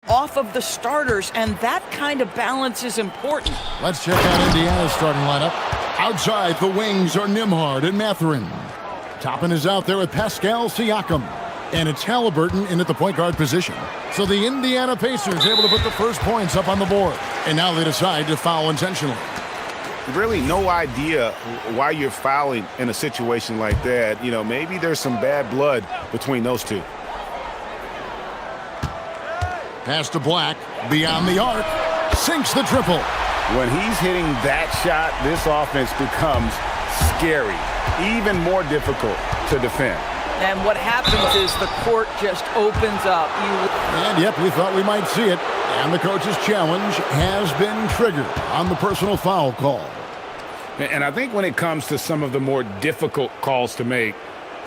off of the starters, and that kind of balance is important. Let's check out Indiana's starting lineup. Outside the wings are Nembhard and Mathurin. Toppin is out there with Pascal Siakam. And it's Halliburton in at the point guard position. So the Indiana Pacers able to put the first points up on the board. And now they decide to foul intentionally. Really no idea why you're fouling in a situation like that. You know, maybe there's some bad blood between those two. Pass to Black, beyond the arc, sinks the triple. When he's hitting that shot, this offense becomes scary, even more difficult to defend. And what happens is the court just opens up. And yep, we thought we might see it. And the coach's challenge has been triggered on the personal foul call. And I think when it comes to some of the more difficult calls to make,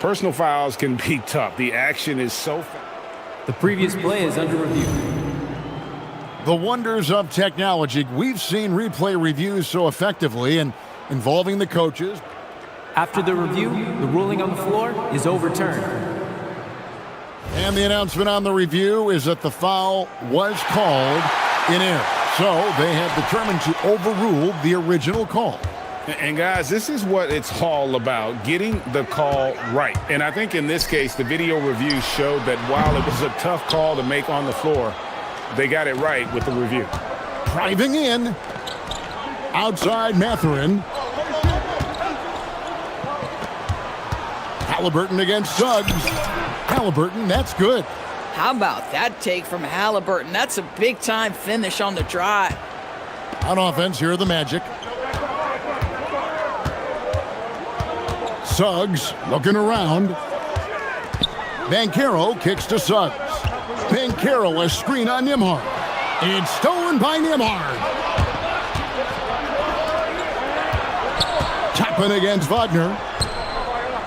personal fouls can be tough. The action is so fast. The previous play is under review. The wonders of technology. We've seen replay reviews so effectively and involving the coaches. After the review, the ruling on the floor is overturned. And the announcement on the review is that the foul was called in error. So they have determined to overrule the original call. And guys, this is what it's all about, getting the call right. And I think in this case, the video review showed that while it was a tough call to make on the floor, they got it right with the review. Driving in. Outside Mathurin. Halliburton against Suggs. Halliburton, that's good. How about that take from Halliburton? That's a big-time finish on the drive. On offense, here are the Magic. Suggs looking around. Banchero kicks to Suggs. Banchero, a screen on Nembhard. It's stolen by Nembhard. Toppin against Wagner.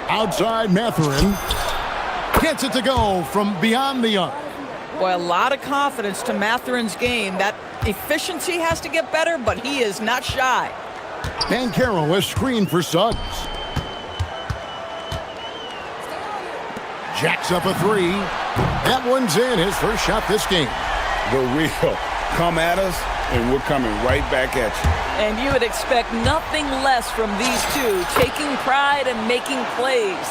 Outside Mathurin. Gets it to go from beyond the arc. Boy, a lot of confidence to Mathurin's game. That efficiency has to get better, but he is not shy. Banchero, a screen for Suggs. Jacks up a three. That one's in, his first shot this game. The real come at us, and we're coming right back at you. And you would expect nothing less from these two, taking pride and making plays.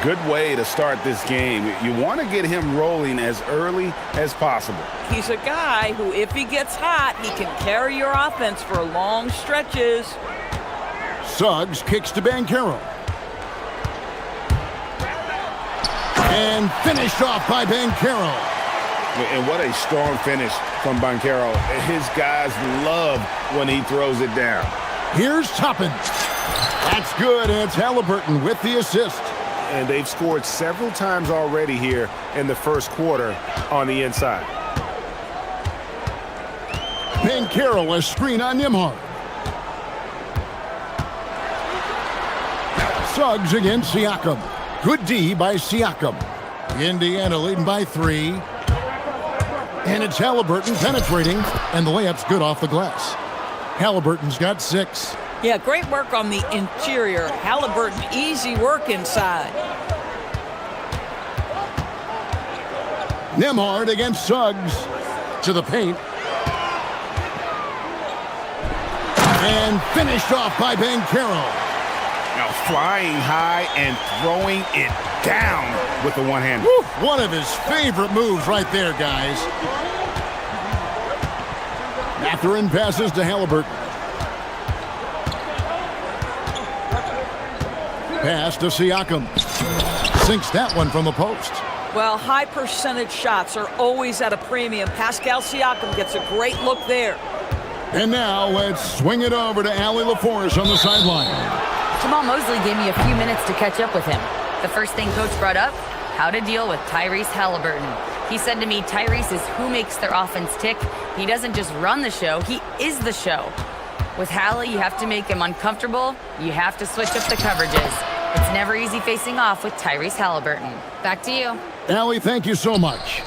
Good way to start this game. You want to get him rolling as early as possible. He's a guy who, if he gets hot, he can carry your offense for long stretches. Suggs kicks to Banchero. And finished off by Banchero. And what a strong finish from Banchero. His guys love when he throws it down. Here's Toppin. That's good, and it's Halliburton with the assist. And they've scored several times already here in the first quarter on the inside. Banchero, a screen on Nembhard. Suggs against Siakam. Good D by Siakam. Indiana leading by 3. And it's Halliburton penetrating, and the layup's good off the glass. Halliburton's got 6. Yeah, great work on the interior. Halliburton, easy work inside. Nembhard against Suggs. To the paint. And finished off by Banchero. Now flying high and throwing it down with the one-hand. One of his favorite moves right there, guys. Mathurin passes to Halliburton. Pass to Siakam. Sinks that one from the post. Well, high percentage shots are always at a premium. Pascal Siakam gets a great look there. And now let's swing it over to Allie LaForce on the sideline. Jamal Mosley gave me a few minutes to catch up with him. The first thing Coach brought up, how to deal with Tyrese Halliburton. He said to me, Tyrese is who makes their offense tick. He doesn't just run the show, he is the show. With Hallie, you have to make him uncomfortable. You have to switch up the coverages. It's never easy facing off with Tyrese Halliburton. Back to you. Allie, thank you so much.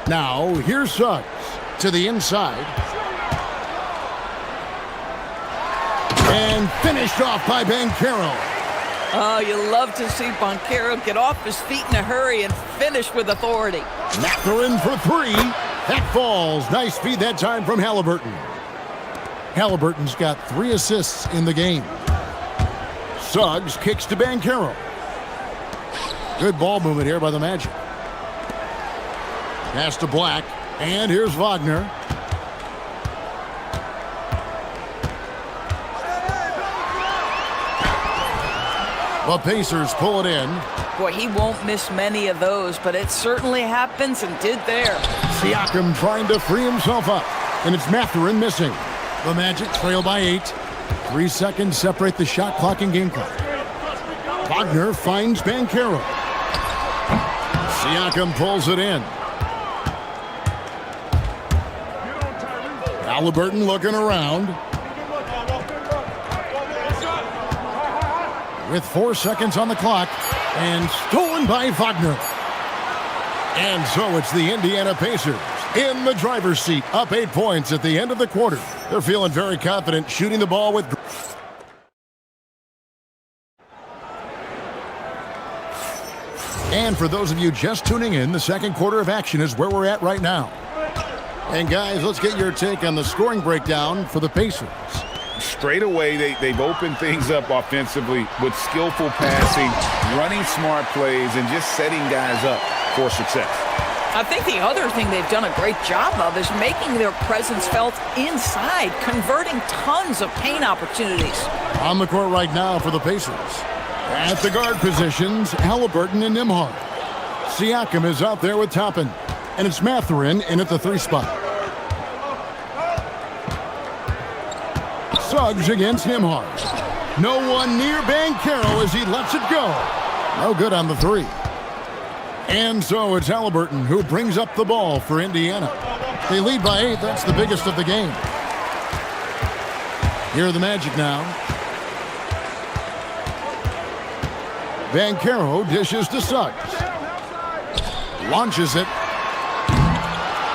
Now, here's Suggs to the inside. And finished off by Banchero. Oh, you love to see Banchero get off his feet in a hurry and finish with authority. Mathurin for three. That falls. Nice feed that time from Halliburton. Halliburton's got 3 assists in the game. Suggs kicks to Banchero. Good ball movement here by the Magic. Pass to Black. And here's Wagner. The Pacers pull it in. Boy, he won't miss many of those, but it certainly happens and did there. Siakam trying to free himself up. And it's Mathurin missing. The Magic trail by 8. 3 seconds separate the shot clock and game clock. Wagner finds Banchero. Siakam pulls it in. Halliburton looking around. With 4 seconds on the clock, and stolen by Wagner. And so it's the Indiana Pacers in the driver's seat, up 8 points at the end of the quarter. They're feeling very confident shooting the ball with... And for those of you just tuning in, the second quarter of action is where we're at right now. And guys, let's get your take on the scoring breakdown for the Pacers. Straight away, they've opened things up offensively with skillful passing, running smart plays, and just setting guys up for success. I think the other thing they've done a great job of is making their presence felt inside, converting tons of paint opportunities. On the court right now for the Pacers. At the guard positions, Halliburton and Nembhard. Siakam is out there with Toppin. And it's Mathurin in at the 3 spot. Suggs against Nembhard. No one near Banchero as he lets it go. No good on the 3. And so it's Halliburton who brings up the ball for Indiana. They lead by 8. That's the biggest of the game. Here are the Magic now. Banchero dishes to Suggs. Launches it.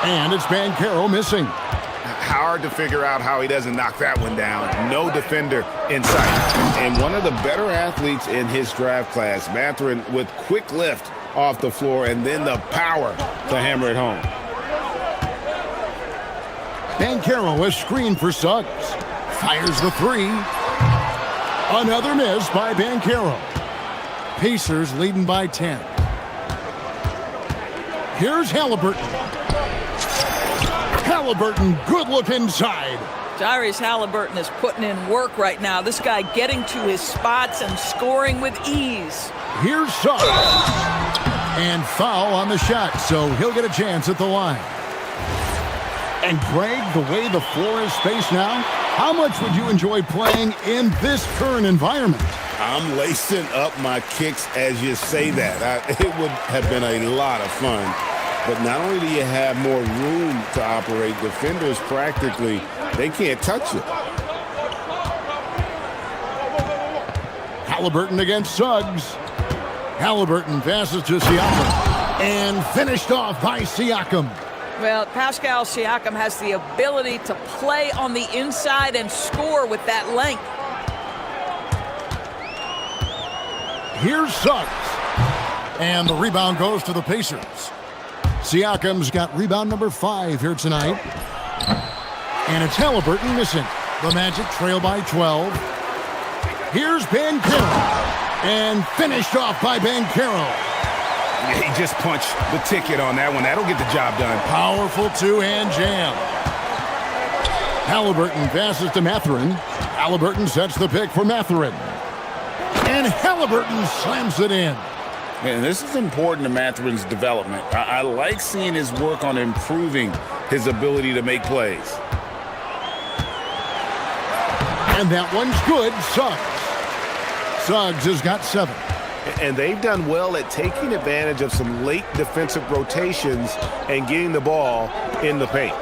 And it's Banchero missing. Hard to figure out how he doesn't knock that one down. No defender in sight. And one of the better athletes in his draft class, Mathurin, with quick lift off the floor and then the power to hammer it home. Banchero is screened for Suggs. Fires the 3. Another miss by Banchero. Pacers leading by 10. Here's Halliburton. Halliburton, good look inside. Tyrese Halliburton is putting in work right now. This guy getting to his spots and scoring with ease. Here's Suggs. And foul on the shot, so he'll get a chance at the line. And Greg, the way the floor is spaced now, how much would you enjoy playing in this current environment? I'm lacing up my kicks as you say that. It would have been a lot of fun. But not only do you have more room to operate, defenders practically, they can't touch it. Halliburton against Suggs. Halliburton passes to Siakam. And finished off by Siakam. Well, Pascal Siakam has the ability to play on the inside and score with that length. Here's Suggs. And the rebound goes to the Pacers. Siakam's got rebound number 5 here tonight. And it's Halliburton missing. The Magic trail by 12. Here's Banchero. And finished off by Banchero. He just punched the ticket on that one. That'll get the job done. Powerful 2-hand jam. Halliburton passes to Mathurin. Halliburton sets the pick for Mathurin. And Halliburton slams it in. And this is important to Mathurin's development. I like seeing his work on improving his ability to make plays. And that one's good. Suggs has got 7. And they've done well at taking advantage of some late defensive rotations and getting the ball in the paint.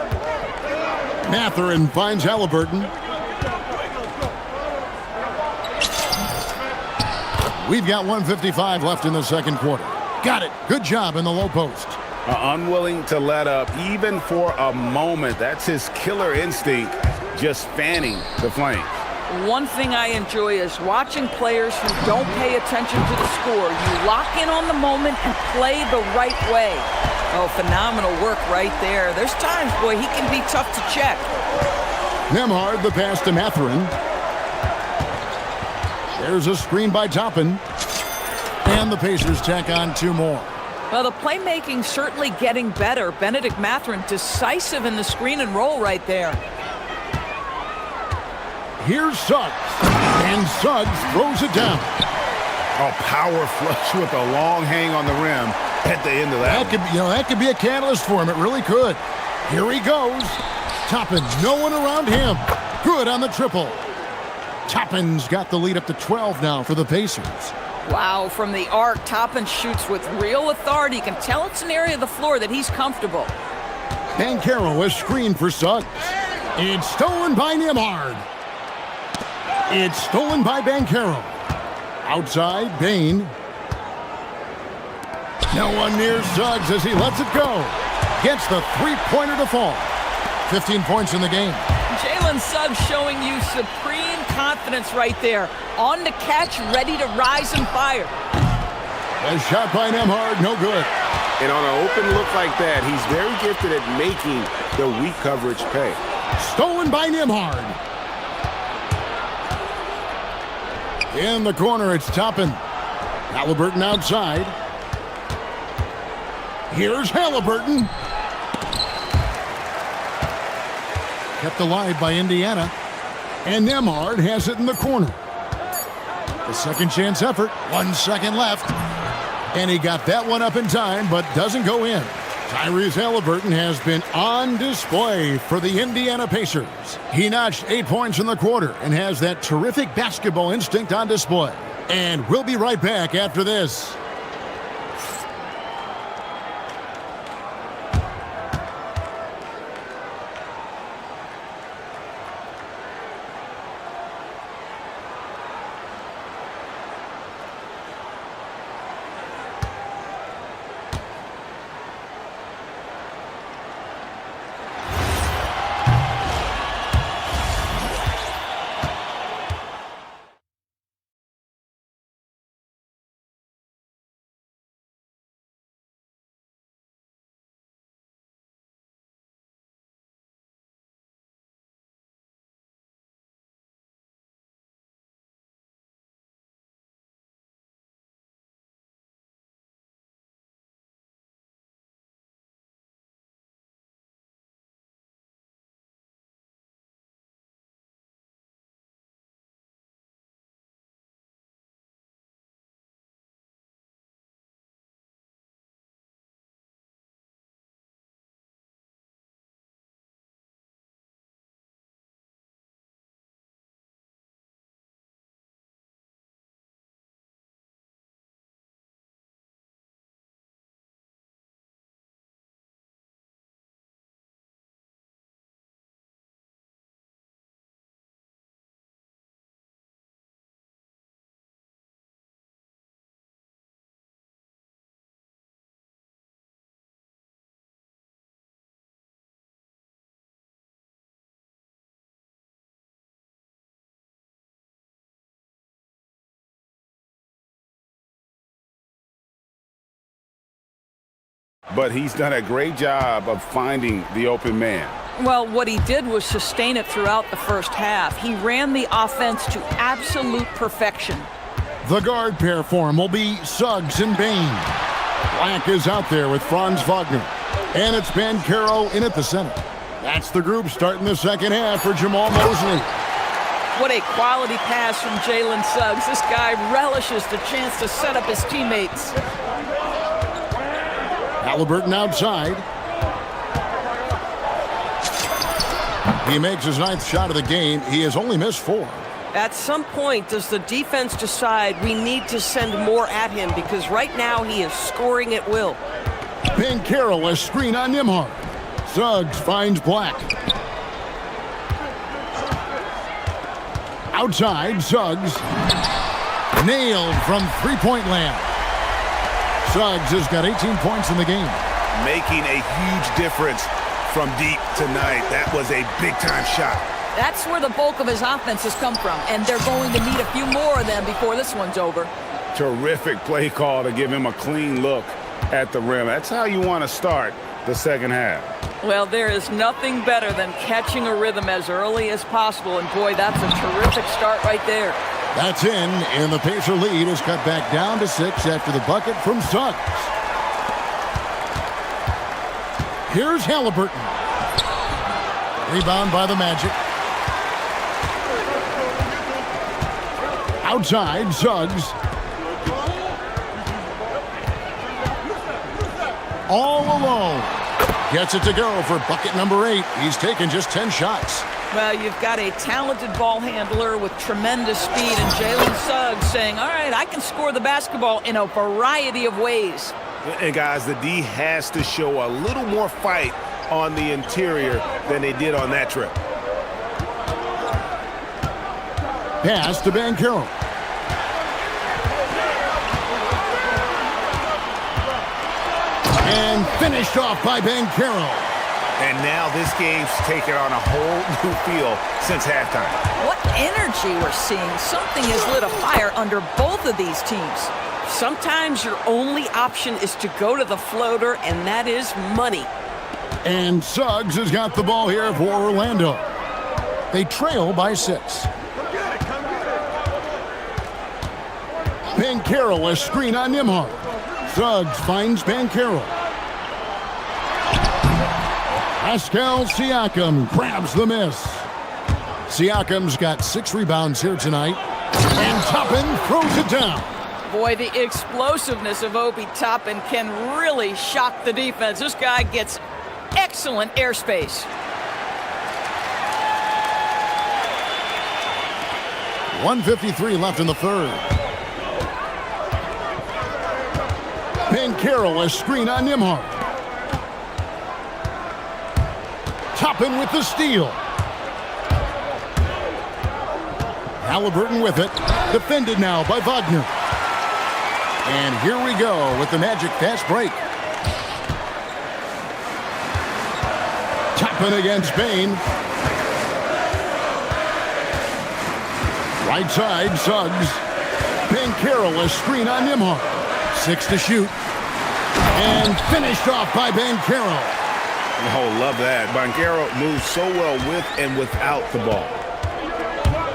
Mathurin finds Halliburton. We've got 1:55 left in the second quarter. Got it. Good job in the low post. Unwilling to let up even for a moment. That's his killer instinct, just fanning the flame. One thing I enjoy is watching players who don't pay attention to the score. You lock in on the moment and play the right way. Oh, phenomenal work right there. There's times, boy, he can be tough to check. Nembhard, the pass to Mathurin. There's a screen by Toppin. And the Pacers tack on 2 more. Well, the playmaking's certainly getting better. Benedict Mathurin decisive in the screen and roll right there. Here's Suggs. And Suggs throws it down. Oh, power flush with a long hang on the rim at the end of that. That could be a catalyst for him. It really could. Here he goes. Toppin, no one around him. Good on the triple. Toppin's got the lead up to 12 now for the Pacers. Wow, from the arc, Toppin shoots with real authority. You can tell it's an area of the floor that he's comfortable. Banchero is screened for Suggs. It's stolen by Nembhard. It's stolen by Banchero. Outside, Bain. No one near Suggs as he lets it go. Gets the 3-pointer to fall. 15 points in the game. Jalen Suggs showing you supreme confidence right there. On the catch, ready to rise and fire. A shot by Nembhard, no good. And on an open look like that, he's very gifted at making the weak coverage pay. Stolen by Nembhard. In the corner, it's Toppin. Halliburton outside. Here's Halliburton. Kept alive by Indiana. And Nembhard has it in the corner. The second chance effort. 1 second left. And he got that one up in time, but doesn't go in. Tyrese Halliburton has been on display for the Indiana Pacers. He notched 8 points in the quarter and has that terrific basketball instinct on display. And we'll be right back after this. But he's done a great job of finding the open man. Well, what he did was sustain it throughout the first half. He ran the offense to absolute perfection. The guard pair for him will be Suggs and Bain. Black is out there with Franz Wagner. And it's Banchero in at the center. That's the group starting the second half for Jamal Mosley. What a quality pass from Jalen Suggs. This guy relishes the chance to set up his teammates. Halliburton outside. He makes his 9th shot of the game. He has only missed 4. At some point, does the defense decide we need to send more at him? Because right now he is scoring at will. Banchero, a screen on Nembhard. Suggs finds Black. Outside, Suggs. Nailed from three-point land. Suggs has got 18 points in the game. Making a huge difference from deep tonight. That was a big-time shot. That's where the bulk of his offense has come from, and they're going to need a few more of them before this one's over. Terrific play call to give him a clean look at the rim. That's how you want to start the second half. Well, there is nothing better than catching a rhythm as early as possible, and boy, that's a terrific start right there. That's in, and the Pacer lead is cut back down to 6 after the bucket from Suggs. Here's Halliburton. Rebound by the Magic. Outside, Suggs. All alone. Gets it to go for bucket number 8. He's taken just 10 shots. Well, you've got a talented ball handler with tremendous speed, and Jalen Suggs saying, all right, I can score the basketball in a variety of ways. And guys, the D has to show a little more fight on the interior than they did on that trip. Pass to Banchero. And finished off by Banchero. And now this game's taken on a whole new feel since halftime. What energy we're seeing. Something has lit a fire under both of these teams. Sometimes your only option is to go to the floater, and that is money. And Suggs has got the ball here for Orlando. They trail by 6. Banchero, a screen on Nembhard. Suggs finds Banchero. Pascal Siakam grabs the miss. Siakam's got 6 rebounds here tonight. And Toppin throws it down. Boy, the explosiveness of Obi Toppin can really shock the defense. This guy gets excellent airspace. .153 left in the third. Banchero, a screen on Nembhard. Toppin with the steal. Halliburton with it. Defended now by Wagner. And here we go with the Magic fast break. Toppin against Bain. Right side, Suggs. Banchero, a screen on Nembhard. 6 to shoot. And finished off by Banchero. Oh, love that. Banchero moves so well with and without the ball.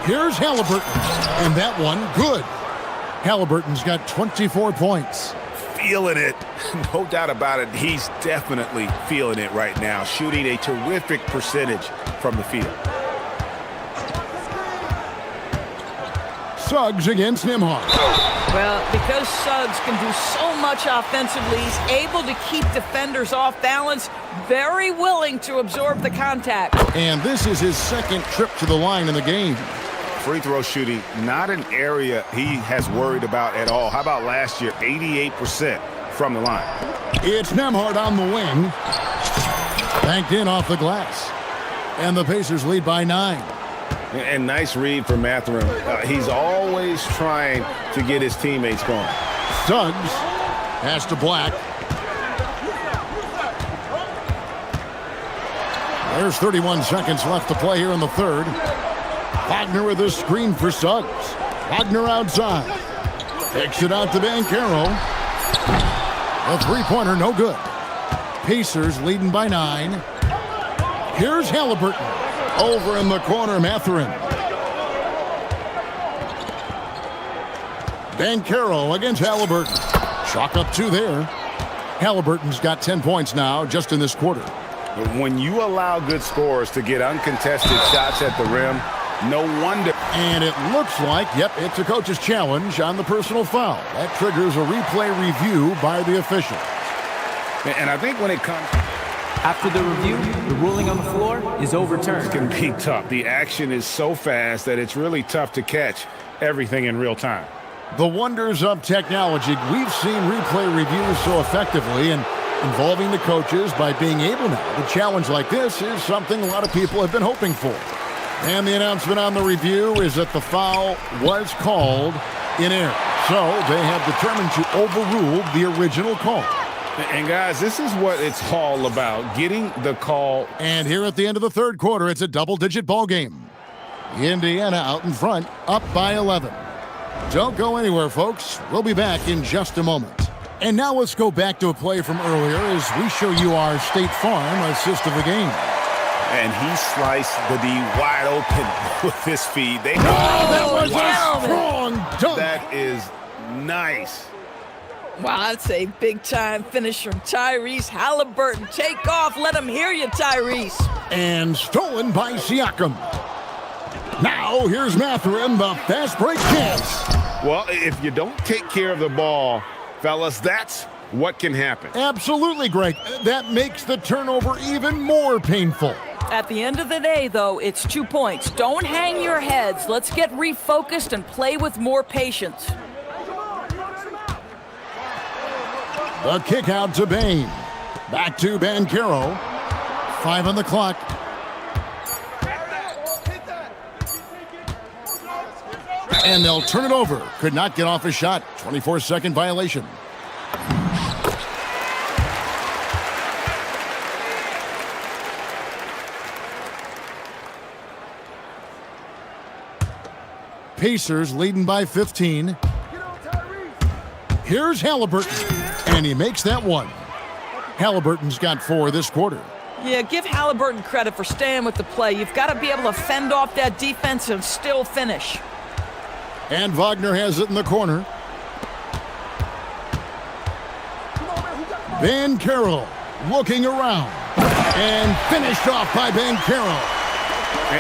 Here's Halliburton. And that one, good. Halliburton's got 24 points. Feeling it. No doubt about it. He's definitely feeling it right now. Shooting a terrific percentage from the field. Suggs against Nembhard. Well, because Suggs can do so much offensively, he's able to keep defenders off balance, very willing to absorb the contact. And this is his second trip to the line in the game. Free throw shooting, not an area he has worried about at all. How about last year? 88% from the line. It's Nembhard on the wing. Banked in off the glass. And the Pacers lead by 9. And nice read for Mathurin. He's always trying to get his teammates going. Suggs pass to Black. There's 31 seconds left to play here in the third. Wagner with a screen for Suggs. Wagner outside. Takes it out to Banchero. A three-pointer, no good. Pacers leading by 9. Here's Halliburton. Over in the corner, Mathurin. Banchero against Halliburton. Chalk up 2 there. Halliburton's got 10 points now just in this quarter. When you allow good scorers to get uncontested shots at the rim, no wonder. And it looks like, yep, it's a coach's challenge on the personal foul. That triggers a replay review by the official. And I think when it comes... After the review, the ruling on the floor is overturned. It can be tough. The action is so fast that it's really tough to catch everything in real time. The wonders of technology. We've seen replay reviews so effectively, and involving the coaches by being able now to challenge like this is something a lot of people have been hoping for. And the announcement on the review is that the foul was called in error. So they have determined to overrule the original call. And guys, this is what it's all about, getting the call. And here at the end of the third quarter, it's a double-digit ball game. Indiana out in front, up by 11. Don't go anywhere, folks. We'll be back in just a moment. And now let's go back to a play from earlier as we show you our State Farm assist of the game. And he sliced the D wide open with his feed. That was a strong dunk. That is nice. Wow, that's a big-time finish from Tyrese Halliburton. Take off. Let him hear you, Tyrese. And stolen by Siakam. Now, here's Mathurin, the fast break chance. Well, if you don't take care of the ball, fellas, that's what can happen. Absolutely, Greg. That makes the turnover even more painful. At the end of the day, though, it's 2 points. Don't hang your heads. Let's get refocused and play with more patience. The kick out to Bain. Back to Banchero. 5 on the clock. And they'll turn it over. Could not get off a shot. 24-second violation. Pacers leading by 15. Here's Halliburton. And he makes that one. Halliburton's got 4 this quarter. Yeah, give Halliburton credit for staying with the play. You've got to be able to fend off that defense and still finish. And Wagner has it in the corner. Banchero looking around. And finished off by Banchero.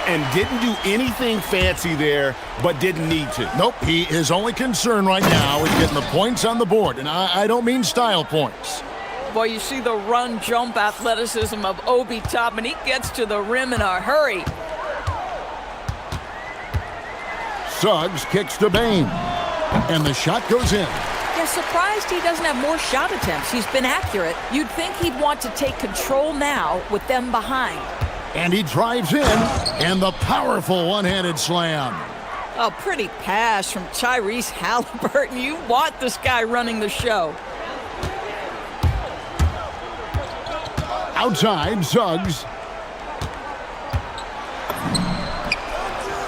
And didn't do anything fancy there, but didn't need to. Nope, his only concern right now is getting the points on the board. And I don't mean style points. Boy, you see the run-jump athleticism of Obi Toppin. He gets to the rim in a hurry. Suggs kicks to Bain. And the shot goes in. Yeah, surprised he doesn't have more shot attempts. He's been accurate. You'd think he'd want to take control now with them behind. And he drives in. And the powerful one-handed slam. A pretty pass from Tyrese Halliburton. You want this guy running the show. Outside, Suggs.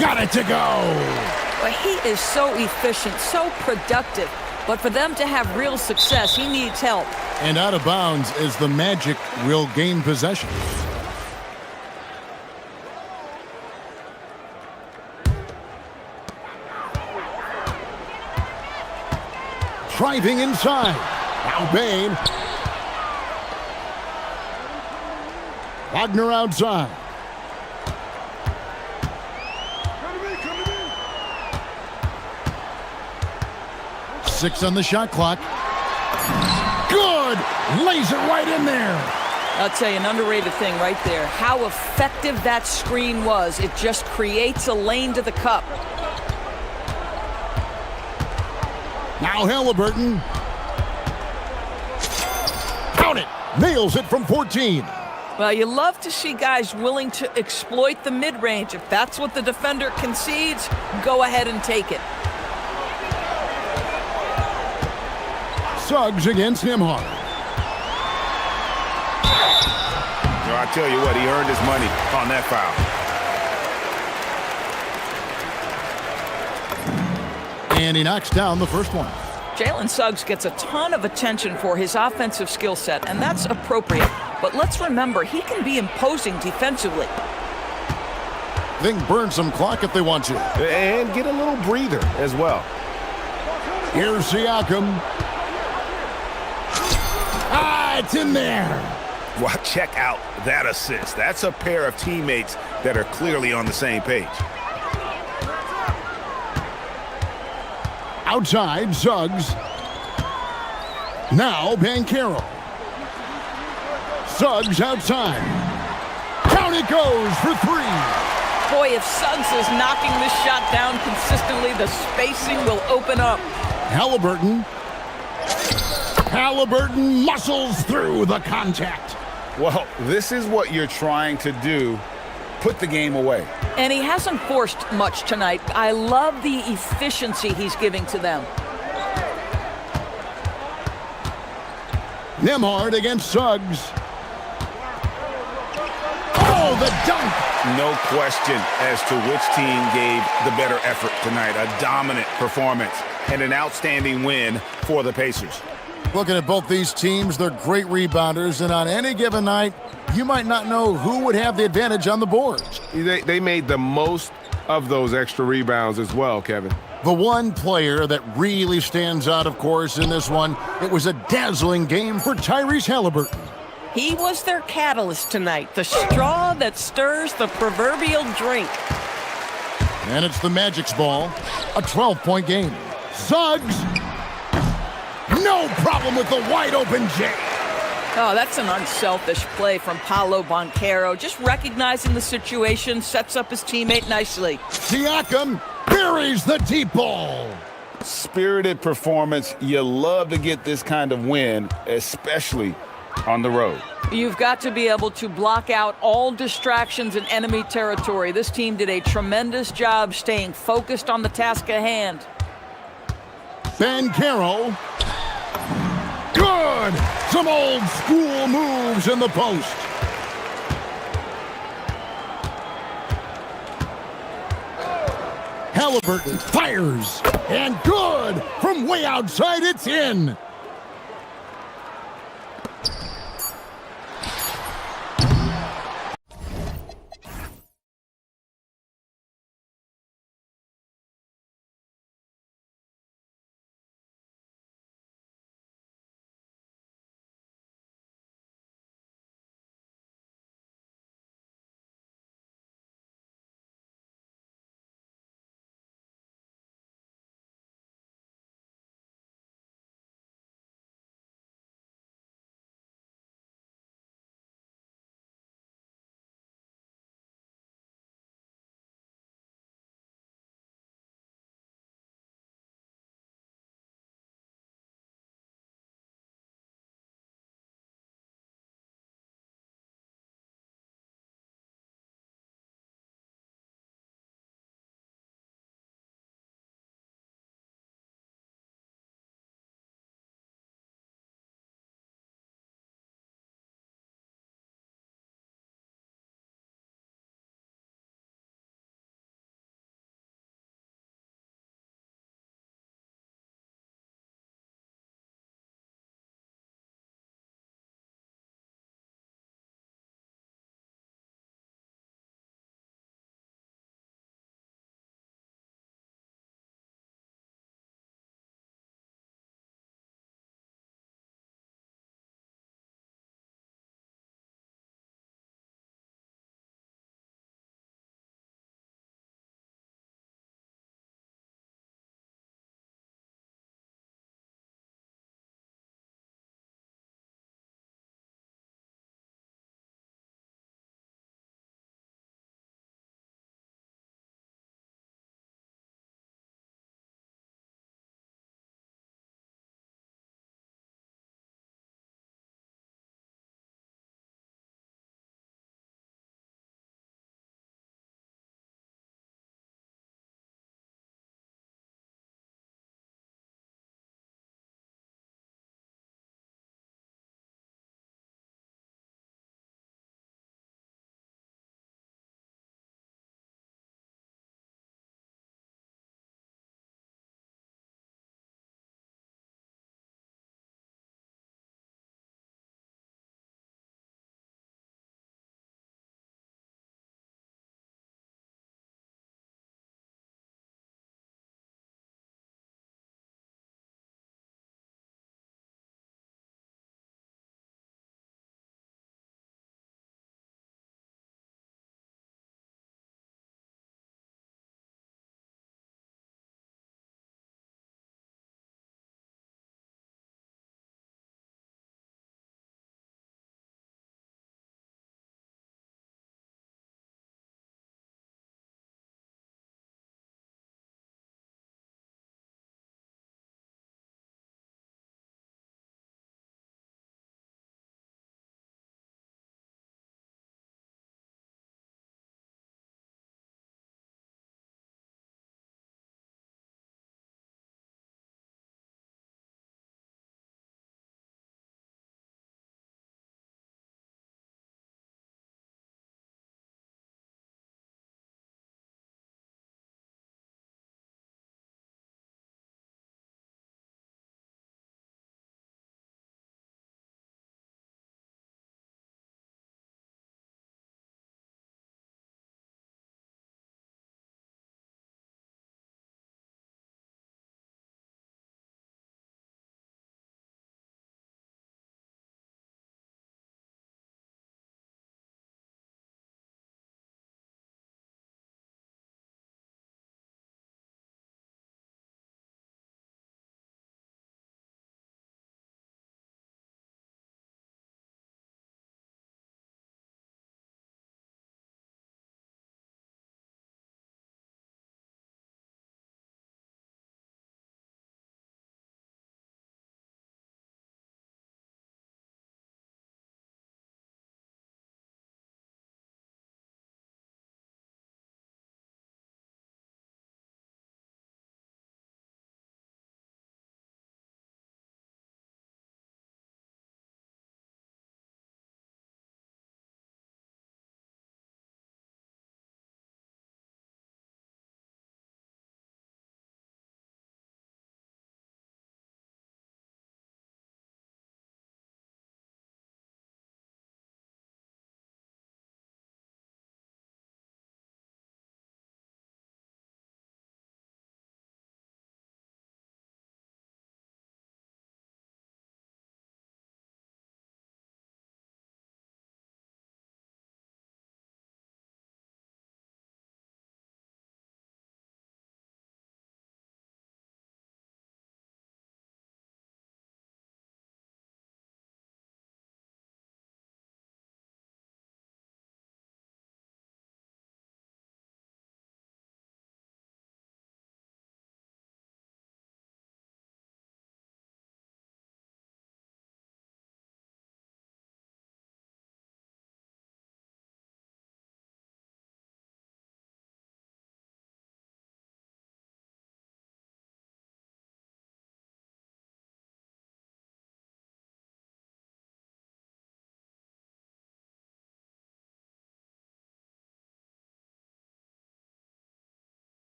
Got it to go. But he is so efficient, so productive. But for them to have real success, he needs help. And out of bounds as the Magic will gain possession. Driving inside. Now Bain. Wagner outside. Six on the shot clock. Good! Lays it right in there. I'll tell you, an underrated thing right there. How effective that screen was. It just creates a lane to the cup. Now Halliburton. Count it. Nails it from 14. Well, you love to see guys willing to exploit the mid-range. If that's what the defender concedes, go ahead and take it. Suggs against Nembhard. I tell you what, he earned his money on that foul. And he knocks down the first one. Jalen Suggs gets a ton of attention for his offensive skill set, and that's appropriate. But let's remember, he can be imposing defensively. They can burn some clock if they want to. And get a little breather as well. Here's Siakam. It's in there. Well, check out that assist. That's a pair of teammates that are clearly on the same page. Outside, Suggs. Now Banchero. Suggs outside. Down it goes for 3. Boy, if Suggs is knocking this shot down consistently, the spacing will open up. Halliburton. Halliburton muscles through the contact. Well, this is what you're trying to do. Put the game away. And he hasn't forced much tonight. I love the efficiency he's giving to them. Nembhard against Suggs. Oh, the dunk! no question as to which team gave the better effort tonight. A dominant performance and an outstanding win for the Pacers. Looking at both these teams, they're great rebounders, and on any given night, you might not know who would have the advantage on the boards. They made the most of those extra rebounds as well, Kevin. The one player that really stands out, of course, in this one, it was a dazzling game for Tyrese Halliburton. He was their catalyst tonight, the straw that stirs the proverbial drink. And it's the Magic's ball, a 12-point game. Suggs, no problem with the wide-open J. Oh, that's an unselfish play from Paolo Banchero. Just recognizing the situation, sets up his teammate nicely. Siakam buries the deep ball. Spirited performance. You love to get this kind of win, especially on the road. You've got to be able to block out all distractions in enemy territory. This team did a tremendous job staying focused on the task at hand. Banchero. Good! Some old school moves in the post. Halliburton fires. And good! From way outside, it's in.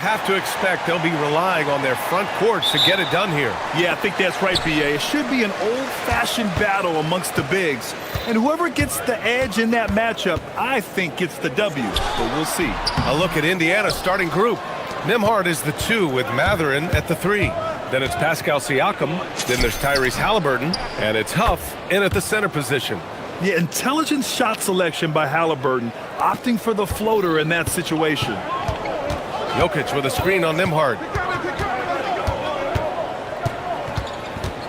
Have to expect they'll be relying on their front courts to get it done here. Yeah, I think that's right, B.A. It should be an old-fashioned battle amongst the bigs. And whoever gets the edge in that matchup, I think gets the W. But we'll see. A look at Indiana's starting group. Nembhard is the 2 with Mathurin at the 3. Then it's Pascal Siakam. Then there's Tyrese Haliburton. And it's Huff in at the center position. Yeah, intelligent shot selection by Haliburton, opting for the floater in that situation. Jokic with a screen on Nembhard.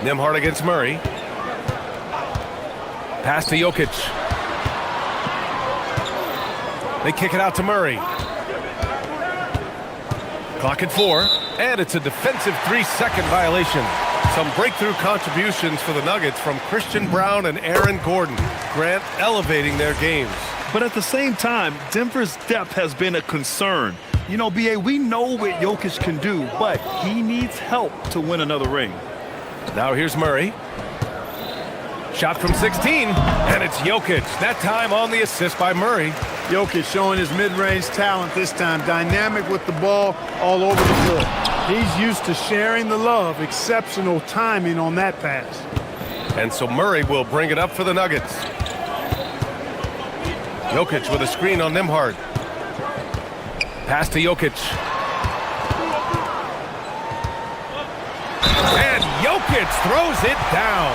Nembhard against Murray. Pass to Jokic. They kick it out to Murray. Clock at 4, and it's a defensive 3-second violation. Some breakthrough contributions for the Nuggets from Christian Brown and Aaron Gordon. Grant elevating their games. But at the same time, Denver's depth has been a concern. You know, B.A., we know what Jokic can do, but he needs help to win another ring. Now here's Murray. Shot from 16, and it's Jokic. That time on the assist by Murray. Jokic showing his mid-range talent this time. Dynamic with the ball all over the floor. He's used to sharing the love. Exceptional timing on that pass. And so Murray will bring it up for the Nuggets. Jokic with a screen on Nembhard. Pass to Jokic. And Jokic throws it down.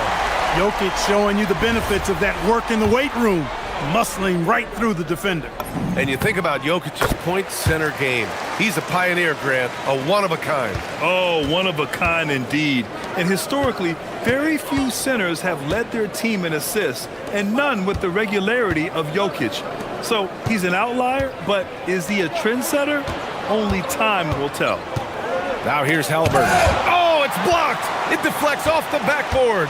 Jokic showing you the benefits of that work in the weight room. Muscling right through the defender. And you think about Jokic's point center game. He's a pioneer, Grant, a one-of-a-kind. Oh, one-of-a-kind indeed. And historically, very few centers have led their team in assists, and none with the regularity of Jokic. So he's an outlier, but is he a trendsetter? Only time will tell. Now here's Haliburton. Oh, it's blocked! It deflects off the backboard.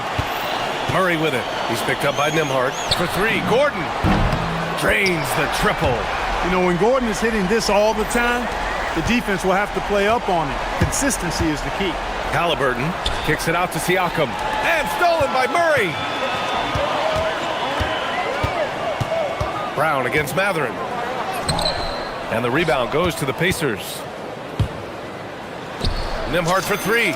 Murray with it. He's picked up by Nembhard for 3. Gordon drains the triple. You know, when Gordon is hitting this all the time, the defense will have to play up on it. Consistency is the key. Haliburton kicks it out to Siakam. And stolen by Murray. Brown against Mathurin. And the rebound goes to the Pacers. Nembhard for 3.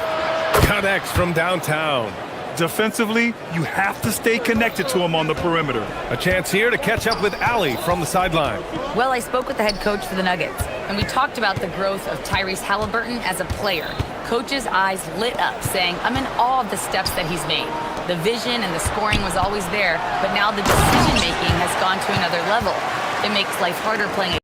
Connects from downtown. Defensively, you have to stay connected to him on the perimeter. A chance here to catch up with Allie from the sideline. Well, I spoke with the head coach for the Nuggets, and we talked about the growth of Tyrese Haliburton as a player. Coach's eyes lit up, saying, I'm in awe of the steps that he's made. The vision and the scoring was always there, but now the decision-making has gone to another level. It makes life harder playing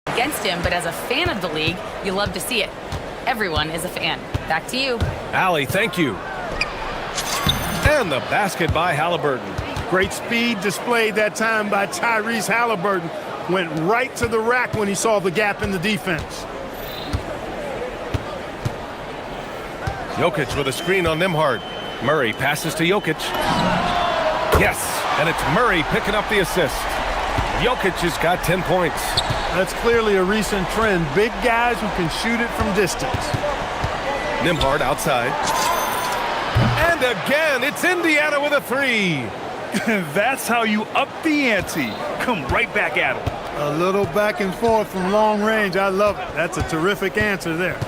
against him, but as a fan of the league, you love to see it. Everyone is a fan. Back to you. Allie, thank you. And the basket by Haliburton. Great speed displayed that time by Tyrese Haliburton. Went right to the rack when he saw the gap in the defense. Jokic with a screen on Nembhard. Murray passes to Jokic. Yes, and it's Murray picking up the assist. Jokic has got 10 points. That's clearly a recent trend. Big guys who can shoot it from distance. Nembhard outside. And again, it's Indiana with a 3. That's how you up the ante. Come right back at him. A little back and forth from long range. I love it. That's a terrific answer there.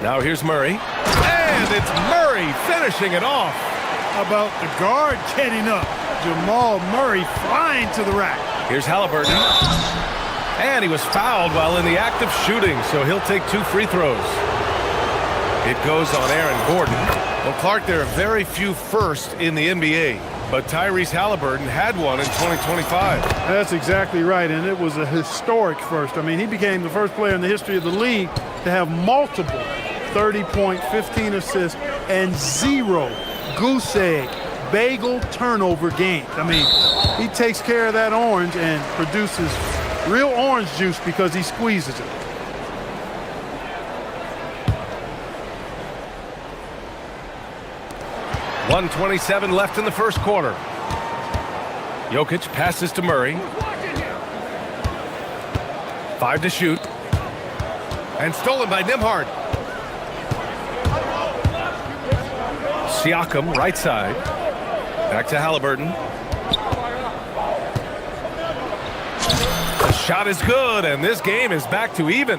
Now here's Murray. And it's Murray finishing it off. How about the guard getting up? Jamal Murray flying to the rack. Here's Haliburton. And he was fouled while in the act of shooting, so he'll take 2 free throws. It goes on Aaron Gordon. Well, Clark, there are very few firsts in the NBA, but Tyrese Haliburton had one in 2025. That's exactly right, and it was a historic first. I mean, he became the first player in the history of the league to have multiple 30-point, 15 assists, and 0 goose egg, bagel turnover games. I mean, he takes care of that orange and produces real orange juice because he squeezes it. .127 left in the first quarter. Jokic passes to Murray. 5 to shoot. And stolen by Nembhard. Siakam, right side. Back to Haliburton. The shot is good, and this game is back to even.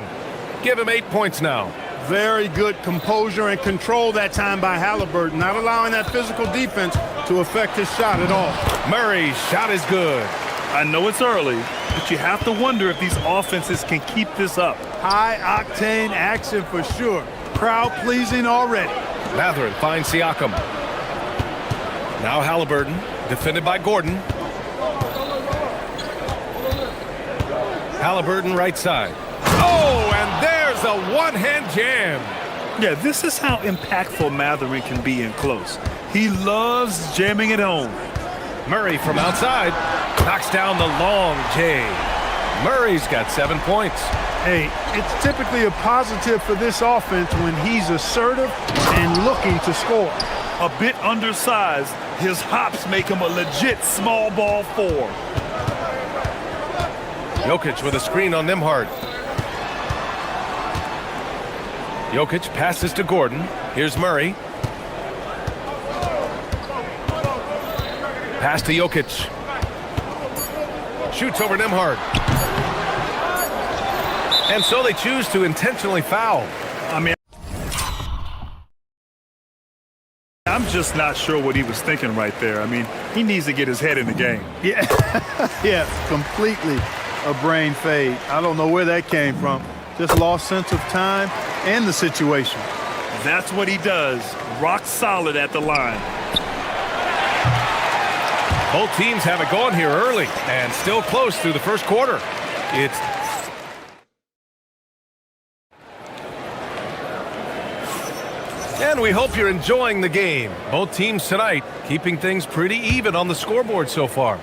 Give him 8 points now. Very good composure and control that time by Halliburton, not allowing that physical defense to affect his shot at all. Murray's shot is good. I know it's early, but you have to wonder if these offenses can keep this up. High-octane action for sure. Crowd-pleasing already. Matherin finds Siakam. Now Halliburton, defended by Gordon. Halliburton right side. Oh, and there's a one-hand jam. Yeah, this is how impactful Matherin can be in close. He loves jamming it home. Murray from outside knocks down the long J. Murray's got 7 points. Hey, it's typically a positive for this offense when he's assertive and looking to score. A bit undersized, his hops make him a legit small ball 4. Jokic with a screen on Nembhard. Jokic passes to Gordon. Here's Murray. Pass to Jokic. Shoots over Nembhard. And so they choose to intentionally foul. I mean, I'm just not sure what he was thinking right there. I mean, he needs to get his head in the game. Yeah, yeah, completely a brain fade. I don't know where that came from. Just lost sense of time and the situation. That's what he does. Rock solid at the line. Both teams have it going here early and still close through the first quarter. And we hope you're enjoying the game. Both teams tonight keeping things pretty even on the scoreboard so far.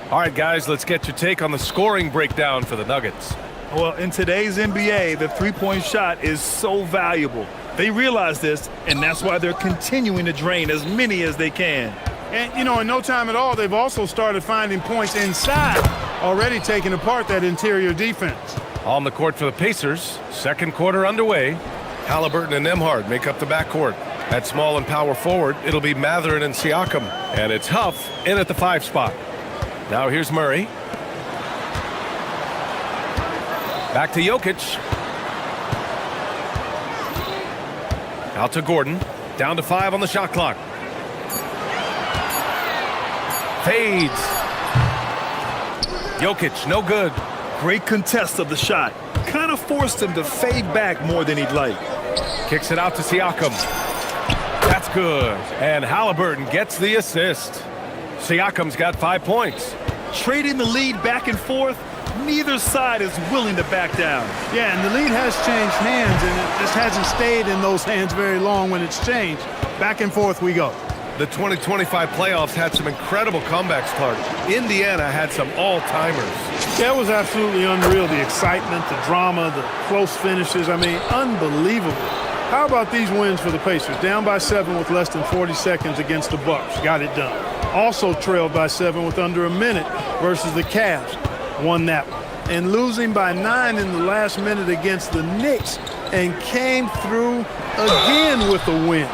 All right, guys, let's get your take on the scoring breakdown for the Nuggets. Well, in today's NBA, the three-point shot is so valuable. They realize this, and that's why they're continuing to drain as many as they can. And, you know, in no time at all, they've also started finding points inside, already taking apart that interior defense. On the court for the Pacers, second quarter underway. Halliburton and Nembhard make up the backcourt. At small and power forward, it'll be Matherin and Siakam. And it's Huff in at the 5 spot. Now here's Murray. Back to Jokic. Out to Gordon. Down to 5 on the shot clock. Fades. Jokic, no good. Great contest of the shot. Kind of forced him to fade back more than he'd like. Kicks it out to Siakam. That's good. And Halliburton gets the assist. Siakam's got 5 points. Trading the lead back and forth, neither side is willing to back down. Yeah, and the lead has changed hands, and it just hasn't stayed in those hands very long when it's changed. Back and forth we go. The 2025 playoffs had some incredible comebacks, Clark. Indiana had some all-timers. That was absolutely unreal. The excitement, the drama, the close finishes. I mean, unbelievable. How about these wins for the Pacers? Down by 7 with less than 40 seconds against the Bucks. Got it done. Also trailed by 7 with under a minute versus the Cavs. Won that one. And losing by 9 in the last minute against the Knicks and came through again with a win.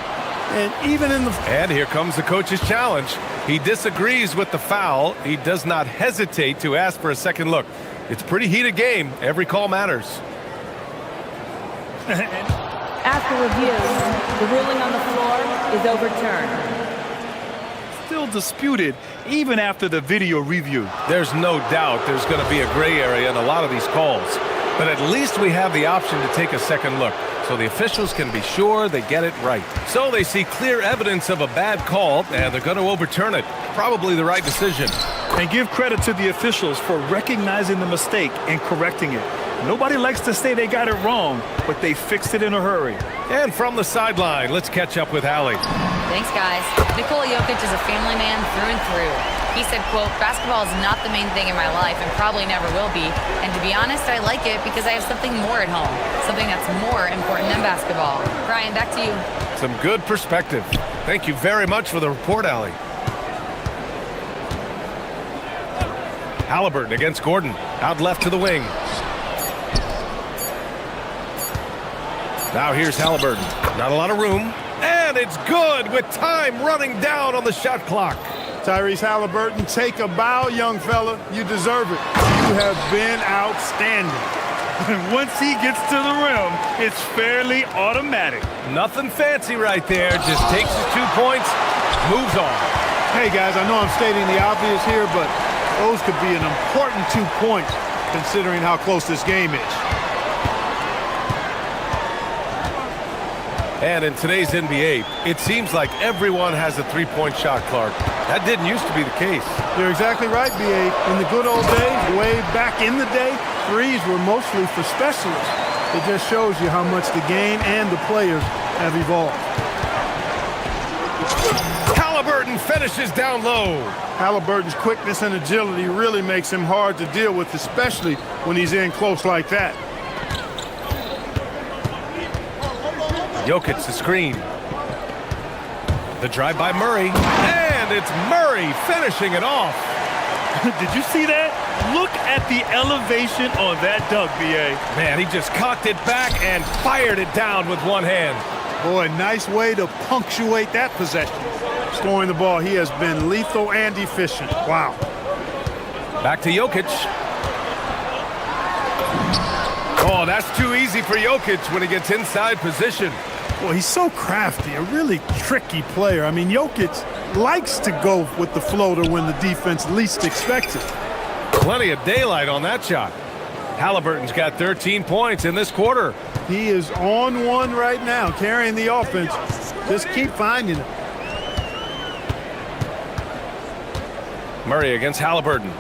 And even in the... And here comes the coach's challenge. He disagrees with the foul. He does not hesitate to ask for a second look. It's a pretty heated game. Every call matters. After review, the ruling on the floor is overturned. Still disputed even after the video review. There's no doubt there's going to be a gray area in a lot of these calls. But at least we have the option to take a second look, so the officials can be sure they get it right. So they see clear evidence of a bad call, and they're going to overturn it. Probably the right decision. And give credit to the officials for recognizing the mistake and correcting it. Nobody likes to say they got it wrong, but they fixed it in a hurry. And from the sideline, let's catch up with Allie. Thanks, guys. Nikola Jokic is a family man through and through. He said, quote, "Basketball is not the main thing in my life and probably never will be. And to be honest, I like it because I have something more at home, something that's more important than basketball." Brian, back to you. Some good perspective. Thank you very much for the report, Allie. Halliburton against Gordon. Out left to the wing. Now here's Halliburton. Not a lot of room. And it's good with time running down on the shot clock. Tyrese Halliburton, take a bow, young fella. You deserve it. You have been outstanding. And once he gets to the rim, it's fairly automatic. Nothing fancy right there. Just takes his 2 points, moves on. Hey, guys, I know I'm stating the obvious here, but those could be an important 2 points considering how close this game is. And in today's NBA, it seems like everyone has a three-point shot, Clark. That didn't used to be the case. You're exactly right, B.A. In the good old days, way back in the day, threes were mostly for specialists. It just shows you how much the game and the players have evolved. Halliburton finishes down low. Halliburton's quickness and agility really makes him hard to deal with, especially when he's in close like that. Jokic the screen. The drive by Murray. And it's Murray finishing it off. Did you see that? Look at the elevation on that dunk, B.A. Man, he just cocked it back and fired it down with one hand. Boy, nice way to punctuate that possession. Scoring the ball, he has been lethal and efficient. Wow. Back to Jokic. Oh, that's too easy for Jokic when he gets inside position. Well, he's so crafty, a really tricky player. I mean, Jokic likes to go with the floater when the defense least expects it. Plenty of daylight on that shot. Halliburton's got 13 points in this quarter. He is on one right now, carrying the offense. Just keep finding it. Murray against Halliburton.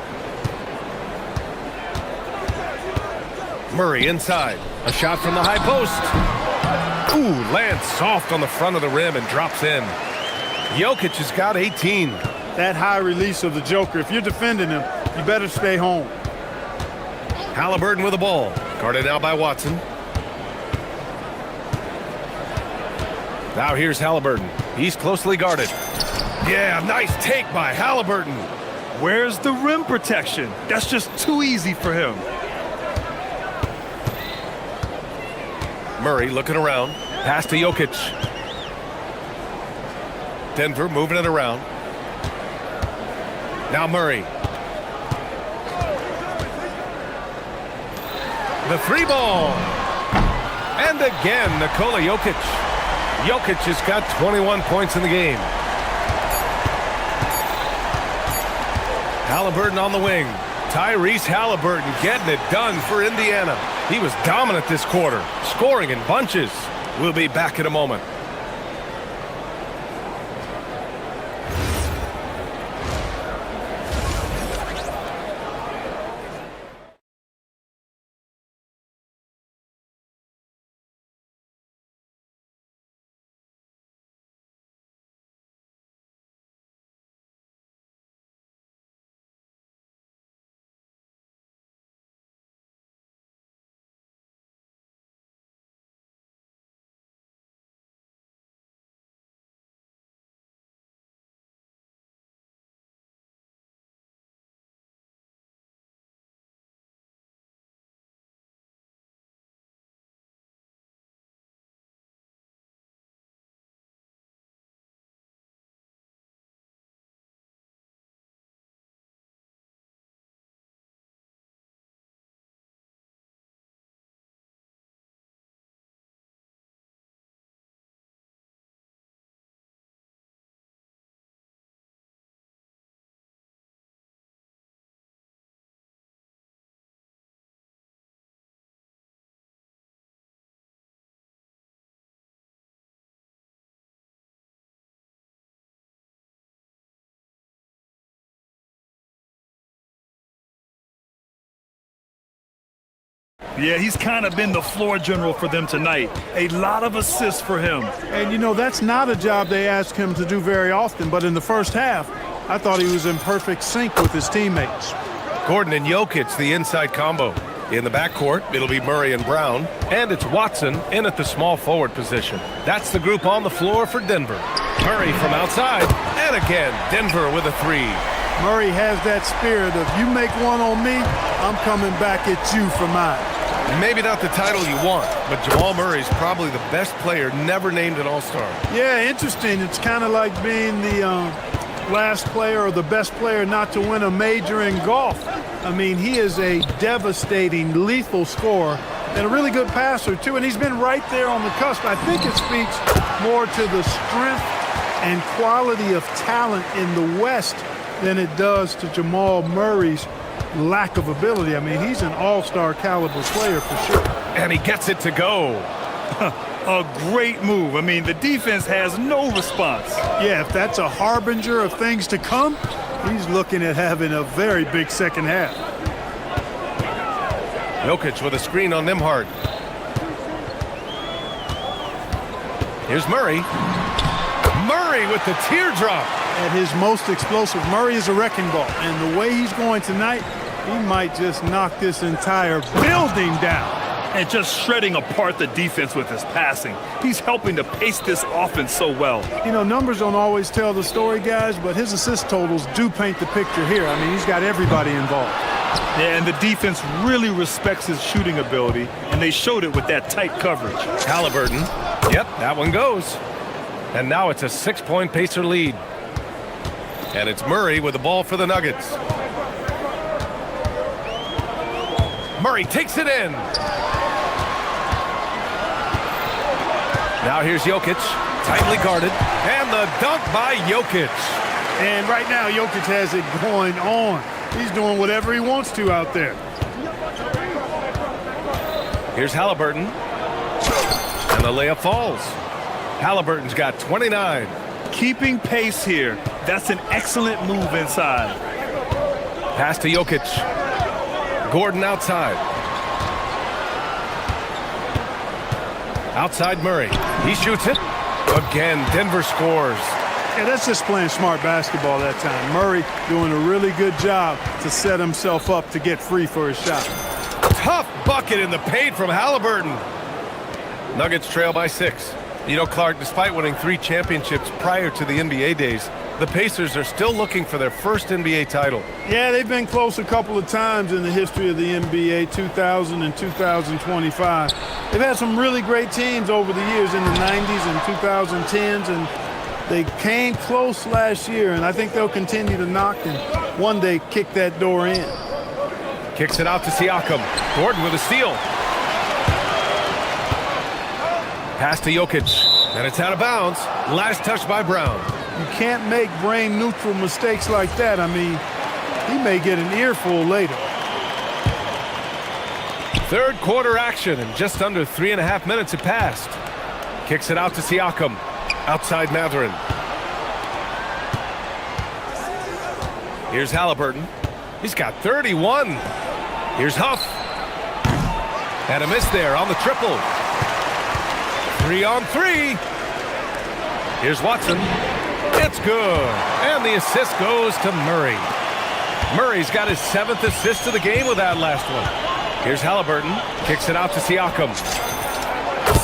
Murray inside. A shot from the high post. Ooh, lands soft on the front of the rim and drops in. Jokic has got 18. That high release of the Joker, if you're defending him, you better stay home. Halliburton with the ball. Guarded now by Watson. Now here's Halliburton. He's closely guarded. Yeah, nice take by Halliburton. Where's the rim protection? That's just too easy for him. Murray looking around. Pass to Jokic. Denver moving it around. Now Murray. The three ball. And again, Nikola Jokic. Jokic has got 21 points in the game. Halliburton on the wing. Tyrese Halliburton getting it done for Indiana. He was dominant this quarter, scoring in bunches. We'll be back in a moment. Yeah, he's kind of been the floor general for them tonight. A lot of assists for him. And, you know, that's not a job they ask him to do very often, but in the first half, I thought he was in perfect sync with his teammates. Gordon and Jokic, the inside combo. In the backcourt, it'll be Murray and Brown, and it's Watson in at the small forward position. That's the group on the floor for Denver. Murray from outside, and again, Denver with a three. Murray has that spirit of, you make one on me, I'm coming back at you for mine. Maybe not the title you want, but Jamal Murray's probably the best player never named an All-Star. Yeah, interesting. It's kind of like being the last player or the best player not to win a major in golf. I mean, he is a devastating, lethal scorer and a really good passer, too. And he's been right there on the cusp. I think it speaks more to the strength and quality of talent in the West than it does to Jamal Murray's lack of ability. I mean, he's an all-star caliber player for sure. And he gets it to go. A great move. I mean, the defense has no response. Yeah, if that's a harbinger of things to come, he's looking at having a very big second half. Jokic with a screen on Nembhard. Here's Murray. Murray with the teardrop. At his most explosive, Murray is a wrecking ball. And the way he's going tonight, he might just knock this entire building down. And just shredding apart the defense with his passing. He's helping to pace this offense so well. You know, numbers don't always tell the story, guys, but his assist totals do paint the picture here. I mean, he's got everybody involved. Yeah, and the defense really respects his shooting ability, and they showed it with that tight coverage. Halliburton. Yep, that one goes. And now it's a 6-point Pacer lead. And it's Murray with the ball for the Nuggets. Murray takes it in. Now here's Jokic, tightly guarded, and the dunk by Jokic. And right now, Jokic has it going on. He's doing whatever he wants to out there. Here's Halliburton, and the layup falls. Halliburton's got 29. Keeping pace here. That's an excellent move inside. Pass to Jokic. Gordon outside. Outside Murray. He shoots it. Again, Denver scores. Yeah, that's just playing smart basketball that time. Murray doing a really good job to set himself up to get free for his shot. Tough bucket in the paint from Halliburton. Nuggets trail by 6. You know, Clark, despite winning 3 championships prior to the NBA days, the Pacers are still looking for their first NBA title. Yeah, they've been close a couple of times in the history of the NBA, 2000 and 2025. They've had some really great teams over the years in the 90s and 2010s, and they came close last year, and I think they'll continue to knock and one day kick that door in. Kicks it out to Siakam. Gordon with a steal. Pass to Jokic, and it's out of bounds. Last touch by Brown. You can't make brain-neutral mistakes like that. I mean, he may get an earful later. Third quarter action, and just under 3.5 minutes have passed. Kicks it out to Siakam. Outside Mathurin. Here's Halliburton. He's got 31. Here's Huff. And a miss there on the triple. 3 on 3. Here's Watson. It's good. And the assist goes to Murray. Murray's got his 7th assist of the game with that last one. Here's Halliburton. Kicks it out to Siakam.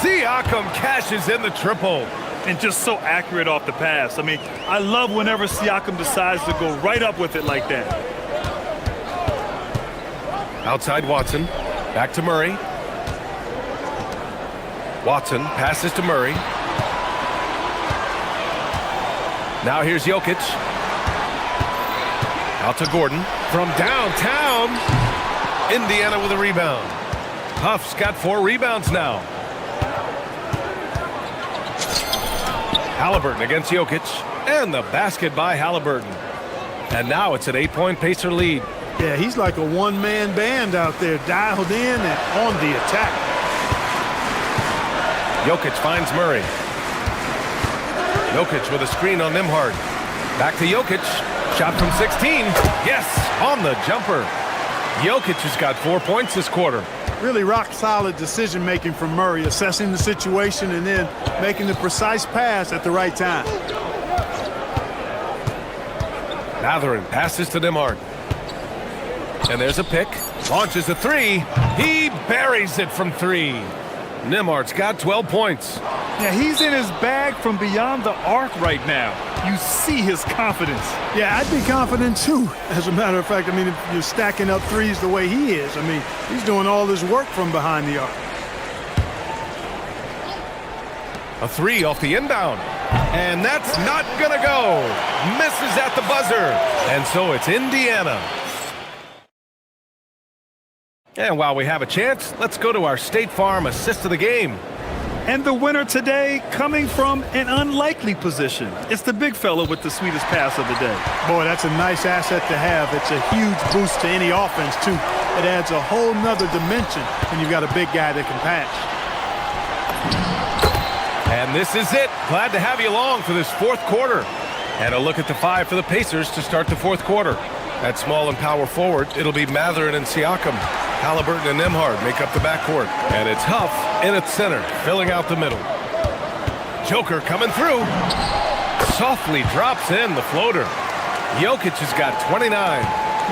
Siakam cashes in the triple. And just so accurate off the pass. I mean, I love whenever Siakam decides to go right up with it like that. Outside Watson. Back to Murray. Watson passes to Murray. Now here's Jokic. Out to Gordon. From downtown. Indiana with a rebound. Huff's got 4 rebounds now. Halliburton against Jokic. And the basket by Halliburton. And now it's an 8-point Pacer lead. Yeah, he's like a one-man band out there, dialed in and on the attack. Jokic finds Murray. Jokic with a screen on Nembhard. Back to Jokic. Shot from 16. Yes, on the jumper. Jokic has got 4 points this quarter. Really rock-solid decision-making from Murray, assessing the situation and then making the precise pass at the right time. Mathurin passes to Nembhard. And there's a pick. Launches a 3. He buries it from 3. Nembhard's got 12 points. Yeah, he's in his bag from beyond the arc right now. You see his confidence. Yeah, I'd be confident too. As a matter of fact, I mean, if you're stacking up threes the way he is, I mean, he's doing all this work from behind the arc. A 3 off the inbound. And that's not gonna go. Misses at the buzzer. And so it's Indiana. And while we have a chance, let's go to our State Farm assist of the game. And the winner today coming from an unlikely position. It's the big fella with the sweetest pass of the day. Boy, that's a nice asset to have. It's a huge boost to any offense, too. It adds a whole nother dimension when you've got a big guy that can pass. And this is it. Glad to have you along for this fourth quarter. And a look at the five for the Pacers to start the fourth quarter. At small and power forward, it'll be Mathurin and Siakam. Halliburton and Nembhard make up the backcourt. And it's Huff in at center, filling out the middle. Joker coming through. Softly drops in the floater. Jokic has got 29.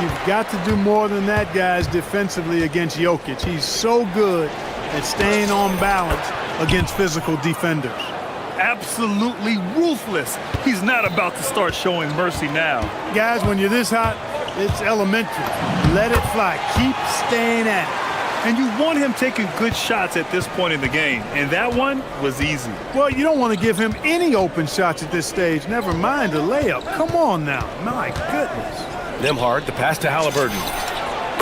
You've got to do more than that, guys, defensively against Jokic. He's so good at staying on balance against physical defenders. Absolutely ruthless. He's not about to start showing mercy now. Guys, when you're this hot, it's elementary. Let it fly. Keep staying at it. And you want him taking good shots at this point in the game. And that one was easy. Well, you don't want to give him any open shots at this stage. Never mind a layup. Come on now. My goodness. Nembhard, the pass to Halliburton.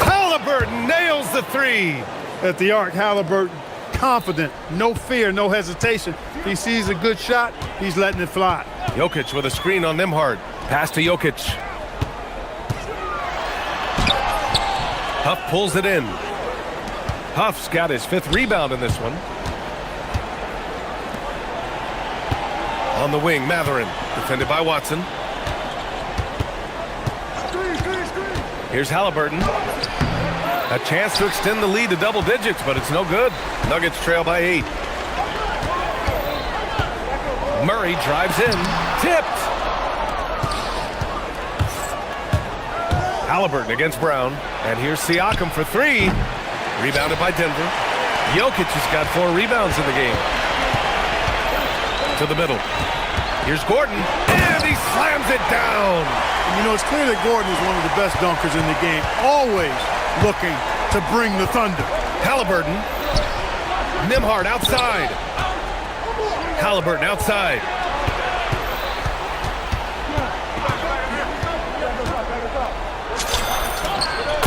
Halliburton nails the three. At the arc, Halliburton, confident, no fear, no hesitation. If he sees a good shot, he's letting it fly. Jokic with a screen on Nembhard. Pass to Jokic. Huff pulls it in. Huff's got his fifth rebound in this one. On the wing, Mathurin, defended by Watson. Here's Halliburton. A chance to extend the lead to double digits, but it's no good. Nuggets trail by 8. Murray drives in. Tipped. Halliburton against Brown. And here's Siakam for three. Rebounded by Denver. Jokic has got 4 rebounds in the game. To the middle. Here's Gordon. And he slams it down. And you know, it's clear that Gordon is one of the best dunkers in the game. Always looking to bring the thunder. Halliburton. Nembhard outside. Halliburton outside.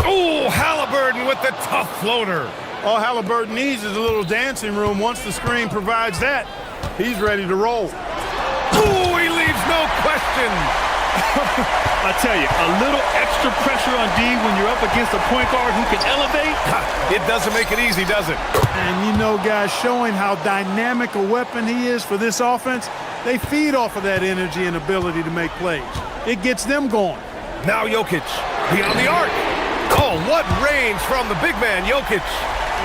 Oh, Halliburton with the tough floater. All Halliburton needs is a little dancing room. Once the screen provides that, he's ready to roll. Oh, he leaves no question. I tell you, a little extra pressure on D when you're up against a point guard who can elevate. It doesn't make it easy, does it? And you know, guys, showing how dynamic a weapon he is for this offense, they feed off of that energy and ability to make plays. It gets them going. Now Jokic, beyond the arc. Oh, what range from the big man, Jokic.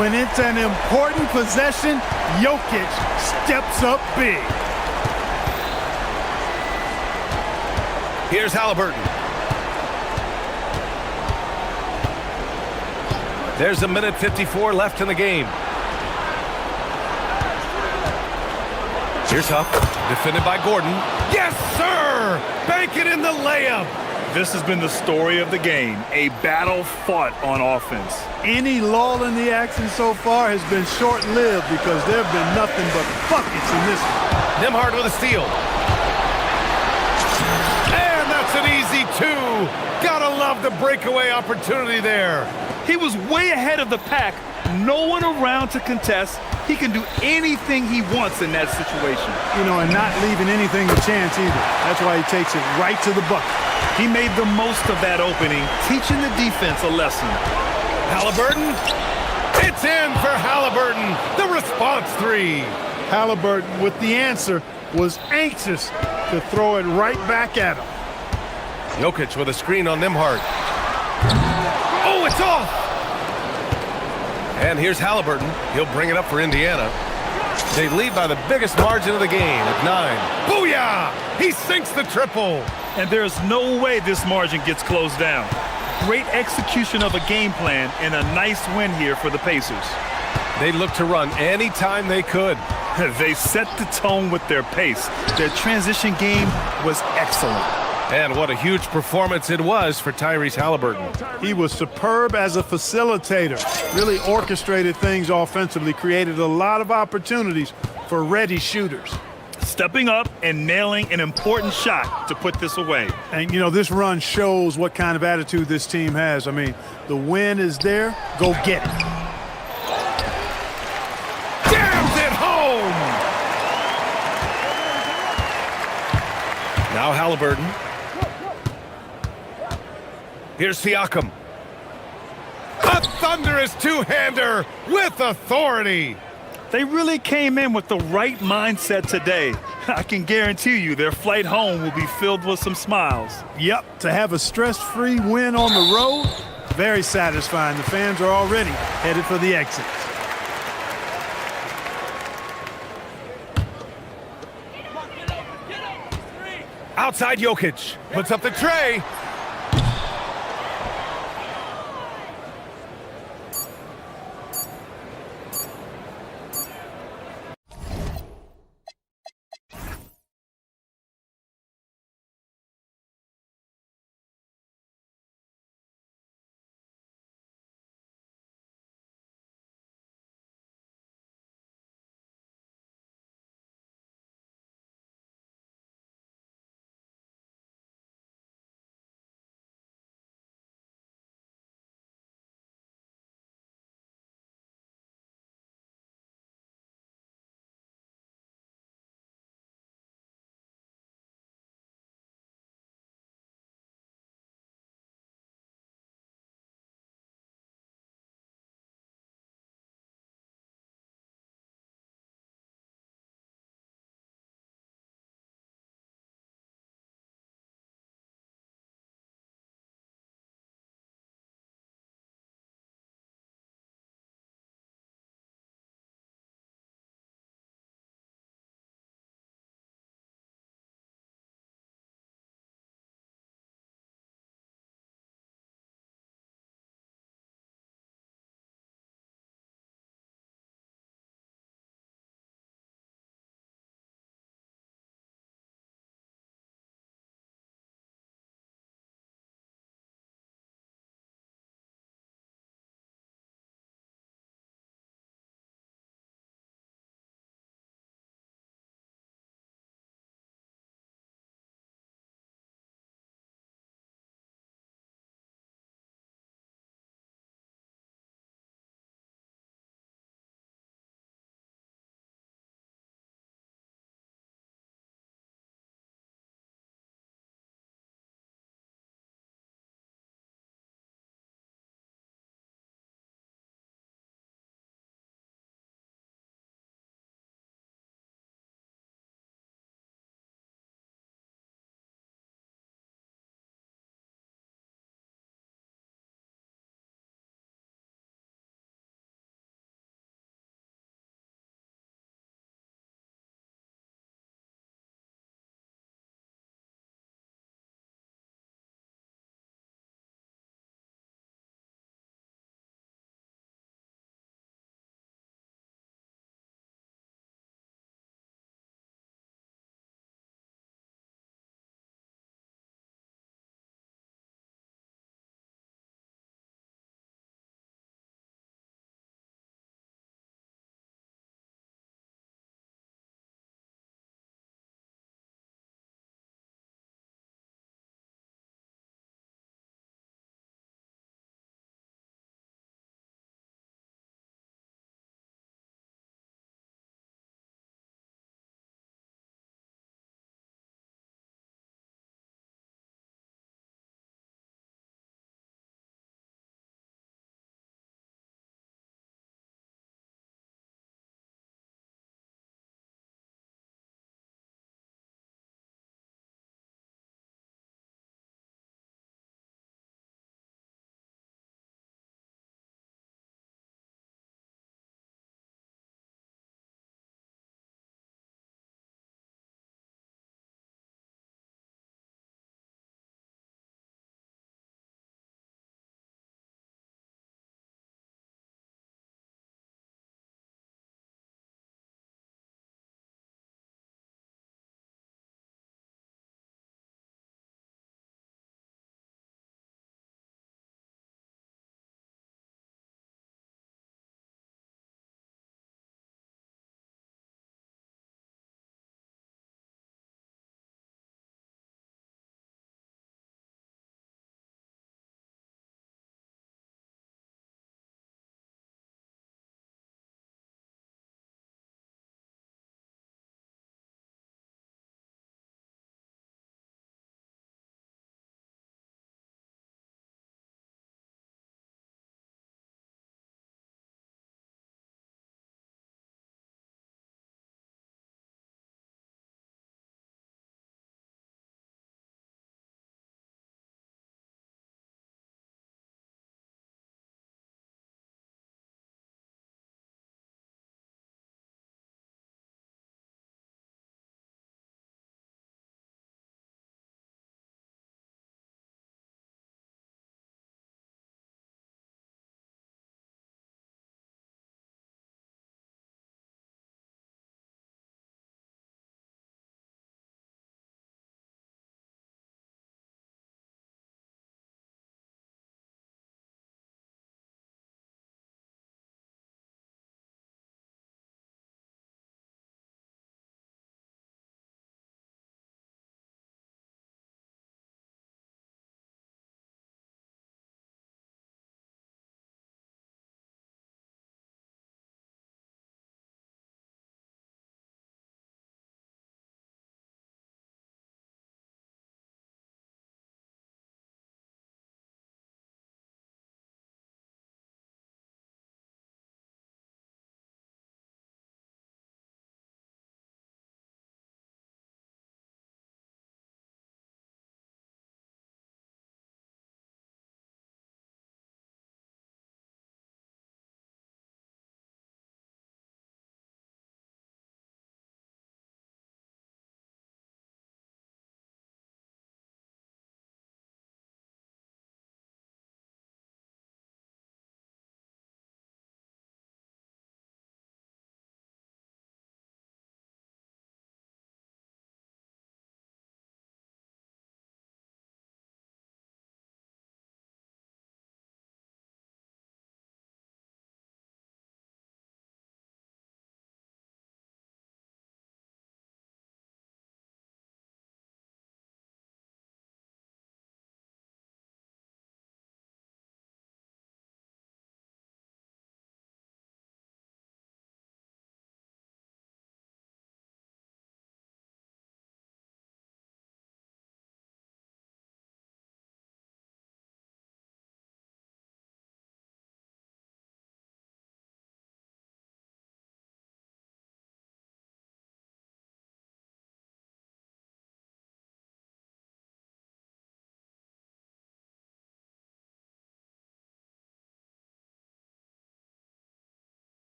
When it's an important possession, Jokic steps up big. Here's Halliburton. There's a minute 54 left in the game. Here's Huff, defended by Gordon. Yes, sir! Bank it in the layup. This has been the story of the game, a battle fought on offense. Any lull in the action so far has been short-lived because there have been nothing but buckets in this one. Nembhard with a steal. And that's an easy 2. Gotta love the breakaway opportunity there. He was way ahead of the pack. No one around to contest. He can do anything he wants in that situation. You know, and not leaving anything to chance either. That's why he takes it right to the bucket. He made the most of that opening, teaching the defense a lesson. Halliburton. It's in for Halliburton. The response 3. Halliburton, with the answer, was anxious to throw it right back at him. Jokic with a screen on Nembhard. Oh, it's off! And here's Halliburton. He'll bring it up for Indiana. They lead by the biggest margin of the game at 9. Booyah! He sinks the triple. And there's no way this margin gets closed down. Great execution of a game plan and a nice win here for the Pacers. They looked to run anytime they could. They set the tone with their pace. Their transition game was excellent. And what a huge performance it was for Tyrese Halliburton. He was superb as a facilitator. Really orchestrated things offensively, created a lot of opportunities for ready shooters. stepping up and nailing an important shot to put this away. And, you know, this run shows what kind of attitude this team has. I mean, the win is there. Go get it. Jams it home! Now Halliburton. Here's Siakam. A thunderous two-hander with authority. They really came in with the right mindset today. I can guarantee you their flight home will be filled with some smiles. Yep, to have a stress-free win on the road, very satisfying. The fans are already headed for the exit. Outside Jokic. Puts up the tray.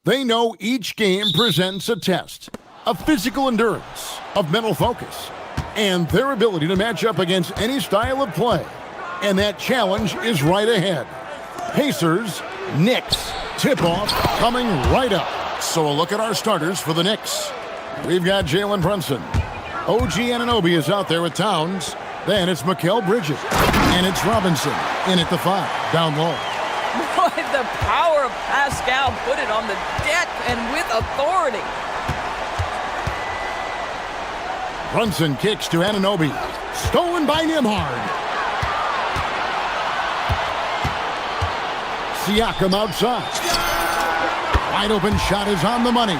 They know each game presents a test of physical endurance, of mental focus, and their ability to match up against any style of play. And that challenge is right ahead. Pacers, Knicks, tip-off coming right up. So a look at our starters for the Knicks. We've got Jalen Brunson. OG Anunoby is out there with Towns. Then it's Mikal Bridges. And it's Robinson in at the 5, down low. Boy, the power of Pascal put it on the deck and with authority. Brunson kicks to Anunoby. Stolen by Nembhard. Siakam outside. Wide open shot is on the money.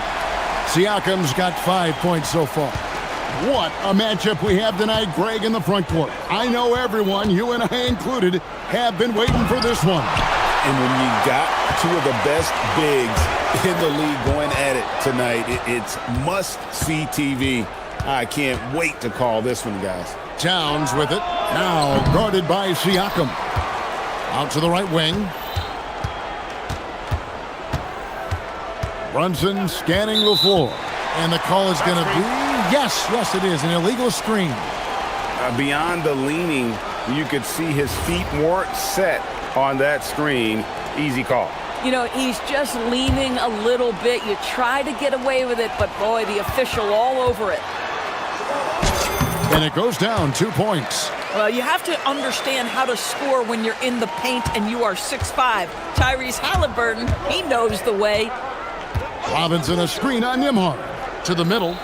Siakam's got 5 points so far. What a matchup we have tonight, Greg, in the front court. I know everyone, you and I included, have been waiting for this one. And when you got two of the best bigs in the league going at it tonight, it's must-see TV. I can't wait to call this one, guys. Towns with it. Now guarded by Siakam. Out to the right wing. Brunson scanning the floor. And the call is going to be, yes, it is, an illegal screen. Beyond the leaning, you could see his feet weren't set on that screen. Easy call. You know, he's just leaning a little bit. You try to get away with it, but boy, the official all over it. And it goes down 2 points. Well, you have to understand how to score when you're in the paint and you are 6'5". Tyrese Halliburton, he knows the way. Robinson a screen on Nembhard. To the middle. To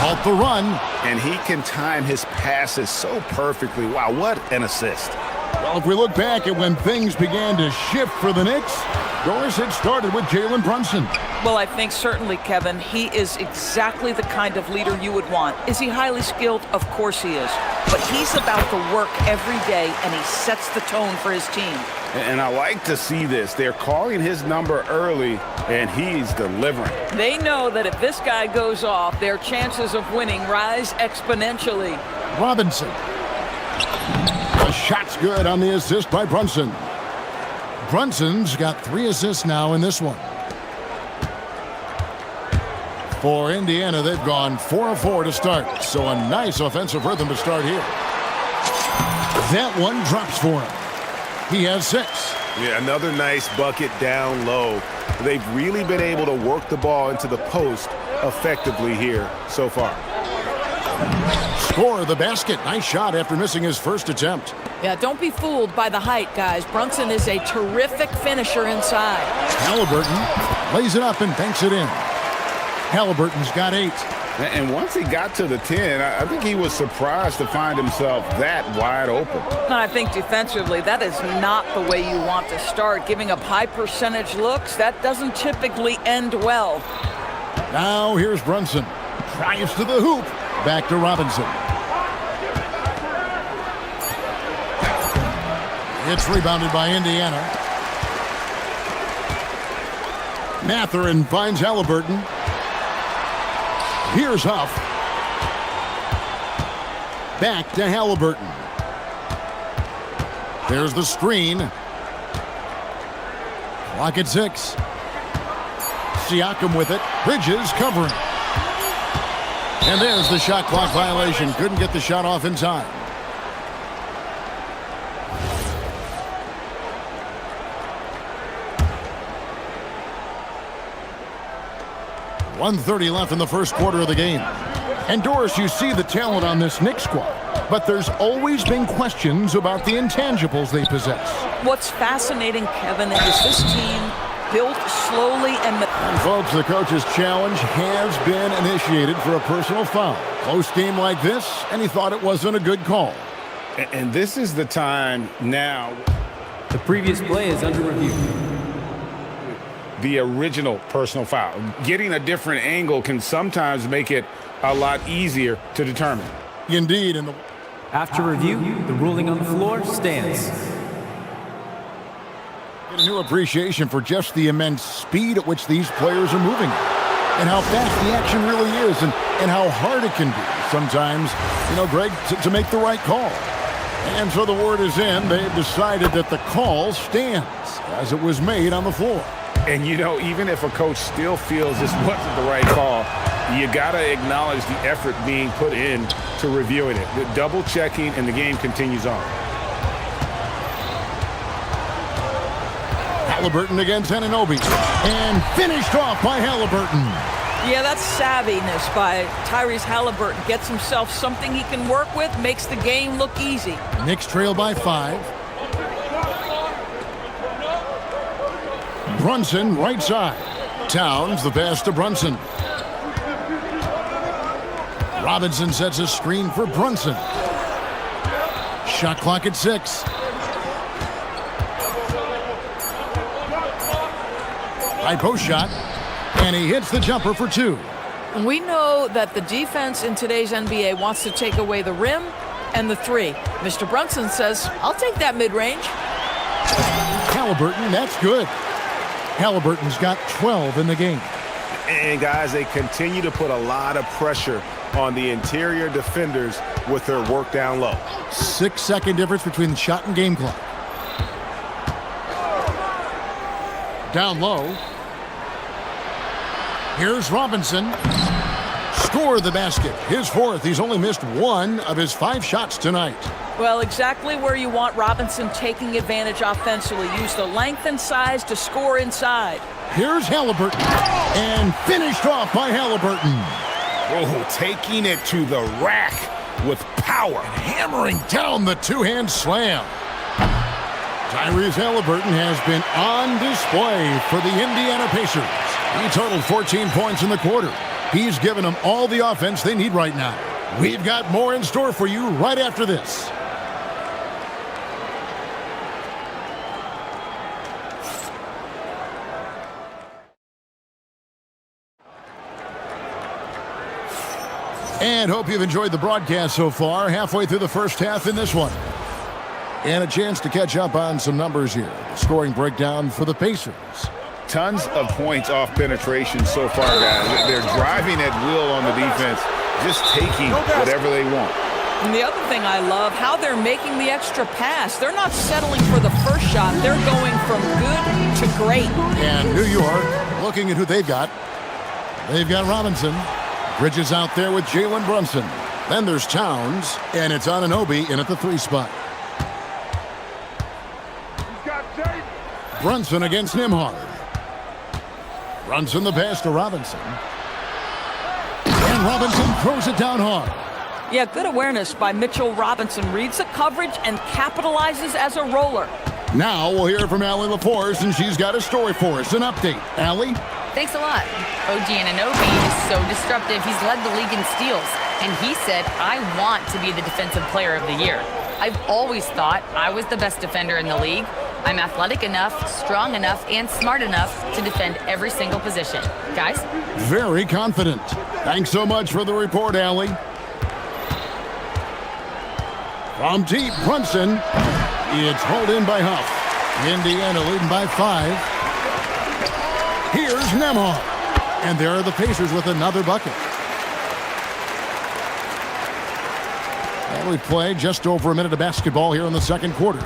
halt the run. And he can time his passes so perfectly. Wow, what an assist. Well, if we look back at when things began to shift for the Knicks, Doris had started with Jalen Brunson. Well, I think certainly, Kevin, he is exactly the kind of leader you would want. Is he highly skilled? Of course he is. But he's about the work every day, and he sets the tone for his team. And I like to see this. They're calling his number early, and he's delivering. They know that if this guy goes off, their chances of winning rise exponentially. Robinson. The shot's good on the assist by Brunson. Brunson's got 3 assists now in this one. For Indiana, they've gone 4 of 4 to start. So a nice offensive rhythm to start here. That one drops for him. He has 6. Yeah, another nice bucket down low. They've really been able to work the ball into the post effectively here so far. Score the basket. Nice shot after missing his first attempt. Yeah, don't be fooled by the height, guys. Brunson is a terrific finisher inside. Halliburton lays it up and banks it in. Halliburton's got 8. And once he got to the 10, I think he was surprised to find himself that wide open. And I think defensively, that is not the way you want to start. Giving up high percentage looks, that doesn't typically end well. Now here's Brunson. Drives to the hoop. Back to Robinson. It's rebounded by Indiana. Mathurin finds Halliburton. Here's Huff. Back to Halliburton. There's the screen. Clock at 6. Siakam with it. Bridges covering. And there's the shot clock violation. Couldn't get the shot off in time. .130 left in the first quarter of the game. And Doris, you see the talent on this Knicks squad, but there's always been questions about the intangibles they possess. What's fascinating, Kevin, is this team built slowly and folks, the coach's challenge has been initiated for a personal foul. Close game like this, and he thought it wasn't a good call. And this is the time now. The previous play is under review. The original personal foul. Getting a different angle can sometimes make it a lot easier to determine. Indeed. After review, the ruling on the floor stands. Get a new appreciation for just the immense speed at which these players are moving and how fast the action really is and how hard it can be sometimes, Greg, to make the right call. And so the word is in. They've decided that the call stands as it was made on the floor. And, you know, even if a coach still feels this wasn't the right call, you got to acknowledge the effort being put in to reviewing it. The double checking, and the game continues on. Halliburton against Anunoby. And finished off by Halliburton. Yeah, that's savviness by Tyrese Halliburton. Gets himself something he can work with, makes the game look easy. Knicks trail by 5. Brunson, right side. Towns, the pass to Brunson. Robinson sets a screen for Brunson. Shot clock at 6. High post shot, and he hits the jumper for 2. We know that the defense in today's NBA wants to take away the rim and the 3. Mr. Brunson says, I'll take that mid-range. Halliburton, that's good. Halliburton's got 12 in the game. And, guys, they continue to put a lot of pressure on the interior defenders with their work down low. 6-second difference between the shot and game clock. Down low. Here's Robinson. Scored the basket. His 4th. He's only missed 1 of his 5 shots tonight. Well, exactly where you want Robinson taking advantage offensively. Use the length and size to score inside. Here's Halliburton. And finished off by Halliburton. Oh, taking it to the rack with power. And hammering down the two-hand slam. Tyrese Halliburton has been on display for the Indiana Pacers. He totaled 14 points in the quarter. He's given them all the offense they need right now. We've got more in store for you right after this. And hope you've enjoyed the broadcast so far. Halfway through the first half in this one. And a chance to catch up on some numbers here. The scoring breakdown for the Pacers. Tons of points off penetration so far, guys. They're driving at will on the defense, just taking whatever they want. And the other thing I love, how they're making the extra pass. They're not settling for the first shot. They're going from good to great. And New York, looking at who they've got. They've got Robinson. Bridges out there with Jalen Brunson. Then there's Towns, and it's Anunoby in at the 3 spot. Brunson against Nembhard. Brunson the pass to Robinson. And Robinson throws it down hard. Yeah, good awareness by Mitchell Robinson. Reads the coverage and capitalizes as a roller. Now we'll hear from Allie LaForce, and she's got a story for us. An update. Allie? Thanks a lot. OG Anunoby is so disruptive. He's led the league in steals. And he said, I want to be the defensive player of the year. I've always thought I was the best defender in the league. I'm athletic enough, strong enough, and smart enough to defend every single position. Guys? Very confident. Thanks so much for the report, Allie. From deep, Brunson. It's hauled in by Huff. Indiana leading by 5. Here's Nembhard. And there are the Pacers with another bucket. And we play just over a minute of basketball here in the second quarter.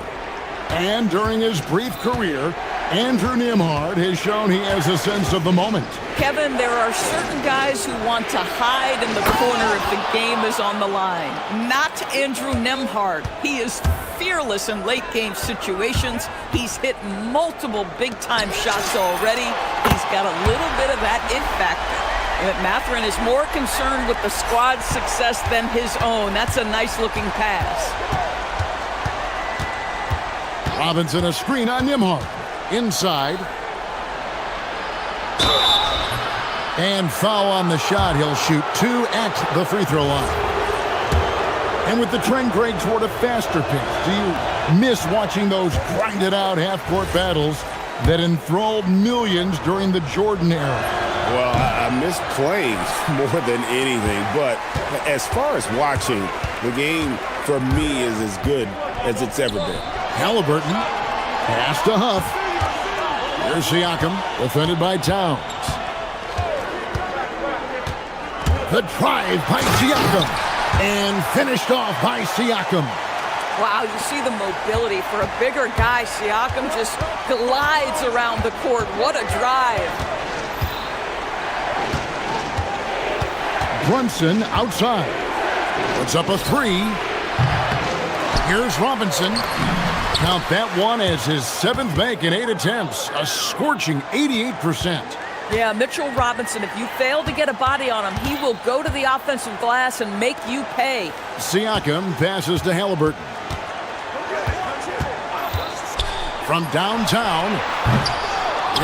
And during his brief career, Andrew Nembhard has shown he has a sense of the moment. Kevin, there are certain guys who want to hide in the corner if the game is on the line. Not Andrew Nembhard. He is fearless in late-game situations. He's hit multiple big-time shots already. He's got a little bit of that it factor. Mathurin is more concerned with the squad's success than his own. That's a nice-looking pass. Robinson a screen on Nembhard. Inside. And foul on the shot. He'll shoot 2 at the free throw line. And with the trend, Greg, toward a faster pace, do you miss watching those grinded-out half-court battles that enthralled millions during the Jordan era? Well, I miss playing more than anything. But as far as watching, the game for me is as good as it's ever been. Halliburton, pass to Huff. Here's Siakam, defended by Towns. The drive by Siakam, and finished off by Siakam. Wow, you see the mobility. For a bigger guy, Siakam just glides around the court. What a drive. Brunson outside. Puts up a three. Here's Robinson. Count that one as his 7th make in 8 attempts. A scorching 88%. Yeah, Mitchell Robinson, if you fail to get a body on him, he will go to the offensive glass and make you pay. Siakam passes to Halliburton. From downtown,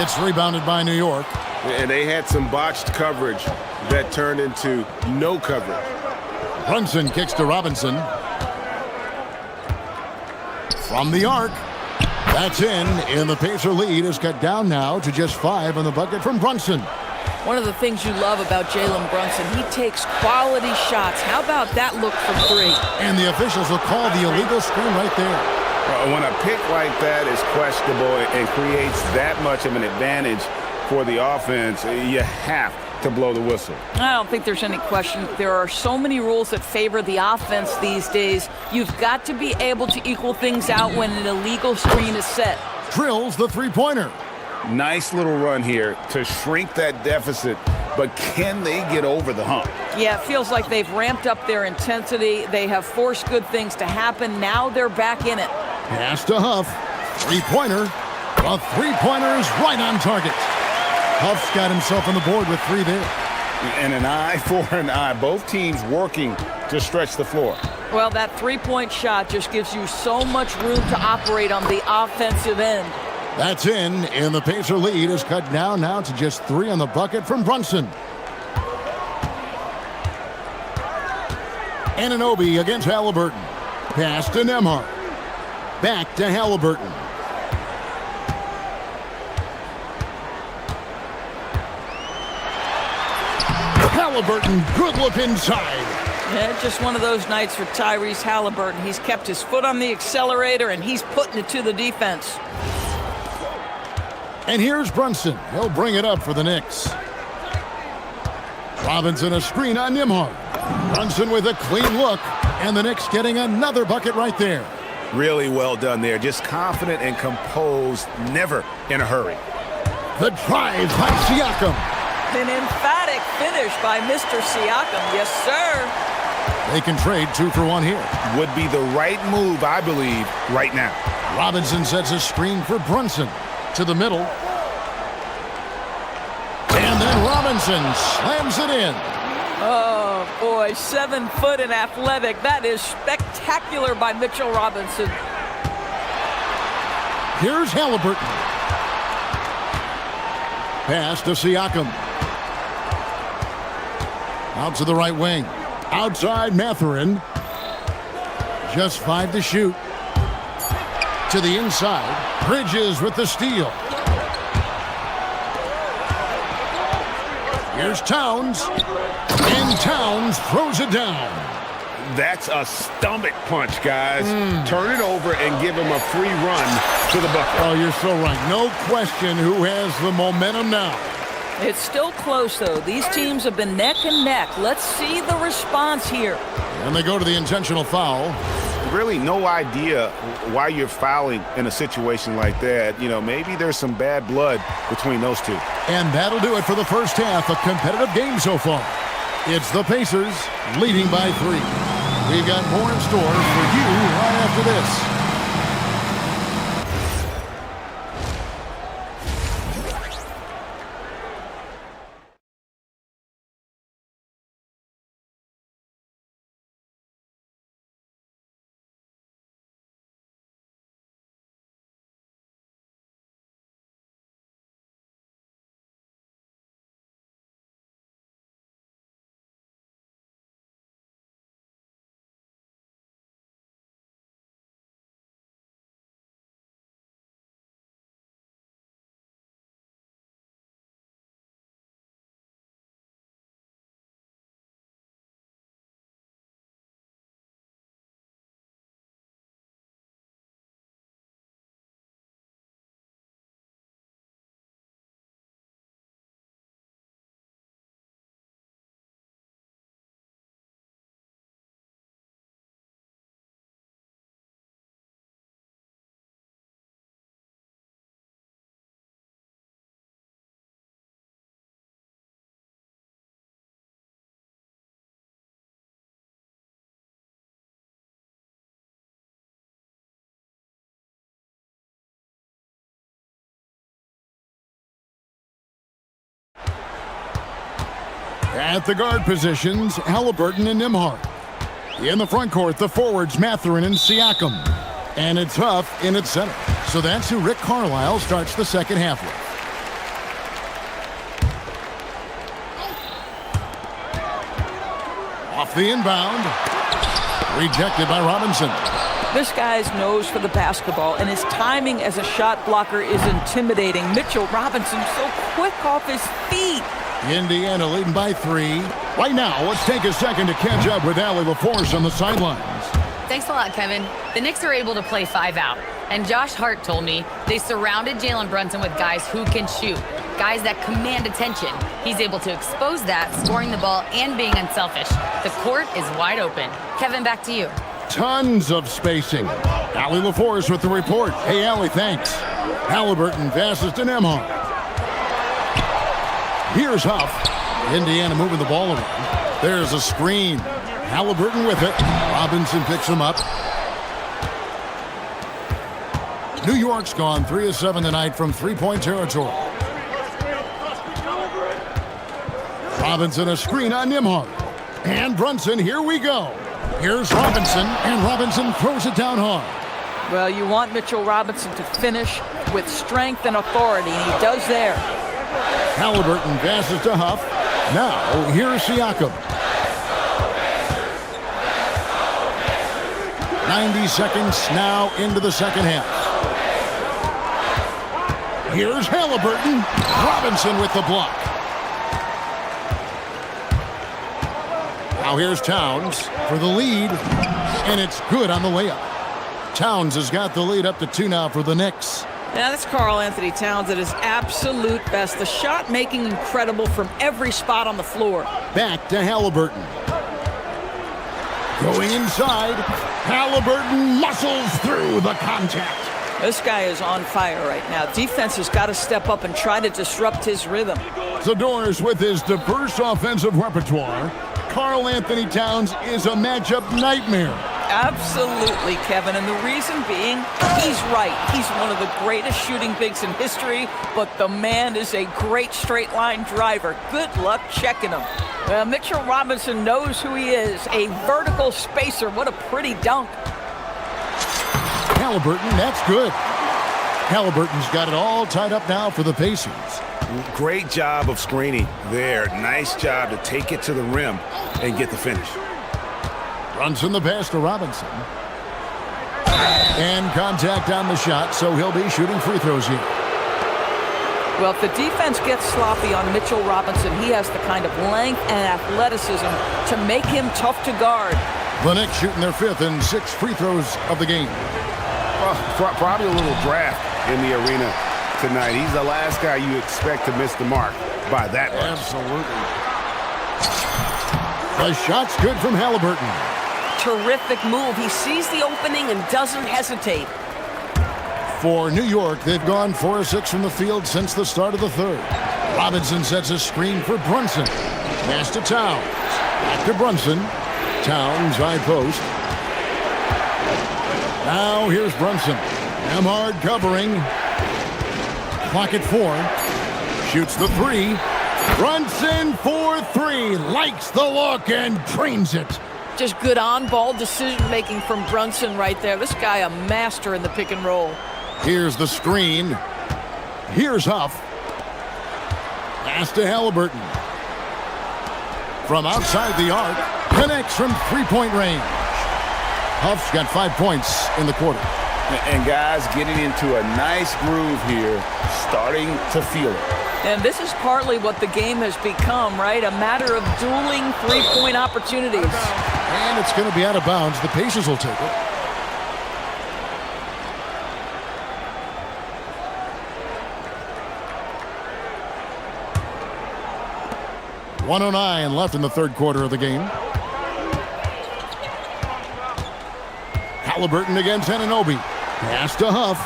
it's rebounded by New York. And they had some botched coverage that turned into no coverage. Brunson kicks to Robinson. From the arc. That's in, and the Pacer lead is cut down now to just 5 on the bucket from Brunson. One of the things you love about Jalen Brunson, he takes quality shots. How about that look from 3? And the officials will call the illegal screen right there. When a pick like that is questionable and creates that much of an advantage for the offense, you have to blow the whistle. I don't think there's any question. There are so many rules that favor the offense these days. You've got to be able to equal things out when an illegal screen is set. Drills the three-pointer. Nice little run here to shrink that deficit, but can they get over the hump? Yeah, it feels like they've ramped up their intensity. They have forced good things to happen. Now they're back in it. Pass to Huff. Three-pointer. The three-pointer is right on target. Huff's got himself on the board with 3 there. And an eye for an eye. Both teams working to stretch the floor. Well, that three-point shot just gives you so much room to operate on the offensive end. That's in, and the Pacer lead is cut down now to just 3 on the bucket from Brunson. Anunoby against Halliburton. Pass to Nembhard. Back to Halliburton. Halliburton, good look inside. Yeah, just one of those nights for Tyrese Halliburton. He's kept his foot on the accelerator, and he's putting it to the defense. And here's Brunson. He'll bring it up for the Knicks. Robinson a screen on Nembhard. Brunson with a clean look, and the Knicks getting another bucket right there. Really well done there. Just confident and composed, never in a hurry. The drive by Siakam. An emphatic finish by Mr. Siakam. Yes, sir. They can trade 2 for 1 here. Would be the right move, I believe, right now. Robinson sets a screen for Brunson. To the middle. And then Robinson slams it in. Oh, boy, 7 foot and athletic. That is spectacular by Mitchell Robinson. Here's Halliburton. Pass to Siakam. Out to the right wing. Outside Mathurin. Just 5 to shoot. To the inside. Bridges with the steal. Here's Towns. And Towns throws it down. That's a stomach punch, guys. Turn it over and give him a free run to the bucket. Oh, you're so right. No question who has the momentum now. It's still close, though. These teams have been neck and neck. Let's see the response here. And they go to the intentional foul. Really no idea why you're fouling in a situation like that. You know, maybe there's some bad blood between those two. And that'll do it for the first half. A competitive game so far. It's the Pacers leading by 3. We've got more in store for you right after this. At the guard positions, Halliburton and Nembhard. In the front court, the forwards, Mathurin and Siakam. And it's Huff in its center. So that's who Rick Carlisle starts the second half with. Off the inbound. Rejected by Robinson. This guy's nose for the basketball, and his timing as a shot blocker is intimidating. Mitchell Robinson so quick off his feet. Indiana leading by 3. Right now, let's take a second to catch up with Allie LaForce on the sidelines. Thanks a lot, Kevin. The Knicks are able to play 5 out. And Josh Hart told me they surrounded Jalen Brunson with guys who can shoot, guys that command attention. He's able to expose that, scoring the ball and being unselfish. The court is wide open. Kevin, back to you. Tons of spacing. Allie LaForce with the report. Hey, Allie, thanks. Halliburton passes to Nembhard. Here's Huff. Indiana moving the ball around. There's a screen. Halliburton with it. Robinson picks him up. New York's gone 3 of 7 tonight from three-point territory. Robinson a screen on Nembhard. And Brunson, here we go. Here's Robinson, and Robinson throws it down hard. Well, you want Mitchell Robinson to finish with strength and authority, and he does there. Halliburton passes to Huff. Now, here's Siakam. 90 seconds now into the second half. Here's Halliburton. Robinson with the block. Now here's Towns for the lead, and it's good on the layup. Towns has got the lead up to 2 now for the Knicks. Now that's Karl Anthony Towns at his absolute best. The shot making incredible from every spot on the floor. Back to Halliburton. Going inside, Halliburton muscles through the contact. This guy is on fire right now. Defense has got to step up and try to disrupt his rhythm. Zador's with his diverse offensive repertoire. Karl Anthony Towns is a matchup nightmare. Absolutely, Kevin, and the reason being, he's right. He's one of the greatest shooting bigs in history, but the man is a great straight-line driver. Good luck checking him. Mitchell Robinson knows who he is, a vertical spacer. What a pretty dunk. Halliburton, that's good. Halliburton's got it all tied up now for the Pacers. Great job of screening there. Nice job to take it to the rim and get the finish. Brunson the pass to Robinson. And contact on the shot, so he'll be shooting free throws here. Well, if the defense gets sloppy on Mitchell Robinson, he has the kind of length and athleticism to make him tough to guard. The Knicks shooting their 5th and 6th free throws of the game. Probably a little draft in the arena tonight. He's the last guy you expect to miss the mark by that much. Absolutely. The shot's good from Halliburton. Terrific move. He sees the opening and doesn't hesitate. For New York, they've gone 4 of 6 from the field since the start of the third. Robinson sets a screen for Brunson. Pass to Towns. Back to Brunson. Towns, high post. Now here's Brunson. Nembhard covering. Clock at 4. Shoots the 3. Brunson for 3. Likes the look and drains it. Just good on-ball decision-making from Brunson right there. This guy a master in the pick and roll. Here's the screen. Here's Huff. Pass to Halliburton. From outside the arc. Connects from three-point range. Huff's got 5 points in the quarter. And guys getting into a nice groove here, starting to feel it. And this is partly what the game has become, right? A matter of dueling three-point opportunities. And it's going to be out of bounds. The Pacers will take it. .109 left in the third quarter of the game. Halliburton against Anunoby. Pass to Huff.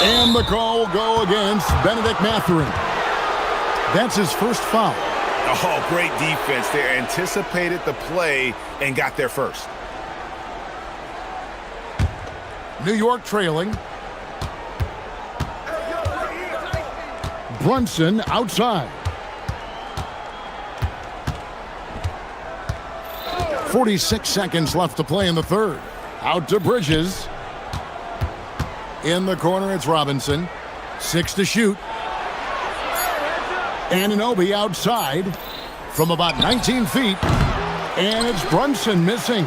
And the call will go against Benedict Mathurin. That's his first foul. Oh, great defense there. Anticipated the play and got there first. New York trailing. Brunson outside. 46 seconds left to play in the third. Out to Bridges. In the corner, it's Robinson. 6 to shoot. Anunoby outside from about 19 feet. And it's Brunson missing.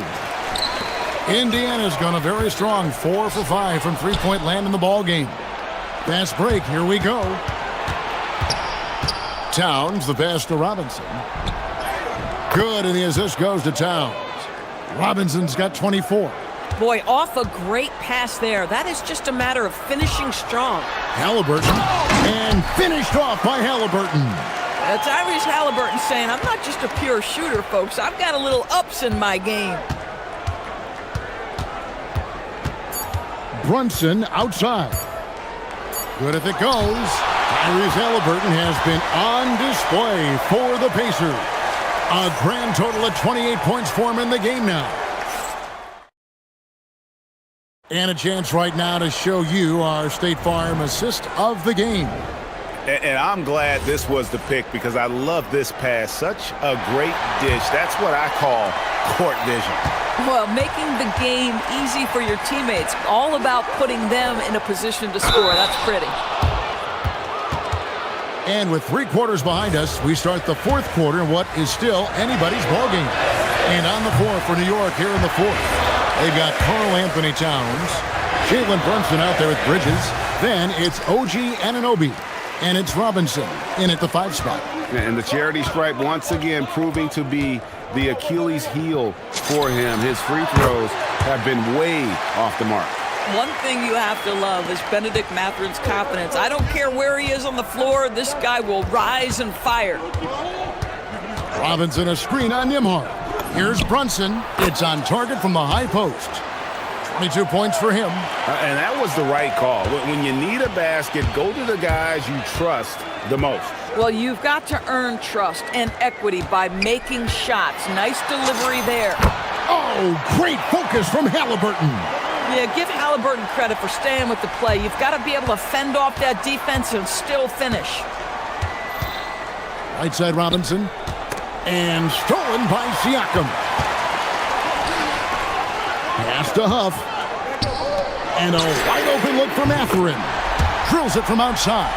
Indiana's gone very strong. 4 for 5 from three-point land in the ball game. Fast break. Here we go. Towns, the pass to Robinson. Good, and the assist goes to Towns. Robinson's got 24. Boy, off a great pass there. That is just a matter of finishing strong. Halliburton, and finished off by Halliburton. That's Tyrese Halliburton saying, I'm not just a pure shooter, folks. I've got a little ups in my game. Brunson outside. Good if it goes. Tyrese Halliburton has been on display for the Pacers. A grand total of 28 points for him in the game now. And a chance right now to show you our State Farm assist of the game. And I'm glad this was the pick because I love this pass. Such a great dish. That's what I call court vision. Well, making the game easy for your teammates. All about putting them in a position to score. That's pretty. And with 3 quarters behind us, we start the fourth quarter in what is still anybody's ballgame. And on the floor for New York here in the fourth, they've got Karl Anthony Towns, Jalen Brunson out there with Bridges. Then it's OG Anunoby, and it's Robinson in at the 5 spot. And the charity stripe once again proving to be the Achilles heel for him. His free throws have been way off the mark. One thing you have to love is Benedict Matherin's confidence. I don't care where he is on the floor, this guy will rise and fire. Robinson a screen on Nembhard. Here's Brunson. It's on target from the high post. 22 points for him. And that was the right call. When you need a basket, go to the guys you trust the most. Well, you've got to earn trust and equity by making shots. Nice delivery there. Oh, great focus from Halliburton. Yeah, give Halliburton credit for staying with the play. You've got to be able to fend off that defense and still finish. Right side Robinson. And stolen by Siakam. Pass to Huff. And a wide open look from Matherin. Drills it from outside.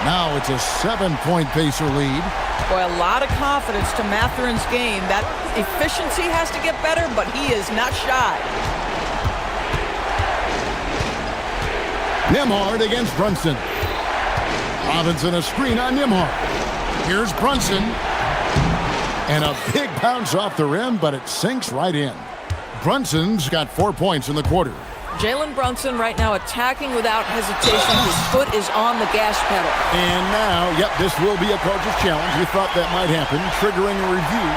Now it's a 7-point Pacer lead. Boy, a lot of confidence to Matherin's game. That efficiency has to get better, but he is not shy. Nembhard against Brunson. Robinson a screen on Nembhard. Here's Brunson. And a big bounce off the rim, but it sinks right in. Brunson's got 4 points in the quarter. Jalen Brunson right now attacking without hesitation. His foot is on the gas pedal. And now, yep, this will be a coach's challenge. We thought that might happen, triggering a review.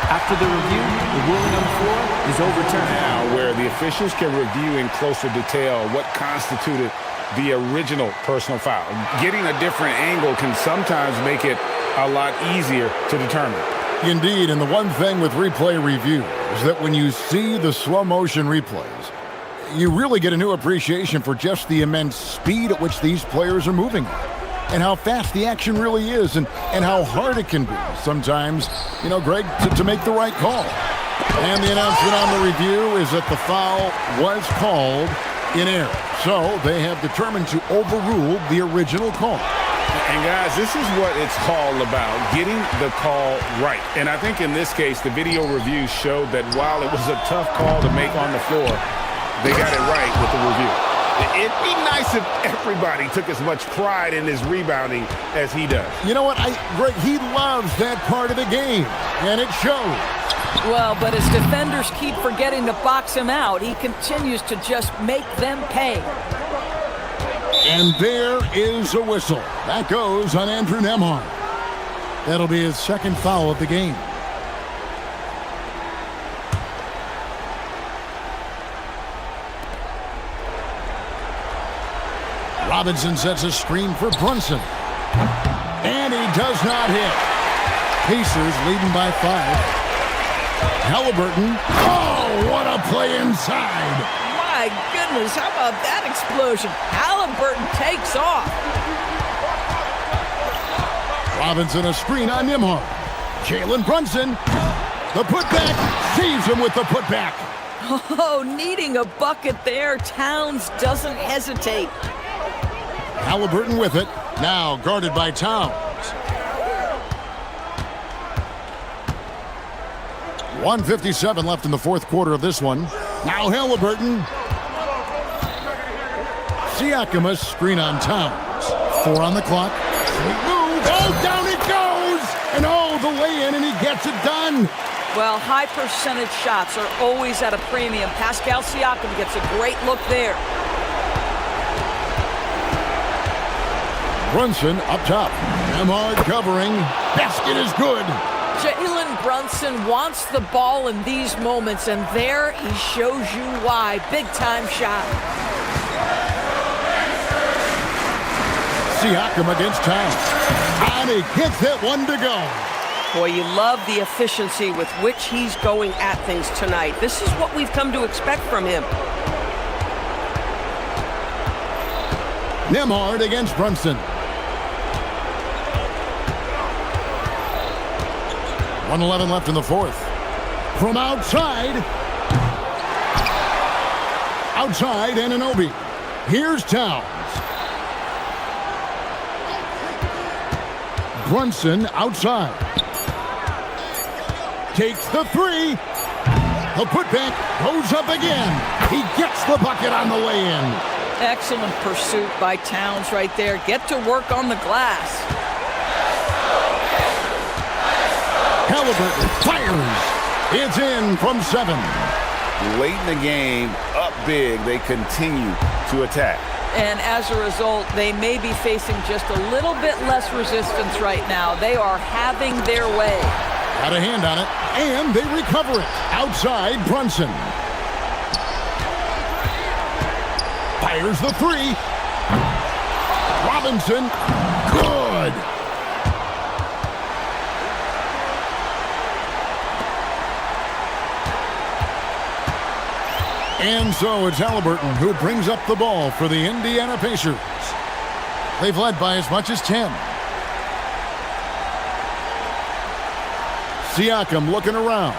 After the review, the ruling on the floor is overturned. Now, where the officials can review in closer detail what constituted the original personal foul. Getting a different angle can sometimes make it a lot easier to determine. Indeed, and the one thing with replay review is that when you see the slow motion replays, you really get a new appreciation for just the immense speed at which these players are moving and how fast the action really is and how hard it can be sometimes, you know, Greg, to make the right call. And the announcement on the review is that the foul was called in error. So they have determined to overrule the original call. And guys, this is what it's all about, getting the call right. And I think in this case, the video review showed that while it was a tough call to make on the floor, they got it right with the review. It'd be nice if everybody took as much pride in his rebounding as he does. You know what? Greg, he loves that part of the game, and it shows. Well, but as defenders keep forgetting to box him out, he continues to just make them pay. And there is a whistle. That goes on Andrew Nembhard. That'll be his second foul of the game. Robinson sets a screen for Brunson. And he does not hit. Pacers leading by 5. Halliburton. Oh, what a play inside. My goodness, how about that explosion? Halliburton takes off. Robinson a screen on Nimhard. Jalen Brunson, the putback, saves him with the putback. Oh, needing a bucket there. Towns doesn't hesitate. Halliburton with it, now guarded by Towns. 1:57 left in the fourth quarter of this one. Now Halliburton. Siakam a screen on Towns. 4 on the clock. Sweet move. Oh, down it goes! And oh, the lay-in, and he gets it done. Well, high percentage shots are always at a premium. Pascal Siakam gets a great look there. Brunson up top. Nimhard covering. Basket is good. Jalen Brunson wants the ball in these moments, and there he shows you why. Big-time shot. Siakam against Towns. And he gets that one to go. Boy, you love the efficiency with which he's going at things tonight. This is what we've come to expect from him. Nimhard against Brunson. 1:11 left in the fourth. From outside. Outside, Anunoby. Here's Towns. Brunson outside. Takes the three. The putback goes up again. He gets the bucket on the way-in. Excellent pursuit by Towns right there. Get to work on the glass. Halliburton fires. It's in from 7. Late in the game, up big, they continue to attack. And as a result, they may be facing just a little bit less resistance right now. They are having their way. Got a hand on it, and they recover it. Outside, Brunson. Fires the three. Robinson, good. And so it's Halliburton who brings up the ball for the Indiana Pacers. They've led by as much as 10. Siakam looking around.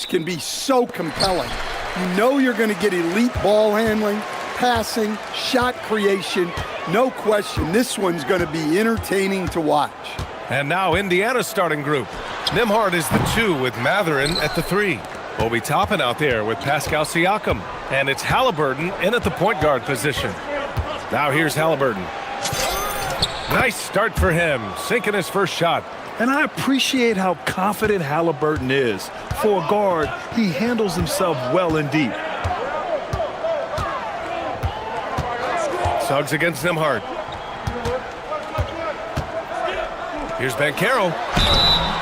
match can be so compelling. You know you're going to get elite ball handling, passing, shot creation. No question, this one's going to be entertaining to watch. And now Indiana's starting group. Nembhard is the 2 with Mathurin at the 3. Obi Toppin out there with Pascal Siakam. And it's Halliburton in at the point guard position. Now here's Halliburton. Nice start for him, sinking his first shot. And I appreciate how confident Halliburton is. For a guard, he handles himself well and deep. Suggs against Nembhard. Here's Banchero.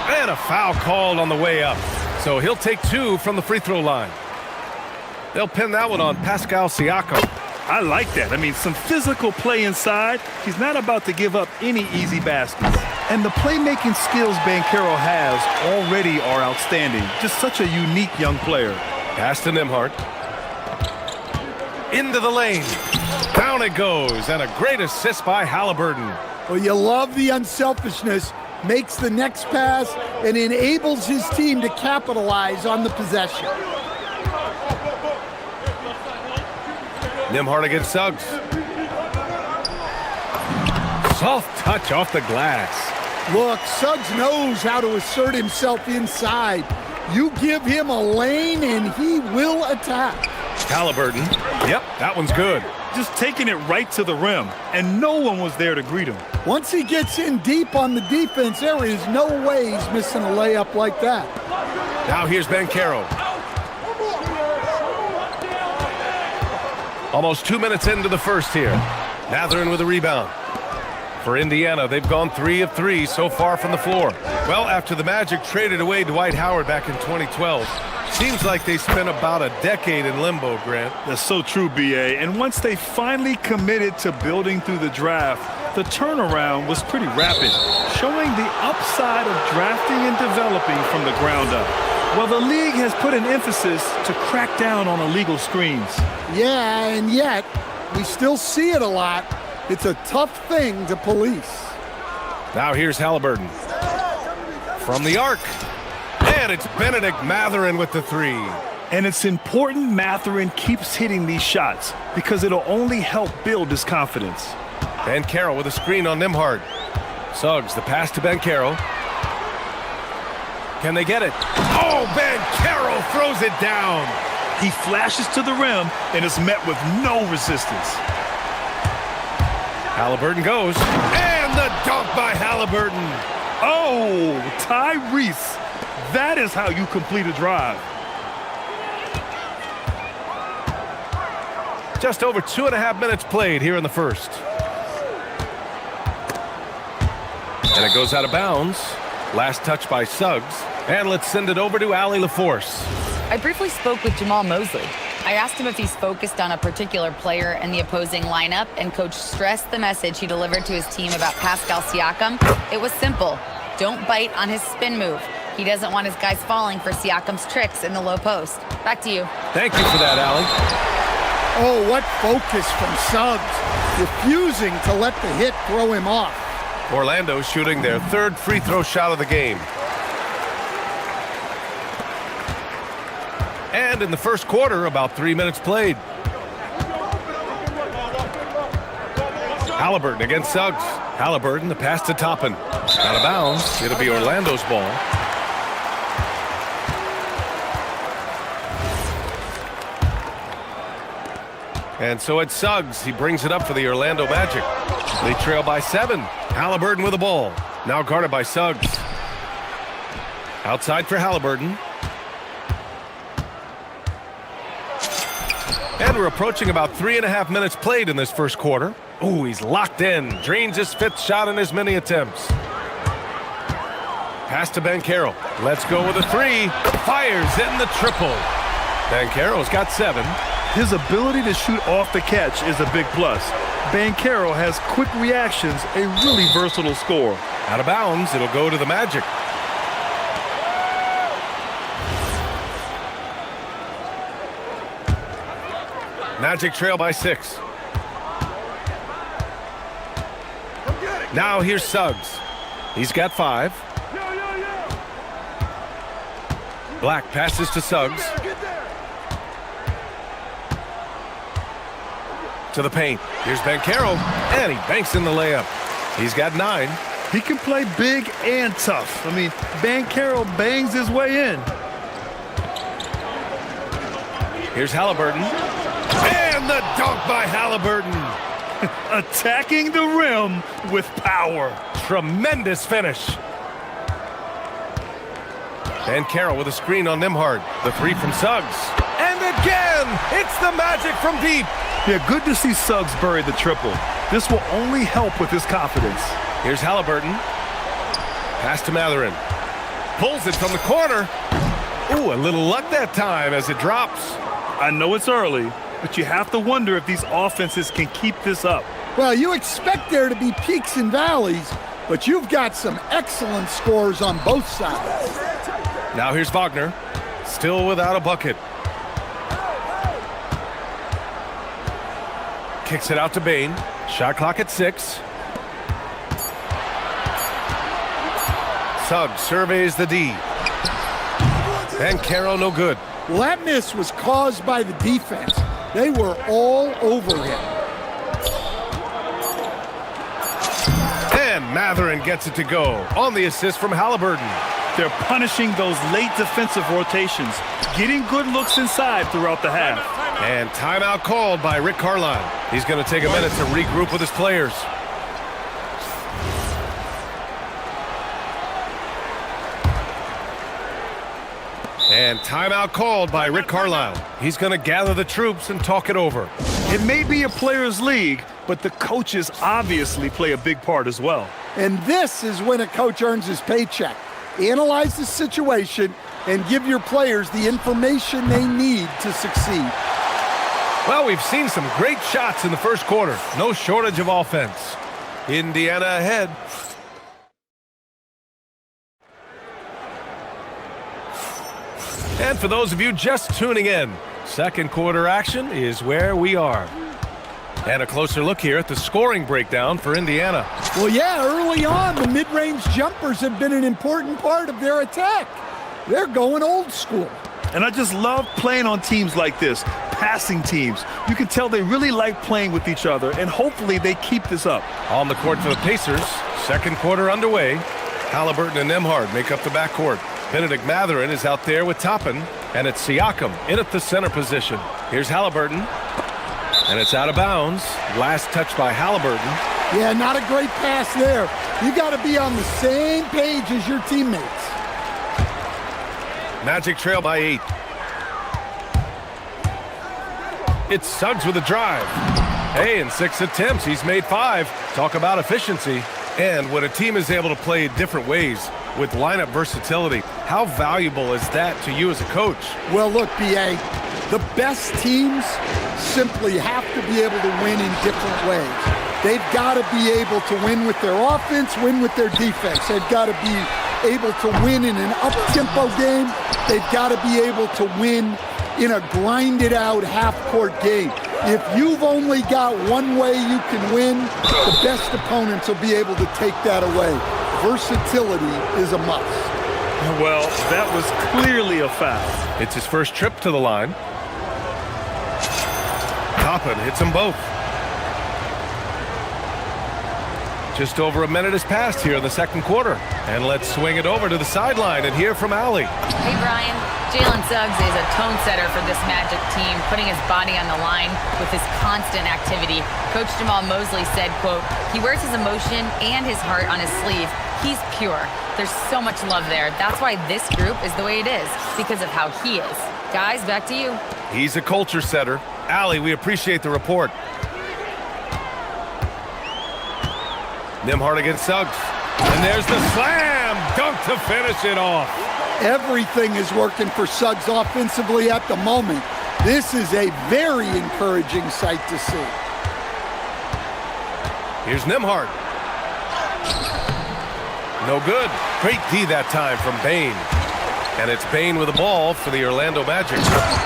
And a foul called on the way up. So he'll take 2 from the free throw line. They'll pin that one on Pascal Siakam. I like that. I mean, some physical play inside. He's not about to give up any easy baskets. And the playmaking skills Banchero has already are outstanding. Just such a unique young player. Pass to Nembhard. Into the lane. Down it goes. And a great assist by Halliburton. Well, you love the unselfishness. Makes the next pass and enables his team to capitalize on the possession. Nembhard against Suggs. Soft touch off the glass. Look, Suggs knows how to assert himself inside. You give him a lane and he will attack. Halliburton. Yep, that one's good. Just taking it right to the rim, and no one was there to greet him. Once he gets in deep on the defense, there is no way he's missing a layup like that. Now here's Banchero. Almost 2 minutes into the first here. Mathurin with a rebound. For Indiana, they've gone 3 of 3 so far from the floor. Well, after the Magic traded away Dwight Howard back in 2012, seems like they spent about a decade in limbo, Grant. That's so true, B.A. And once they finally committed to building through the draft, the turnaround was pretty rapid, showing the upside of drafting and developing from the ground up. Well, the league has put an emphasis to crack down on illegal screens. Yeah, and yet, we still see it a lot. It's a tough thing to police. Now here's Halliburton. From the arc. And it's Benedict Mathurin with the 3. And it's important Mathurin keeps hitting these shots because it'll only help build his confidence. Banchero with a screen on Nembhard. Suggs, the pass to Banchero. Can they get it? Oh, Banchero throws it down. He flashes to the rim and is met with no resistance. Halliburton goes. And the dunk by Halliburton. Oh, Tyrese. That is how you complete a drive. Just over 2.5 minutes played here in the first. And it goes out of bounds. Last touch by Suggs. And let's send it over to Allie LaForce. I briefly spoke with Jamal Mosley. I asked him if he's focused on a particular player in the opposing lineup, and Coach stressed the message he delivered to his team about Pascal Siakam. It was simple. Don't bite on his spin move. He doesn't want his guys falling for Siakam's tricks in the low post. Back to you. Thank you for that, Allie. Oh, what focus from Suggs. Refusing to let the hit throw him off. Orlando shooting their 3rd free throw shot of the game. And in the first quarter, about 3 minutes played. Halliburton against Suggs. Halliburton, the pass to Toppin. Out of bounds. It'll be Orlando's ball. And so it's Suggs. He brings it up for the Orlando Magic. They trail by 7. Halliburton with the ball. Now guarded by Suggs. Outside for Halliburton. And we're approaching about 3.5 minutes played in this first quarter. Ooh, he's locked in. Drains his 5th shot in as many attempts. Pass to Banchero. Let's go with a 3. Fires in the triple. Banchero's got 7. His ability to shoot off the catch is a big plus. Banchero has quick reactions, a really versatile scorer. Out of bounds, it'll go to the Magic. Magic trail by 6. Now here's Suggs. He's got 5. Black passes to Suggs. To the paint. Here's Banchero, and he banks in the layup. He's got 9. He can play big and tough. I mean, Banchero bangs his way in. Here's Halliburton. And the dunk by Halliburton. Attacking the rim with power. Tremendous finish. Banchero with a screen on Nembhard. The 3 from Suggs. And again, it's the magic from deep. Yeah, good to see Suggs bury the triple. This will only help with his confidence. Here's Halliburton. Pass to Mathurin. Pulls it from the corner. Ooh, a little luck that time as it drops. I know it's early, but you have to wonder if these offenses can keep this up. Well, you expect there to be peaks and valleys, but you've got some excellent scores on both sides. Now here's Wagner. Still without a bucket. Kicks it out to Bane. Shot clock at 6. Suggs surveys the D. Banchero no good. Well, that miss was caused by the defense. They were all over him. And Mathurin gets it to go on the assist from Halliburton. They're punishing those late defensive rotations, getting good looks inside throughout the half. And timeout called by Rick Carlisle. He's going to take a minute to regroup with his players. And timeout called by Rick Carlisle. He's going to gather the troops and talk it over. It may be a players' league, but the coaches obviously play a big part as well. And this is when a coach earns his paycheck. Analyze the situation and give your players the information they need to succeed. Well, we've seen some great shots in the first quarter. No shortage of offense. Indiana ahead. And for those of you just tuning in, second quarter action is where we are. And a closer look here at the scoring breakdown for Indiana. Well, yeah, early on, the mid-range jumpers have been an important part of their attack. They're going old school. And I just love playing on teams like this, passing teams. You can tell they really like playing with each other, and hopefully they keep this up. On the court for the Pacers, second quarter underway. Halliburton and Nembhard make up the backcourt. Benedict Mathurin is out there with Toppin, and it's Siakam in at the center position. Here's Halliburton, and it's out of bounds. Last touch by Halliburton. Yeah, not a great pass there. You got to be on the same page as your teammates. Magic trail by 8. It's Suggs with a drive. Hey, in 6 attempts, he's made 5. Talk about efficiency. And when a team is able to play different ways with lineup versatility, how valuable is that to you as a coach? Well, look, B.A., the best teams simply have to be able to win in different ways. They've got to be able to win with their offense, win with their defense. They've got to be able to win in an up-tempo game. They've got to be able to win in a grinded-out half-court game. If you've only got one way you can win, the best opponents will be able to take that away. Versatility is a must. Well, that was clearly a foul. It's his first trip to the line. Toppin hits them both. Just over a minute has passed here in the second quarter. And let's swing it over to the sideline and hear from Allie. Hey, Brian. Jalen Suggs is a tone setter for this Magic team, putting his body on the line with his constant activity. Coach Jamal Mosley said, quote, he wears his emotion and his heart on his sleeve. He's pure. There's so much love there. That's why this group is the way it is, because of how he is. Guys, back to you. He's a culture setter. Allie, we appreciate the report. Nembhard against Suggs. And there's the slam dunk to finish it off. Everything is working for Suggs offensively at the moment. This is a very encouraging sight to see. Here's Nembhard. No good. Great D that time from Bane. And it's Bane with the ball for the Orlando Magic.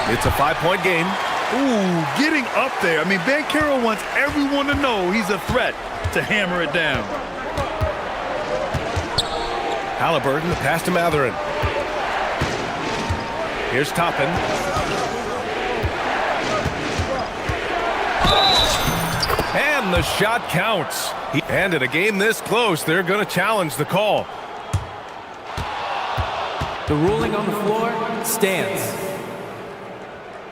It's a 5-point game. Ooh, getting up there. I mean, Banchero wants everyone to know he's a threat to hammer it down. Halliburton, the pass to Mathurin. Here's Toppin. And the shot counts. And in a game this close, they're going to challenge the call. The ruling on the floor stands.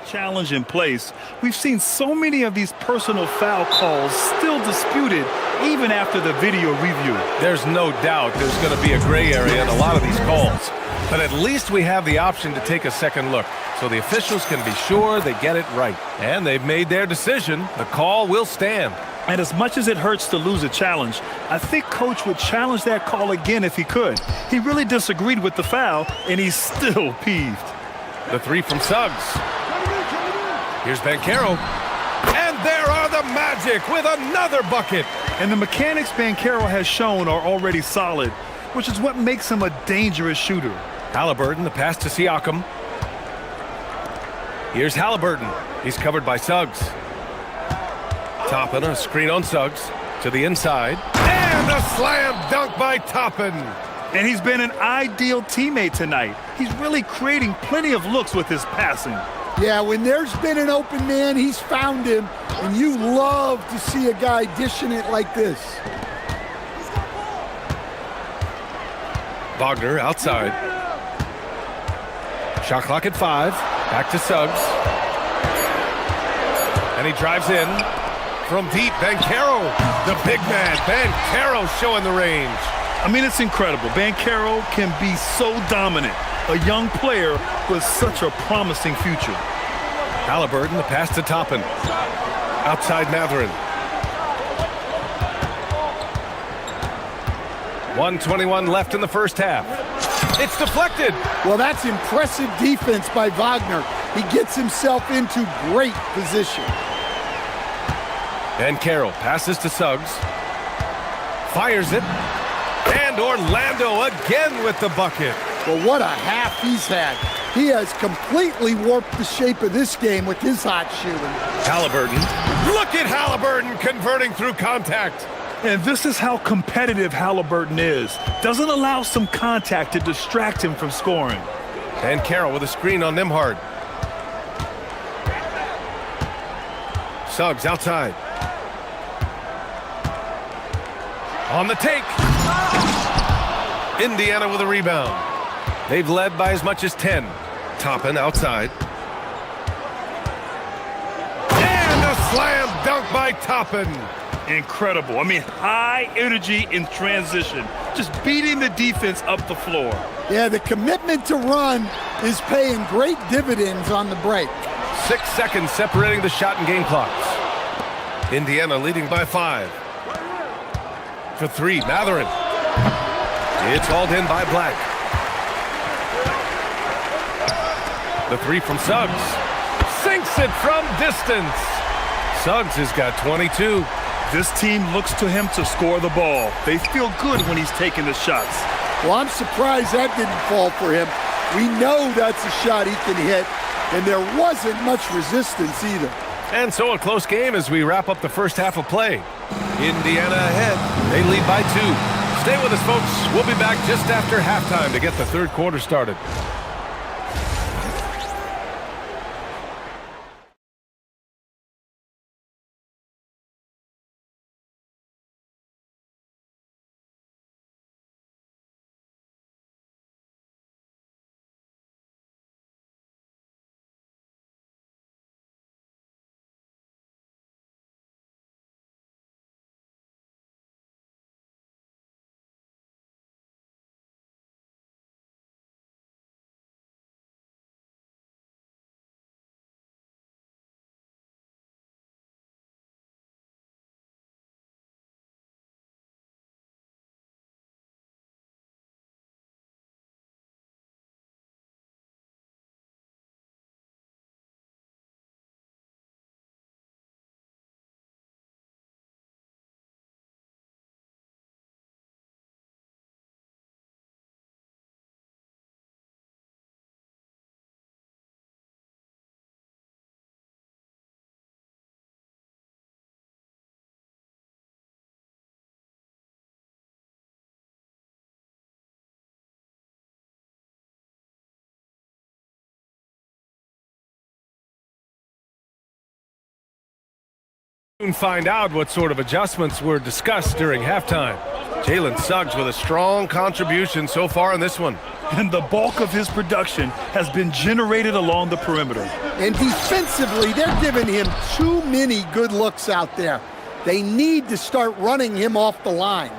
Challenge in place. We've seen so many of these personal foul calls still disputed even after the video review. There's no doubt there's going to be a gray area in a lot of these calls. But at least we have the option to take a second look, so the officials can be sure they get it right. And they've made their decision. The call will stand. And as much as it hurts to lose a challenge, I think Coach would challenge that call again if he could. He really disagreed with the foul, and he's still peeved. The three from Suggs. Here's Banchero. And there are the Magic with another bucket. And the mechanics Banchero has shown are already solid, which is what makes him a dangerous shooter. Halliburton, the pass to Siakam. Here's Halliburton. He's covered by Suggs. Toppin, a screen on Suggs. To the inside. And a slam dunk by Toppin. And he's been an ideal teammate tonight. He's really creating plenty of looks with his passing. Yeah, when there's been an open man, he's found him. And you love to see a guy dishing it like this. Wagner outside. Shot clock at 5. Back to Suggs. And he drives in. From deep, Banchero. The big man, Banchero, showing the range. I mean, it's incredible. Banchero can be so dominant. A young player with such a promising future. Halliburton, the pass to Toppin. Outside Matherin. 1:21 left in the first half. It's deflected. Well, that's impressive defense by Wagner. He gets himself into great position. Banchero passes to Suggs. Fires it. And Orlando again with the bucket. Well, what a half he's had. He has completely warped the shape of this game with his hot shooting. Halliburton. Look at Halliburton converting through contact. And this is how competitive Halliburton is. Doesn't allow some contact to distract him from scoring. Banchero with a screen on Nembhard. Suggs outside. On the take. Indiana with a rebound. They've led by as much as 10. Toppin outside. And a slam dunk by Toppin. Incredible. I mean, high energy in transition. Just beating the defense up the floor. Yeah, the commitment to run is paying great dividends on the break. 6 seconds separating the shot and game clocks. Indiana leading by 5. For 3, Matherin. It's hauled in by Black. The 3 from Suggs. Sinks it from distance. Suggs has got 22. This team looks to him to score the ball. They feel good when he's taking the shots. Well, I'm surprised that didn't fall for him. We know that's a shot he can hit, and there wasn't much resistance either. And so a close game as we wrap up the first half of play. Indiana ahead. They lead by 2. Stay with us, folks. We'll be back just after halftime to get the third quarter started. Soon find out what sort of adjustments were discussed during halftime. Jalen Suggs with a strong contribution so far in this one. And the bulk of his production has been generated along the perimeter. And defensively, they're giving him too many good looks out there. They need to start running him off the line.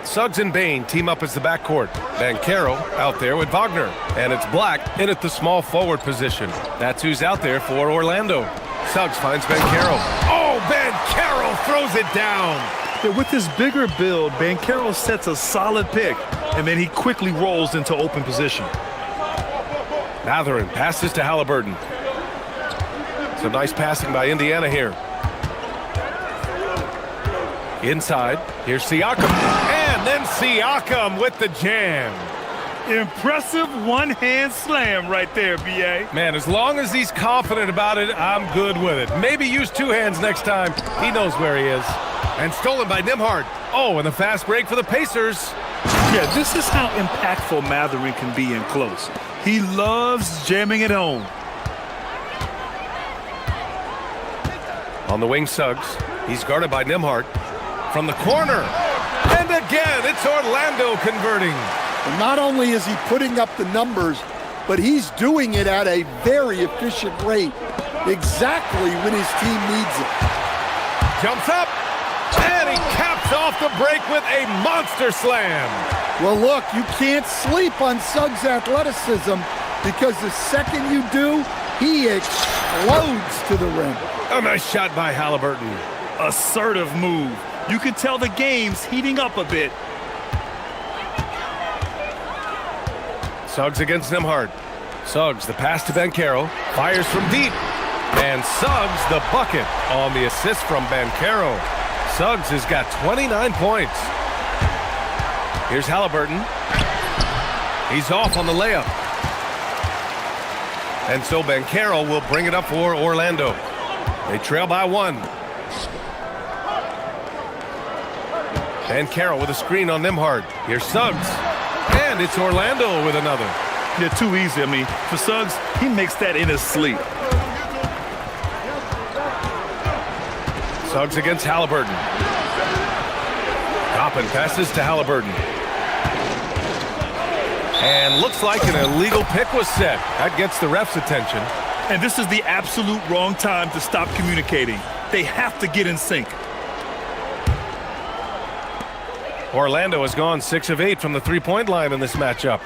Suggs and Bain team up as the backcourt. Banchero out there with Wagner. And it's Black in at the small forward position. That's who's out there for Orlando. Suggs finds Banchero. Oh, Banchero throws it down. Yeah, with his bigger build, Banchero sets a solid pick, and then he quickly rolls into open position. Matherin passes to Halliburton. Some nice passing by Indiana here. Inside, here's Siakam. And then Siakam with the jam. Impressive one-hand slam right there, B.A. Man, as long as he's confident about it, I'm good with it. Maybe use two hands next time. He knows where he is. And stolen by Nembhard. Oh, and the fast break for the Pacers. Yeah, this is how impactful Matherin can be in close. He loves jamming it home. On the wing, Suggs. He's guarded by Nembhard. From the corner. And again, it's Orlando converting. And not only is he putting up the numbers, but he's doing it at a very efficient rate, exactly when his team needs it. Jumps up, and he caps off the break with a monster slam. Well, look, you can't sleep on Suggs' athleticism because the second you do, he explodes to the rim. A nice shot by Halliburton. Assertive move. You can tell the game's heating up a bit. Suggs against Nembhard. Suggs, the pass to Banchero. Fires from deep. And Suggs, the bucket on the assist from Banchero. Suggs has got 29 points. Here's Halliburton. He's off on the layup. And so Banchero will bring it up for Orlando. They trail by one. Banchero with a screen on Nembhard. Here's Suggs. And it's Orlando with another. Yeah, too easy. I mean, for Suggs, he makes that in his sleep. Suggs against Halliburton. Toppin passes to Halliburton. And looks like an illegal pick was set. That gets the ref's attention. And this is the absolute wrong time to stop communicating. They have to get in sync. Orlando has gone 6 of 8 from the three-point line in this matchup.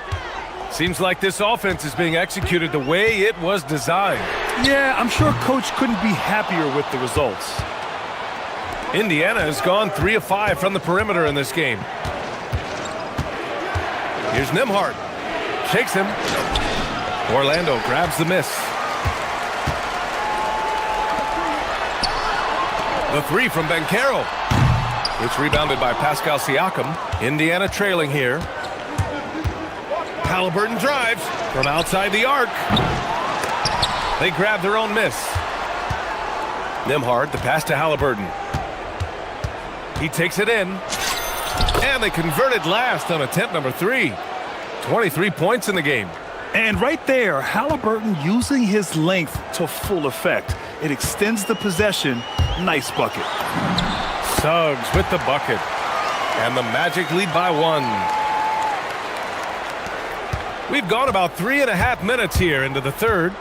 Seems like this offense is being executed the way it was designed. Yeah, I'm sure Coach couldn't be happier with the results. Indiana has gone 3 of 5 from the perimeter in this game. Here's Nembhard. Shakes him. Orlando grabs the miss. The three from Banchero. It's rebounded by Pascal Siakam. Indiana trailing here. Halliburton drives from outside the arc. They grab their own miss. Nembhard, the pass to Halliburton. He takes it in. And they converted last on attempt number 3. 23 points in the game. And right there, Halliburton using his length to full effect. It extends the possession. Nice bucket. Suggs with the bucket. And the Magic lead by 1. We've gone about 3.5 minutes here into the third.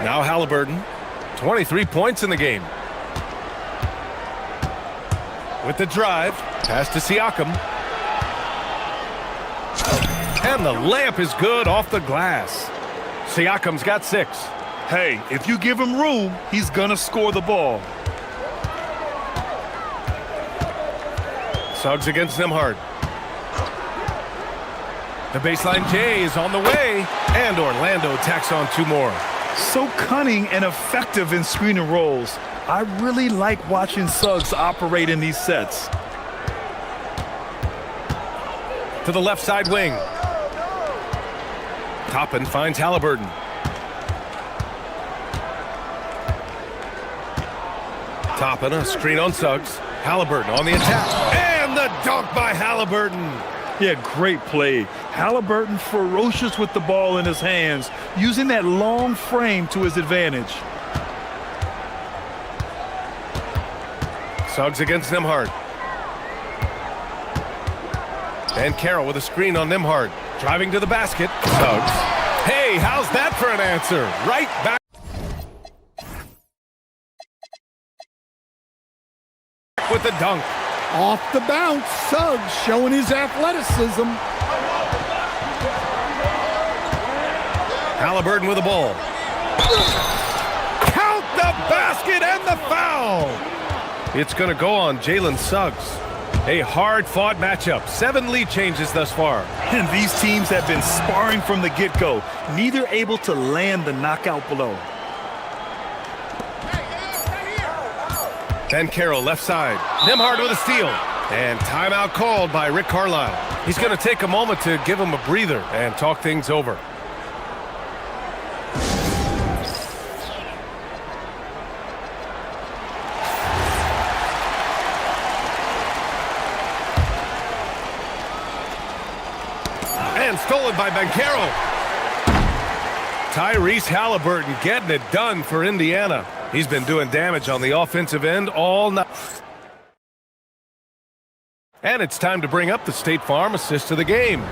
Now Halliburton, 23 points in the game. With the drive, pass to Siakam. And the layup is good off the glass. Siakam's got 6. Hey, if you give him room, he's gonna score the ball. Suggs against Nembhard. The baseline J is on the way, and Orlando tacks on 2 more. So cunning and effective in screen and rolls. I really like watching Suggs operate in these sets. To the left side wing. Toppin finds Halliburton. Toppin, a screen on Suggs. Halliburton on the attack. And the dunk by Halliburton. Yeah, great play. Halliburton ferocious with the ball in his hands, using that long frame to his advantage. Suggs against Nembhard. And Carroll with a screen on Nembhard. Driving to the basket. Suggs. Hey, how's that for an answer? Right back with the dunk. Off the bounce, Suggs showing his athleticism. Halliburton with the ball. Count the basket and the foul. It's going to go on Jalen Suggs. A hard-fought matchup. 7 lead changes thus far. And these teams have been sparring from the get-go, neither able to land the knockout blow. Ben Carroll left side. Nembhard with a steal. And timeout called by Rick Carlisle. He's going to take a moment to give him a breather and talk things over. And stolen by Banchero. Tyrese Halliburton getting it done for Indiana. He's been doing damage on the offensive end all night. And it's time to bring up the State Farm assist of the game.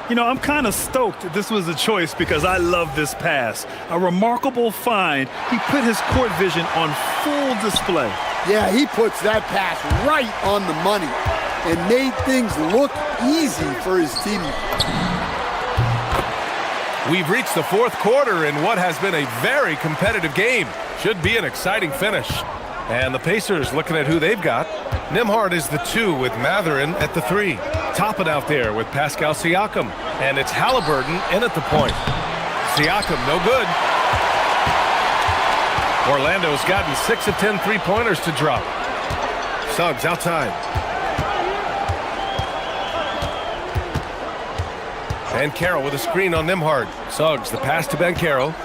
You know, I'm kind of stoked this was a choice because I love this pass. A remarkable find. He put his court vision on full display. Yeah, he puts that pass right on the money and made things look easy for his teammates. We've reached the fourth quarter in what has been a very competitive game. Should be an exciting finish. And the Pacers looking at who they've got. Nembhard is the 2 with Mathurin at the 3. Topping out there with Pascal Siakam. And it's Halliburton in at the point. Siakam no good. Orlando's gotten 6 of 10 3-pointers to drop. Suggs outside. And Carroll with a screen on Nembhard. Suggs the pass to Banchero.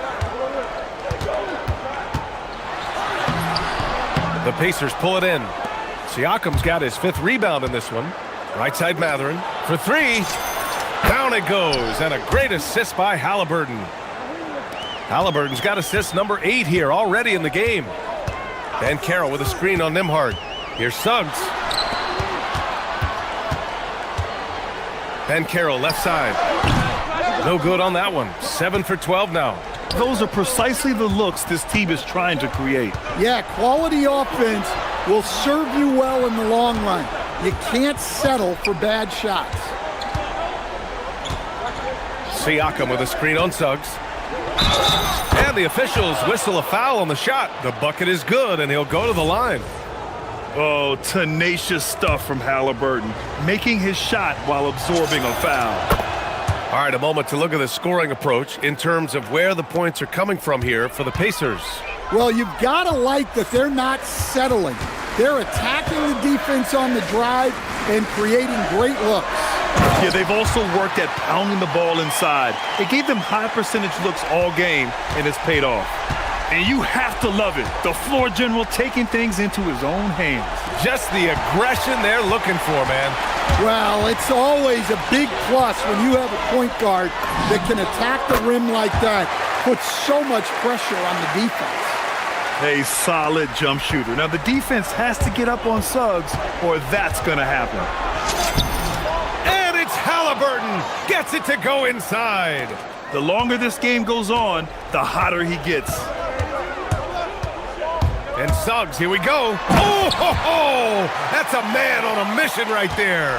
The Pacers pull it in. Siakam's got his 5th rebound in this one. Right side Mathurin for 3. Down it goes, and a great assist by Halliburton. Halliburton's got assist number 8 here already in the game. And Carroll with a screen on Nembhard. Here's Suggs. And Carroll left side. No good on that one. 7 for 12 now. Those are precisely the looks this team is trying to create. Yeah, quality offense will serve you well in the long run. You can't settle for bad shots. Siakam with a screen on Suggs. And the officials whistle a foul on the shot. The bucket is good, and he'll go to the line. Oh, tenacious stuff from Halliburton, making his shot while absorbing a foul. All right, a moment to look at the scoring approach in terms of where the points are coming from here for the Pacers. Well, you've got to like that they're not settling. They're attacking the defense on the drive and creating great looks. Yeah, they've also worked at pounding the ball inside. It gave them high percentage looks all game, and it's paid off. And you have to love it. The floor general taking things into his own hands. Just the aggression they're looking for, man. Well, it's always a big plus when you have a point guard that can attack the rim like that, puts so much pressure on the defense. A solid jump shooter. Now, the defense has to get up on Suggs, or that's going to happen. And it's Halliburton. Gets it to go inside. The longer this game goes on, the hotter he gets. And Suggs, here we go. Oh, ho, ho! That's a man on a mission right there.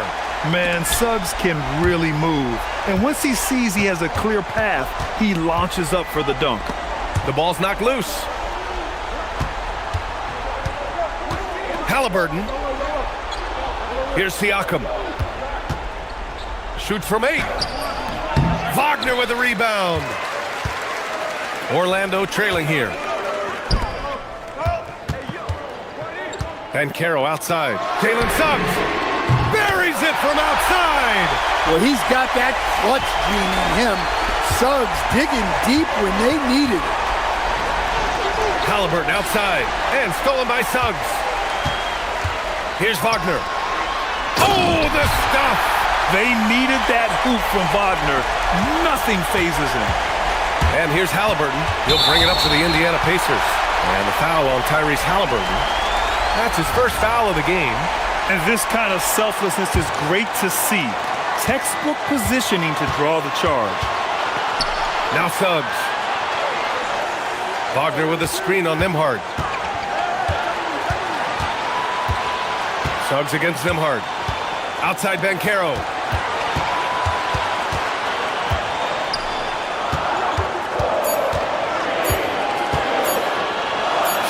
Man, Suggs can really move. And once he sees he has a clear path, he launches up for the dunk. The ball's knocked loose. Halliburton. Here's Siakam. Shoots from 8. Wagner with the rebound. Orlando trailing here. And Carroll outside. Jalen Suggs buries it from outside. Well, he's got that clutch gene in him. Suggs digging deep when they needed it. Halliburton outside and stolen by Suggs. Here's Wagner. Oh, the stuff. They needed that hoop from Wagner. Nothing phases him. And here's Halliburton. He'll bring it up to the Indiana Pacers. And the foul on Tyrese Halliburton. That's his first foul of the game. And this kind of selflessness is great to see. Textbook positioning to draw the charge. Now Suggs. Wagner with a screen on Nembhard. Suggs against Nembhard. Outside Banchero.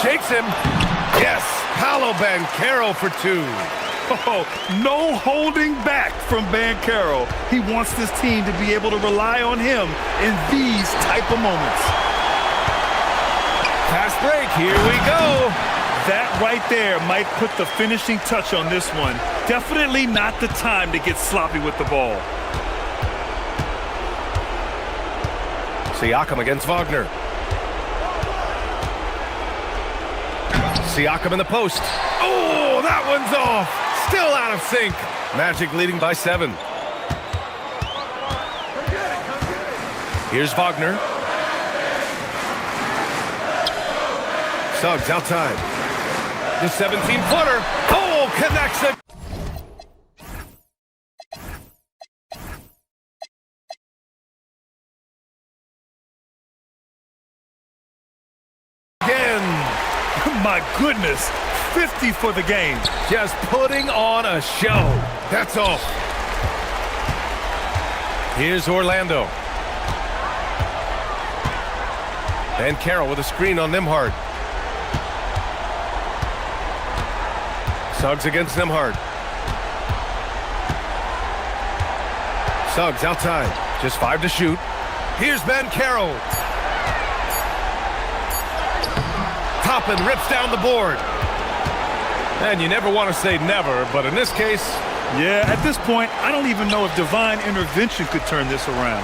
Shakes him. Yes, Paolo Banchero for two. Oh, no holding back from Banchero. He wants this team to be able to rely on him in these type of moments. Fast break, here we go. That right there might put the finishing touch on this one. Definitely not the time to get sloppy with the ball. Siakam against Wagner. Siakam in the post. Oh, that one's off. Still out of sync. Magic leading by 7. Here's Wagner. Suggs outside. The 17-footer. Oh, connects it. My goodness, 50 for the game. Just putting on a show. That's all. Here's Orlando. And Carroll with a screen on Nembhard. Suggs against Nembhard. Suggs outside. Just 5 to shoot. Here's Banchero. Toppin rips down the board. And you never want to say never, but in this case... Yeah, at this point, I don't even know if divine intervention could turn this around.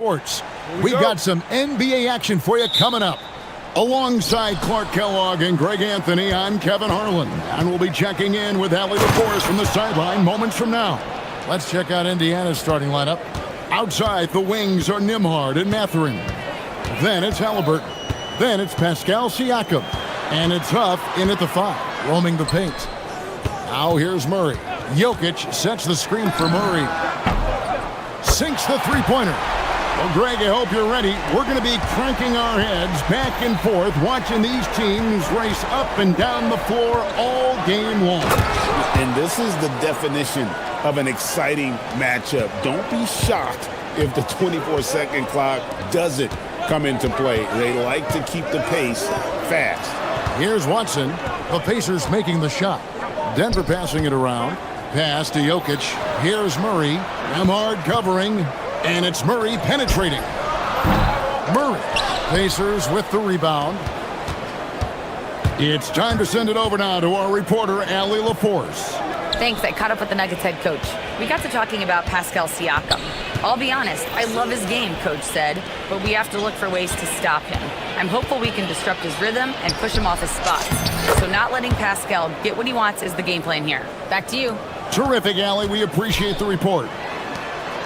Sports. We've got some NBA action for you coming up. Alongside Clark Kellogg and Greg Anthony, I'm Kevin Harlan, and we'll be checking in with Allie LaForce from the sideline moments from now. Let's check out Indiana's starting lineup. Outside, the wings are Nembhard and Mathurin. Then it's Halliburton. Then it's Pascal Siakam. And it's Huff in at the 5, roaming the paint. Now here's Murray. Jokic sets the screen for Murray. Sinks the three-pointer. Well, Greg, I hope you're ready. We're going to be cranking our heads back and forth, watching these teams race up and down the floor all game long. And this is the definition of an exciting matchup. Don't be shocked if the 24-second clock doesn't come into play. They like to keep the pace fast. Here's Watson. The Pacers making the shot. Denver passing it around. Pass to Jokic. Here's Murray. Nembhard covering. And it's Murray penetrating. Murray. Pacers with the rebound. It's time to send it over now to our reporter, Allie LaForce. Thanks, I caught up with the Nuggets head coach. We got to talking about Pascal Siakam. I'll be honest, I love his game, coach said, but we have to look for ways to stop him. I'm hopeful we can disrupt his rhythm and push him off his spots. So not letting Pascal get what he wants is the game plan here. Back to you. Terrific, Allie. We appreciate the report.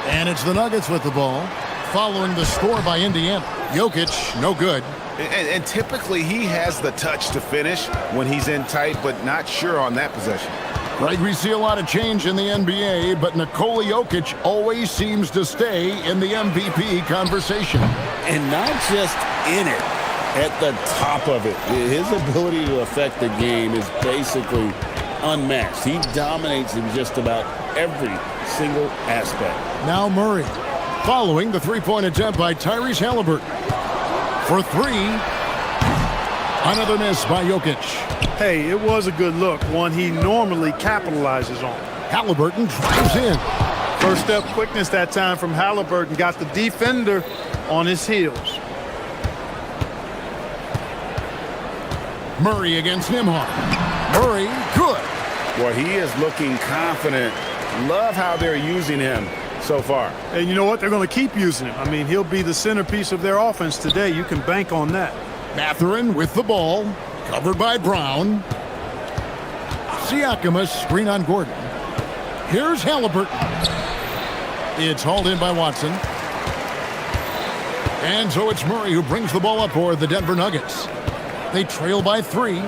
And it's the Nuggets with the ball, following the score by Indiana. Jokic, no good. And typically he has the touch to finish when he's in tight, but not sure on that possession. Right, we see a lot of change in the NBA, but Nikola Jokic always seems to stay in the MVP conversation. And not just in it, at the top of it. His ability to affect the game is basically unmatched. He dominates in just about every single aspect. Now Murray, following the three-point attempt by Tyrese Halliburton. For 3, another miss by Jokic. Hey, it was a good look, one he normally capitalizes on. Halliburton drives in. First step quickness that time from Halliburton, got the defender on his heels. Murray against Nembhard. Murray, good. Well, he is looking confident. Love how they're using him so far. And you know what? They're going to keep using him. I mean, he'll be the centerpiece of their offense today. You can bank on that. Mathurin with the ball, covered by Brown. Siakam, a screen on Gordon. Here's Halliburton. It's hauled in by Watson. And so it's Murray who brings the ball up for the Denver Nuggets. They trail by 3.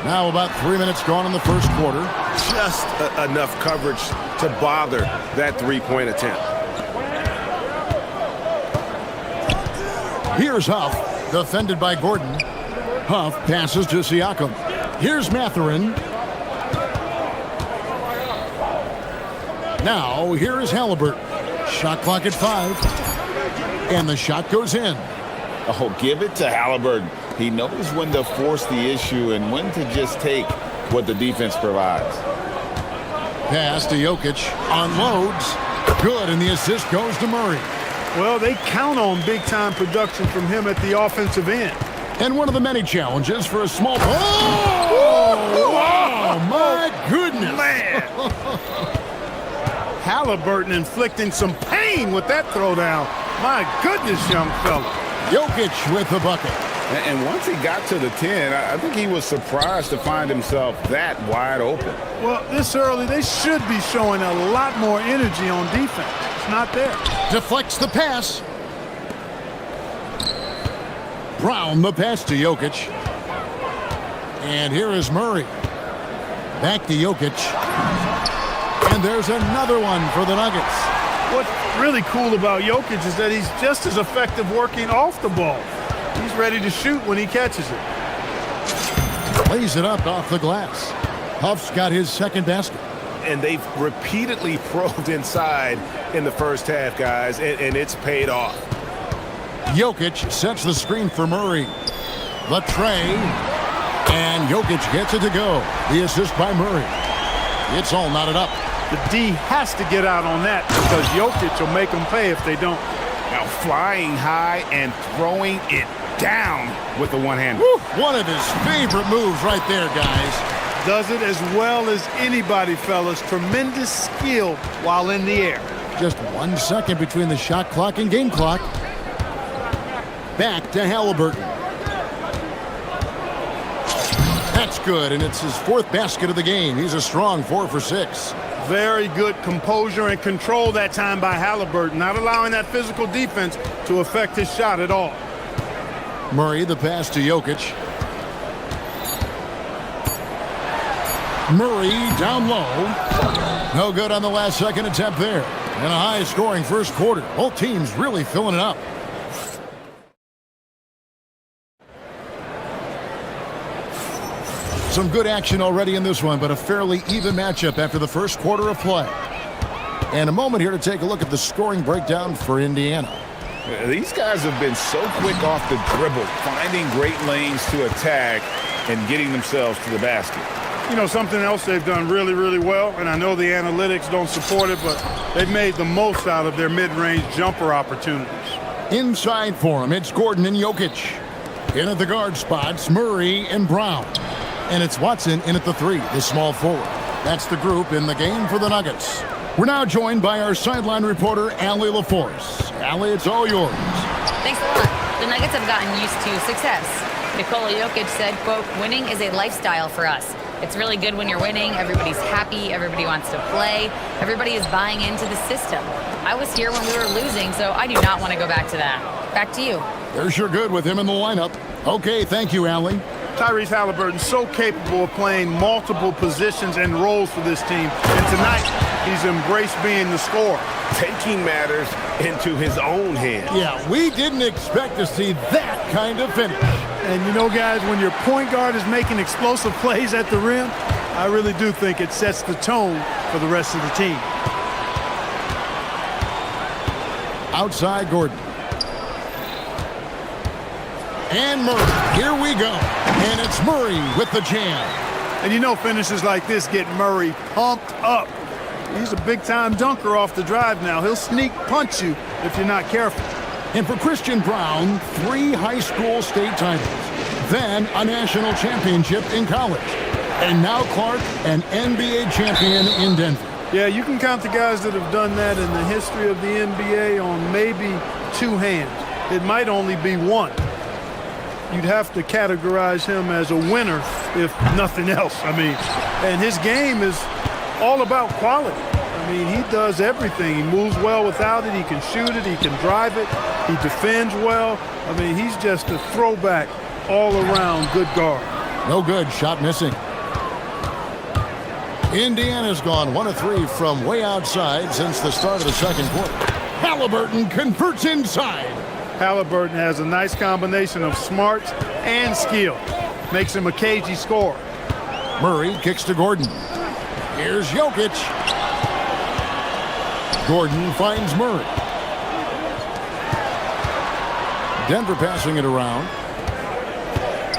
Now about 3 minutes gone in the first quarter. Just enough coverage to bother that three-point attempt. Here's Huff, defended by Gordon. Huff passes to Siakam. Here's Mathurin. Now, here is Halliburton. Shot clock at 5. And the shot goes in. Oh, give it to Halliburton. He knows when to force the issue and when to just take what the defense provides. Pass to Jokic. Unloads. Good, and the assist goes to Murray. Well, they count on big-time production from him at the offensive end. And one of the many challenges for a small... Oh! Wow, my goodness. Man. Halliburton inflicting some pain with that throwdown. My goodness, young fella. Jokic with the bucket. And once he got to the 10, I think he was surprised to find himself that wide open. Well, this early, they should be showing a lot more energy on defense. It's not there. Deflects the pass. Brown, the pass to Jokic. And here is Murray. Back to Jokic. And there's another one for the Nuggets. What's really cool about Jokic is that he's just as effective working off the ball. He's ready to shoot when he catches it. Lays it up off the glass. Huff's got his second basket. And they've repeatedly probed inside in the first half, guys, and it's paid off. Jokic sets the screen for Murray. The tray. And Jokic gets it to go. The assist by Murray. It's all knotted up. The D has to get out on that because Jokic will make them pay if they don't. Now flying high and throwing it down with the one hand. One of his favorite moves right there, guys. Does it as well as anybody, fellas. Tremendous skill while in the air. Just 1 second between the shot clock and game clock. Back to Halliburton. That's good, and it's his 4th basket of the game. He's a strong 4 for 6. Very good composure and control that time by Halliburton, not allowing that physical defense to affect his shot at all. Murray, the pass to Jokic. Murray down low. No good on the last second attempt there. And a high-scoring first quarter. Both teams really filling it up. Some good action already in this one, but a fairly even matchup after the first quarter of play. And a moment here to take a look at the scoring breakdown for Indiana. These guys have been so quick off the dribble, finding great lanes to attack and getting themselves to the basket. You know, something else they've done really, really well, and I know the analytics don't support it, but they've made the most out of their mid-range jumper opportunities. Inside for him, it's Gordon and Jokic. In at the guard spots, Murray and Brown. And it's Watson in at the 3, the small forward. That's the group in the game for the Nuggets. We're now joined by our sideline reporter, Allie LaForce. Allie, it's all yours. Thanks a lot. The Nuggets have gotten used to success. Nikola Jokic said, quote, "Winning is a lifestyle for us. It's really good when you're winning. Everybody's happy. Everybody wants to play. Everybody is buying into the system. I was here when we were losing, so I do not want to go back to that." Back to you. They're sure good with him in the lineup. Okay, thank you, Allie. Tyrese Halliburton so capable of playing multiple positions and roles for this team. And tonight, he's embraced being the scorer. Taking matters into his own hands. Yeah, we didn't expect to see that kind of finish. And you know, guys, when your point guard is making explosive plays at the rim, I really do think it sets the tone for the rest of the team. Outside Gordon. And Murray, here we go. And it's Murray with the jam. And you know, finishes like this get Murray pumped up. He's a big-time dunker off the drive now. He'll sneak punch you if you're not careful. And for Christian Brown, 3 high school state titles. Then a national championship in college. And now Clark, an NBA champion in Denver. Yeah, you can count the guys that have done that in the history of the NBA on maybe 2 hands. It might only be 1. You'd have to categorize him as a winner, if nothing else. I mean, and his game is all about quality. I mean, he does everything. He moves well without it. He can shoot it. He can drive it. He defends well. I mean, he's just a throwback all-around good guard. No good. Shot missing. Indiana's gone 1 of 3 from way outside since the start of the second quarter. Halliburton converts inside. Halliburton has a nice combination of smarts and skill. Makes him a cagey scorer. Murray kicks to Gordon. Here's Jokic. Gordon finds Murray. Denver passing it around.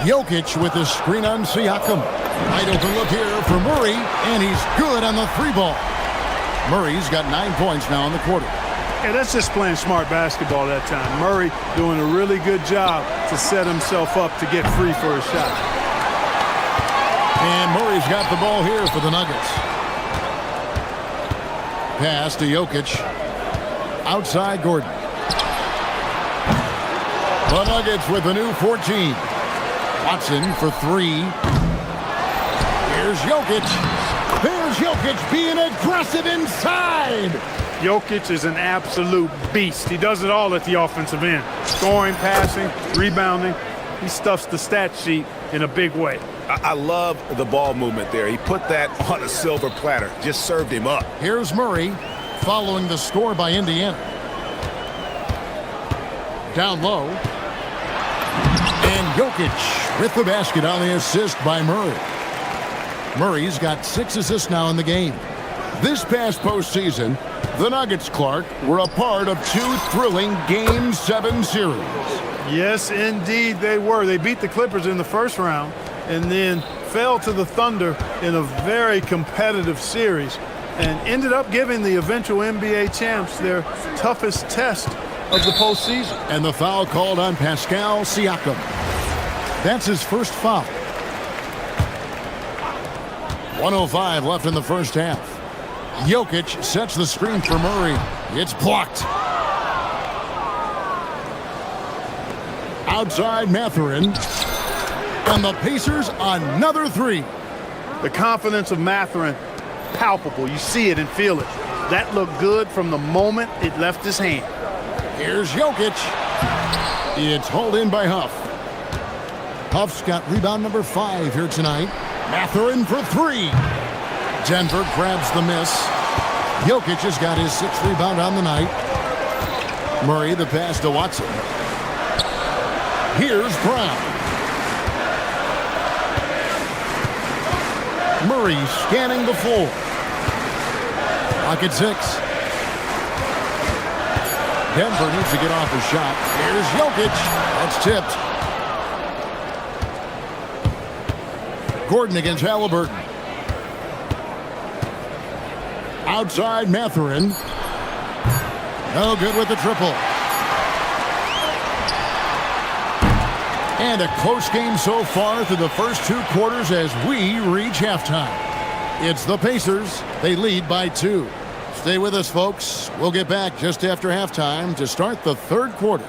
Jokic with the screen on Siakam. Wide open look here for Murray, and he's good on the 3 ball. Murray's got 9 points now in the quarter. Yeah, that's just playing smart basketball that time. Murray doing a really good job to set himself up to get free for a shot. And Murray's got the ball here for the Nuggets. Pass to Jokic. Outside Gordon. The Nuggets with a new 14. Watson for 3. Here's Jokic. There's Jokic being aggressive inside. Jokic is an absolute beast. He does it all at the offensive end. Scoring, passing, rebounding. He stuffs the stat sheet in a big way. I love the ball movement there. He put that on a silver platter. Just served him up. Here's Murray following the score by Indiana. Down low. And Jokic with the basket on the assist by Murray. Murray's got 6 assists now in the game. This past postseason, the Nuggets, Clark, were a part of 2 thrilling Game 7 series. Yes, indeed they were. They beat the Clippers in the first round and then fell to the Thunder in a very competitive series and ended up giving the eventual NBA champs their toughest test of the postseason. And the foul called on Pascal Siakam. That's his first foul. 1:05 left in the first half. Jokic sets the screen for Murray. It's blocked. Outside Mathurin. And the Pacers another three. The confidence of Mathurin, palpable. You see it and feel it. That looked good from the moment it left his hand. Here's Jokic. It's hauled in by Huff. Huff's got rebound number 5 here tonight. Mathurin for 3. Denver grabs the miss. Jokic has got his 6th rebound on the night. Murray the pass to Watson. Here's Brown. Murray scanning the floor. Clock at 6. Denver needs to get off his shot. Here's Jokic. That's tipped. Gordon against Halliburton. Outside Mathurin. No good with the triple. And a close game so far through the first 2 quarters as we reach halftime. It's the Pacers. They lead by 2. Stay with us, folks. We'll get back just after halftime to start the 3rd quarter.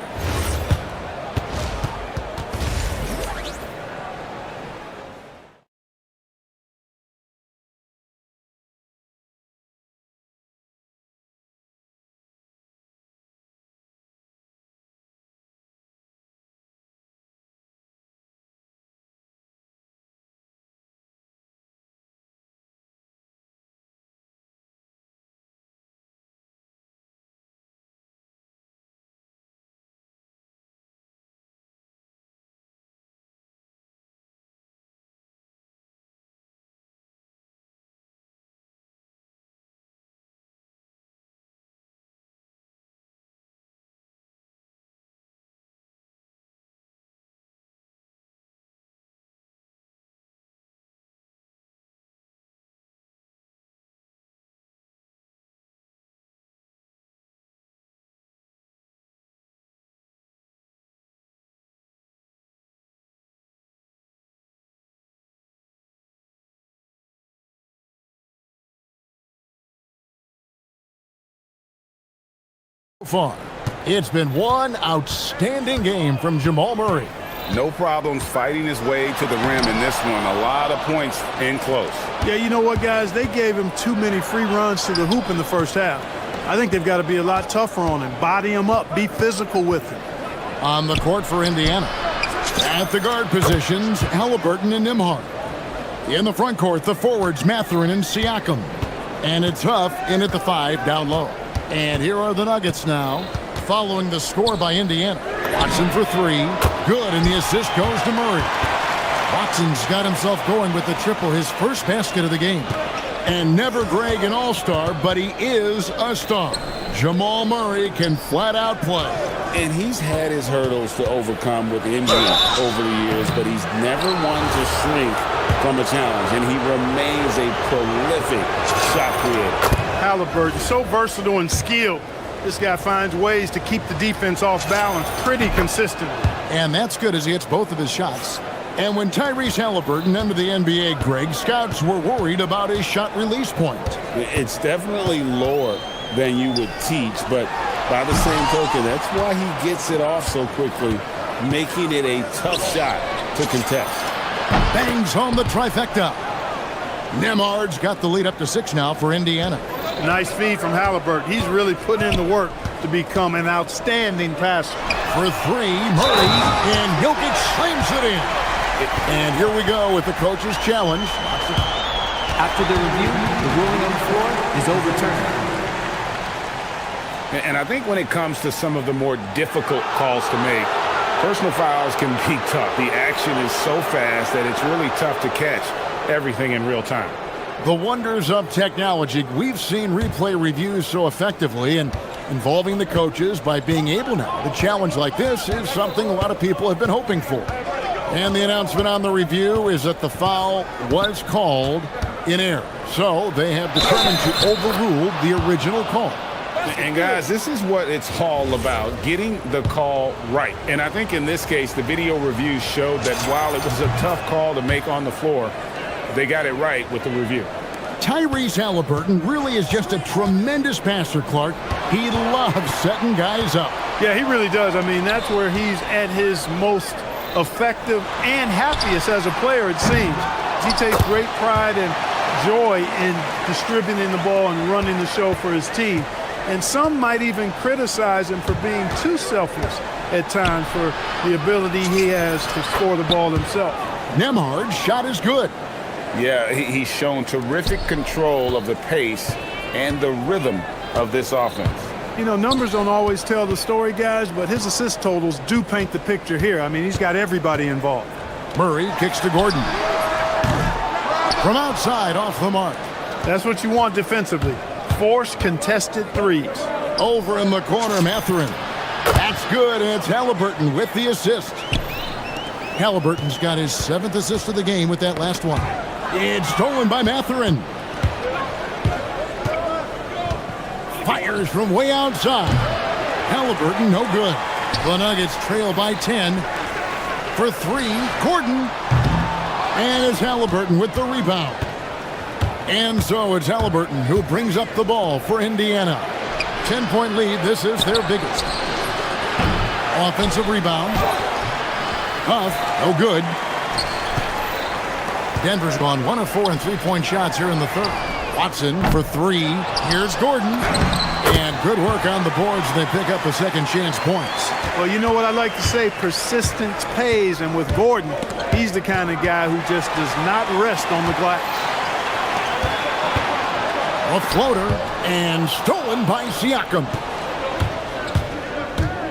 Far. It's been one outstanding game from Jamal Murray. No problems fighting his way to the rim in this one. A lot of points in close. Yeah, you know what, guys? They gave him too many free runs to the hoop in the first half. I think they've got to be a lot tougher on him. Body him up. Be physical with him. On the court for Indiana. At the guard positions, Halliburton and Nembhard. In the front court, the forwards, Mathurin and Siakam. And it's Huff in at the 5 down low. And here are the Nuggets now, following the score by Indiana. Watson for 3. Good, and the assist goes to Murray. Watson's got himself going with the triple, his first basket of the game. And never Greg an all-star, but he is a star. Jamal Murray can flat out play. And he's had his hurdles to overcome with injury over the years, but he's never one to shrink from a challenge, and he remains a prolific shot creator. Halliburton, so versatile and skilled. This guy finds ways to keep the defense off balance pretty consistently. And that's good as he hits both of his shots. And when Tyrese Halliburton entered the NBA, Greg, scouts were worried about his shot release point. It's definitely lower than you would teach, but by the same token, that's why he gets it off so quickly, making it a tough shot to contest. Bangs home the trifecta. Nembhard's got the lead up to 6 now for Indiana. Nice feed from Halliburton. He's really put in the work to become an outstanding passer. For 3, Murray, and Jokic slams it in. And here we go with the coach's challenge. After the review, the ruling on the floor is overturned. And I think when it comes to some of the more difficult calls to make, personal fouls can be tough. The action is so fast that it's really tough to catch everything in real time. The wonders of technology. We've seen replay reviews so effectively, and involving the coaches by being able now to challenge like this is something a lot of people have been hoping for. And the announcement on the review is that the foul was called in error. So they have determined to overrule the original call. And guys, this is what it's all about, getting the call right. And I think in this case, the video review showed that while it was a tough call to make on the floor, They got it right with the review. Tyrese Halliburton really is just a tremendous passer, Clark. He loves setting guys up. Yeah, he really does. I mean, that's where he's at his most effective and happiest as a player, it seems. He takes great pride and joy in distributing the ball and running the show for his team. And some might even criticize him for being too selfless at times for the ability he has to score the ball himself. Nembhard's shot is good. Yeah, he's shown terrific control of the pace and the rhythm of this offense. You know, numbers don't always tell the story, guys, but his assist totals do paint the picture here. I mean, he's got everybody involved. Murray kicks to Gordon. From outside, off the mark. That's what you want defensively. Force contested threes. Over in the corner, Mathurin. That's good, and it's Halliburton with the assist. Halliburton's got his 7th assist of the game with that last one. It's stolen by Mathurin. Fires from way outside. Halliburton, no good. The Nuggets trail by 10. For 3, Gordon. And it's Halliburton with the rebound. And so it's Halliburton who brings up the ball for Indiana. 10-point lead. This is their biggest. Offensive rebound. Huff, no good. Denver's gone 1 of 4 in three-point shots here in the third. Watson for 3. Here's Gordon. And good work on the boards. They pick up the second chance points. Well, you know what I like to say? Persistence pays. And with Gordon, he's the kind of guy who just does not rest on the glass. A floater and stolen by Siakam.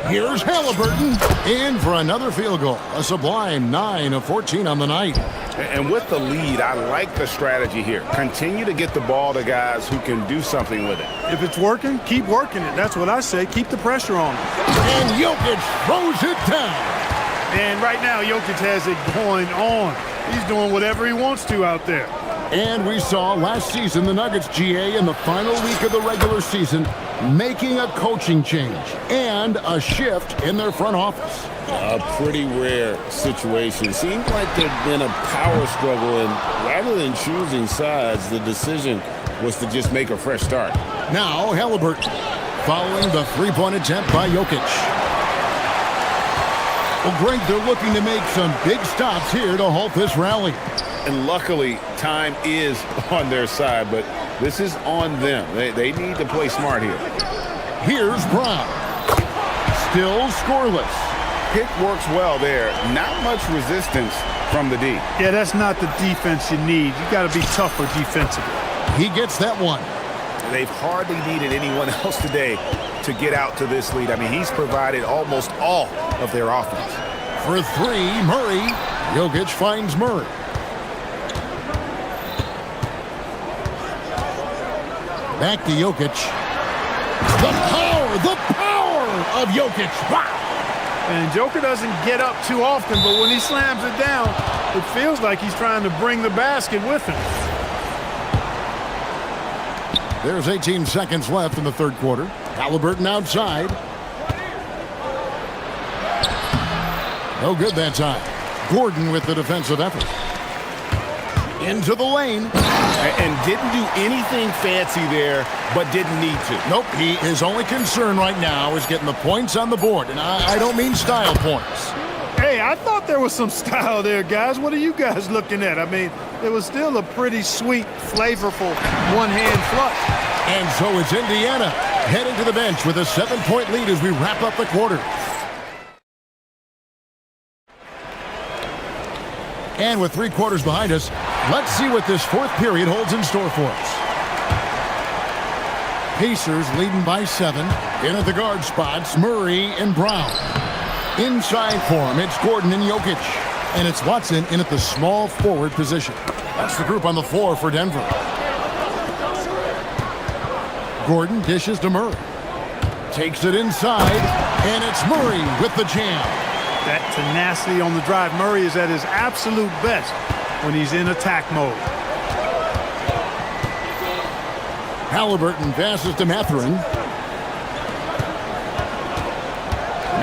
Here's Halliburton in for another field goal. A sublime 9 of 14 on the night. And with the lead, I like the strategy here. Continue to get the ball to guys who can do something with it. If it's working, keep working it. That's what I say. Keep the pressure on him. And Jokic throws it down. And right now, Jokic has it going on. He's doing whatever he wants to out there. And we saw last season the Nuggets GA in the final week of the regular season making a coaching change and a shift in their front office. A pretty rare situation. Seems like there'd been a power struggle, and rather than choosing sides, the decision was to just make a fresh start. Now Halliburton following the three-point attempt by Jokic. Well, Greg, they're looking to make some big stops here to halt this rally. And luckily, time is on their side, but this is on them. They need to play smart here. Here's Brown. Still scoreless. Pick works well there. Not much resistance from the D. Yeah, that's not the defense you need. You got to be tougher defensively. He gets that one. They've hardly needed anyone else today to get out to this lead. I mean, he's provided almost all of their offense. For 3, Murray. Jokic finds Murray. Back to Jokic. The power of Jokic. Wow. And Joker doesn't get up too often, but when he slams it down, it feels like he's trying to bring the basket with him. There's 18 seconds left in the third quarter. Halliburton outside. No good that time. Gordon with the defensive effort. Into the lane. And didn't do anything fancy there, but didn't need to. Nope, his only concern right now is getting the points on the board. And I don't mean style points. Hey, I thought there was some style there, guys. What are you guys looking at? I mean, it was still a pretty sweet, flavorful one-hand flush. And so it's Indiana heading to the bench with a 7-point lead as we wrap up the quarter. And with 3 quarters behind us, let's see what this fourth period holds in store for us. Pacers leading by 7. In at the guard spots, Murray and Brown. Inside for him, it's Gordon and Jokic. And it's Watson in at the small forward position. That's the group on the floor for Denver. Gordon dishes to Murray. Takes it inside, and it's Murray with the jam. That tenacity on the drive. Murray is at his absolute best when he's in attack mode. Halliburton passes to Mathurin.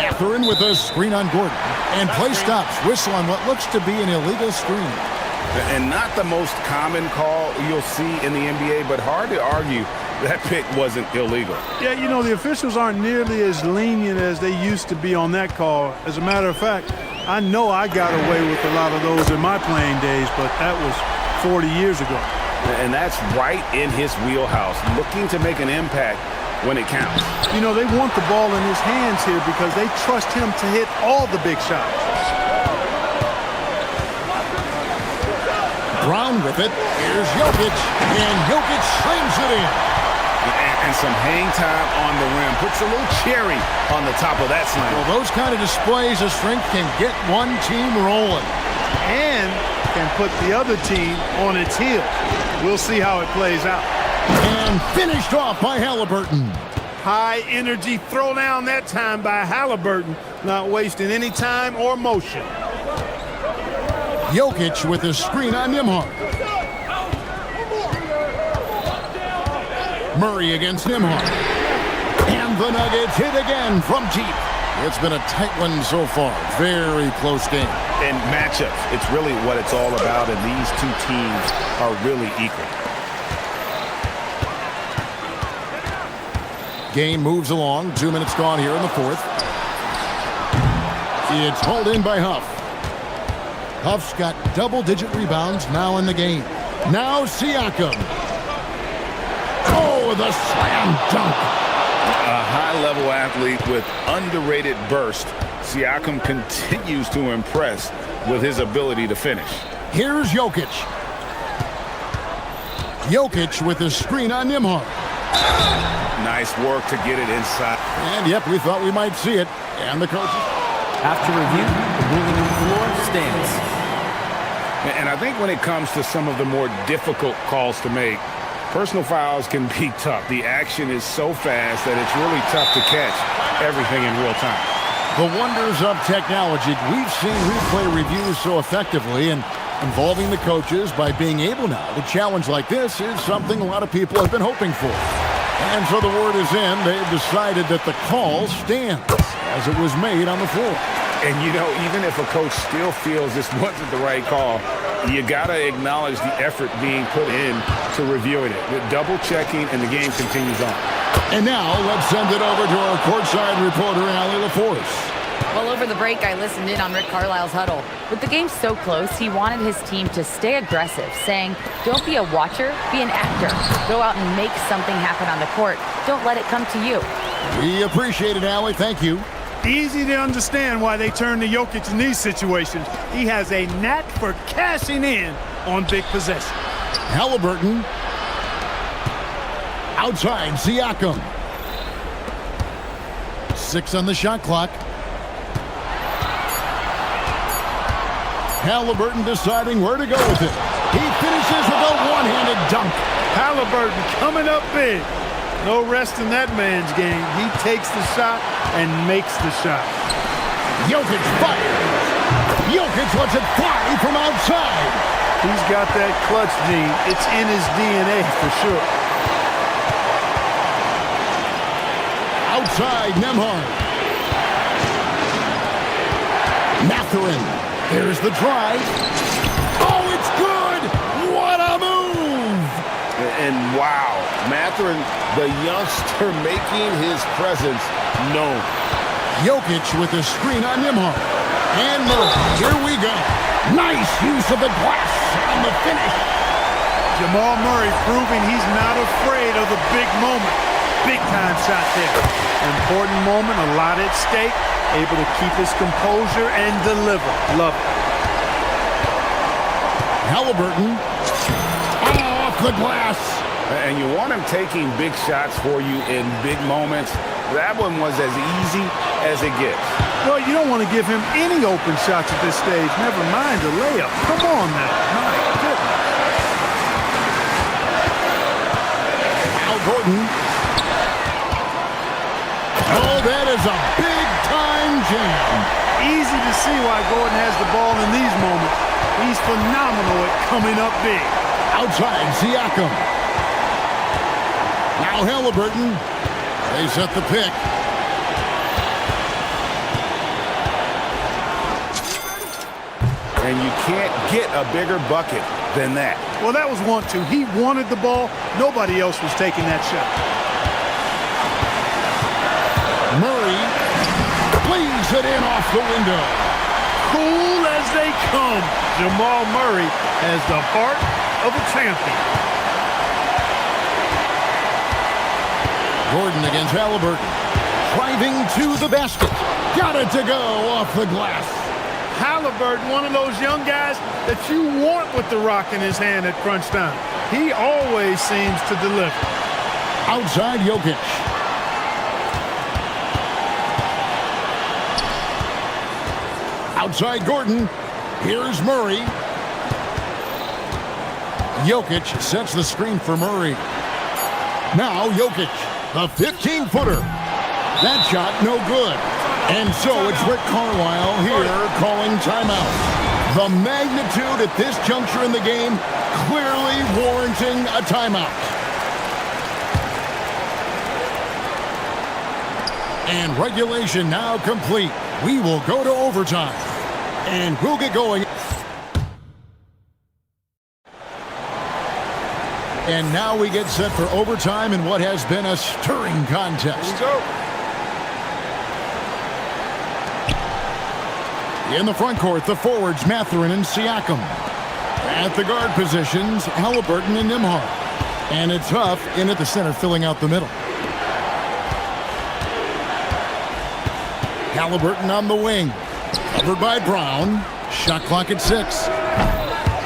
Mathurin with a screen on Gordon. And play stops. Whistle on what looks to be an illegal screen. And not the most common call you'll see in the NBA, but hard to argue that pick wasn't illegal. Yeah, you know, the officials aren't nearly as lenient as they used to be on that call. As a matter of fact, I know I got away with a lot of those in my playing days, but that was 40 years ago. And that's right in his wheelhouse, looking to make an impact when it counts. You know, they want the ball in his hands here because they trust him to hit all the big shots. Brown with it. Here's Jokic, and Jokic slams it in. And some hang time on the rim. Puts a little cherry on the top of that slam. Well, those kind of displays of strength can get one team rolling. And can put the other team on its heels. We'll see how it plays out. And finished off by Halliburton. High energy throwdown that time by Halliburton, not wasting any time or motion. Jokic with a screen on Nembhard. Murray against Nembhard. And the Nuggets hit again from deep. It's been a tight one so far. Very close game. And matchups, it's really what it's all about, and these two teams are really equal. Game moves along. 2 minutes gone here in the fourth. It's hauled in by Huff. Huff's got double-digit rebounds now in the game. Now Siakam. Oh, the slam dunk. A high-level athlete with underrated burst. Siakam continues to impress with his ability to finish. Here's Jokic. Jokic with a screen on Nembhard. Nice work to get it inside. And yep, we thought we might see it. And the coaches. After review, the ruling on the floor stands. And I think when it comes to some of the more difficult calls to make, personal fouls can be tough. The action is so fast that it's really tough to catch everything in real time. The wonders of technology. We've seen replay reviews so effectively, and involving the coaches by being able now to challenge like this is something a lot of people have been hoping for. And so the word is in. They've decided that the call stands as it was made on the floor. And, you know, even if a coach still feels this wasn't the right call, you got to acknowledge the effort being put in to reviewing it. With double-checking, and the game continues on. And now let's send it over to our courtside reporter, Allie LaForce. Well, over the break, I listened in on Rick Carlisle's huddle. With the game so close, he wanted his team to stay aggressive, saying, don't be a watcher, be an actor. Go out and make something happen on the court. Don't let it come to you. We appreciate it, Allie. Thank you. Easy to understand why they turn to Jokic in these situations. He has a knack for cashing in on big possessions. Halliburton. Outside, Siakam. 6 on the shot clock. Halliburton deciding where to go with it. He finishes with a one-handed dunk. Halliburton coming up big. No rest in that man's game. He takes the shot and makes the shot. Jokic fires. Jokic lets it fly from outside. He's got that clutch gene. It's in his DNA for sure. Outside, Nembhard. Mathurin. There's the drive. Oh, it's good! What a move! And wow, Mathurin, the youngster, making his presence known. Jokic with a screen on Nembhard. And Murray. Here we go. Nice use of the glass on the finish. Jamal Murray proving he's not afraid of the big moment. Big time shot there. Important moment, a lot at stake. Able to keep his composure and deliver. Love it. Halliburton. Off the glass. And you want him taking big shots for you in big moments. That one was as easy as it gets. Well, you don't want to give him any open shots at this stage. Never mind a layup. Come on now. My goodness. Al Gordon. Oh, that is a big-time jam. Easy to see why Gordon has the ball in these moments. He's phenomenal at coming up big. Outside, Siakam. Now Halliburton. They set the pick. And you can't get a bigger bucket than that. Well, that was 1-2. He wanted the ball. Nobody else was taking that shot. Murray flings it in off the window. Cool as they come. Jamal Murray has the heart of a champion. Gordon against Halliburton. Driving to the basket. Got it to go off the glass. Halliburton, one of those young guys that you want with the rock in his hand at crunch time. He always seems to deliver. Outside Jokic. Outside Gordon. Here's Murray. Jokic sets the screen for Murray. Now Jokic, the 15-footer. That shot no good. And so it's Rick Carlisle here calling timeout. The magnitude at this juncture in the game clearly warranting a timeout. And regulation now complete. We will go to overtime. And we'll get going. And now we get set for overtime in what has been a stirring contest. Here we go. In the front court, the forwards, Mathurin and Siakam. At the guard positions, Halliburton and Nembhard. And it's Huff in at the center, filling out the middle. Halliburton on the wing. Covered by Brown. Shot clock at 6.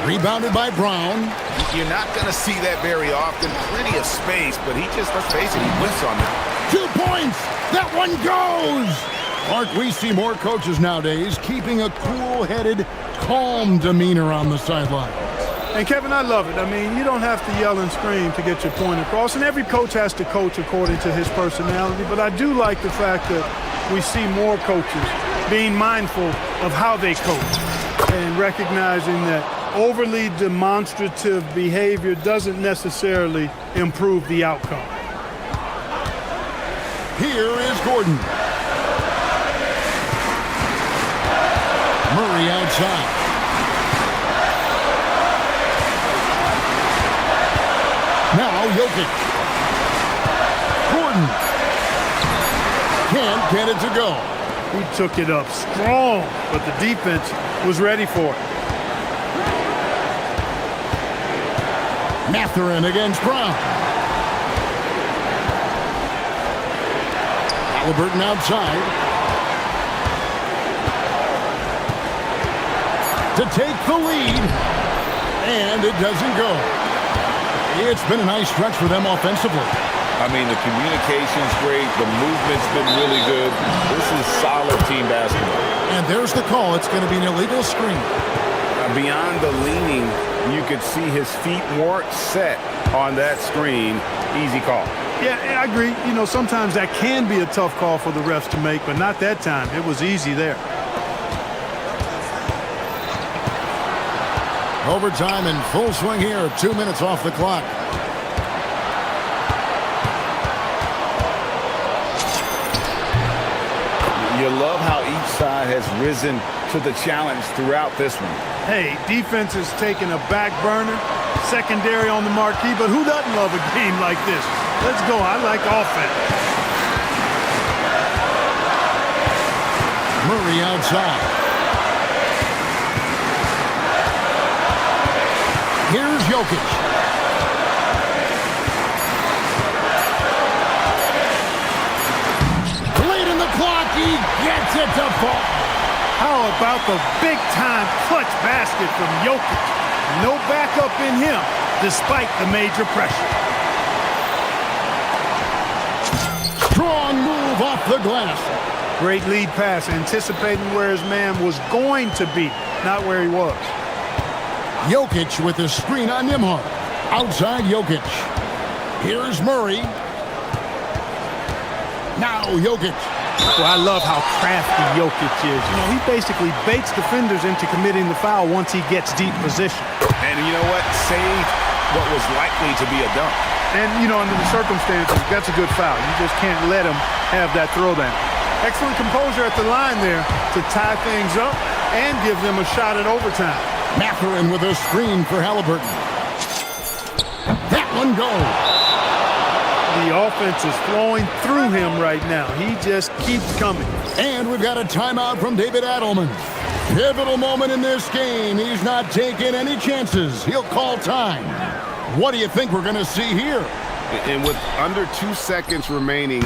Rebounded by Brown. You're not going to see that very often. Plenty of space, but he just, let's face it, he whiffs on that. 2 points. That one goes. Mark, we see more coaches nowadays keeping a cool-headed, calm demeanor on the sideline. And Kevin, I love it. I mean, you don't have to yell and scream to get your point across, and every coach has to coach according to his personality. But I do like the fact that we see more coaches being mindful of how they coach and recognizing that overly demonstrative behavior doesn't necessarily improve the outcome. Here is Gordon. Murray outside. Now Jokic. Gordon. Can't get it to go. He took it up strong, but the defense was ready for it. Mathurin against Brown. Halliburton outside. To take the lead. And it doesn't go. It's been a nice stretch for them offensively. I mean, the communication's great. The movement's been really good. This is solid team basketball. And there's the call. It's going to be an illegal screen. Beyond the leaning, you could see his feet weren't set on that screen. Easy call. Yeah, I agree. You know, sometimes that can be a tough call for the refs to make, but not that time. It was easy there. Overtime in full swing here. 2 minutes off the clock. You love how each side has risen to the challenge throughout this one. Hey, defense is taking a back burner, secondary on the marquee, but who doesn't love a game like this? Let's go. I like offense. Murray outside. Here's Jokic. Late in the clock, he gets it to fall. How about the big-time clutch basket from Jokic? No backup in him, despite the major pressure. Strong move off the glass. Great lead pass, anticipating where his man was going to be, not where he was. Jokic with the screen on Nembhard. Outside Jokic. Here's Murray. Now Jokic. Well, I love how crafty Jokic is. You know, he basically baits defenders into committing the foul once he gets deep position. And you know what? Saved what was likely to be a dunk. And, you know, under the circumstances, that's a good foul. You just can't let him have that throwdown. Excellent composure at the line there to tie things up and give them a shot at overtime. Mathurin with a screen for Halliburton. That one goes. The offense is flowing through him right now. He just keeps coming. And we've got a timeout from David Adelman. Pivotal moment in this game. He's not taking any chances. He'll call time. What do you think we're going to see here? And with under 2 seconds remaining,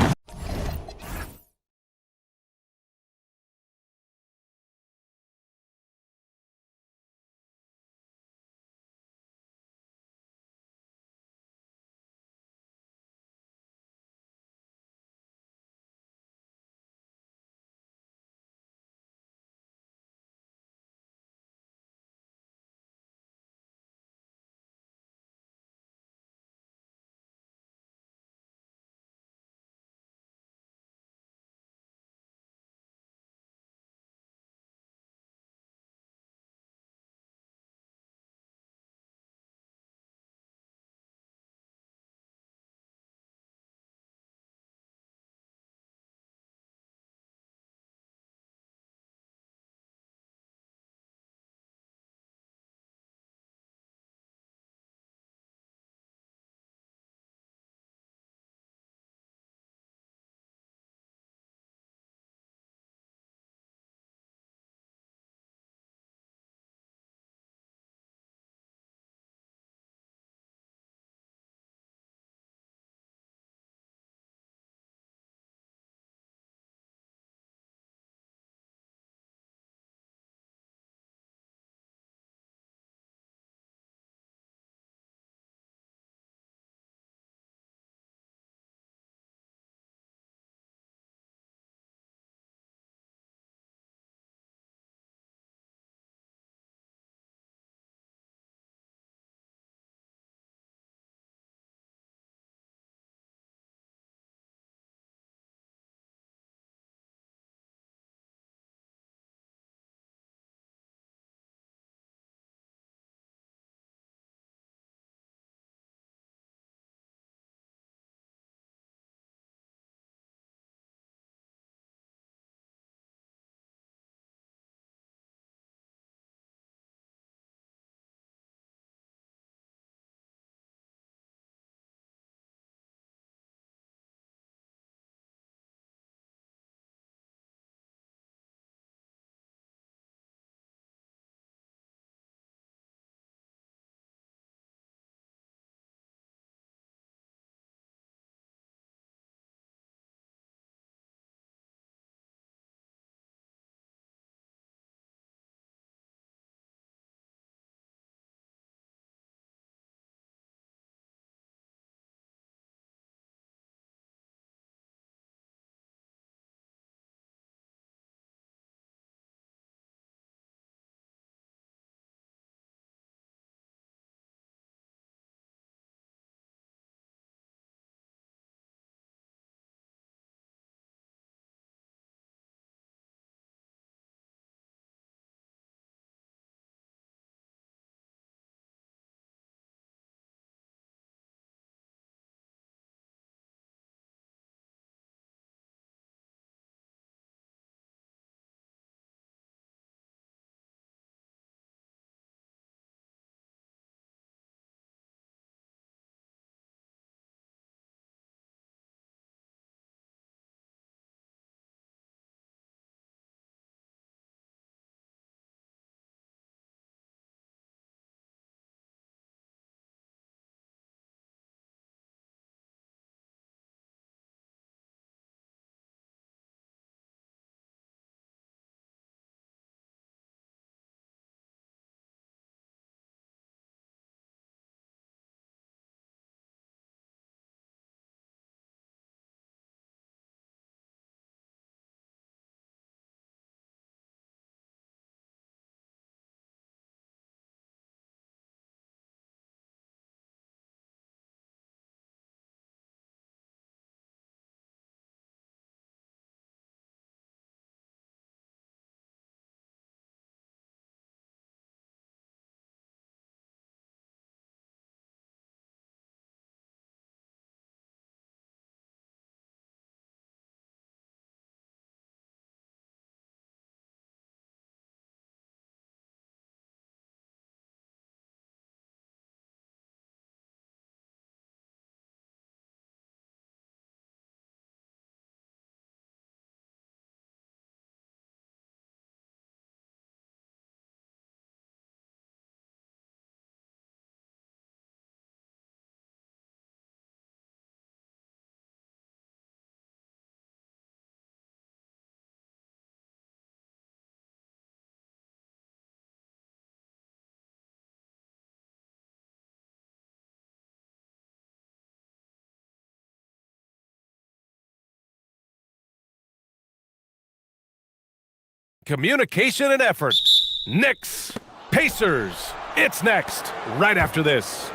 Communication and effort. Knicks. Pacers. It's next, right after this.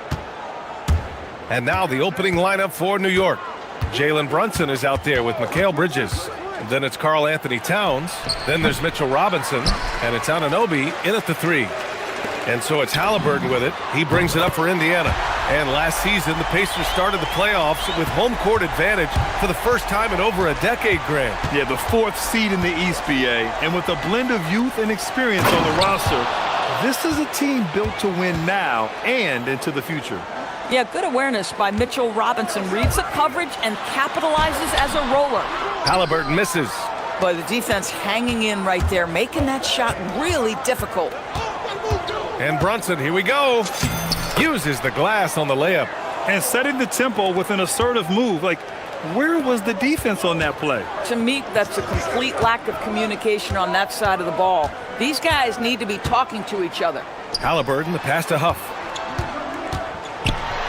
And now the opening lineup for New York. Jalen Brunson is out there with Mikal Bridges. Then it's Karl Anthony Towns. Then there's Mitchell Robinson. And it's Anunoby in at the 3. And so it's Halliburton with it. He brings it up for Indiana. And last season, the Pacers started the playoffs with home court advantage for the first time in over a decade, Grant. Yeah, the 4th seed in the East, BA. And with a blend of youth and experience on the roster, this is a team built to win now and into the future. Yeah, good awareness by Mitchell Robinson. Reads the coverage and capitalizes as a roller. Halliburton misses. But the defense hanging in right there, making that shot really difficult. And Brunson, here we go. Uses the glass on the layup. And setting the tempo with an assertive move. Like, where was the defense on that play? To me, that's a complete lack of communication on that side of the ball. These guys need to be talking to each other. Halliburton, the pass to Huff.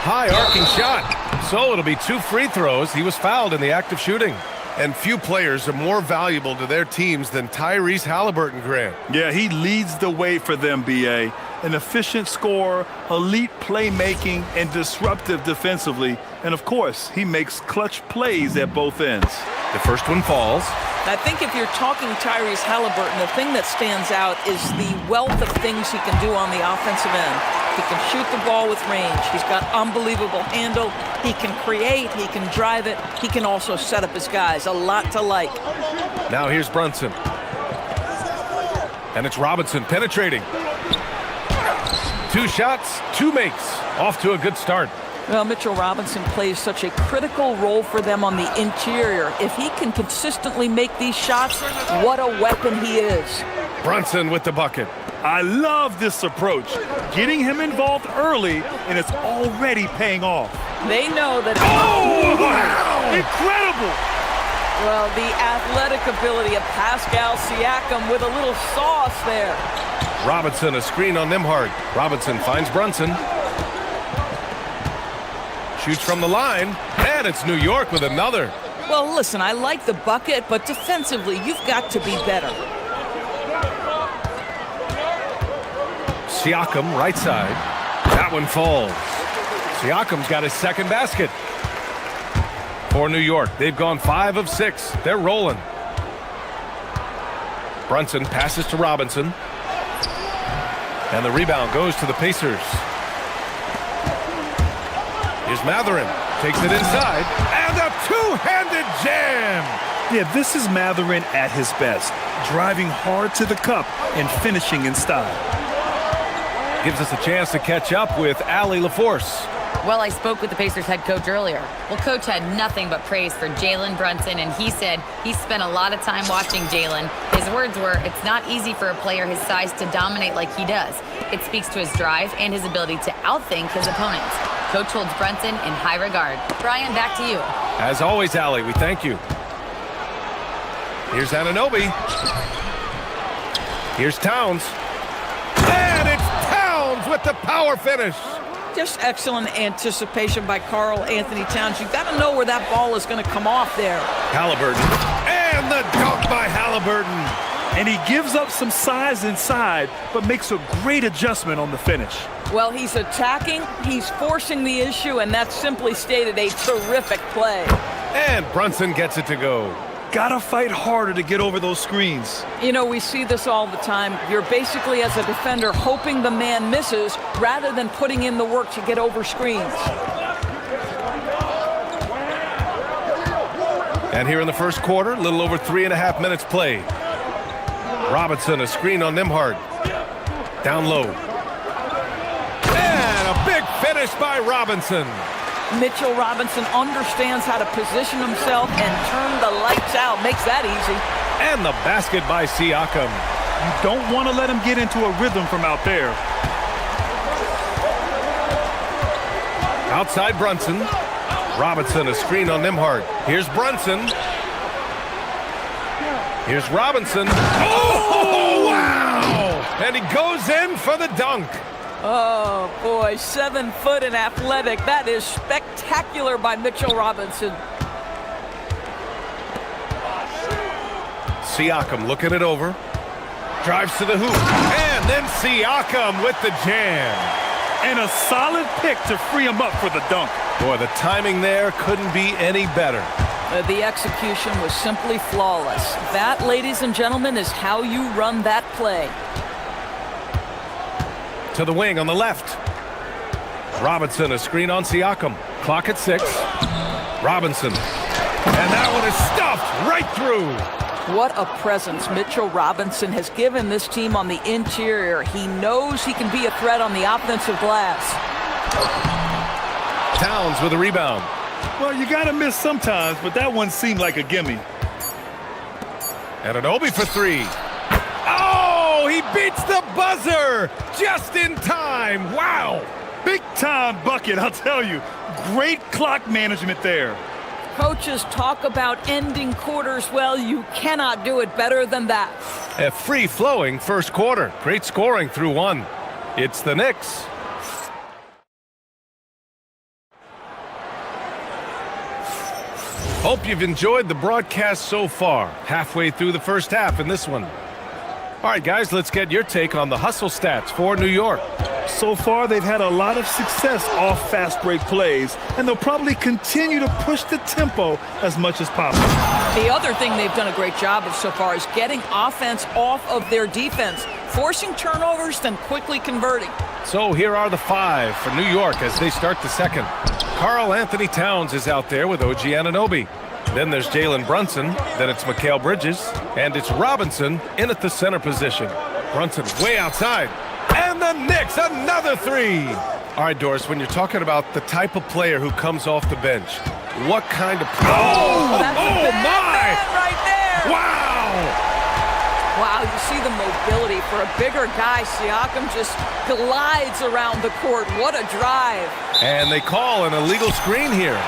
High arcing shot. So it'll be 2 free throws. He was fouled in the act of shooting. And few players are more valuable to their teams than Tyrese Halliburton, Grant. Yeah, he leads the way for them, BA. An efficient scorer, elite playmaking, and disruptive defensively. And of course, he makes clutch plays at both ends. The first one falls. I think if you're talking Tyrese Halliburton, the thing that stands out is the wealth of things he can do on the offensive end. He can shoot the ball with range. He's got unbelievable handle. He can create. He can drive it. He can also set up his guys. A lot to like. Now here's Brunson. And it's Robinson penetrating. 2 shots, 2 makes. Off to a good start. Well, Mitchell Robinson plays such a critical role for them on the interior. If he can consistently make these shots, what a weapon he is. Brunson with the bucket. I love this approach. Getting him involved early, and it's already paying off. They know that... Oh, wow! Incredible! Well, the athletic ability of Pascal Siakam with a little sauce there. Robinson, a screen on Nembhard. Robinson finds Brunson. Shoots from the line, and it's New York with another. Well, listen, I like the bucket, but defensively, you've got to be better. Siakam, right side. That one falls. Siakam's got his second basket. For New York, they've gone 5 of 6. They're rolling. Brunson passes to Robinson. And the rebound goes to the Pacers. Here's Mathurin. Takes it inside. And a 2-handed jam. Yeah, this is Mathurin at his best. Driving hard to the cup and finishing in style. Gives us a chance to catch up with Allie LaForce. Well, I spoke with the Pacers head coach earlier. Well, coach had nothing but praise for Jalen Brunson, and he said he spent a lot of time watching Jalen. His words were, it's not easy for a player his size to dominate like he does. It speaks to his drive and his ability to outthink his opponents. Coach holds Brunson in high regard. Brian, back to you. As always, Allie, we thank you. Here's Anunoby. Here's Towns. And it's Towns with the power finish. Just excellent anticipation by Karl Anthony Towns. You've got to know where that ball is going to come off there. Halliburton. And the dunk by Halliburton. And he gives up some size inside, but makes a great adjustment on the finish. Well, he's attacking, he's forcing the issue, and that's simply stated a terrific play. And Brunson gets it to go. Gotta fight harder to get over those screens. You know, we see this all the time. You're basically, as a defender, hoping the man misses rather than putting in the work to get over screens. And here in the first quarter, a little over 3.5 minutes played. Robinson, a screen on Nembhard. Down low. And a big finish by Robinson. Mitchell Robinson understands how to position himself and turn the lights out. Makes that easy. And the basket by Siakam. You don't want to let him get into a rhythm from out there. Outside Brunson. Robinson, a screen on Nembhard. Here's Brunson. Here's Robinson. Oh, wow! And he goes in for the dunk. Oh, boy, 7 foot and athletic. That is spectacular by Mitchell Robinson. Siakam looking it over. Drives to the hoop. And then Siakam with the jam. And a solid pick to free him up for the dunk. Boy, the timing there couldn't be any better. The execution was simply flawless. That, ladies and gentlemen, is how you run that play. To the wing on the left. Robinson, a screen on Siakam. Clock at 6. Robinson. And that one is stuffed right through. What a presence Mitchell Robinson has given this team on the interior. He knows he can be a threat on the offensive glass. Towns with a rebound. Well, you got to miss sometimes, but that one seemed like a gimme. And Anunoby for 3. Oh, he beats the buzzer just in time. Wow. Big time bucket, I'll tell you. Great clock management there. Coaches talk about ending quarters. Well, you cannot do it better than that. A free-flowing first quarter. Great scoring through 1. It's the Knicks. Hope you've enjoyed the broadcast so far. Halfway through the first half in this one. All right, guys, let's get your take on the hustle stats for New York. So far, they've had a lot of success off fast break plays, and they'll probably continue to push the tempo as much as possible. The other thing they've done a great job of so far is getting offense off of their defense, forcing turnovers, then quickly converting. So here are the 5 for New York as they start the second. Karl Anthony Towns is out there with OG Anunoby. Then there's Jalen Brunson, then it's Mikal Bridges, and it's Robinson in at the center position. Brunson way outside, and the Knicks, another 3. All right, Doris, when you're talking about the type of player who comes off the bench, what kind of... That's a bad my! man right there! Wow! Wow, you see the mobility for a bigger guy. Siakam just glides around the court. What a drive. And they call an illegal screen here.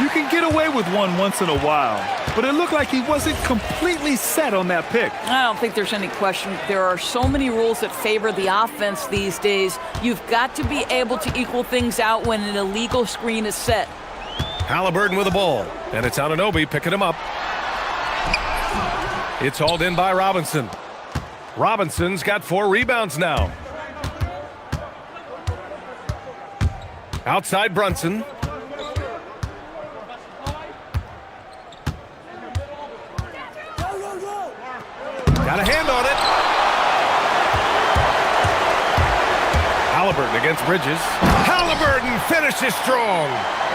You can get away with one once in a while, but it looked like he wasn't completely set on that pick. I don't think there's any question. There are so many rules that favor the offense these days. You've got to be able to equal things out when an illegal screen is set. Halliburton with the ball, and it's Anunoby picking him up. It's hauled in by Robinson. Robinson's got 4 rebounds now. Outside Brunson. Got a hand on it. Halliburton against Bridges. Halliburton finishes strong.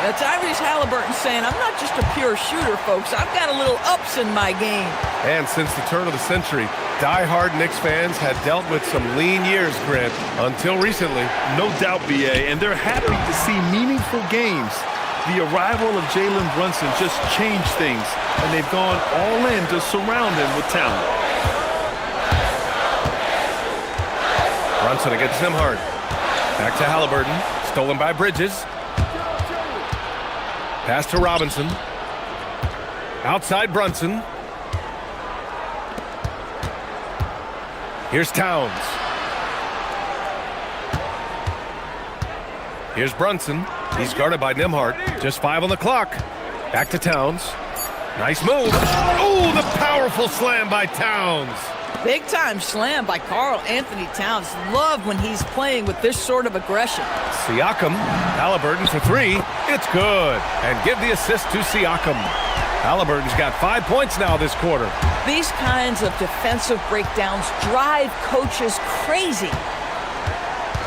Tyrese Halliburton saying, I'm not just a pure shooter, folks. I've got a little ups in my game. And since the turn of the century, die-hard Knicks fans had dealt with some lean years, Grant, until recently. No doubt, BA, and they're happy to see meaningful games. The arrival of Jalen Brunson just changed things, and they've gone all in to surround him with talent. Brunson against Nimhard. Back to Halliburton. Stolen by Bridges. Pass to Robinson. Outside Brunson. Here's Towns. Here's Brunson. He's guarded by Nimhard. Just 5 on the clock. Back to Towns. Nice move. Oh, the powerful slam by Towns. Big time slam by Karl Anthony Towns. Love when he's playing with this sort of aggression. Siakam, Halliburton for 3. It's good. And give the assist to Siakam. Halliburton's got 5 points now this quarter. These kinds of defensive breakdowns drive coaches crazy.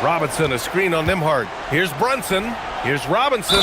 Robinson, a screen on Nimhard. Here's Brunson. Here's Robinson.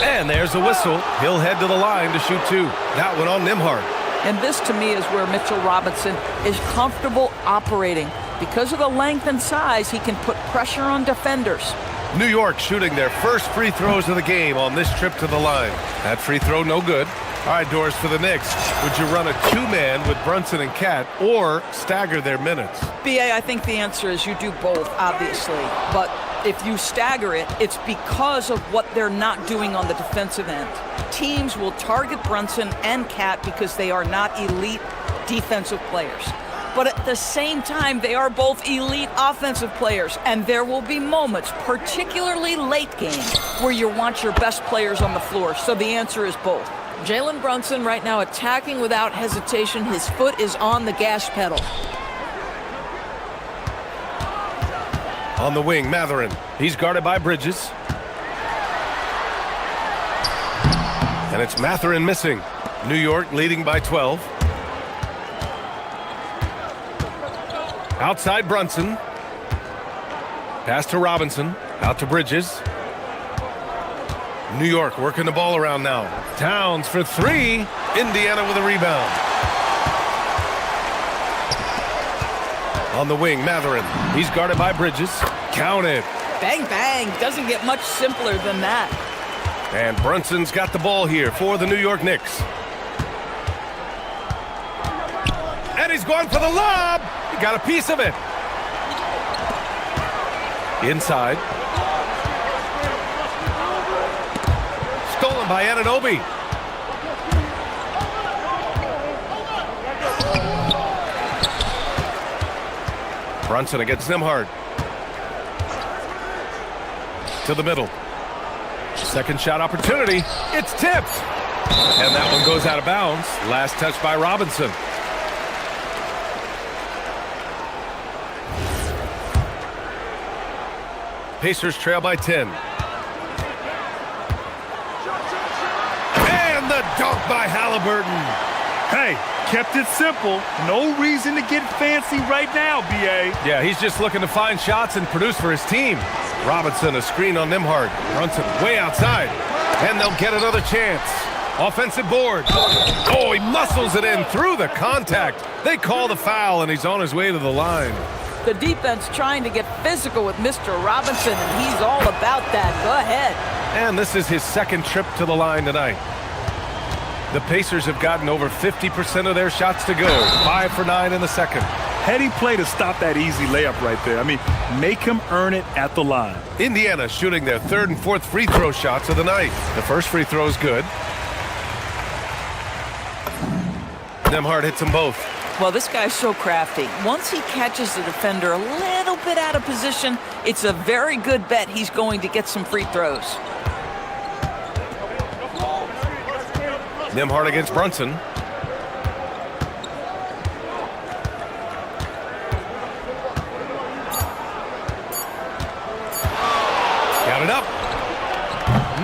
And there's a whistle. He'll head to the line to shoot 2. That one on Nimhard. And this, to me, is where Mitchell Robinson is comfortable operating. Because of the length and size, he can put pressure on defenders. New York shooting their first free throws of the game on this trip to the line. That free throw, no good. All right, Doris, for the Knicks, would you run a 2-man with Brunson and Cat or stagger their minutes? BA, I think the answer is you do both, obviously. But if you stagger it, it's because of what they're not doing on the defensive end. Teams will target Brunson and Cat because they are not elite defensive players. But at the same time, they are both elite offensive players, and there will be moments, particularly late game, where you want your best players on the floor. So the answer is both. Jalen Brunson right now attacking without hesitation. His foot is on the gas pedal. On the wing, Matherin. He's guarded by Bridges. And it's Matherin missing. New York leading by 12. Outside Brunson. Pass to Robinson. Out to Bridges. New York working the ball around now. Towns for three. Indiana with a rebound. On the wing, Matherin. He's guarded by Bridges. Counted. Bang, bang. Doesn't get much simpler than that. And Brunson's got the ball here for the New York Knicks. And he's going for the lob. He got a piece of it. Inside. Stolen by Anunoby. Brunson against Nembhard. To the middle. Second shot opportunity. It's tipped. And that one goes out of bounds. Last touch by Robinson. Pacers trail by 10. And the dunk by Halliburton. Hey, kept it simple. No reason to get fancy right now, B.A. Yeah, he's just looking to find shots and produce for his team. Robinson, a screen on Nembhard. Brunson way outside. And they'll get another chance. Offensive board. Oh, he muscles it in through the contact. They call the foul, and he's on his way to the line. The defense trying to get physical with Mr. Robinson, and he's all about that. Go ahead. And this is his second trip to the line tonight. The Pacers have gotten over 50% of their shots to go. 5 for 9 in the second. Heady play to stop that easy layup right there. I mean, make him earn it at the line. Indiana shooting their third and fourth free throw shots of the night. The first free throw is good. Nembhard hits them both. Well, this guy's so crafty. Once he catches the defender a little bit out of position, it's a very good bet he's going to get some free throws. Nembhard against Brunson. Got it up.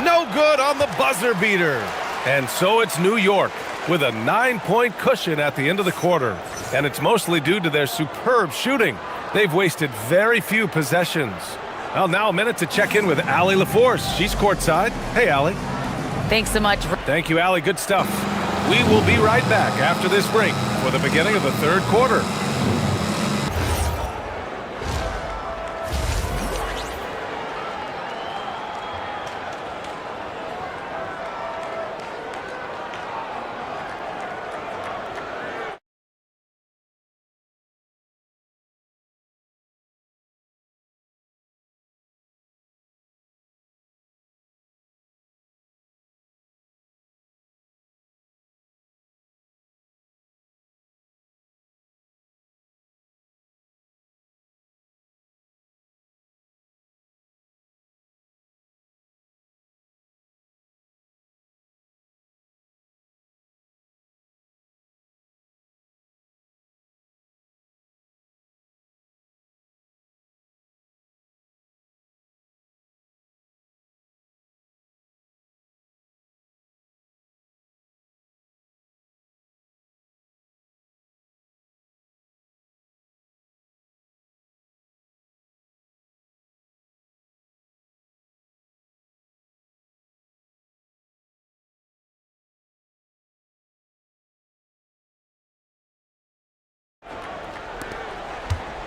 No good on the buzzer beater. And so it's New York with a 9-point cushion at the end of the quarter. And it's mostly due to their superb shooting. They've wasted very few possessions. Well, now a minute to check in with Allie LaForce. She's courtside. Hey, Allie. Thanks so much. Thank you, Allie. Good stuff. We will be right back after this break for the beginning of the third quarter.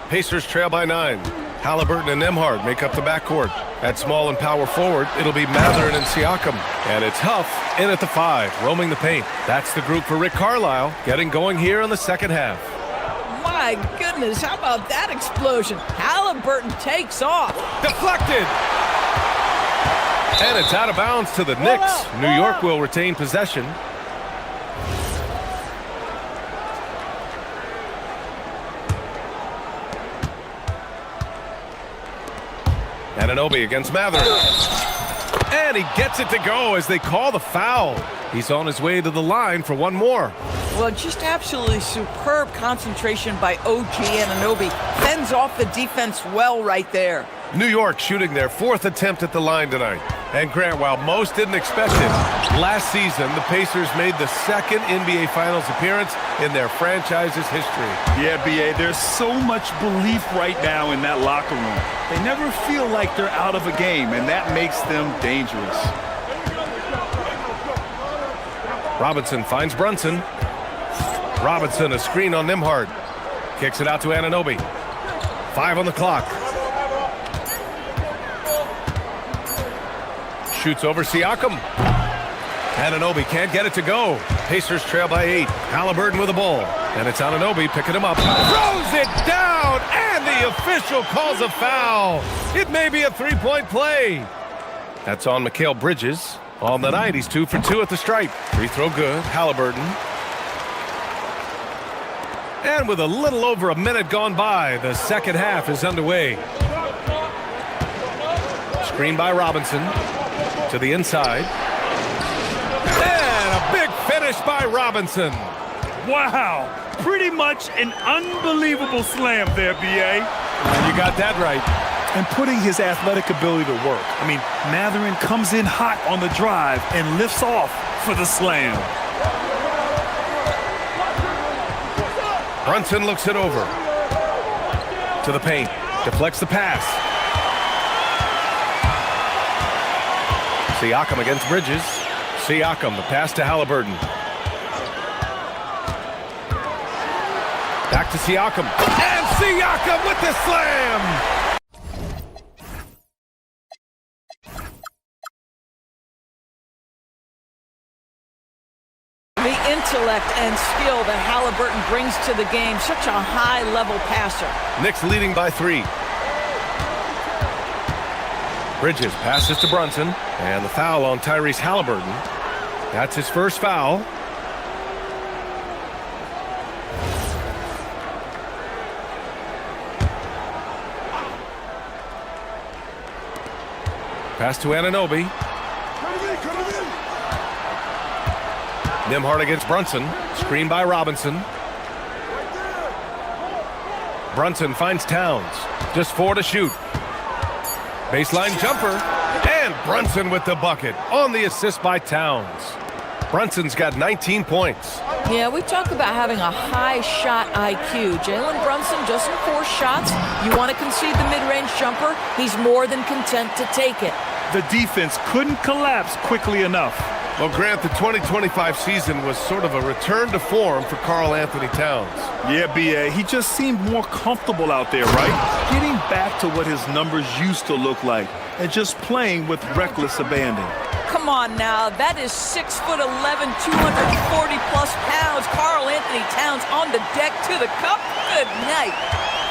Pacers trail by 9. Halliburton and Nembhard make up the backcourt. At small and power forward, it'll be Matherin and Siakam. And it's Huff in at the 5, roaming the paint. That's the group for Rick Carlisle, getting going here in the second half. My goodness, how about that explosion? Halliburton takes off. Deflected! And it's out of bounds to the Knicks. New York will retain possession. Anunoby against Matherin. And he gets it to go as they call the foul. He's on his way to the line for one more. Well, just absolutely superb concentration by OG Anunoby. Fends off the defense well right there. New York shooting their 4th attempt at the line tonight. And Grant, while most didn't expect it, last season the Pacers made the 2nd NBA Finals appearance in their franchise's history. Yeah, B.A., there's so much belief right now in that locker room. They never feel like they're out of a game, and that makes them dangerous. Robinson finds Brunson. Robinson, a screen on Nembhard. Kicks it out to Anunoby. 5 on the clock. Shoots over Siakam. Anunoby can't get it to go. Pacers trail by 8. Halliburton with the ball. And it's Anunoby picking him up. Throws it down, and the official calls a foul. It may be a 3-point play. That's on Mikal Bridges. On the night, he's 2 for 2 at the stripe. Free throw good. Halliburton. And with a little over a minute gone by, the second half is underway. Screen by Robinson. To the inside. And a big finish by Robinson. Wow. Pretty much an unbelievable slam there, B.A. And you got that right. And putting his athletic ability to work. I mean, Mathurin comes in hot on the drive and lifts off for the slam. Brunson looks it over. To the paint. Deflects the pass. Siakam against Bridges. Siakam, the pass to Halliburton. Back to Siakam. And Siakam with the slam! The intellect and skill that Halliburton brings to the game. Such a high-level passer. Knicks leading by 3. Bridges passes to Brunson, and the foul on Tyrese Halliburton. That's his first foul. Pass to Anunoby. Nembhard against Brunson. Screen by Robinson. Brunson finds Towns. Just 4 to shoot. Baseline jumper, and Brunson with the bucket on the assist by Towns. Brunson's got 19 points. Yeah, we talk about having a high shot IQ. Jalen Brunson just in 4 shots. You want to concede the mid-range jumper, he's more than content to take it. The defense couldn't collapse quickly enough. Well, Grant, the 2025 season was sort of a return to form for Karl Anthony Towns. Yeah, B.A., he just seemed more comfortable out there, right? Getting back to what his numbers used to look like and just playing with reckless abandon. Come on now, that is 6'11", 240-plus pounds. Karl Anthony Towns on the deck to the cup. Good night.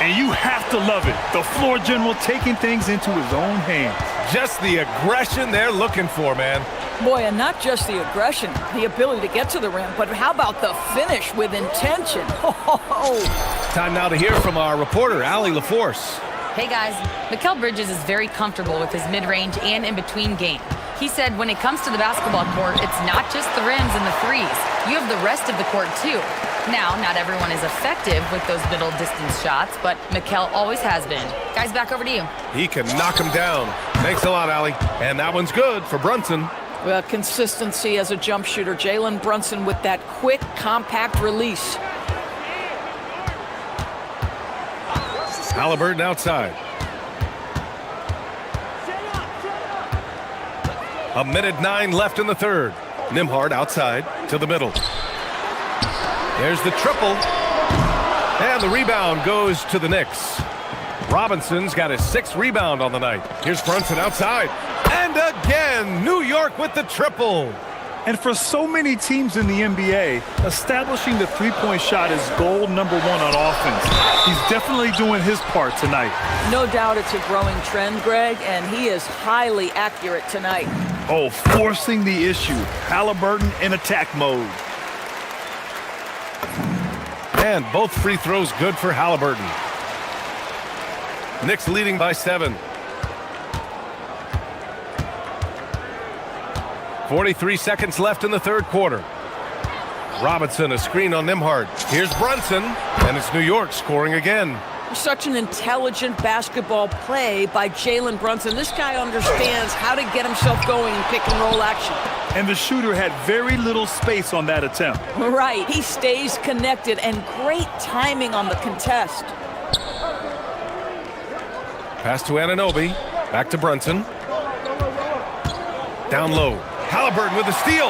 And you have to love it. The floor general taking things into his own hands. Just the aggression they're looking for, man. Boy, and not just the aggression, the ability to get to the rim, but how about the finish with intention? Time now to hear from our reporter, Allie LaForce. Hey guys, Mikal Bridges is very comfortable with his mid-range and in-between game. He said when it comes to the basketball court, it's not just the rims and the threes. You have the rest of the court too. Now, not everyone is effective with those middle distance shots, but Mikal always has been. Guys, back over to you. He can knock him down. Thanks a lot, Allie. And that one's good for Brunson. Well, consistency as a jump shooter. Jalen Brunson with that quick, compact release. Halliburton outside. A minute 9 left in the third. Nembhard outside to the middle. There's the triple. And the rebound goes to the Knicks. Robinson's got his 6th rebound on the night. Here's Brunson outside. And again, New York with the triple. And for so many teams in the NBA, establishing the three-point shot is goal number 1 on offense. He's definitely doing his part tonight. No doubt it's a growing trend, Greg, and he is highly accurate tonight. Oh, forcing the issue. Halliburton in attack mode. And both free throws good for Halliburton. Knicks leading by 7. 43 seconds left in the third quarter. Robinson, a screen on Nembhard. Here's Brunson, and it's New York scoring again. Such an intelligent basketball play by Jalen Brunson. This guy understands how to get himself going in pick-and-roll action. And the shooter had very little space on that attempt. Right. He stays connected, and great timing on the contest. Pass to Anunoby. Back to Brunson. Down low. Halliburton with the steal.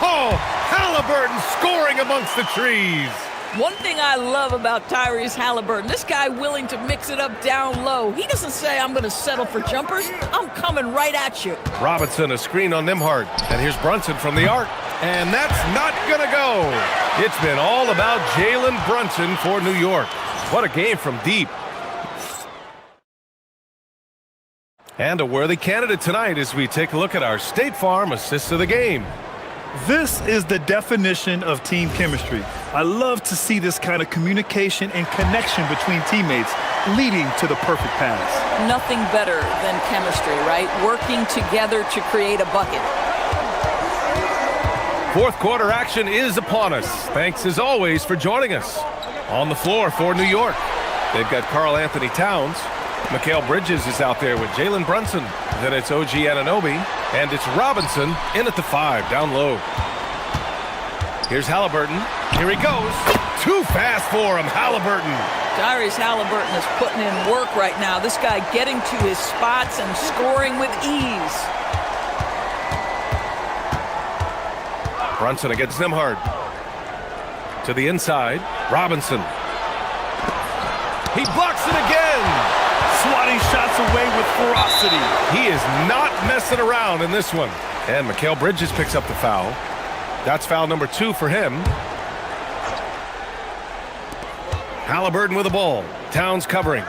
Oh! Halliburton scoring amongst the trees. One thing I love about Tyrese Halliburton, this guy willing to mix it up down low. He doesn't say, I'm going to settle for jumpers. I'm coming right at you. Robinson, a screen on Nembhard. And here's Brunson from the arc. And that's not going to go. It's been all about Jalen Brunson for New York. What a game from deep. And a worthy candidate tonight as we take a look at our State Farm assists of the game. This is the definition of team chemistry. I love to see this kind of communication and connection between teammates leading to the perfect pass. Nothing better than chemistry, right? Working together to create a bucket. Fourth quarter action is upon us. Thanks as always for joining us. On the floor for New York, they've got Karl Anthony Towns. Mikal Bridges is out there with Jalen Brunson. Then it's OG Anunoby, and it's Robinson in at the 5, down low. Here's Halliburton. Here he goes. Too fast for him, Halliburton. Tyrese Halliburton is putting in work right now. This guy getting to his spots and scoring with ease. Brunson against Nembhard. To the inside, Robinson. He blocks it again. Swatting shots away with ferocity. He is not messing around in this one. And Mikal Bridges picks up the foul. That's foul number 2 for him. Halliburton with the ball. Towns covering.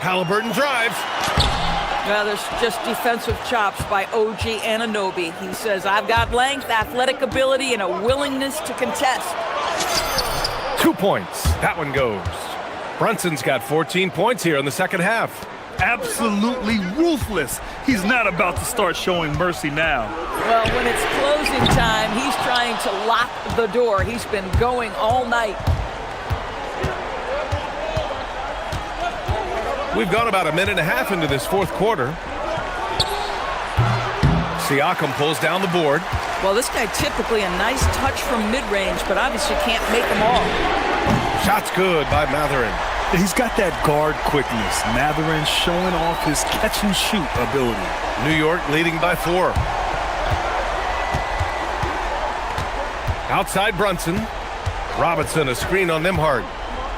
Halliburton drives. Well, there's just defensive chops by OG Anunoby. He says, I've got length, athletic ability, and a willingness to contest. 2 points. That one goes. Brunson's got 14 points here in the second half. Absolutely ruthless. He's not about to start showing mercy now. Well, when it's closing time, he's trying to lock the door. He's been going all night. We've gone about a minute and a half into this fourth quarter. Siakam pulls down the board. Well, this guy typically a nice touch from mid-range, but obviously can't make them all. Shot's good by Mathurin. He's got that guard quickness. Mathurin showing off his catch-and-shoot ability. New York leading by 4. Outside Brunson. Robinson, a screen on Nembhard.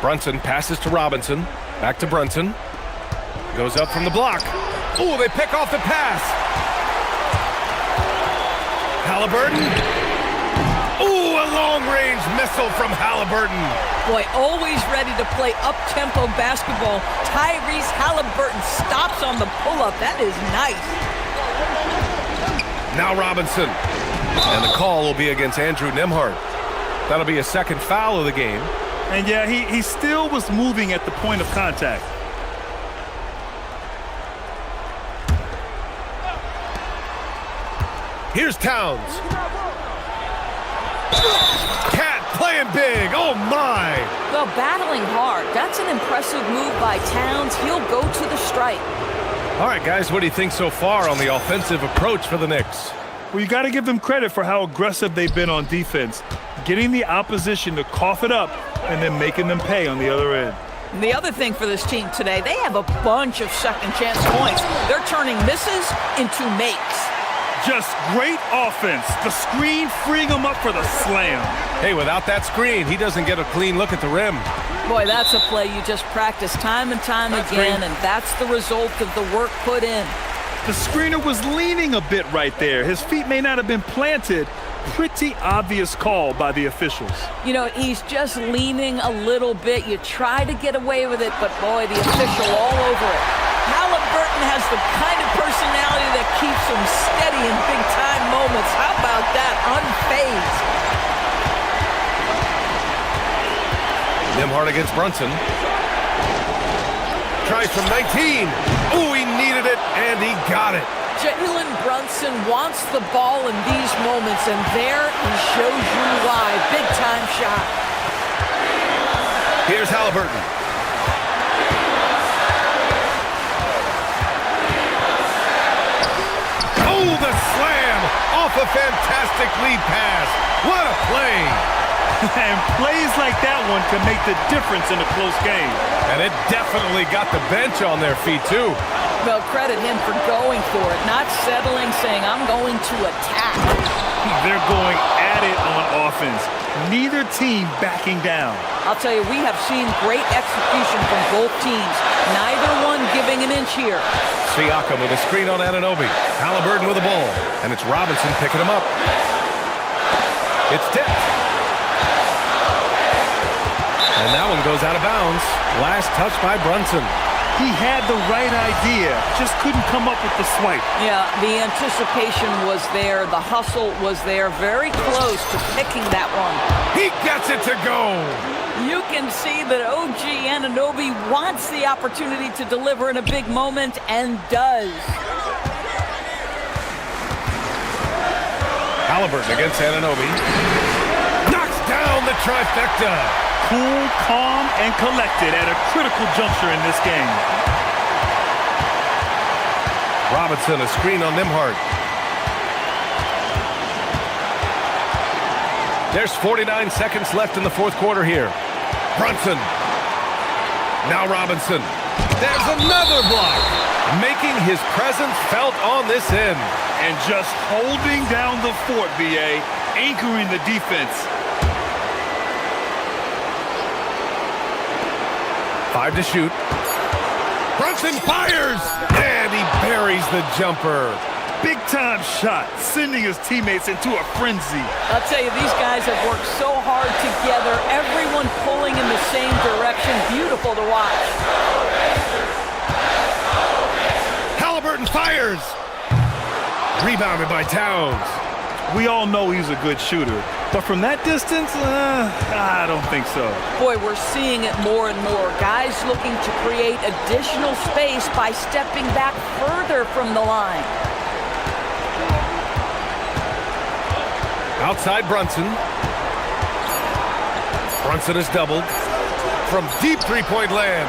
Brunson passes to Robinson. Back to Brunson. Goes up from the block. Ooh, they pick off the pass. Halliburton. Ooh, a long-range missile from Halliburton. Boy, always ready to play up-tempo basketball. Tyrese Halliburton stops on the pull-up. That is nice. Now Robinson. And the call will be against Andrew Nembhard. That'll be a second foul of the game. And yeah, he still was moving at the point of contact. Here's Towns. Cat playing big. Oh, my. Well, battling hard. That's an impressive move by Towns. He'll go to the strike. All right, guys, what do you think so far on the offensive approach for the Knicks? Well, you got to give them credit for how aggressive they've been on defense, getting the opposition to cough it up and then making them pay on the other end. And the other thing for this team today, they have a bunch of second-chance points. They're turning misses into makes. Just great offense. The screen freeing him up for the slam. Hey, without that screen, he doesn't get a clean look at the rim. Boy, that's a play you just practice time and time again, and that's the result of the work put in. The screener was leaning a bit right there. His feet may not have been planted. Pretty obvious call by the officials. You know, he's just leaning a little bit. You try to get away with it, but boy, the official all over it. Halliburton has the kind of personality that keeps him steady in big-time moments. How about that? Unfazed. Nembhard against Brunson. Tries from 19. Ooh, he needed it, and he got it. Jalen Brunson wants the ball in these moments, and there he shows you why. Big-time shot. Here's Halliburton. Oh, the slam off a fantastic lead pass. What a play. And plays like that one can make the difference in a close game. And it definitely got the bench on their feet, too. Well, credit him for going for it, not settling, saying, I'm going to attack. They're going at it on offense. Neither team backing down. I'll tell you, we have seen great execution from both teams. Neither one giving an inch here. Siakam with a screen on Anunoby. Halliburton with the ball. And it's Robinson picking him up. It's tipped. And that one goes out of bounds. Last touch by Brunson. He had the right idea, just couldn't come up with the swipe. Yeah, the anticipation was there. The hustle was there. Very close to picking that one. He gets it to go. You can see that OG Anunoby wants the opportunity to deliver in a big moment and does. Halliburton against Anunoby. Knocks down the trifecta. Cool, calm, and collected at a critical juncture in this game. Robinson, a screen on Nembhard. There's 49 seconds left in the fourth quarter here. Brunson. Now Robinson. There's another block. Making his presence felt on this end. And just holding down the fort, BA. Anchoring the defense. 5 to shoot. Brunson fires! And he buries the jumper. Big-time shot, sending his teammates into a frenzy. I'll tell you, these guys have worked so hard together. Everyone pulling in the same direction. Beautiful to watch. Halliburton fires! Rebounded by Towns. We all know he's a good shooter, but from that distance, I don't think so. Boy, we're seeing it more and more. Guys looking to create additional space by stepping back further from the line. Outside Brunson. Brunson is doubled from deep three-point land.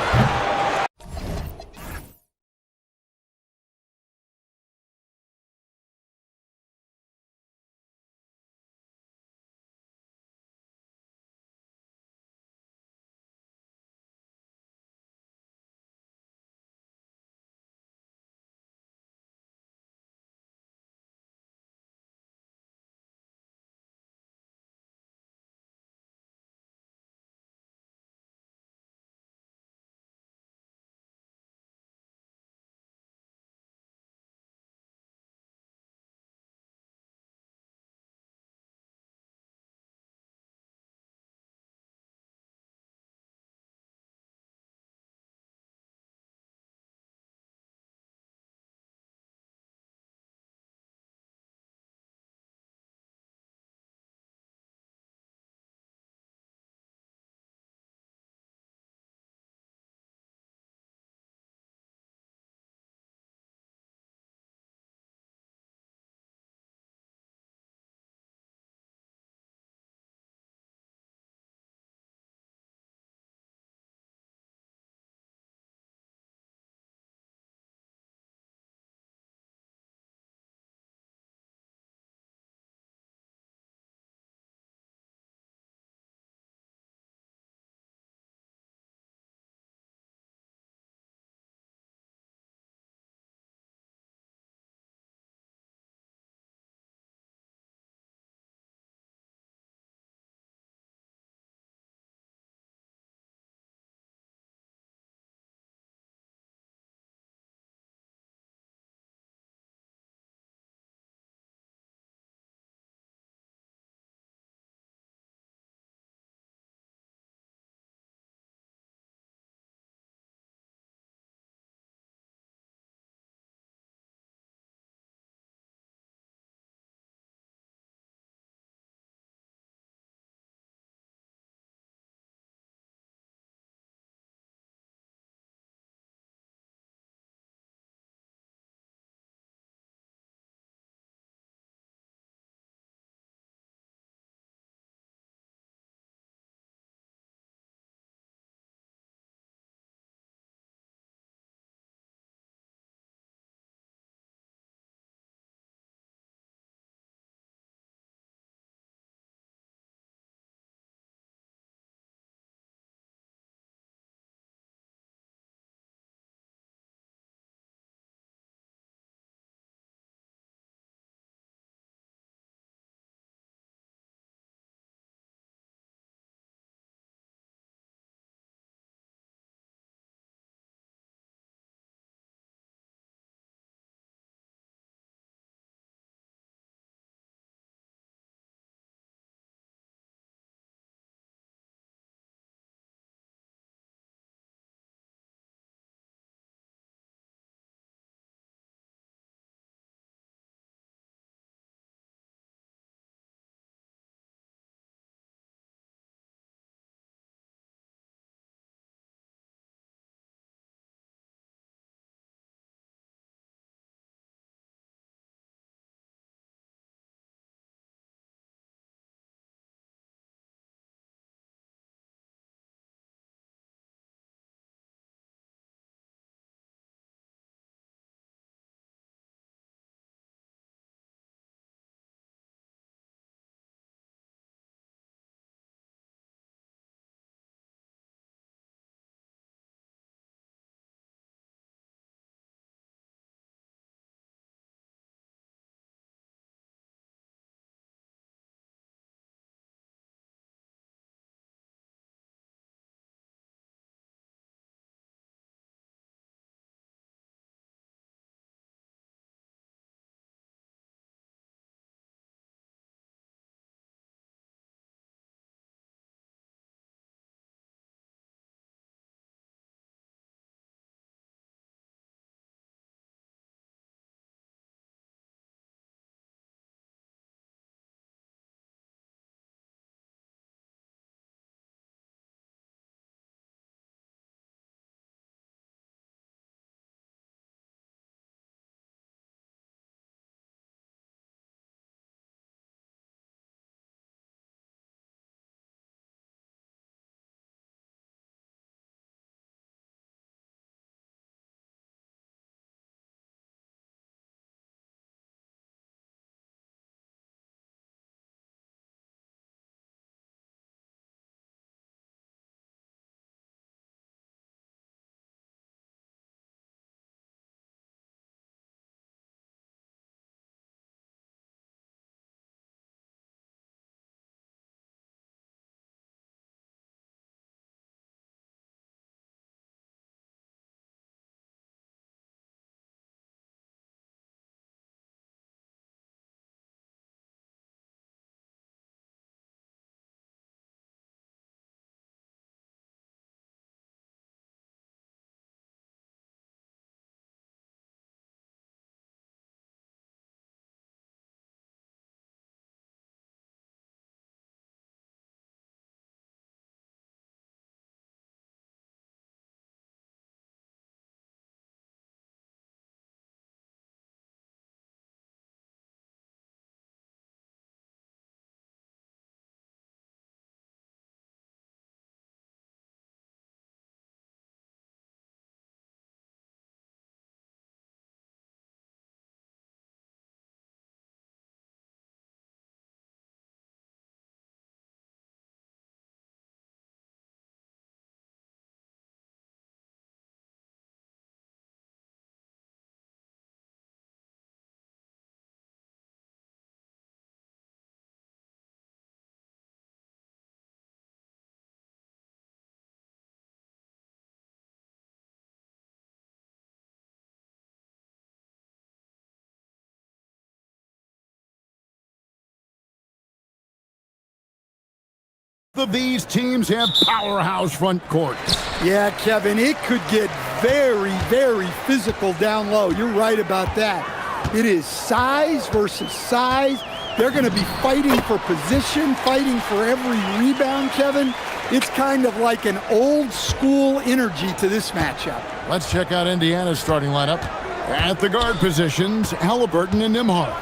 Of these teams have powerhouse front courts. Yeah, Kevin, it could get very, very physical down low. You're right about that. It is size versus size. They're going to be fighting for position, fighting for every rebound, Kevin. It's kind of like an old school energy to this matchup. Let's check out Indiana's starting lineup. At the guard positions, Halliburton and Nembhard.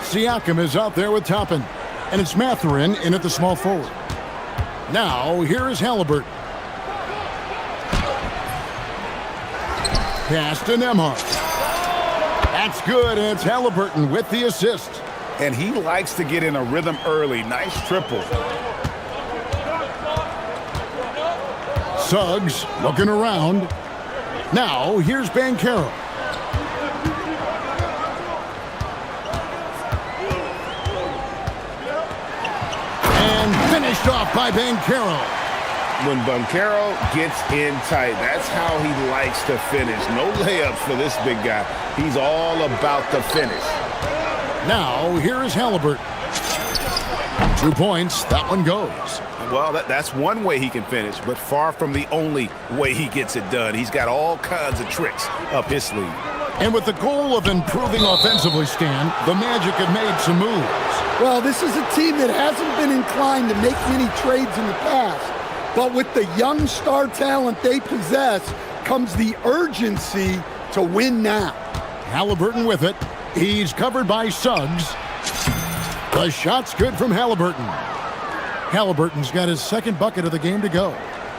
Siakam is out there with Toppin. And it's Mathurin in at the small forward. Now, here is Halliburton. Pass to Nembhard. That's good, and it's Halliburton with the assist. And he likes to get in a rhythm early. Nice triple. Suggs looking around. Now, here's Banchero. And finished off by Banchero. When Banchero gets in tight, that's how he likes to finish. No layups for this big guy. He's all about the finish. Now, here is Halliburton. 2 points. That one goes. Well, that's one way he can finish, but far from the only way he gets it done. He's got all kinds of tricks up his sleeve. And with the goal of improving offensively, Stan, the Magic have made some moves. Well, this is a team that hasn't been inclined to make many trades in the past. But with the young star talent they possess comes the urgency to win now. Halliburton with it. He's covered by Suggs. The shot's good from Halliburton. Halliburton's got his second bucket of the game to go.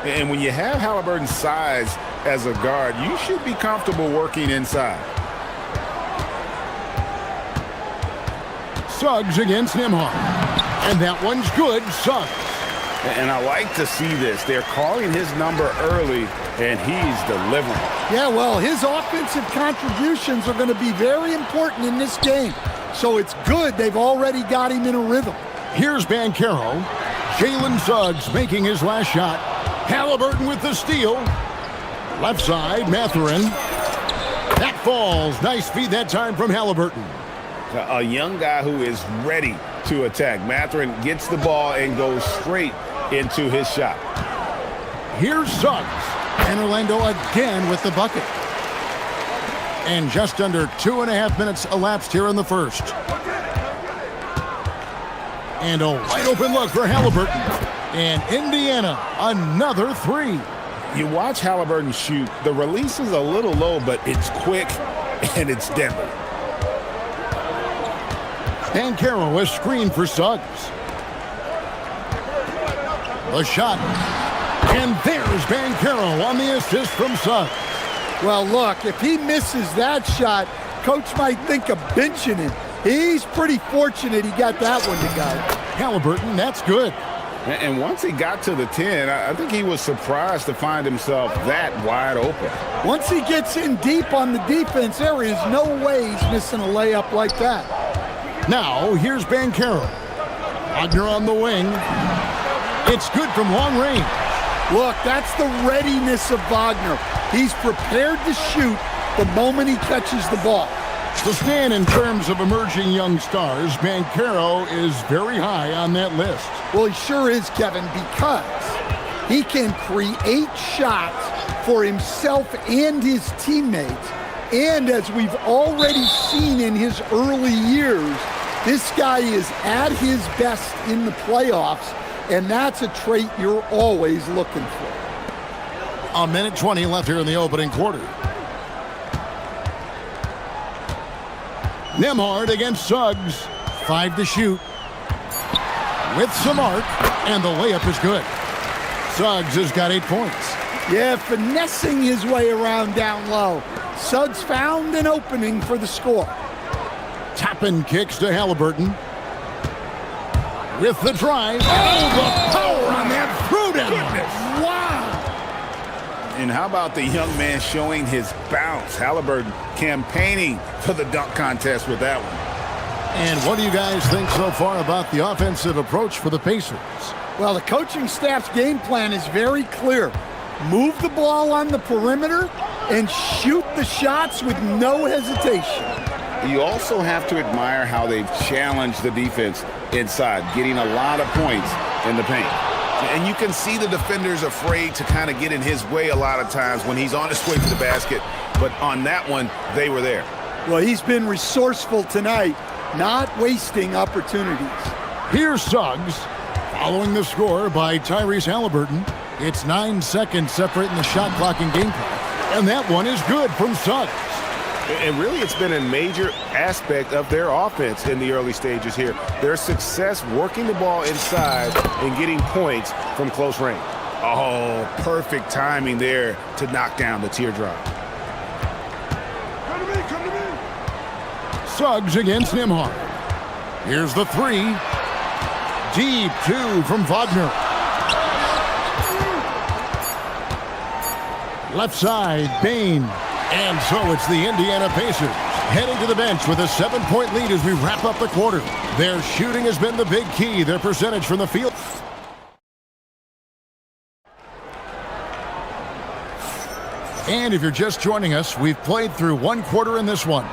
And when you have Halliburton's size as a guard, you should be comfortable working inside. Suggs against Nembhard. And that one's good. Suggs. And I like to see this. They're calling his number early, and he's delivering. Yeah, well, his offensive contributions are going to be very important in this game. So it's good they've already got him in a rhythm. Here's Banchero. Jalen Suggs making his last shot. Halliburton with the steal. Left side, Mathurin. That falls. Nice feed that time from Halliburton. A young guy who is ready to attack. Mathurin gets the ball and goes straight into his shot. Here's Suggs. And Orlando again with the bucket. And just under 2.5 minutes elapsed here in the first. And a wide open look for Halliburton. And Indiana, another three. You watch Halliburton shoot. The release is a little low, but it's quick and it's deadly. Banchero is screened for Suggs. The shot. And there's Banchero on the assist from Suggs. Well, look, if he misses that shot, coach might think of benching him. He's pretty fortunate he got that one to go. Halliburton, that's good. And once he got to the 10, I think he was surprised to find himself that wide open. Once he gets in deep on the defense, there is no way he's missing a layup like that. Now, here's Banchero. Wagner on the wing. It's good from long range. Look, that's the readiness of Wagner. He's prepared to shoot the moment he catches the ball. So, Stan, in terms of emerging young stars, Banchero is very high on that list. Well, he sure is, Kevin, because he can create shots for himself and his teammates. And as we've already seen in his early years, this guy is at his best in the playoffs, and that's a trait you're always looking for. A minute 20 left here in the opening quarter. Nembhard against Suggs. 5 to shoot. With some arc, and the layup is good. Suggs has got 8 points. Yeah, finessing his way around down low. Suggs found an opening for the score. Toppin kicks to Halliburton. With the drive. Oh, the power on that throwdown. Wow. And how about the young man showing his bounce? Halliburton campaigning for the dunk contest with that one. And what do you guys think so far about the offensive approach for the Pacers? Well, the coaching staff's game plan is very clear. Move the ball on the perimeter and shoot the shots with no hesitation. You also have to admire how they've challenged the defense inside, getting a lot of points in the paint. And you can see the defenders afraid to kind of get in his way a lot of times when he's on his way to the basket. But on that one, they were there. Well, he's been resourceful tonight, not wasting opportunities. Here's Suggs, following the score by Tyrese Halliburton. It's 9 seconds separating the shot clock and game clock. And that one is good from Suggs. And really, it's been a major aspect of their offense in the early stages here. Their success working the ball inside and getting points from close range. Oh, perfect timing there to knock down the teardrop. Come to me, come to me. Suggs against Nembhard. Here's the three. Deep two from Wagner. Left side, Bain. And so it's the Indiana Pacers heading to the bench with a 7-point lead as we wrap up the quarter. Their shooting has been the big key, their percentage from the field. And if you're just joining us, we've played through one quarter in this one.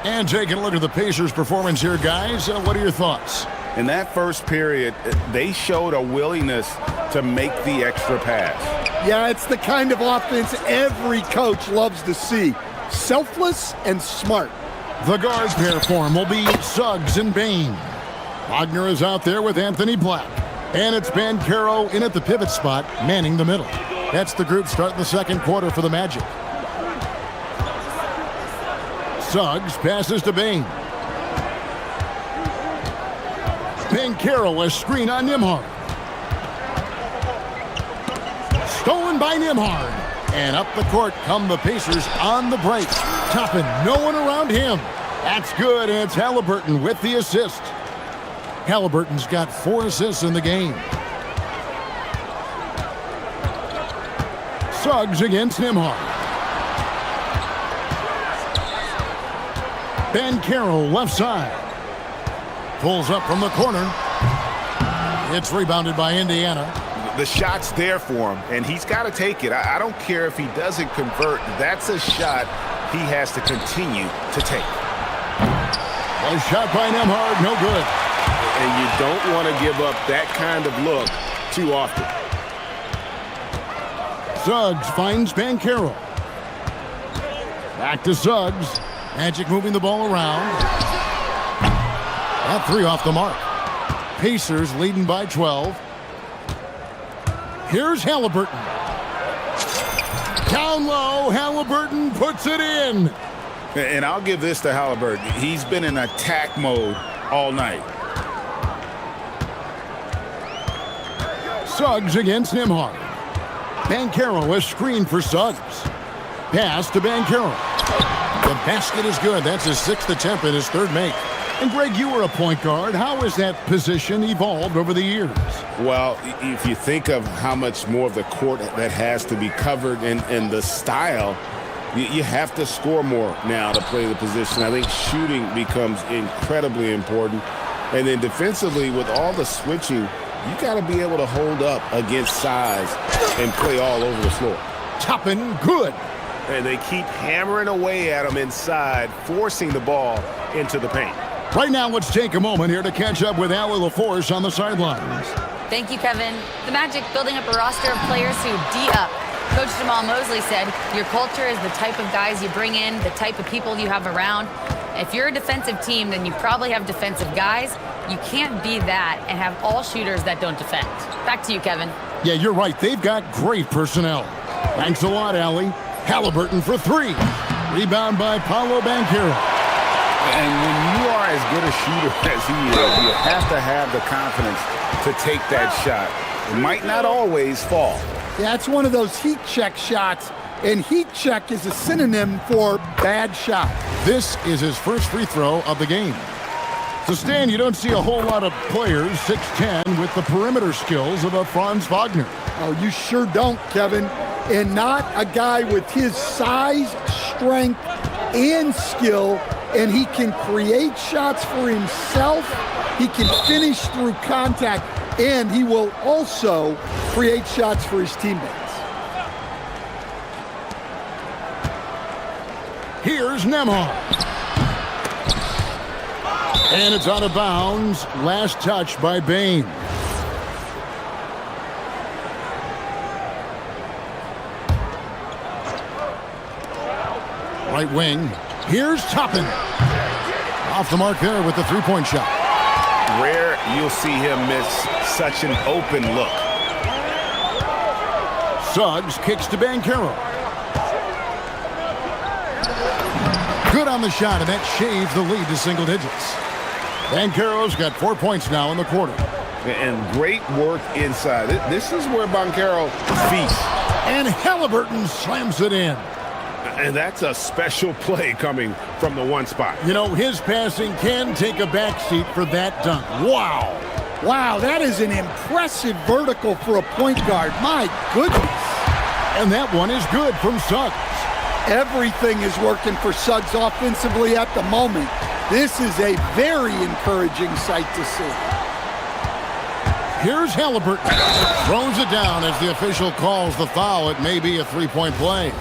And taking a look at the Pacers' performance here, guys, what are your thoughts? In that first period, they showed a willingness to make the extra pass. Yeah, it's the kind of offense every coach loves to see. Selfless and smart. The guard pair form will be Suggs and Bain. Wagner is out there with Anthony Black. And it's Banchero in at the pivot spot, manning the middle. That's the group starting the second quarter for the Magic. Suggs passes to Bain. Banchero, a screen on Nembhard. Stolen by Nembhard. And up the court come the Pacers on the break. Toppin, no one around him. That's good, and it's Halliburton with the assist. Halliburton's got 4 assists in the game. Suggs against Nembhard. Banchero left side. Pulls up from the corner. It's rebounded by Indiana. The shot's there for him, and he's got to take it. I don't care if he doesn't convert. That's a shot he has to continue to take. A shot by Nembhard, no good. And you don't want to give up that kind of look too often. Suggs finds Banchero. Back to Suggs. Magic moving the ball around. That three off the mark. Pacers leading by 12. Here's Halliburton. Down low, Halliburton puts it in. And I'll give this to Halliburton. He's been in attack mode all night. Suggs against Nembhard. Banchero, a screen for Suggs. Pass to Banchero. The basket is good. That's his 6th attempt and his 3rd make. And Greg, you were a point guard. How has that position evolved over the years? Well, if you think of how much more of the court that has to be covered and the style, you have to score more now to play the position. I think shooting becomes incredibly important. And then defensively, with all the switching, you got to be able to hold up against size and play all over the floor. Toppin, good. And they keep hammering away at him inside, forcing the ball into the paint. Right now, let's take a moment here to catch up with Allie LaForce on the sidelines. Thank you, Kevin. The Magic building up a roster of players who D up. Coach Jamal Mosley said, your culture is the type of guys you bring in, the type of people you have around. If you're a defensive team, then you probably have defensive guys. You can't be that and have all shooters that don't defend. Back to you, Kevin. Yeah, you're right. They've got great personnel. Thanks a lot, Allie. Halliburton for 3. Rebound by Paolo Banchero. And when you are as good a shooter as he is, you have to have the confidence to take that shot. It might not always fall. Yeah, it's one of those heat check shots, and heat check is a synonym for bad shot. This is his first free throw of the game. So, Stan, you don't see a whole lot of players 6'10" with the perimeter skills of a Franz Wagner. Oh, you sure don't, Kevin. And not a guy with his size, strength, and skill. And he can create shots for himself. He can finish through contact. And he will also create shots for his teammates. Here's Nembhard. And it's out of bounds. Last touch by Bain. right wing. Here's Toppin. Off the mark there with the three-point shot. Rare you'll see him miss such an open look. Suggs kicks to Banchero. Good on the shot, and that shaves the lead to single digits. Banchero's got 4 points now in the quarter. And great work inside. This is where Banchero feasts. And Halliburton slams it in. And that's a special play coming from the one spot. You know, his passing can take a backseat for that dunk. Wow. Wow, that is an impressive vertical for a point guard. My goodness. And that one is good from Suggs. Everything is working for Suggs offensively at the moment. This is a very encouraging sight to see. Here's Halliburton. Throws it down as the official calls the foul. It may be a three-point play.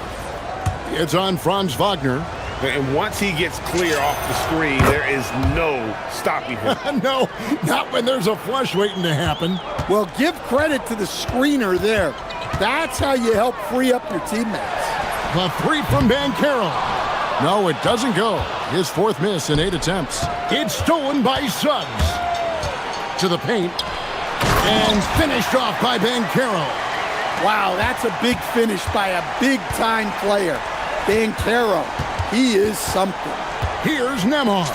It's on Franz Wagner. And once he gets clear off the screen, there is no stopping him. No, not when there's a flush waiting to happen. Well, give credit to the screener there. That's how you help free up your teammates. The three from Banchero. No, it doesn't go. His fourth miss in 8 attempts. It's stolen by Suggs. To the paint. And finished off by Banchero. Wow, that's a big finish by a big-time player. Banchero, he is something. Here's Nembhard.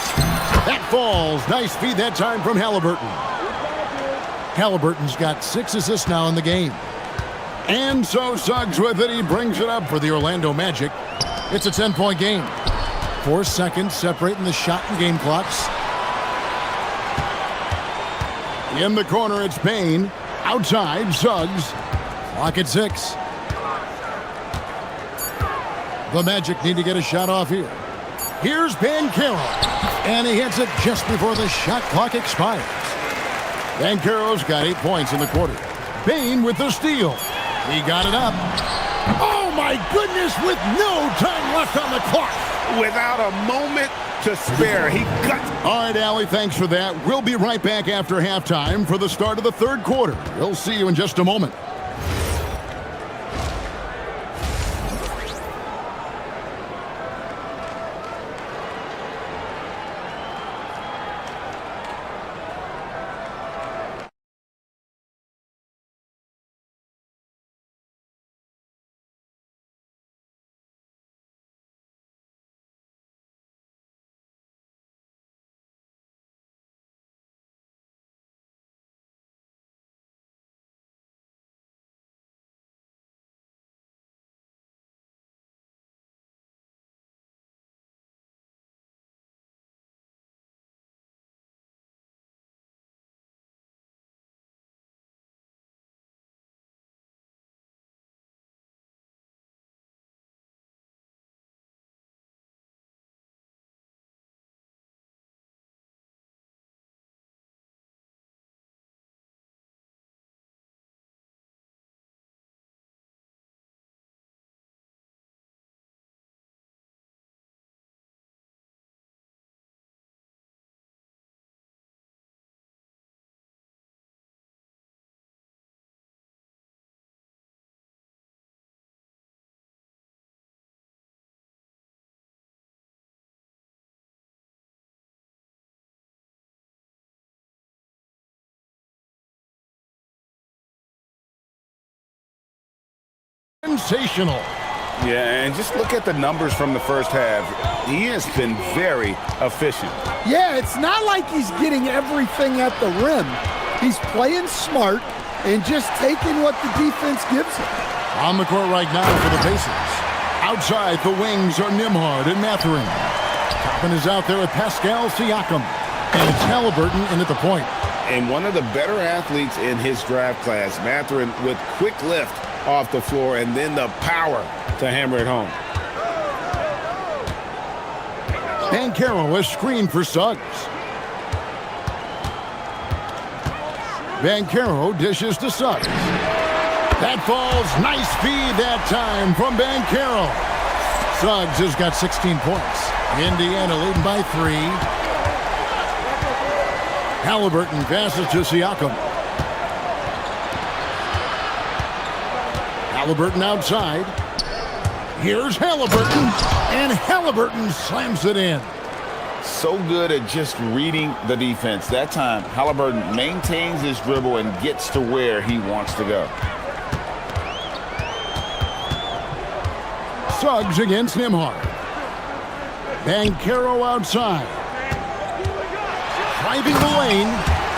That falls. Nice feed that time from Halliburton. Halliburton's got 6 assists now in the game. And so Suggs with it. He brings it up for the Orlando Magic. It's a 10-point game. 4 seconds separating the shot and game clocks. In the corner, it's Payne. Outside, Suggs. Clock at 6. The Magic need to get a shot off here. Here's Banchero. And he hits it just before the shot clock expires. Banchero's got 8 points in the quarter. Payne with the steal. He got it up. Oh, my goodness, with no time left on the clock. Without a moment to spare, he got. All right, Allie, thanks for that. We'll be right back after halftime for the start of the third quarter. We'll see you in just a moment. Sensational. Yeah, and just look at the numbers from the first half. He has been very efficient. Yeah, it's not like he's getting everything at the rim. He's playing smart and just taking what the defense gives him. On the court right now for the Pacers. Outside, the wings are Nembhard and Mathurin. Toppin is out there with Pascal Siakam. And it's Halliburton in at the point. And one of the better athletes in his draft class, Mathurin, with quick lift off the floor and then the power to hammer it home. Banchero is screened for Suggs. Banchero dishes to Suggs. That falls. Nice feed that time from Banchero. Suggs has got 16 points. Indiana leading by 3. Halliburton passes to Siakam. Halliburton outside. Here's Halliburton, and Halliburton slams it in. So good at just reading the defense. That time, Halliburton maintains his dribble and gets to where he wants to go. Suggs against Nembhard. Banchero outside. Driving the lane,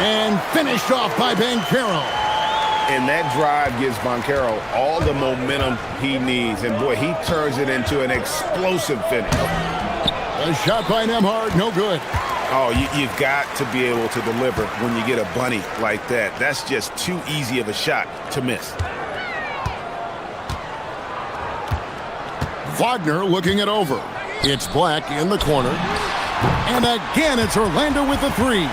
and finished off by Banchero. And that drive gives Banchero all the momentum he needs. And, boy, he turns it into an explosive finish. A shot by Nembhard, no good. Oh, you've got to be able to deliver when you get a bunny like that. That's just too easy of a shot to miss. Wagner looking it over. It's Black in the corner. And again, it's Orlando with the three.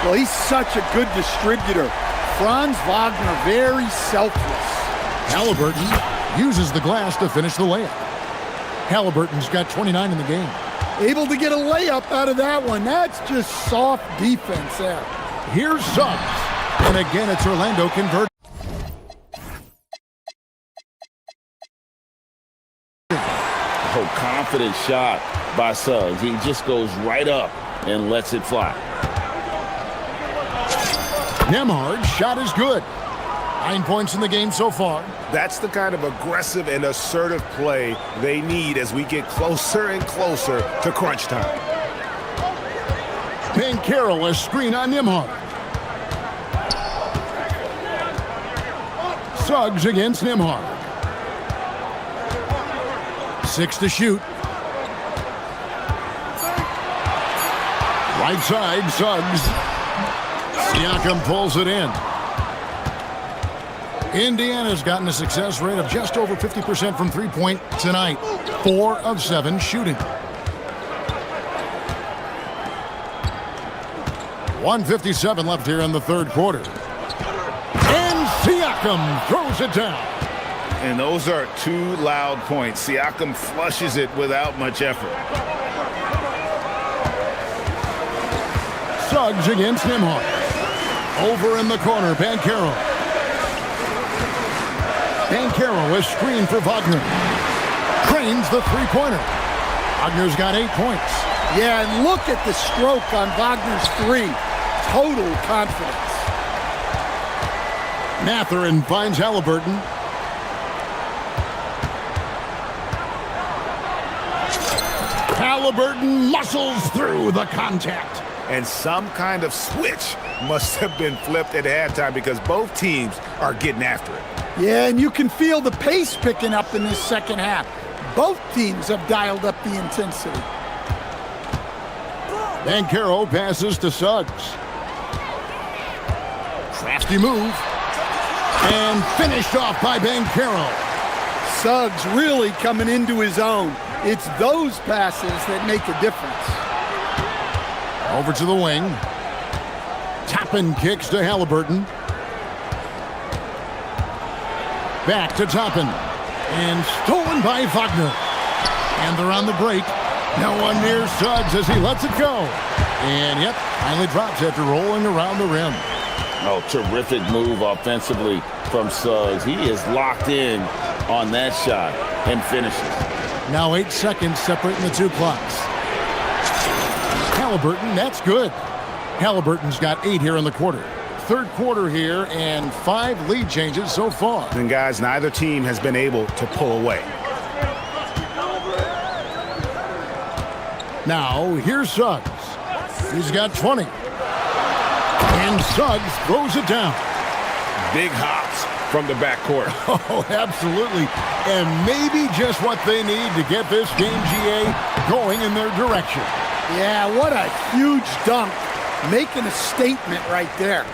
Well, he's such a good distributor. Franz Wagner, very selfless. Halliburton uses the glass to finish the layup. Halliburton's got 29 in the game. Able to get a layup out of that one. That's just soft defense there. Here's Suggs. And again, it's Orlando converting. Oh, confident shot by Suggs. He just goes right up and lets it fly. Nembhard's shot is good. 9 points in the game so far. That's the kind of aggressive and assertive play they need as we get closer and closer to crunch time. Banchero, a screen on Nembhard. Suggs against Nembhard. 6 to shoot. Right side, Suggs. Siakam pulls it in. Indiana's gotten a success rate of just over 50% from three-point tonight. 4 of 7 shooting. 1:57 left here in the third quarter. And Siakam throws it down. And those are two loud points. Siakam flushes it without much effort. Suggs against Nembhard. Over in the corner, Banchero. Banchero, a screen for Wagner. Trains the three-pointer. Wagner's got 8 points. Yeah, and look at the stroke on Wagner's three. Total confidence. Mathurin finds Halliburton. Halliburton muscles through the contact. And some kind of switch must have been flipped at halftime because both teams are getting after it. Yeah, and you can feel the pace picking up in this second half. Both teams have dialed up the intensity. Banchero passes to Suggs. Crafty move. And finished off by Banchero. Suggs really coming into his own. It's those passes that make a difference. Over to the wing. Toppin kicks to Halliburton. Back to Toppin. And stolen by Wagner. And they're on the break. No one near Suggs as he lets it go. And yep, finally drops after rolling around the rim. Oh, terrific move offensively from Suggs. He is locked in on that shot and finishes. Now 8 seconds separating the two clocks. Halliburton, that's good. Halliburton's got 8 here in the quarter. Third quarter here and 5 lead changes so far. And guys, neither team has been able to pull away. Now here's Suggs. He's got 20. And Suggs throws it down. Big hops from the backcourt. Oh, absolutely. And maybe just what they need to get this game, GA, going in their direction. Yeah, what a huge dunk. Making a statement right there.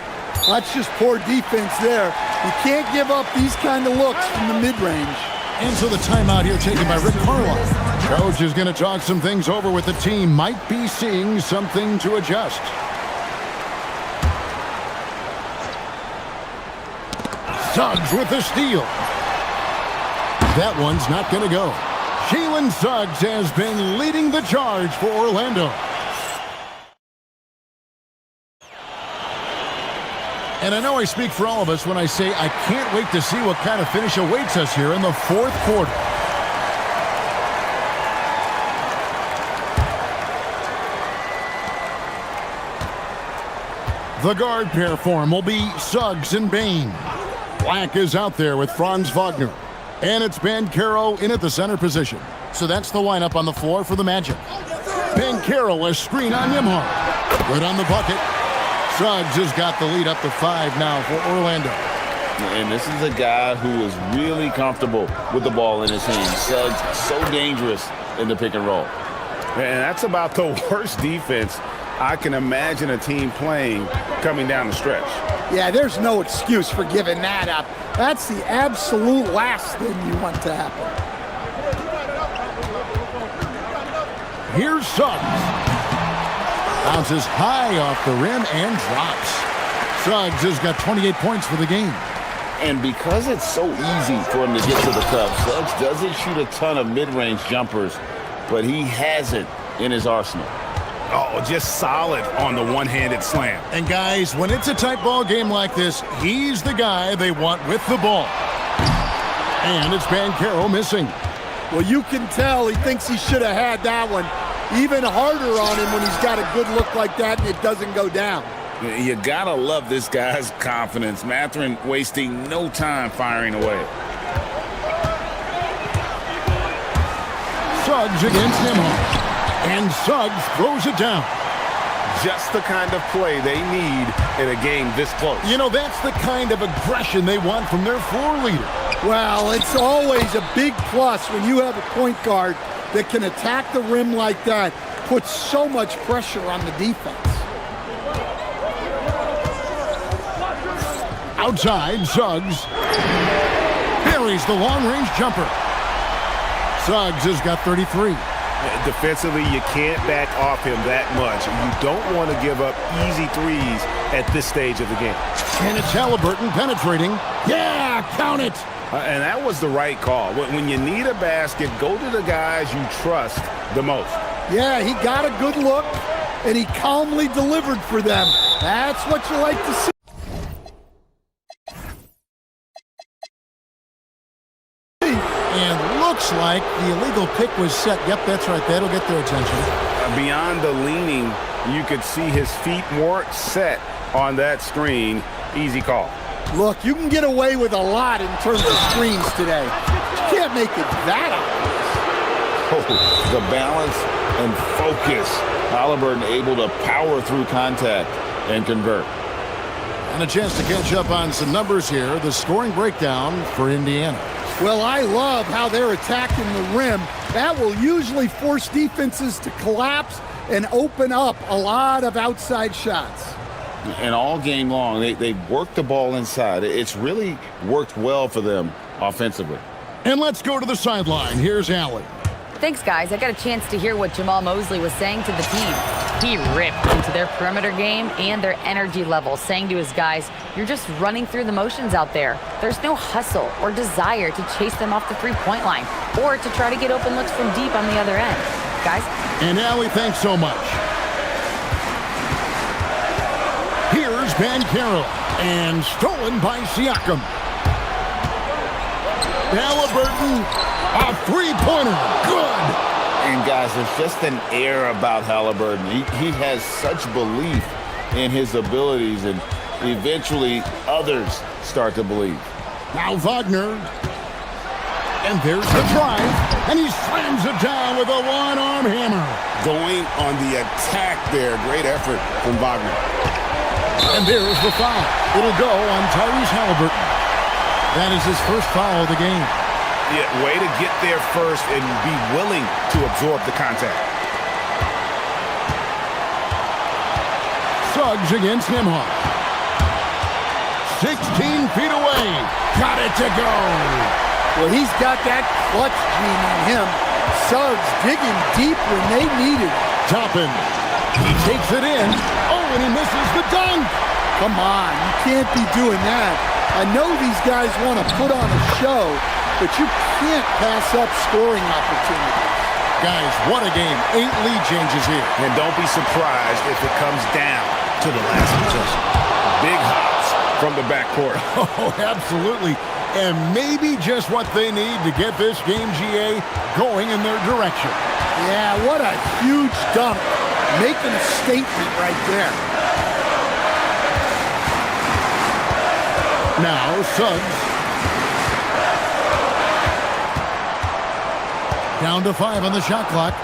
That's just poor defense there. You can't give up these kind of looks from the mid-range. And so the timeout here taken by Rick Carlisle. Coach is going to talk some things over with the team. Might be seeing something to adjust. Suggs with the steal. That one's not going to go. Jalen Suggs has been leading the charge for Orlando. And I know I speak for all of us when I say I can't wait to see what kind of finish awaits us here in the fourth quarter. The guard pair form will be Suggs and Bain. Black is out there with Franz Wagner. And it's Banchero in at the center position. So that's the lineup on the floor for the Magic. Banchero, a screen on Nimhard. Good on the bucket. Suggs has got the lead up to 5 now for Orlando. And this is a guy who is really comfortable with the ball in his hands. Suggs so dangerous in the pick and roll. And that's about the worst defense I can imagine a team playing coming down the stretch. Yeah, there's no excuse for giving that up. That's the absolute last thing you want to happen. Here's Suggs. Bounces high off the rim and drops. Suggs has got 28 points for the game. And because it's so easy for him to get to the cup, Suggs doesn't shoot a ton of mid-range jumpers, but he has it in his arsenal. Oh, just solid on the one-handed slam. And guys, when it's a tight ball game like this, he's the guy they want with the ball. And it's Banchero missing. Well, you can tell he thinks he should have had that one. Even harder on him when he's got a good look like that and it doesn't go down. You gotta love this guy's confidence. Mathurin wasting no time firing away. Suggs against Nimhard. And Suggs throws it down. Just the kind of play they need in a game this close. You know, that's the kind of aggression they want from their floor leader. Well, it's always a big plus when you have a point guard that can attack the rim like that, puts so much pressure on the defense. Outside, Suggs buries the long-range jumper. Suggs has got 33. Defensively, you can't back off him that much. You don't want to give up easy threes at this stage of the game. And it's Haliburton penetrating. Yeah, count it. And that was the right call. When you need a basket, go to the guys you trust the most. Yeah, he got a good look, and he calmly delivered for them. That's what you like to see. And looks like the illegal pick was set. Yep, that's right. That'll get their attention. Beyond the leaning, you could see his feet weren't set on that screen. Easy call. Look, you can get away with a lot in terms of screens today. You can't make it that obvious. Oh, the balance and focus. Haliburton able to power through contact and convert. And a chance to catch up on some numbers here. The scoring breakdown for Indiana. Well, I love how they're attacking the rim. That will usually force defenses to collapse and open up a lot of outside shots. And all game long, they've worked the ball inside. It's really worked well for them offensively. And let's go to the sideline. Here's Allie. Thanks, guys. I got a chance to hear what Jamal Mosley was saying to the team. He ripped into their perimeter game and their energy level, saying to his guys, you're just running through the motions out there. There's no hustle or desire to chase them off the three-point line or to try to get open looks from deep on the other end. Guys? And Allie, thanks so much. Here's Banchero, and stolen by Siakam. Haliburton, a three-pointer, good. And guys, there's just an air about Haliburton. He has such belief in his abilities, and eventually others start to believe. Now Wagner, and there's the drive, and he slams it down with a one-arm hammer. Going on the attack there, great effort from Wagner. And there's the foul. It'll go on Tyrese Haliburton. That is his first foul of the game. Yeah, way to get there first and be willing to absorb the contact. Suggs against Nimhard. 16 feet away. Got it to go. Well, he's got that clutch gene in him. Suggs digging deep when they need it. Toppin. He takes it in. Oh, and he misses the dunk. Come on, you can't be doing that. I know these guys want to put on a show, but you can't pass up scoring opportunities. Guys, what a game. 8 lead changes here. And don't be surprised if it comes down to the last possession. Big hops from the backcourt. Oh, absolutely. And maybe just what they need to get this game, GA, going in their direction. Yeah, what a huge dunk. Making a statement right there. Now Suggs. Down to 5 on the shot clock.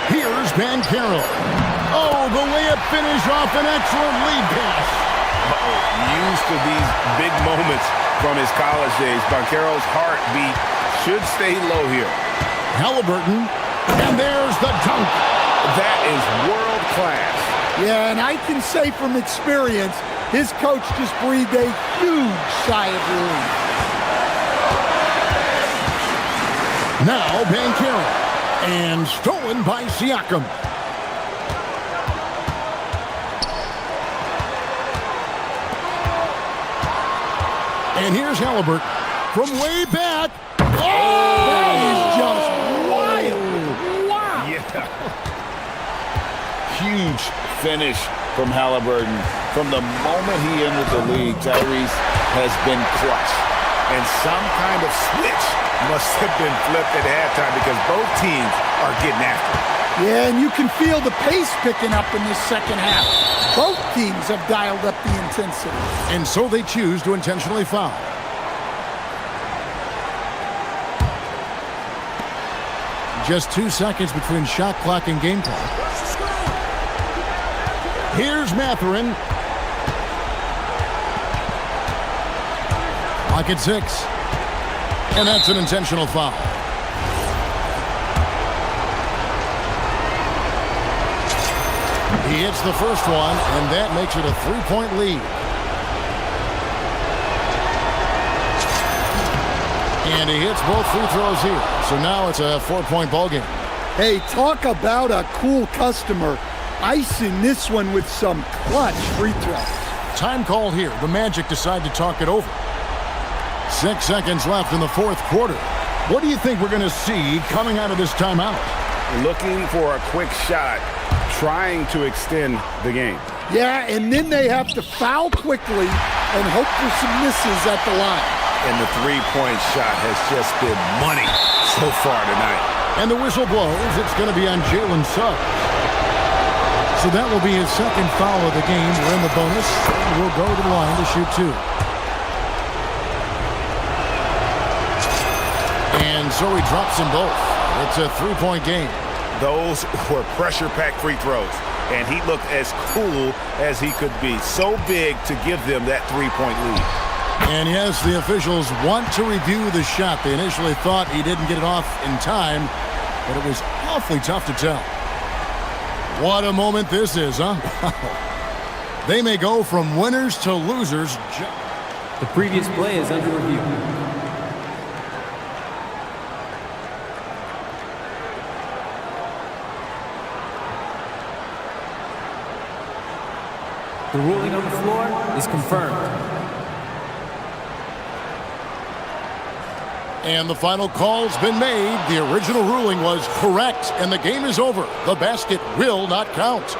Here's Bankero. Oh, the layup finish off an excellent lead pass. Used to these big moments from his college days. Bankero's heartbeat should stay low here. Halliburton, and there's the dunk. That is world class. Yeah, and I can say from experience, his coach just breathed a huge sigh of relief. Now Bankero, and stolen by Siakam. And here's Halliburton from way back. Oh! That is just wild. Wow. Yeah. Huge finish from Halliburton. From the moment he entered the league, Tyrese has been clutch. And some kind of switch must have been flipped at halftime because both teams are getting after it. Yeah, and you can feel the pace picking up in this second half. Both teams have dialed up the intensity. And so they choose to intentionally foul. Just 2 seconds between shot clock and game clock. Here's Mathurin. Clock at 6. And that's an intentional foul. He hits the first one, and that makes it a 3-point lead. And he hits both free throws here. So now it's a 4-point ball game. Hey, talk about a cool customer. Icing this one with some clutch free throws. Time call here. The Magic decide to talk it over. 6 seconds left in the fourth quarter. What do you think we're going to see coming out of this timeout? Looking for a quick shot, trying to extend the game. Yeah, and then they have to foul quickly and hope for some misses at the line. And the three-point shot has just been money so far tonight. And the whistle blows. It's going to be on Jalen Suggs. So that will be his second foul of the game. We're in the bonus. We'll go to the line to shoot 2. And so he drops them both. It's a 3-point game. Those were pressure-packed free throws. And he looked as cool as he could be. So big to give them that 3-point lead. And yes, the officials want to review the shot. They initially thought he didn't get it off in time, but it was awfully tough to tell. What a moment this is, huh? They may go from winners to losers. The previous play is under review. The ruling on the floor is confirmed. And the final call's been made. The original ruling was correct, and the game is over. The basket will not count.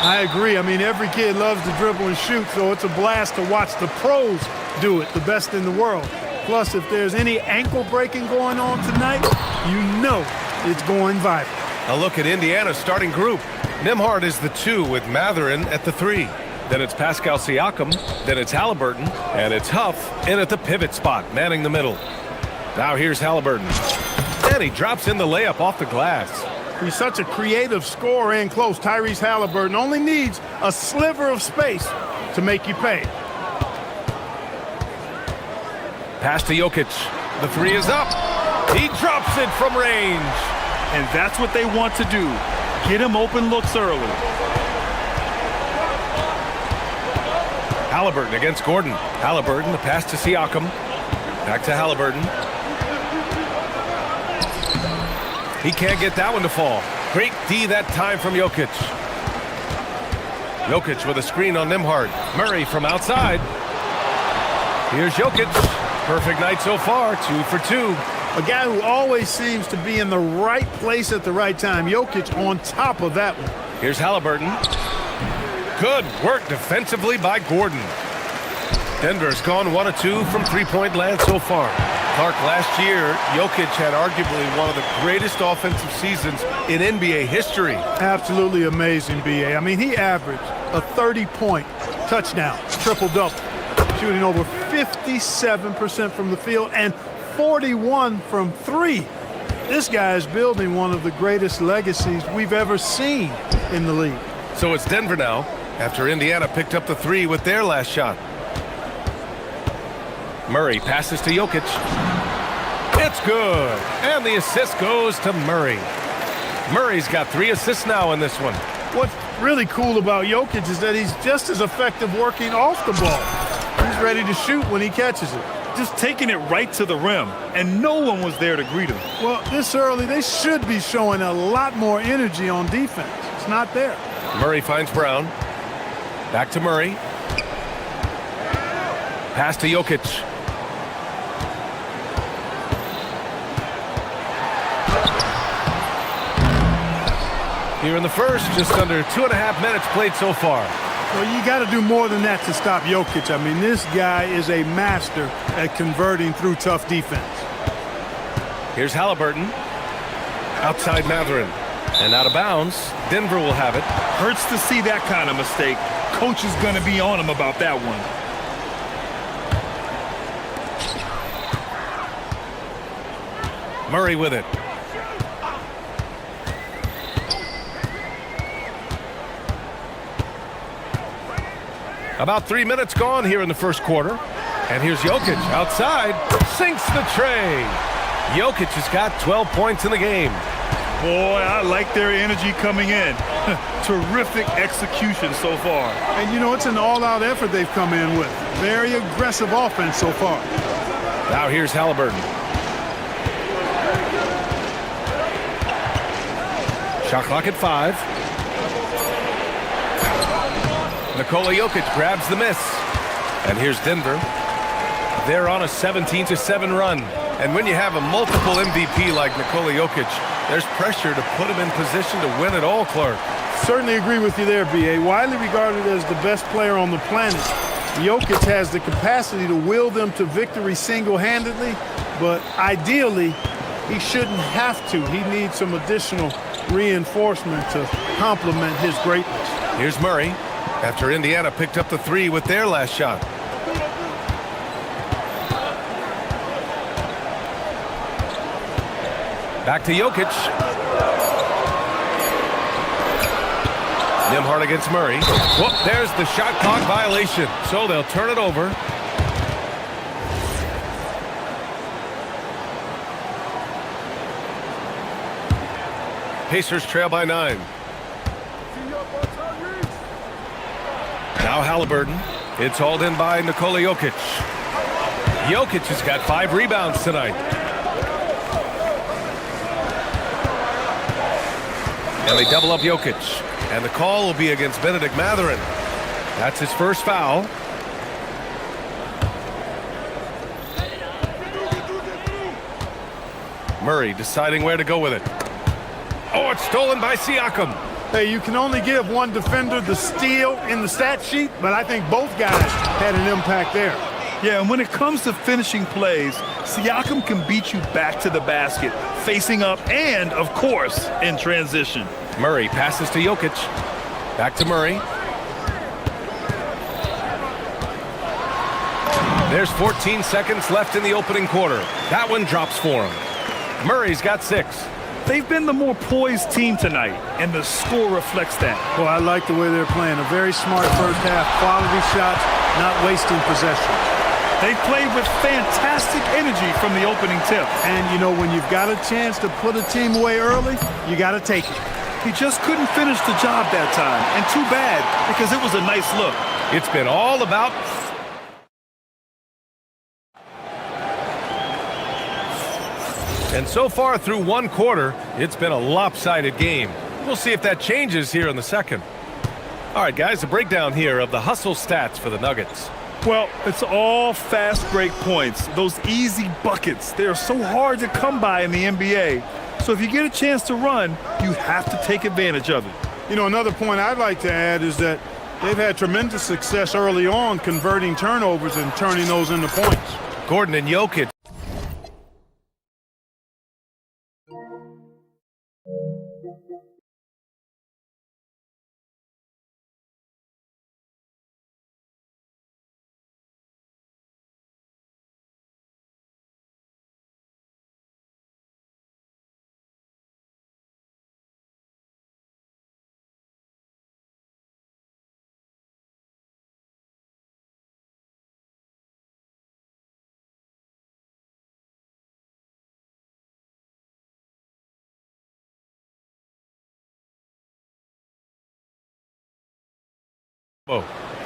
I agree. I mean, every kid loves to dribble and shoot, so it's a blast to watch the pros do it, the best in the world. Plus, if there's any ankle breaking going on tonight, you know it's going viral. A look at Indiana's starting group. Nembhard is the 2 with Mathurin at the 3. Then it's Pascal Siakam, then it's Halliburton, and it's Huff in at the pivot spot, manning the middle. Now here's Halliburton. And he drops in the layup off the glass. He's such a creative scorer and close. Tyrese Halliburton only needs a sliver of space to make you pay. Pass to Jokic. The 3 is up. He drops it from range. And that's what they want to do. Get him open looks early. Halliburton against Gordon. Halliburton, the pass to Siakam. Back to Halliburton. He can't get that one to fall. Great D that time from Jokic. Jokic with a screen on Nembhard. Murray from outside. Here's Jokic. Perfect night so far, 2 for 2. A guy who always seems to be in the right place at the right time. Jokic on top of that one. Here's Halliburton. Good work defensively by Gordon. Denver's gone 1 of 2 from three-point land so far. Clark, last year, Jokic had arguably one of the greatest offensive seasons in NBA history. Absolutely amazing, B.A. I mean, he averaged a 30-point touchdown, triple-double, shooting over 57% from the field and 41 from 3. This guy is building one of the greatest legacies we've ever seen in the league. So it's Denver now, after Indiana picked up the 3 with their last shot. Murray passes to Jokic. It's good. And the assist goes to Murray. Murray's got 3 assists now in this one. What's really cool about Jokic is that he's just as effective working off the ball. He's ready to shoot when he catches it. Just taking it right to the rim, and no one was there to greet him. Well, this early, they should be showing a lot more energy on defense. It's not there. Murray finds Brown. Back to Murray. Pass to Jokic. Here in the first, just under 2.5 minutes played so far. Well, you got to do more than that to stop Jokic. I mean, this guy is a master at converting through tough defense. Here's Halliburton. Outside Mathurin. And out of bounds. Denver will have it. Hurts to see that kind of mistake. Coach is going to be on him about that one. Murray with it. About 3 minutes gone here in the first quarter. And here's Jokic outside. Sinks the tray. Jokic has got 12 points in the game. Boy, I like their energy coming in. Terrific execution so far. And, you know, it's an all-out effort they've come in with. Very aggressive offense so far. Now here's Halliburton. Shot clock at 5. Nikola Jokic grabs the miss. And here's Denver. They're on a 17-7 run. And when you have a multiple MVP like Nikola Jokic, there's pressure to put him in position to win it all, Clark. Certainly agree with you there, B.A. Widely regarded as the best player on the planet, Jokic has the capacity to will them to victory single-handedly, but ideally, he shouldn't have to. He needs some additional reinforcement to complement his greatness. Here's Murray, after Indiana picked up the 3 with their last shot. Back to Jokic. Nembhard against Murray. Whoop, there's the shot clock violation. So they'll turn it over. Pacers trail by 9. Now Halliburton. It's hauled in by Nikola Jokic. Jokic has got 5 rebounds tonight. And they double up Jokic. And the call will be against Benedict Mathurin. That's his first foul. Murray deciding where to go with it. Oh, it's stolen by Siakam. Hey, you can only give one defender the steal in the stat sheet, but I think both guys had an impact there. Yeah, and when it comes to finishing plays, Siakam can beat you back to the basket, facing up and, of course, in transition. Murray passes to Jokic. Back to Murray. There's 14 seconds left in the opening quarter. That one drops for him. Murray's got 6. They've been the more poised team tonight, and the score reflects that. Well, I like the way they're playing. A very smart first half, quality shots, not wasting possession. They've played with fantastic energy from the opening tip. And, you know, when you've got a chance to put a team away early, you got to take it. He just couldn't finish the job that time, and too bad, because it was a nice look. It's been all about... And so far through one quarter, it's been a lopsided game. We'll see if that changes here in the second. All right, guys, a breakdown here of the hustle stats for the Nuggets. Well, it's all fast break points, those easy buckets. They're so hard to come by in the NBA. So if you get a chance to run, you have to take advantage of it. You know, another point I'd like to add is that they've had tremendous success early on converting turnovers and turning those into points. Gordon and Jokic.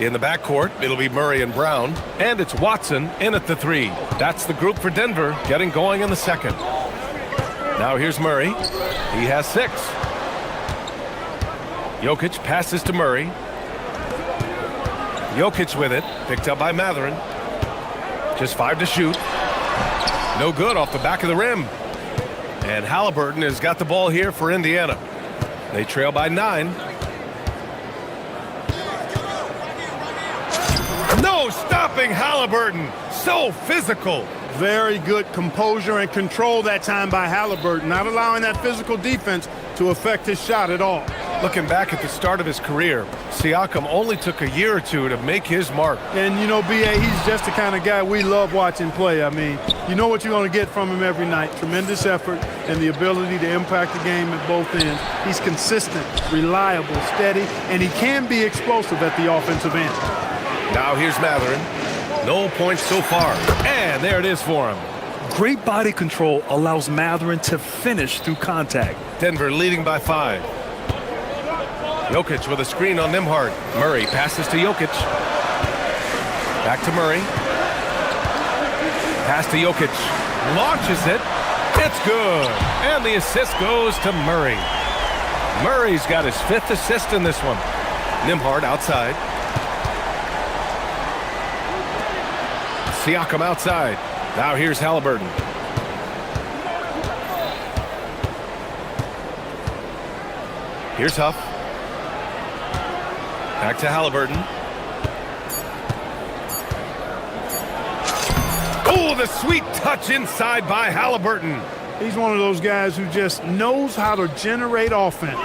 In the backcourt, it'll be Murray and Brown, and it's Watson in at the 3. That's the group for Denver, getting going in the second. Now here's Murray. He has 6. Jokic passes to Murray. Jokic with it, picked up by Mathurin. Just 5 to shoot. No good off the back of the rim. And Halliburton has got the ball here for Indiana. They trail by 9. No stopping Halliburton. So physical. Very good composure and control that time by Halliburton, not allowing that physical defense to affect his shot at all. Looking back at the start of his career, Siakam only took a year or two to make his mark. And, you know, B.A., he's just the kind of guy we love watching play. I mean, you know what you're going to get from him every night. Tremendous effort and the ability to impact the game at both ends. He's consistent, reliable, steady, and he can be explosive at the offensive end. Now here's Mathurin. No points so far. And there it is for him. Great body control allows Mathurin to finish through contact. Denver leading by 5. Jokic with a screen on Nembhard. Murray passes to Jokic. Back to Murray. Pass to Jokic. Launches it. It's good. And the assist goes to Murray. Murray's got his 5th assist in this one. Nembhard outside. Siakam outside. Now here's Halliburton. Here's Huff. Back to Halliburton. Oh, the sweet touch inside by Halliburton. He's one of those guys who just knows how to generate offense.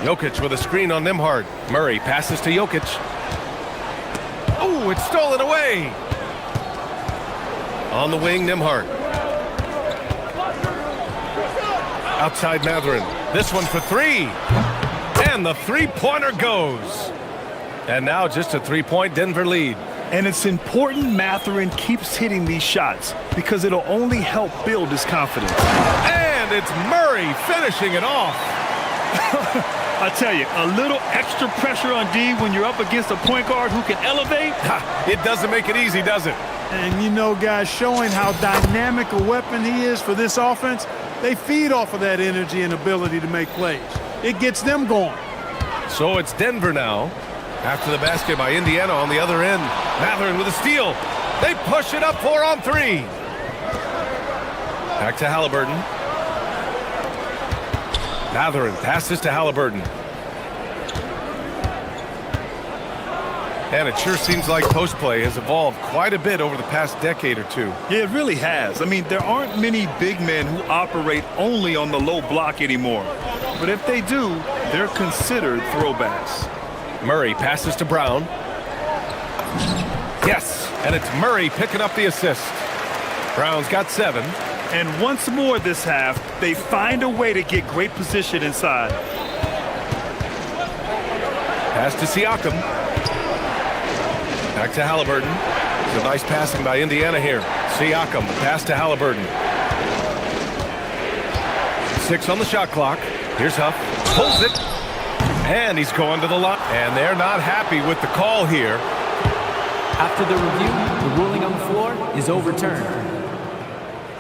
Jokic with a screen on Nembhard. Murray passes to Jokic. Oh, it's stolen away. On the wing, Nembhard. Outside Mathurin. This one for 3. And the three-pointer goes. And now just a 3-point Denver lead. And it's important Mathurin keeps hitting these shots because it'll only help build his confidence. And it's Murray finishing it off. I tell you, a little extra pressure on D when you're up against a point guard who can elevate. It doesn't make it easy, does it? And, you know, guys, showing how dynamic a weapon he is for this offense, they feed off of that energy and ability to make plays. It gets them going. So it's Denver now. After the basket by Indiana on the other end. Mathurin with a steal. They push it up 4 on 3. Back to Halliburton. Mathurin passes to Halliburton. And it sure seems like post play has evolved quite a bit over the past decade or two. Yeah, it really has. I mean, there aren't many big men who operate only on the low block anymore. But if they do, they're considered throwbacks. Murray passes to Brown. Yes, and it's Murray picking up the assist. Brown's got 7. And once more this half, they find a way to get great position inside. Pass to Siakam. Back to Halliburton. It's a nice passing by Indiana here. Siakam, pass to Halliburton. 6 on the shot clock. Here's Huff. Pulls it. And he's going to the line. And they're not happy with the call here. After the review, the ruling on the floor is overturned.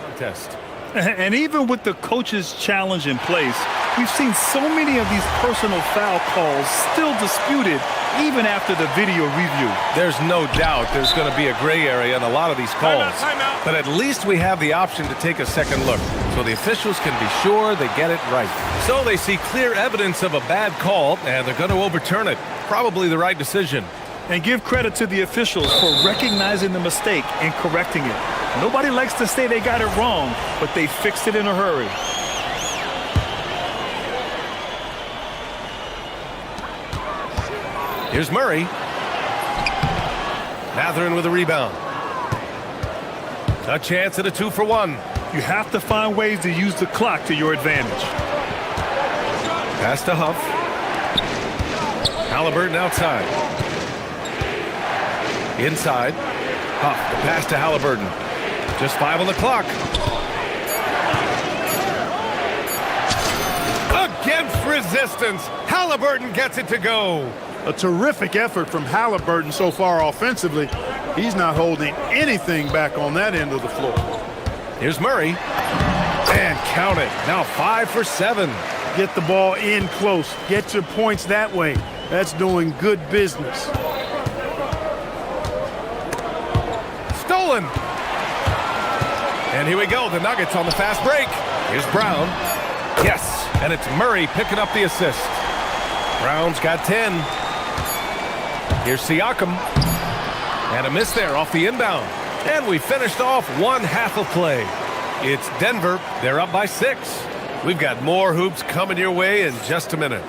Contest. And even with the coach's challenge in place, we've seen so many of these personal foul calls still disputed even after the video review. There's no doubt there's going to be a gray area in a lot of these calls. Timeout. But at least we have the option to take a second look, so the officials can be sure they get it right. So they see clear evidence of a bad call, and they're going to overturn it. Probably the right decision. And give credit to the officials for recognizing the mistake and correcting it. Nobody likes to say they got it wrong, but they fixed it in a hurry. Here's Murray. Mathurin with a rebound. A chance at a 2-for-1. You have to find ways to use the clock to your advantage. Pass to Huff. Halliburton outside. Inside. Huff, the pass to Halliburton. Just 5 on the clock. Against resistance. Halliburton gets it to go. A terrific effort from Halliburton so far offensively. He's not holding anything back on that end of the floor. Here's Murray. And count it. Now 5 for 7. Get the ball in close. Get your points that way. That's doing good business. Stolen. And here we go. The Nuggets on the fast break. Here's Brown. Yes. And it's Murray picking up the assist. Brown's got 10. Here's Siakam. And a miss there off the inbound. And we finished off one half of play. It's Denver. They're up by 6. We've got more hoops coming your way in just a minute.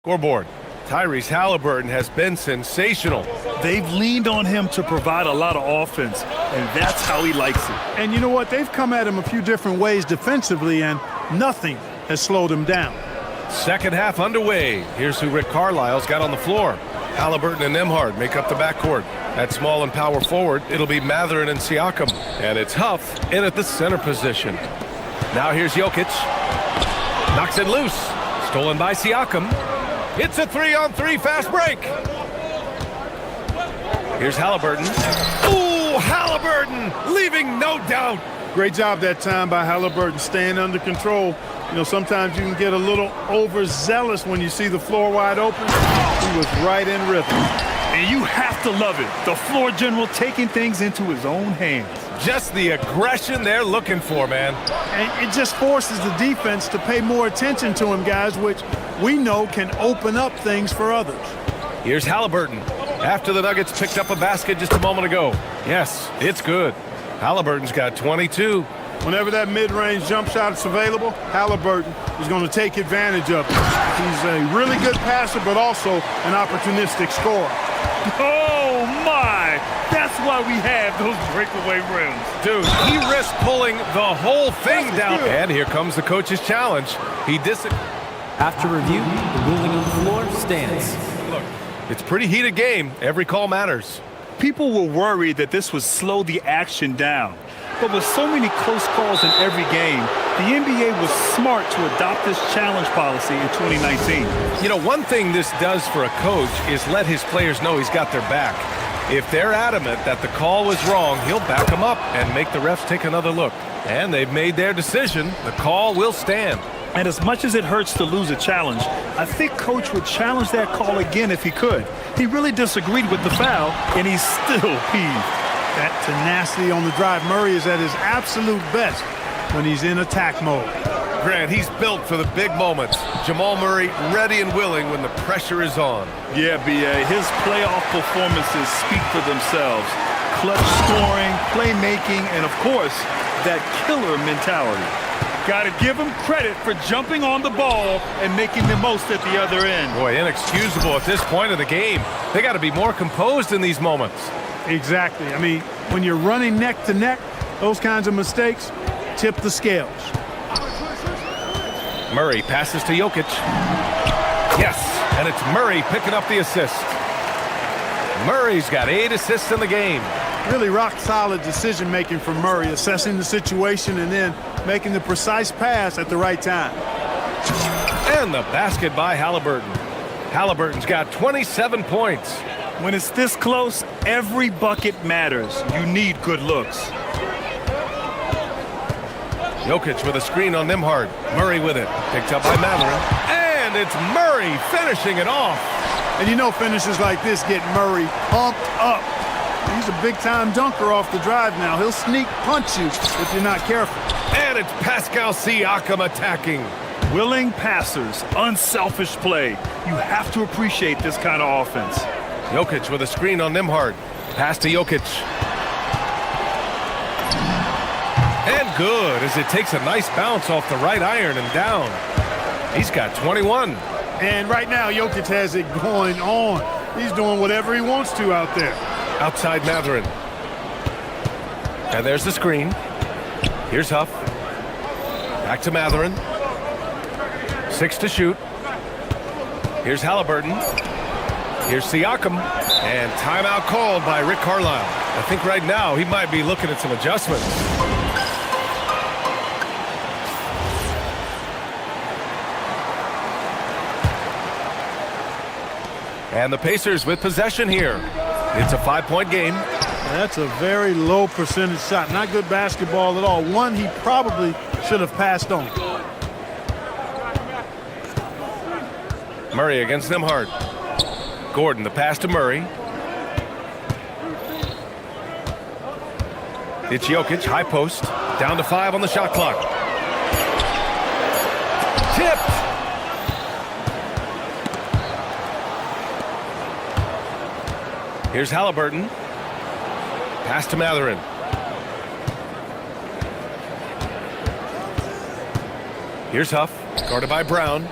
Scoreboard. Tyrese Halliburton has been sensational. They've leaned on him to provide a lot of offense, and that's how he likes it. And you know what? They've come at him a few different ways defensively, and nothing has slowed him down. Second half underway. Here's who Rick Carlisle's got on the floor. Halliburton and Nembhard make up the backcourt. At small and power forward, it'll be Mathurin and Siakam. And it's Huff in at the center position. Now here's Jokic. Knocks it loose. Stolen by Siakam. It's a 3-on-3 fast break. Here's Halliburton. Ooh, Halliburton leaving no doubt. Great job that time by Halliburton, staying under control. You know, sometimes you can get a little overzealous when you see the floor wide open. He was right in rhythm. And you have to love it. The floor general taking things into his own hands. Just the aggression they're looking for, man. And it just forces the defense to pay more attention to him, guys, which we know can open up things for others. Here's Halliburton. After the Nuggets picked up a basket just a moment ago. Yes, it's good. Halliburton's got 22. Whenever that mid-range jump shot is available, Halliburton is going to take advantage of it. He's a really good passer, but also an opportunistic scorer. Oh, my! That's why we have those breakaway rims. Dude, he risked pulling the whole thing down. And here comes the coach's challenge. After review, the ruling on the floor stands. Look, it's a pretty heated game. Every call matters. People were worried that this would slow the action down. But with so many close calls in every game, the NBA was smart to adopt this challenge policy in 2019. You know, one thing this does for a coach is let his players know he's got their back. If they're adamant that the call was wrong, he'll back them up and make the refs take another look. And they've made their decision. The call will stand. And as much as it hurts to lose a challenge, I think Coach would challenge that call again if he could. He really disagreed with the foul, and he's still peeved. That tenacity on the drive. Murray is at his absolute best when he's in attack mode. Grant, he's built for the big moments. Jamal Murray ready and willing when the pressure is on. Yeah, B.A., his playoff performances speak for themselves. Clutch scoring, playmaking, and of course, that killer mentality. Got to give him credit for jumping on the ball and making the most at the other end. Boy, inexcusable at this point of the game. They got to be more composed in these moments. Exactly. I mean, when you're running neck to neck, those kinds of mistakes tip the scales. Murray passes to Jokic. Yes, and it's Murray picking up the assist. Murray's got 8 assists in the game. Really rock-solid decision-making from Murray, assessing the situation and then making the precise pass at the right time. And the basket by Halliburton. Halliburton's got 27 points. When it's this close, every bucket matters. You need good looks. Jokic with a screen on Nembhard. Murray with it. Picked up by Mathurin. And it's Murray finishing it off. And you know finishes like this get Murray pumped up. He's a big-time dunker off the drive now. He'll sneak punch you if you're not careful. And it's Pascal Siakam attacking. Willing passers, unselfish play. You have to appreciate this kind of offense. Jokic with a screen on Nembhard. Pass to Jokic. And good as it takes a nice bounce off the right iron and down. He's got 21. And right now, Jokic has it going on. He's doing whatever he wants to out there. Outside Mathurin. And there's the screen. Here's Huff. Back to Mathurin. 6 to shoot. Here's Halliburton. Here's Siakam. And timeout called by Rick Carlisle. I think right now he might be looking at some adjustments. And the Pacers with possession here. It's a 5-point game. That's a very low percentage shot. Not good basketball at all. One he probably should have passed on. Murray against Nembhard. Gordon, the pass to Murray. It's Jokic, high post. Down to 5 on the shot clock. Tipped. Here's Halliburton. Pass to Mathurin. Here's Huff, guarded by Brown.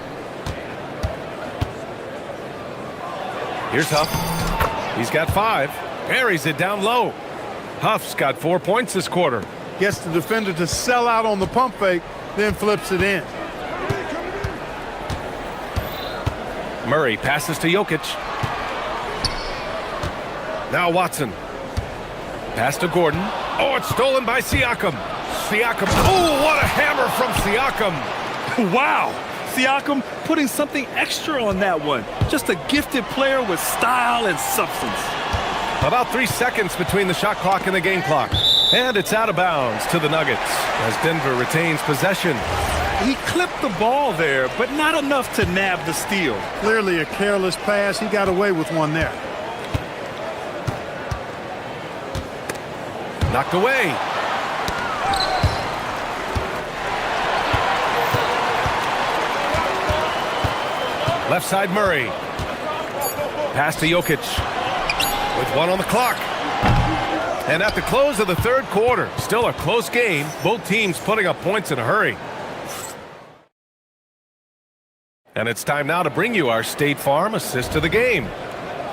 Here's Huff. He's got 5. Buries it down low. Huff's got 4 points this quarter. Gets the defender to sell out on the pump fake, then flips it in. Murray passes to Jokic. Now Watson. Pass to Gordon. Oh, it's stolen by Siakam. Siakam. Oh, what a hammer from Siakam. Wow. Siakam putting something extra on that one. Just a gifted player with style and substance. About 3 seconds between the shot clock and the game clock. And it's out of bounds to the Nuggets as Denver retains possession. He clipped the ball there, but not enough to nab the steal. Clearly a careless pass. He got away with one there. Knocked away. Left side Murray. Pass to Jokic. With 1 on the clock. And at the close of the third quarter, still a close game. Both teams putting up points in a hurry. And it's time now to bring you our State Farm assist of the game.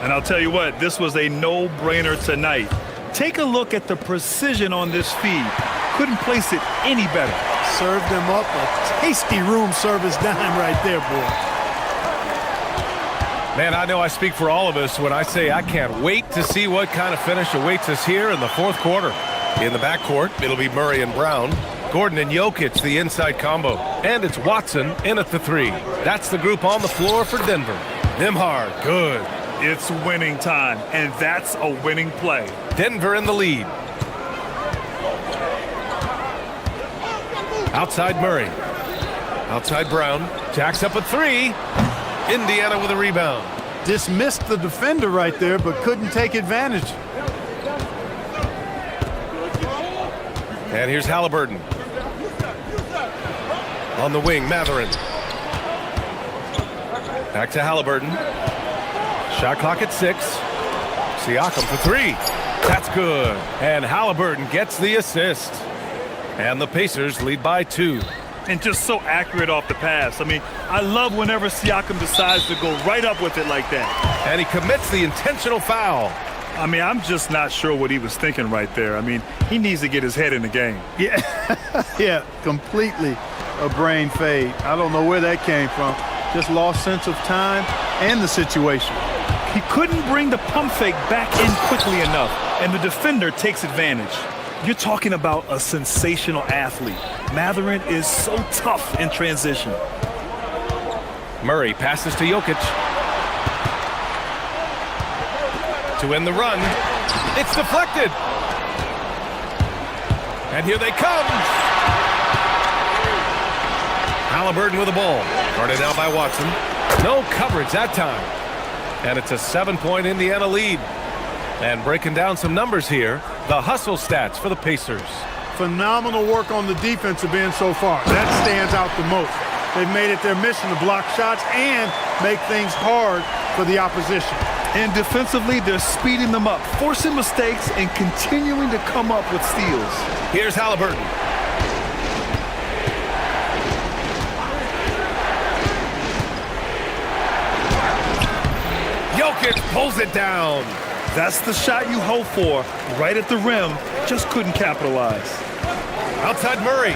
And I'll tell you what, this was a no-brainer tonight. Take a look at the precision on this feed. Couldn't place it any better. Served them up a tasty room service dime right there, boy. Man, I know I speak for all of us when I say I can't wait to see what kind of finish awaits us here in the fourth quarter. In the backcourt, it'll be Murray and Brown. Gordon and Jokic, the inside combo. And it's Watson in at the 3. That's the group on the floor for Denver. Nembhard, good. It's winning time, and that's a winning play. Denver in the lead. Outside Murray. Outside Brown. Jacks up a 3. Indiana with a rebound. Dismissed the defender right there, but couldn't take advantage. And here's Halliburton. On the wing, Matherin. Back to Halliburton. Shot clock at 6. Siakam for 3. That's good. And Halliburton gets the assist. And the Pacers lead by 2. And just so accurate off the pass. I mean, I love whenever Siakam decides to go right up with it like that. And he commits the intentional foul. I mean, I'm just not sure what he was thinking right there. I mean, he needs to get his head in the game. Yeah, yeah, completely a brain fade. I don't know where that came from. Just lost sense of time and the situation. He couldn't bring the pump fake back in quickly enough, and the defender takes advantage. You're talking about a sensational athlete. Matherin is so tough in transition. Murray passes to Jokic. To end the run. It's deflected. And here they come. Halliburton with the ball. Guarded out by Watson. No coverage that time. And it's a 7-point Indiana lead. And breaking down some numbers here, the hustle stats for the Pacers. Phenomenal work on the defensive end so far. That stands out the most. They've made it their mission to block shots and make things hard for the opposition. And defensively, they're speeding them up, forcing mistakes and continuing to come up with steals. Here's Halliburton. Jokic pulls it down. That's the shot you hope for, right at the rim. Just couldn't capitalize. Outside Murray.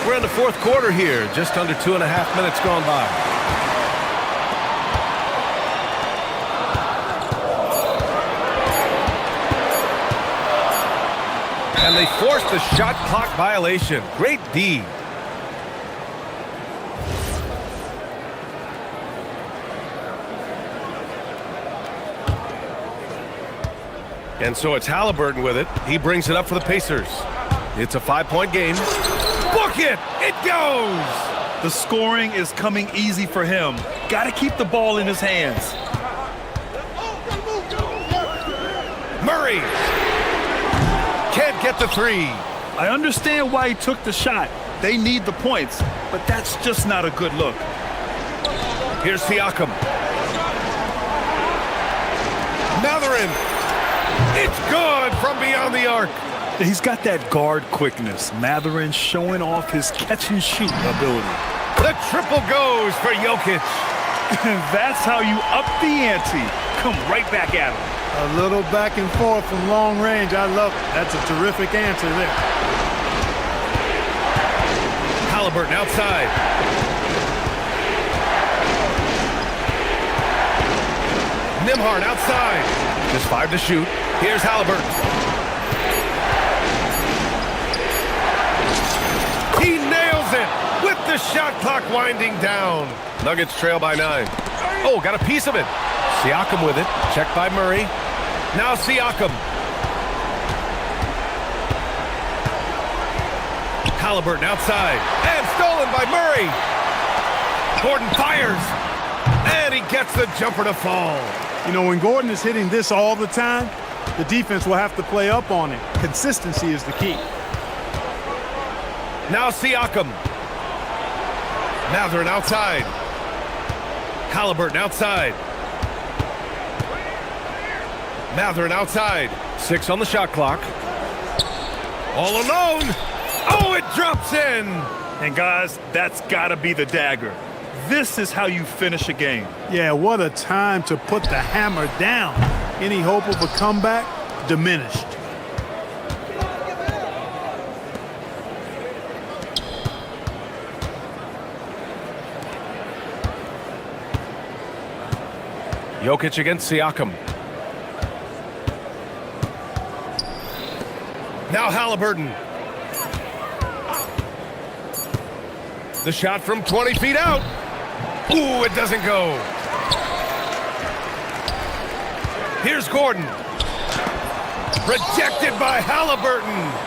We're in the fourth quarter here, just under 2.5 minutes gone by. And they forced the shot clock violation. Great D. And so it's Halliburton with it. He brings it up for the Pacers. It's a 5-point game. Book it! It goes! The scoring is coming easy for him. Got to keep the ball in his hands. Murray can't get the 3. I understand why he took the shot. They need the points, but that's just not a good look. Here's Siakam. Matherin. It's good from beyond the arc. He's got that guard quickness. Matherin showing off his catch-and-shoot ability. The triple goes for Jokic. That's how you up the ante. Come right back at him. A little back and forth from long range. I love it. That's a terrific answer there. Halliburton outside. Nembhard outside. Just 5 to shoot. Here's Halliburton. He nails it with the shot clock winding down. Nuggets trail by 9. Oh, got a piece of it. Siakam with it. Checked by Murray. Now Siakam. Halliburton outside. And stolen by Murray. Gordon fires. And he gets the jumper to fall. You know, when Gordon is hitting this all the time, the defense will have to play up on it. Consistency is the key. Now Siakam. Mathurin outside. Halliburton outside. Mathurin outside. 6 on the shot clock. All alone. Oh, it drops in. And guys, that's got to be the dagger. This is how you finish a game. Yeah, what a time to put the hammer down. Any hope of a comeback diminished. Jokic against Siakam. Now Halliburton. The shot from 20 feet out. Ooh, it doesn't go. Here's Gordon. Rejected by Halliburton.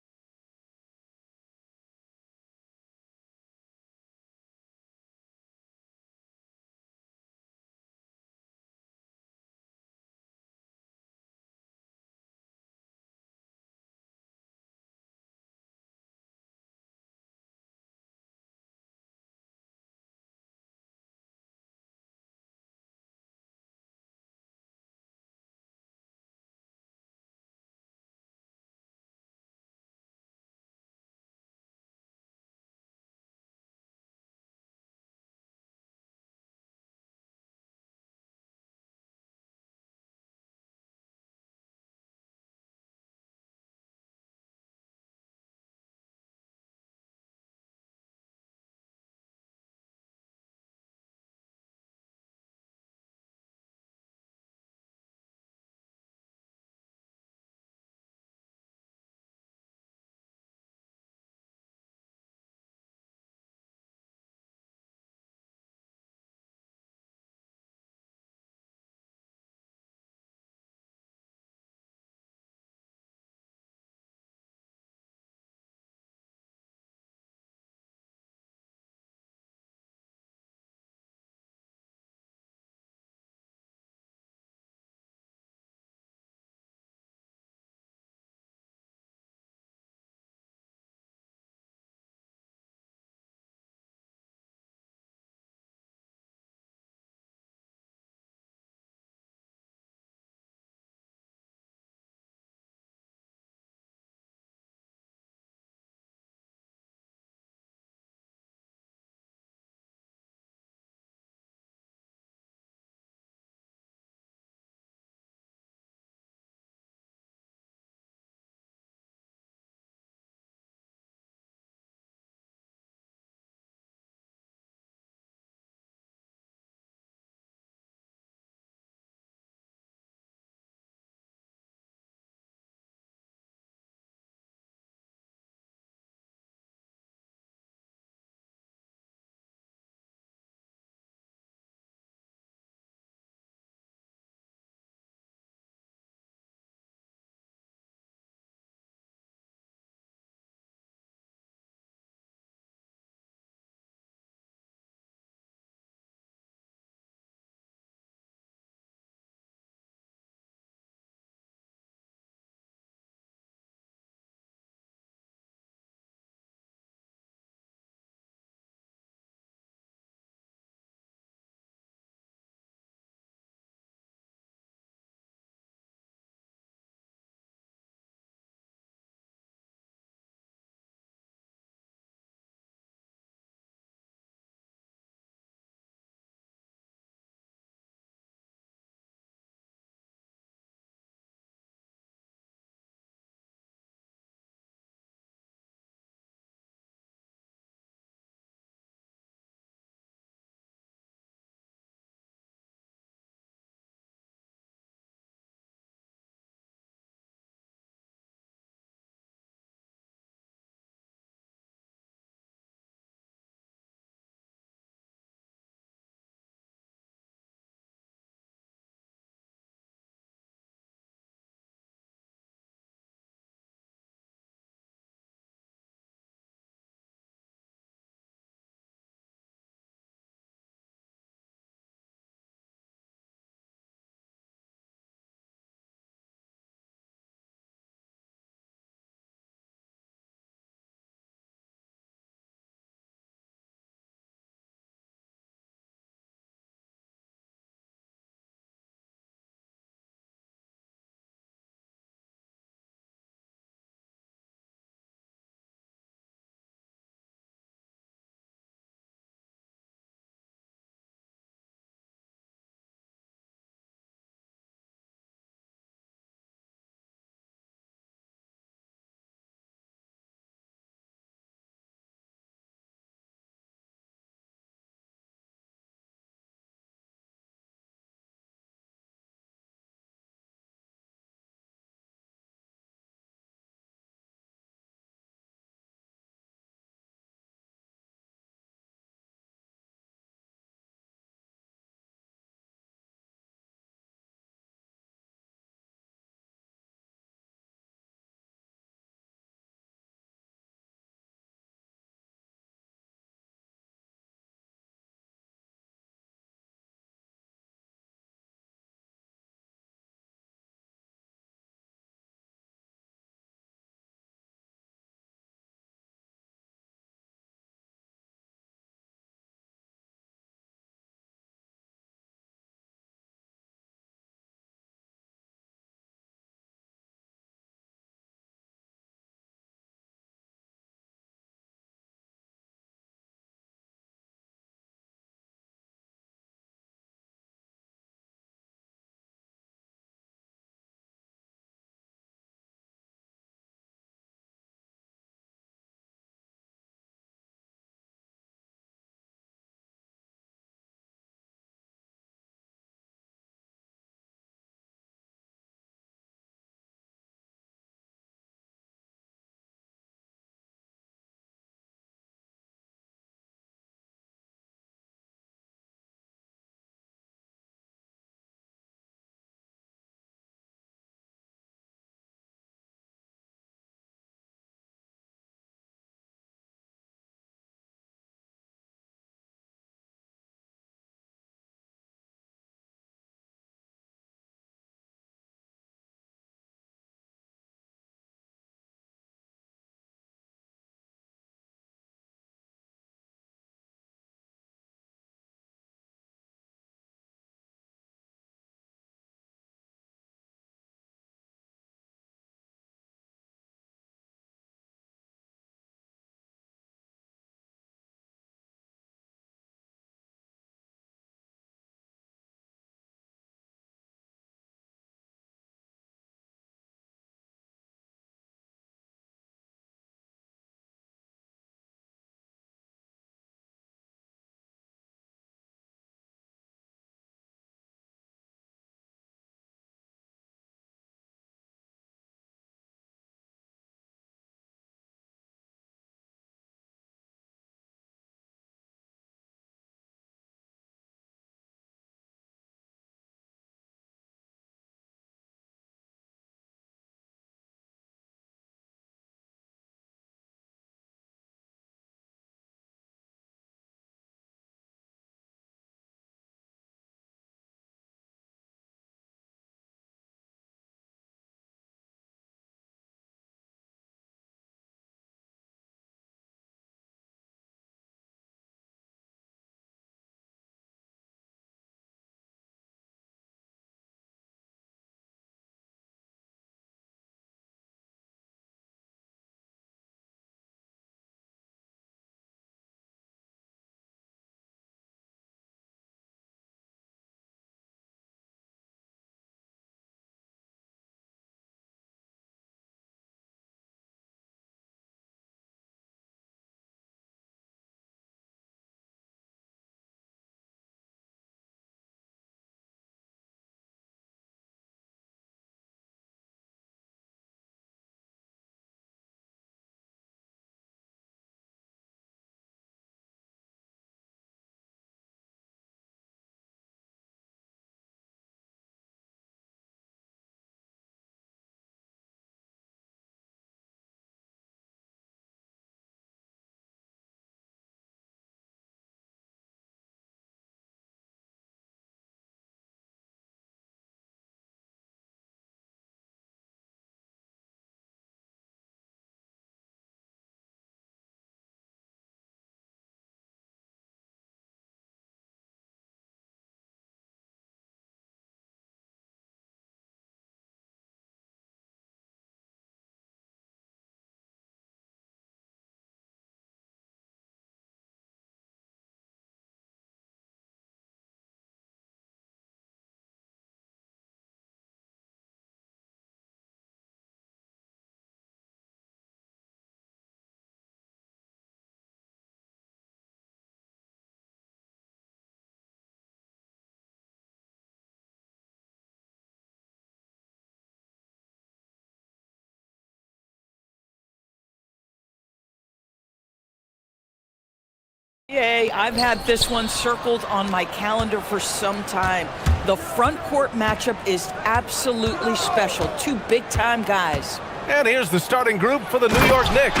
Yeah, I've had this one circled on my calendar for some time. The front court matchup is absolutely special. Two big-time guys. And here's the starting group for the New York Knicks.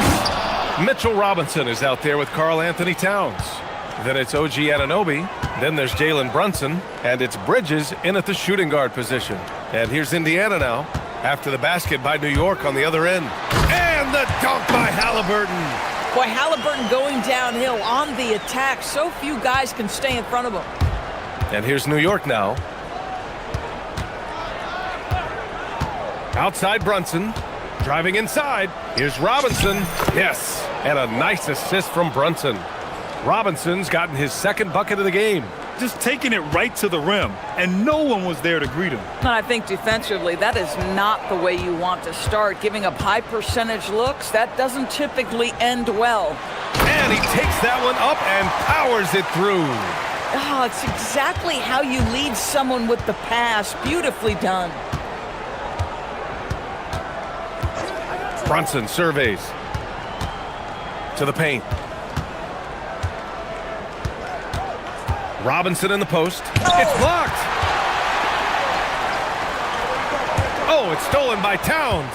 Mitchell Robinson is out there with Karl Anthony Towns. Then it's OG Anunoby. Then there's Jalen Brunson. And it's Bridges in at the shooting guard position. And here's Indiana now, after the basket by New York on the other end. And the dunk by Halliburton. Boy, Halliburton going downhill on the attack. So few guys can stay in front of him. And here's New York now. Outside Brunson. Driving inside. Here's Robinson. Yes. And a nice assist from Brunson. Robinson's gotten his second bucket of the game. Just taking it right to the rim, and no one was there to greet him. And I think defensively, that is not the way you want to start. Giving up high percentage looks, that doesn't typically end well. And he takes that one up and powers it through. Oh, it's exactly how you lead someone with the pass. Beautifully done. Brunson surveys. To the paint. Robinson in the post. It's blocked. Oh, it's stolen by Towns.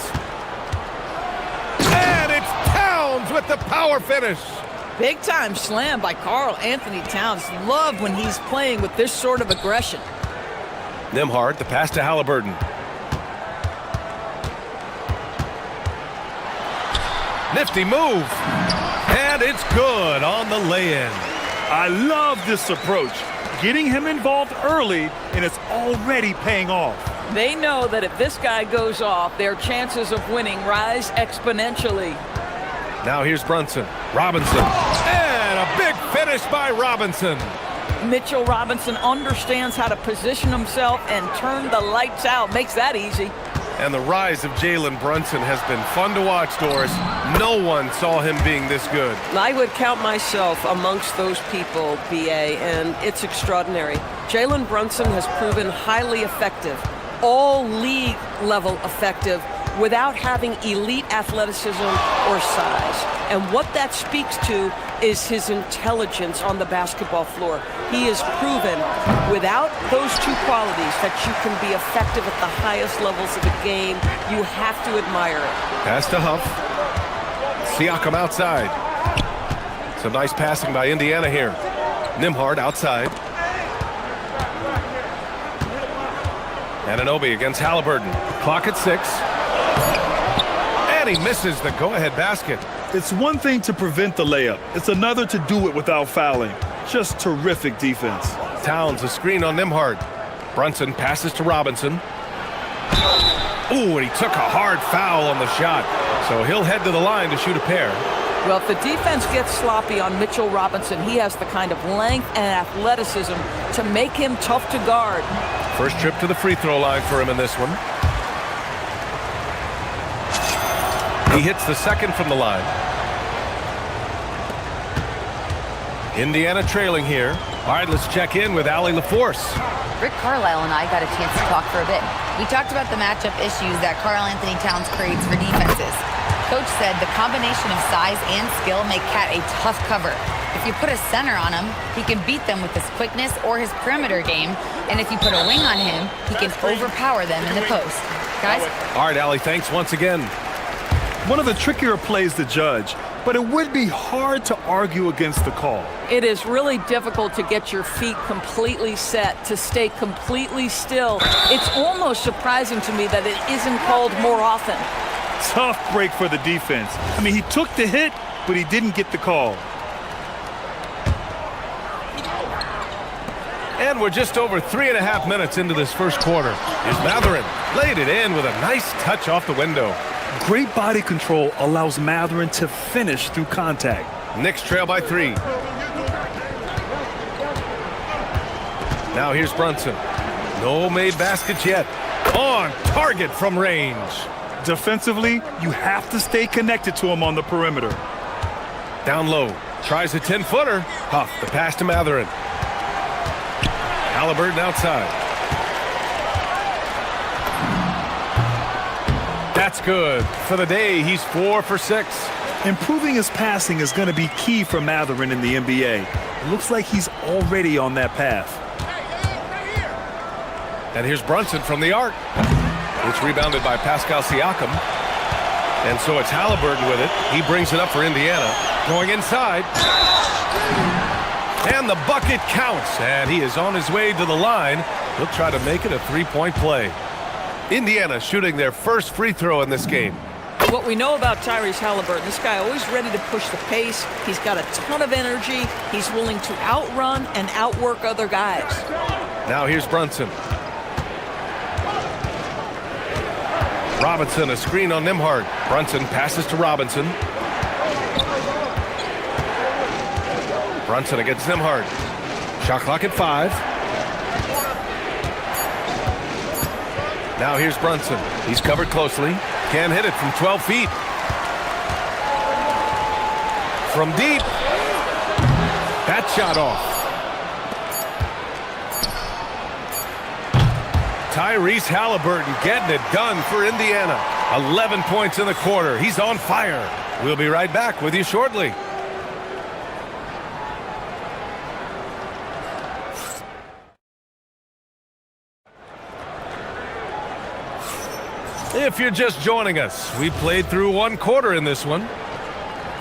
And it's Towns with the power finish. Big time slam by Karl Anthony Towns. Love when he's playing with this sort of aggression. Nembhard, the pass to Halliburton. Nifty move. And it's good on the lay-in. I love this approach. Getting him involved early, and it's already paying off. They know that if this guy goes off, their chances of winning rise exponentially. Now here's Brunson. Robinson. And a big finish by Robinson. Mitchell Robinson understands how to position himself and turn the lights out. Makes that easy. And the rise of Jalen Brunson has been fun to watch, Doris. No one saw him being this good. I would count myself amongst those people, BA, and it's extraordinary. Jalen Brunson has proven highly effective, all league level effective, without having elite athleticism or size. And what that speaks to is his intelligence on the basketball floor. He has proven without those two qualities that you can be effective at the highest levels of the game. You have to admire it. Pass to Huff. Siakam outside. Some nice passing by Indiana here. Nembhard outside. Anunoby against Halliburton. Clock at 6. And he misses the go-ahead basket. It's one thing to prevent the layup. It's another to do it without fouling. Just terrific defense. Towns a screen on Nembhard. Brunson passes to Robinson. Ooh, and he took a hard foul on the shot. So he'll head to the line to shoot a pair. Well, if the defense gets sloppy on Mitchell Robinson, he has the kind of length and athleticism to make him tough to guard. First trip to the free throw line for him in this one. He hits the second from the line. Indiana trailing here. All right, let's check in with Allie LaForce. Rick Carlisle and I got a chance to talk for a bit. We talked about the matchup issues that Karl Anthony Towns creates for defenses. Coach said the combination of size and skill make Cat a tough cover. If you put a center on him, he can beat them with his quickness or his perimeter game. And if you put a wing on him, he can overpower them in the post. Guys? All right, Allie, thanks once again. One of the trickier plays to judge, but it would be hard to argue against the call. It is really difficult to get your feet completely set, to stay completely still. It's almost surprising to me that it isn't called more often. Tough break for the defense. I mean, he took the hit, but he didn't get the call. And we're just over 3.5 minutes into this first quarter. Here's Mathurin. Laid it in with a nice touch off the window. Great body control allows Mathurin to finish through contact. Knicks trail by 3. Now here's Brunson. No made baskets yet. On target from range. Defensively, you have to stay connected to him on the perimeter. Down low. Tries a 10-footer. Huff, the pass to Mathurin. Halliburton outside. That's good. For the day, he's 4 for 6. Improving his passing is going to be key for Mathurin in the NBA. It looks like he's already on that path. And here's Brunson from the arc. It's rebounded by Pascal Siakam. And so it's Haliburton with it. He brings it up for Indiana. Going inside. And the bucket counts. And he is on his way to the line. He'll try to make it a three-point play. Indiana shooting their first free throw in this game. What we know about Tyrese Haliburton, this guy always ready to push the pace. He's got a ton of energy. He's willing to outrun and outwork other guys. Now here's Brunson. Robinson, a screen on Nembhard. Brunson passes to Robinson. Brunson against Nembhard. Shot clock at 5. Now here's Brunson. He's covered closely. Can't hit it from 12 feet. From deep. That shot off. Tyrese Haliburton getting it done for Indiana. 11 points in the quarter. He's on fire. We'll be right back with you shortly. If you're just joining us, we played through one quarter in this one.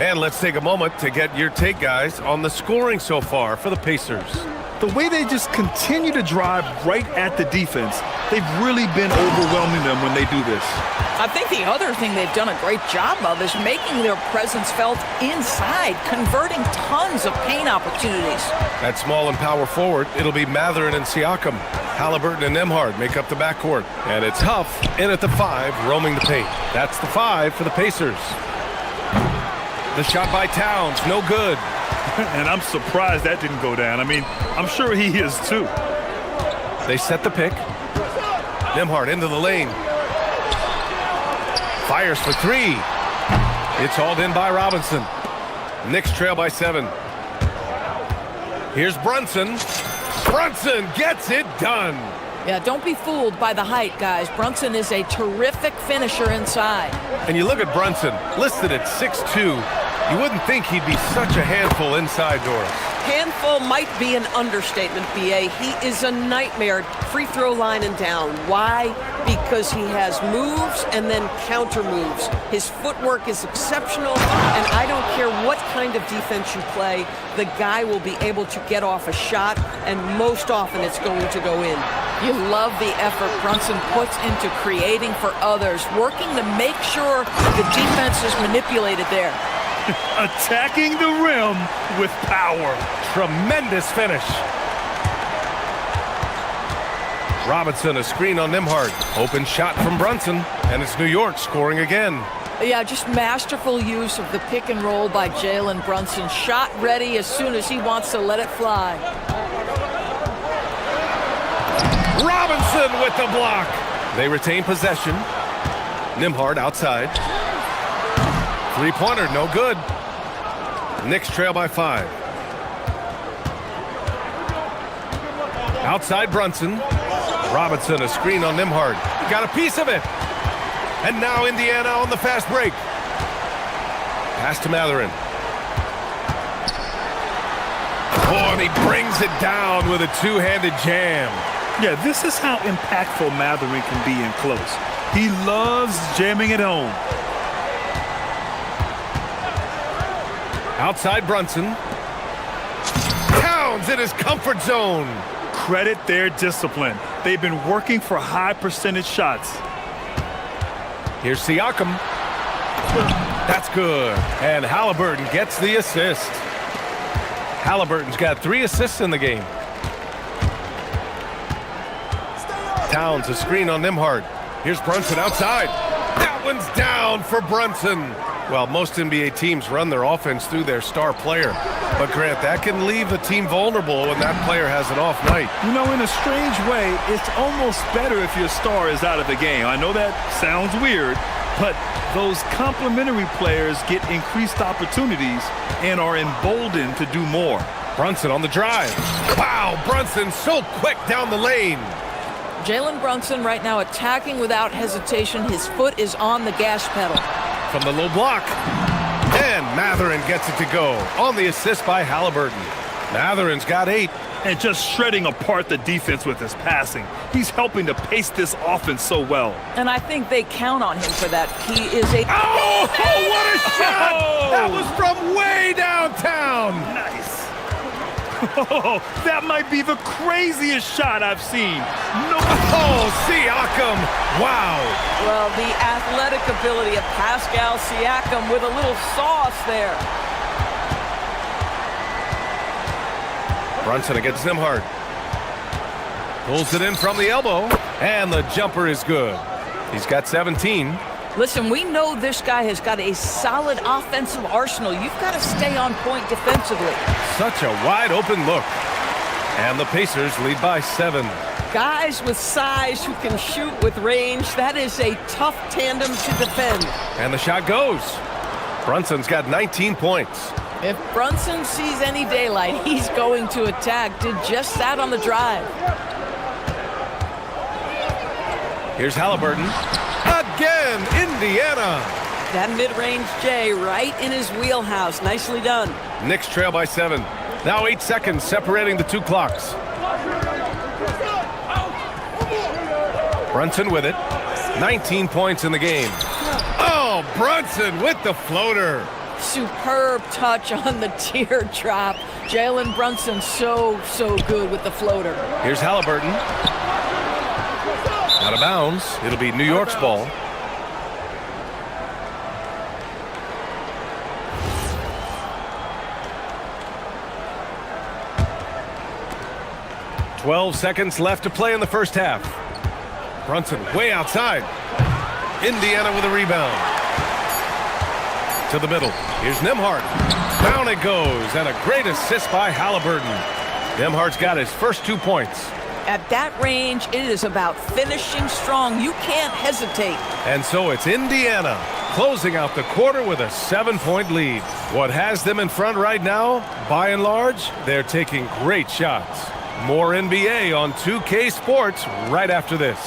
And let's take a moment to get your take, guys, on the scoring so far for the Pacers. The way they just continue to drive right at the defense, they've really been overwhelming them when they do this. I think the other thing they've done a great job of is making their presence felt inside, converting tons of paint opportunities. At small and power forward, it'll be Mathurin and Siakam. Haliburton and Nembhard make up the backcourt. And it's Huff in at the 5, roaming the paint. That's the 5 for the Pacers. The shot by Towns, no good. And I'm surprised that didn't go down. I mean, I'm sure he is too. They set the pick. Nembhard into the lane. Fires for 3. It's hauled in by Robinson. Knicks trail by 7. Here's Brunson. Brunson gets it done. Yeah, don't be fooled by the height, guys. Brunson is a terrific finisher inside. And you look at Brunson, listed at 6'2". You wouldn't think he'd be such a handful inside doors. Handful might be an understatement, B.A. He is a nightmare free throw line and down. Why? Because he has moves and then counter moves. His footwork is exceptional, and I don't care what kind of defense you play, the guy will be able to get off a shot, and most often it's going to go in. You love the effort Brunson puts into creating for others, working to make sure the defense is manipulated there. Attacking the rim with power. Tremendous finish. Robinson, a screen on Nembhard. Open shot from Brunson, and it's New York scoring again. Yeah, just masterful use of the pick and roll by Jalen Brunson. Shot ready as soon as he wants to let it fly. Robinson with the block. They retain possession. Nembhard outside. Three-pointer, no good. Knicks trail by 5. Outside Brunson. Robinson, a screen on Nembhard. He got a piece of it. And now Indiana on the fast break. Pass to Mathurin. Oh, and he brings it down with a two-handed jam. Yeah, this is how impactful Mathurin can be in close. He loves jamming it home. Outside Brunson. Towns in his comfort zone. Credit their discipline. They've been working for high percentage shots. Here's Siakam. That's good. And Haliburton gets the assist. Haliburton's got 3 assists in the game. Towns, a screen on Nembhard. Here's Brunson outside. That one's down for Brunson. Well, most NBA teams run their offense through their star player. But, Grant, that can leave the team vulnerable when that player has an off night. You know, in a strange way, it's almost better if your star is out of the game. I know that sounds weird, but those complementary players get increased opportunities and are emboldened to do more. Brunson on the drive. Wow, Brunson so quick down the lane. Jalen Brunson right now attacking without hesitation. His foot is on the gas pedal. From the low block. And Matherin gets it to go on the assist by Halliburton. Matherin's got 8. And just shredding apart the defense with his passing. He's helping to pace this offense so well. And I think they count on him for that. He is a... Oh, what a shot! That was from way downtown. Nice. Oh, that might be the craziest shot I've seen. No. Oh, Siakam. Wow. Well, the athletic ability of Pascal Siakam with a little sauce there. Brunson against Nembhard. Pulls it in from the elbow, and the jumper is good. He's got 17. Listen, we know this guy has got a solid offensive arsenal. You've got to stay on point defensively. Such a wide open look. And the Pacers lead by 7. Guys with size who can shoot with range, that is a tough tandem to defend. And the shot goes. Brunson's got 19 points. If Brunson sees any daylight, he's going to attack. Did just that on the drive. Here's Halliburton. Again, Indiana. That mid-range J right in his wheelhouse. Nicely done. Knicks trail by 7. Now 8 seconds separating the 2 clocks. Brunson with it. 19 points in the game. Oh, Brunson with the floater. Superb touch on the teardrop. Jalen Brunson so good with the floater. Here's Halliburton. Out of bounds. It'll be New York's ball. "12 seconds left to play in the first half. Brunson way outside. Indiana with a rebound. To the middle. Here's Nembhard. Down it goes, and a great assist by Halliburton. Nembhard's got his first 2 points. At that range, it is about finishing strong. You can't hesitate. And so it's Indiana closing out the quarter with a 7-point lead. What has them in front right now? By and large, they're taking great shots. More NBA on 2K Sports right after this.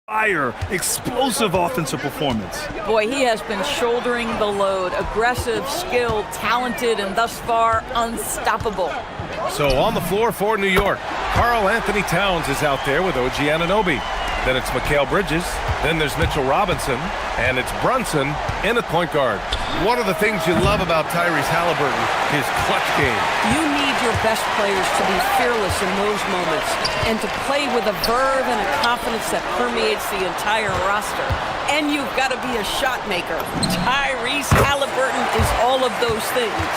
Fire, explosive offensive performance. Boy, he has been shouldering the load. Aggressive, skilled, talented, and thus far unstoppable. So on the floor for New York, Karl Anthony Towns is out there with OG Anunoby. Then it's Mikal Bridges. Then there's Mitchell Robinson. And it's Brunson in at point guard. One of the things you love about Tyrese Halliburton, his clutch game. You need your best players to be fearless in those moments and to play with a verve and a confidence that permeates the entire roster. And you've got to be a shot maker. Tyrese Halliburton is all of those things.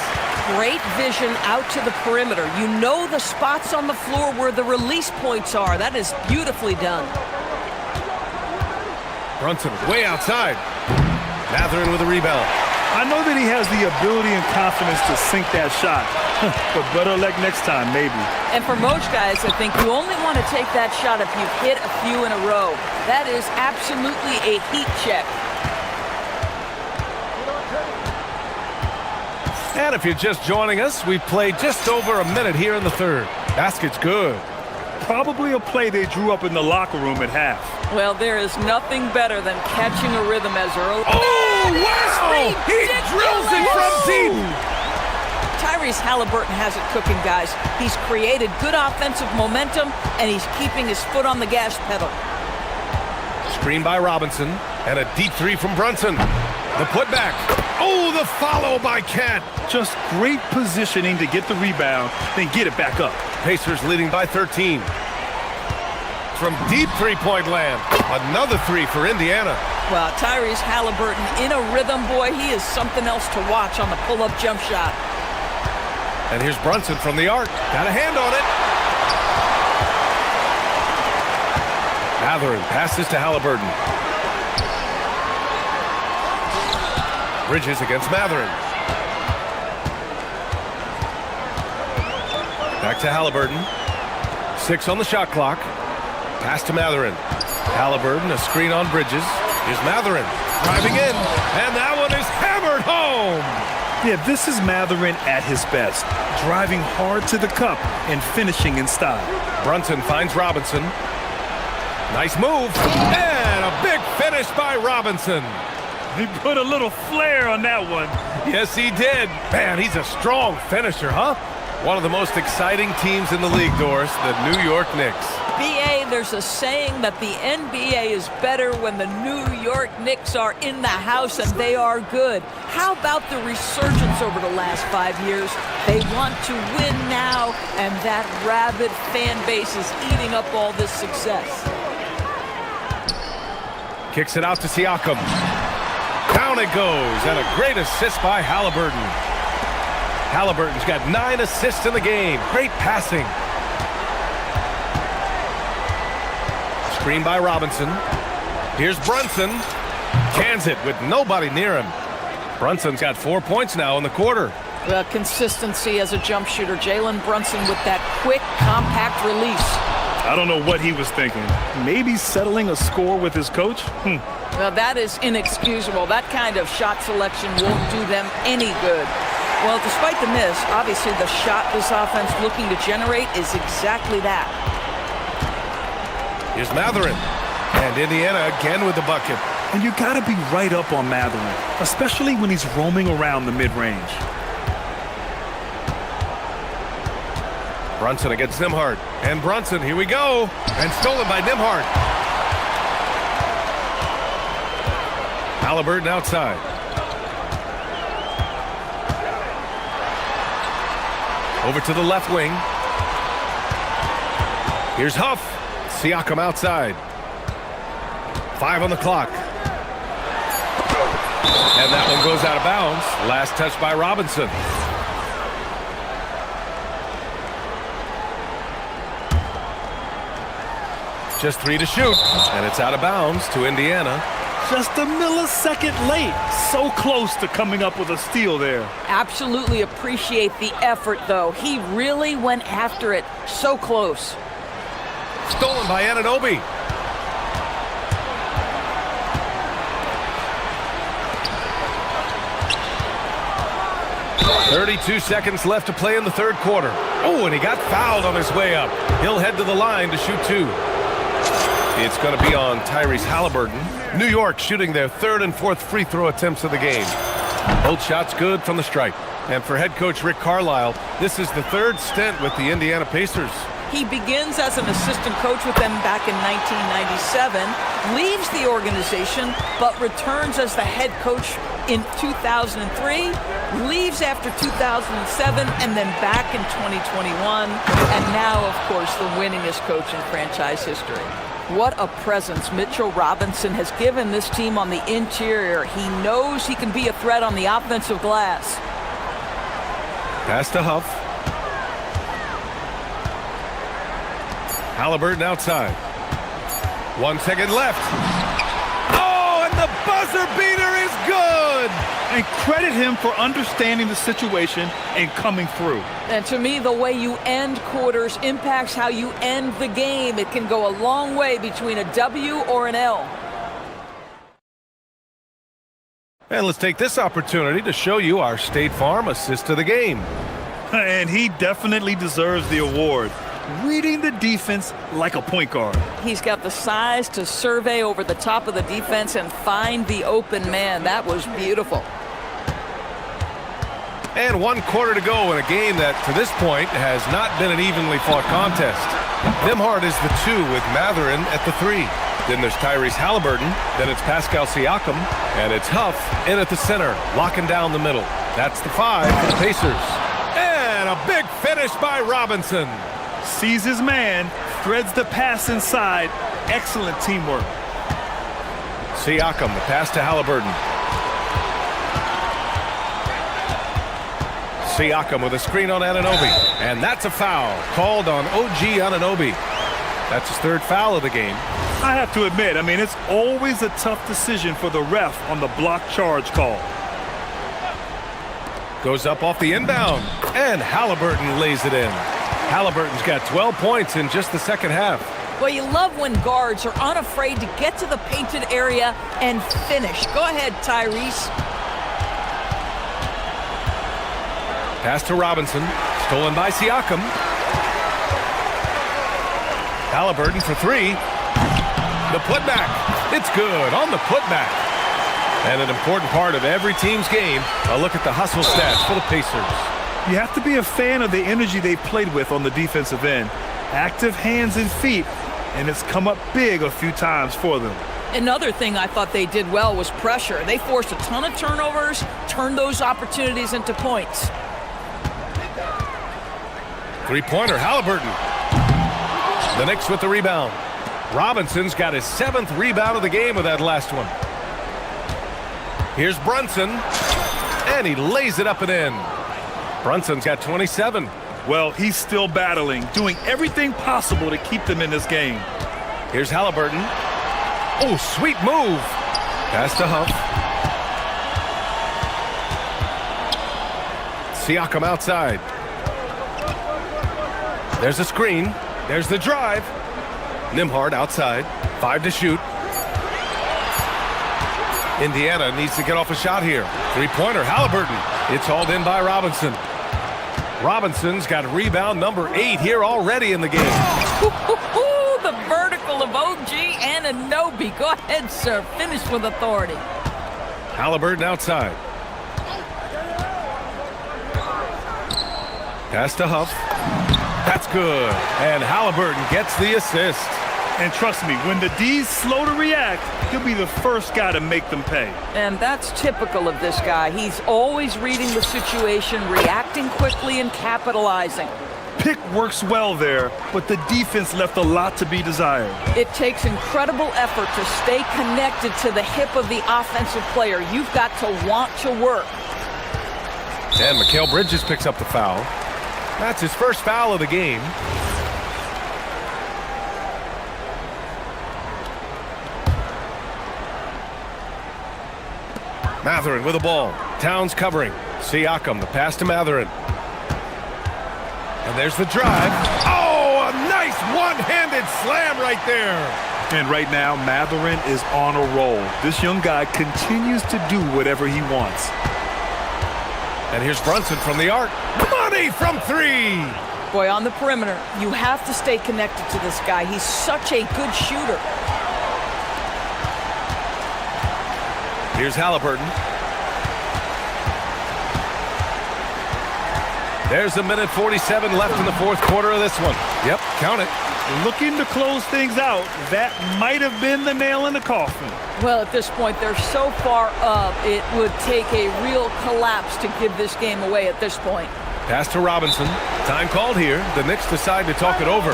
Great vision out to the perimeter. You know the spots on the floor where the release points are. That is beautifully done. Brunson way outside. Matherin with a rebound. I know that he has the ability and confidence to sink that shot, but better luck next time, maybe. And for most guys, I think you only want to take that shot if you've hit a few in a row. That is absolutely a heat check. And if you're just joining us, we've played just over a minute here in the third. Basket's good. Probably a play they drew up in the locker room at half. Well, there is nothing better than catching a rhythm as early. Oh, wow! He drills it from deep! Tyrese Halliburton has it cooking, guys. He's created good offensive momentum, and he's keeping his foot on the gas pedal. Screen by Robinson, and a deep three from Brunson. The putback. Oh, the follow by Cat. Just great positioning to get the rebound, then get it back up. Pacers leading by 13. From deep three-point land. Another three for Indiana. Well, Tyrese Halliburton in a rhythm, boy. He is something else to watch on the pull-up jump shot. And here's Brunson from the arc. Got a hand on it. Matherin passes to Halliburton. Bridges against Matherin. Back to Halliburton. 6 on the shot clock. Pass to Matherin. Halliburton, a screen on Bridges. Here's Matherin driving in, and that one is hammered home. Yeah, this is Matherin at his best, driving hard to the cup and finishing in style. Brunson finds Robinson. Nice move, and a big finish by Robinson. He put a little flair on that one. Yes, he did. Man, he's a strong finisher, huh? One of the most exciting teams in the league, Doris, the New York Knicks. BA, there's a saying that the NBA is better when the New York Knicks are in the house, and they are good. How about the resurgence over the last 5 years? They want to win now, and that rabid fan base is eating up all this success. Kicks it out to Siakam. Down it goes, and a great assist by Halliburton. Halliburton's got 9 assists in the game. Great passing. Screen by Robinson. Here's Brunson. Cans it with nobody near him. Brunson's got 4 points now in the quarter. Well, consistency as a jump shooter. Jalen Brunson with that quick, compact release. I don't know what he was thinking. Maybe settling a score with his coach? Well, that is inexcusable. That kind of shot selection won't do them any good. Well, despite the miss, obviously the shot this offense looking to generate is exactly that. Here's Matherin. And Indiana again with the bucket. And you got to be right up on Matherin, especially when he's roaming around the mid-range. Brunson against Nembhard. And Brunson, here we go. And stolen by Nembhard. Halliburton outside. Over to the left wing. Here's Huff. Siakam outside. 5 on the clock. And that one goes out of bounds. Last touch by Robinson. Just 3 to shoot. And it's out of bounds to Indiana. Just a millisecond late. So close to coming up with a steal there. Absolutely appreciate the effort, though. He really went after it. So close. Stolen by Anunoby. "32 seconds left to play in the third quarter. Oh, and he got fouled on his way up. He'll head to the line to shoot 2. It's going to be on Tyrese Halliburton. New York shooting their 3rd and 4th free throw attempts of the game. Both shots good from the stripe. And for head coach Rick Carlisle, this is the 3rd stint with the Indiana Pacers. He begins as an assistant coach with them back in 1997, leaves the organization, but returns as the head coach in 2003, leaves after 2007, and then back in 2021, and now, of course, the winningest coach in franchise history. What a presence Mitchell Robinson has given this team on the interior. He knows he can be a threat on the offensive glass. Pass to Huff. Halliburton outside. 1 second left. Oh, and the buzzer beater is good! And credit him for understanding the situation and coming through. And to me, the way you end quarters impacts how you end the game. It can go a long way between a W or an L. And let's take this opportunity to show you our State Farm assist to the game. And he definitely deserves the award. reading the defense like a point guard. He's got the size to survey over the top of the defense and find the open man. That was beautiful. And 1 quarter to go in a game that, to this point, has not been an evenly fought contest. Nimhard is the 2 with Matherin at the 3. Then there's Tyrese Halliburton. Then it's Pascal Siakam. And it's Huff in at the center, locking down the middle. That's the 5 for the Pacers. And a big finish by Robinson. Sees his man, threads the pass inside. Excellent teamwork. Siakam, the pass to Halliburton. Siakam with a screen on Anunoby. And that's a foul called on OG Anunoby. That's his 3rd foul of the game. I have to admit, I mean, it's always a tough decision for the ref on the block charge call. Goes up off the inbound. And Halliburton lays it in. Halliburton's got 12 points in just the second half. Well, you love when guards are unafraid to get to the painted area and finish. Go ahead, Tyrese. Pass to Robinson. Stolen by Siakam. Halliburton for 3. The putback. It's good on the putback. And an important part of every team's game, a look at the hustle stats for the Pacers. You have to be a fan of the energy they've played with on the defensive end. Active hands and feet, and it's come up big a few times for them. Another thing I thought they did well was pressure. They forced a ton of turnovers, turned those opportunities into points. 3-pointer, Halliburton. The Knicks with the rebound. Robinson's got his 7th rebound of the game with that last one. Here's Brunson, and he lays it up and in. Brunson's got 27. Well, he's still battling, doing everything possible to keep them in this game. Here's Halliburton. Oh, sweet move. Pass to Huff. Siakam outside. There's a screen. There's the drive. Nimhard outside. 5 to shoot. Indiana needs to get off a shot here. 3-pointer, Halliburton. It's hauled in by Robinson. Robinson's got rebound number 8 here already in the game. The vertical of OG Anunoby. Go ahead, sir. Finish with authority. Halliburton outside. Pass to Huff. That's good. And Halliburton gets the assist. And trust me, when the D's slow to react, he'll be the first guy to make them pay. And that's typical of this guy. He's always reading the situation, reacting quickly, and capitalizing. Pick works well there, but the defense left a lot to be desired. It takes incredible effort to stay connected to the hip of the offensive player. You've got to want to work. And Mikal Bridges picks up the foul. That's his first foul of the game. Matherin with the ball. Towns covering. Siakam, the pass to Matherin. And there's the drive. Oh, a nice one-handed slam right there. And right now, Matherin is on a roll. This young guy continues to do whatever he wants. And here's Brunson from the arc. Money from 3. Boy, on the perimeter, you have to stay connected to this guy. He's such a good shooter. Here's Halliburton. There's a minute 47 left in the 4th quarter of this one. Yep, count it. Looking to close things out. That might have been the nail in the coffin. Well, at this point, they're so far up, it would take a real collapse to give this game away at this point. Pass to Robinson. Time called here. The Knicks decide to talk it over.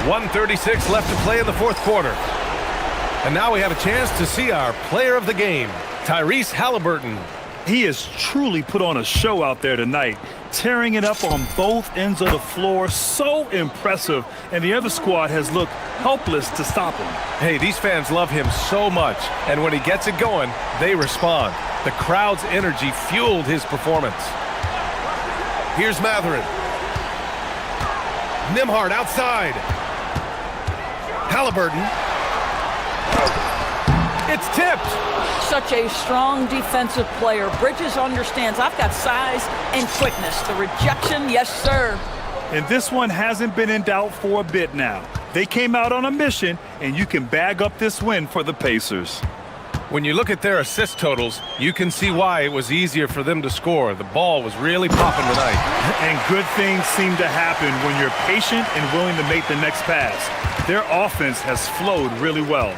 1:36 left to play in the 4th quarter. And now we have a chance to see our player of the game, Tyrese Halliburton. He has truly put on a show out there tonight, tearing it up on both ends of the floor. So impressive, and the other squad has looked helpless to stop him. Hey, these fans love him so much, and when he gets it going, they respond. The crowd's energy fueled his performance. Here's Matherin. Nimhard outside. Halliburton. It's tipped. Such a strong defensive player. Bridges understands I've got size and quickness. The rejection, yes, sir. And this one hasn't been in doubt for a bit now. They came out on a mission, and you can bag up this win for the Pacers. When you look at their assist totals, you can see why it was easier for them to score. The ball was really popping tonight. And good things seem to happen when you're patient and willing to make the next pass. Their offense has flowed really well.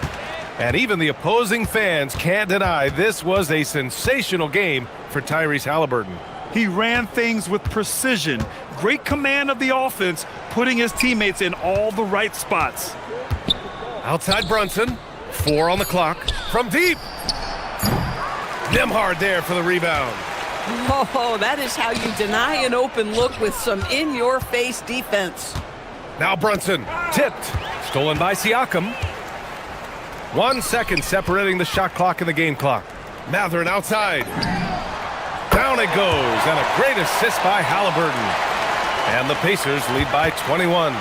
And even the opposing fans can't deny this was a sensational game for Tyrese Haliburton. He ran things with precision, great command of the offense, putting his teammates in all the right spots. Outside Brunson, 4 on the clock, from deep. Nembhard there for the rebound. Oh, that is how you deny an open look with some in-your-face defense. Now Brunson, tipped, stolen by Siakam. 1 second separating the shot clock and the game clock. Mathurin outside. Down it goes, and a great assist by Haliburton. And the Pacers lead by 21.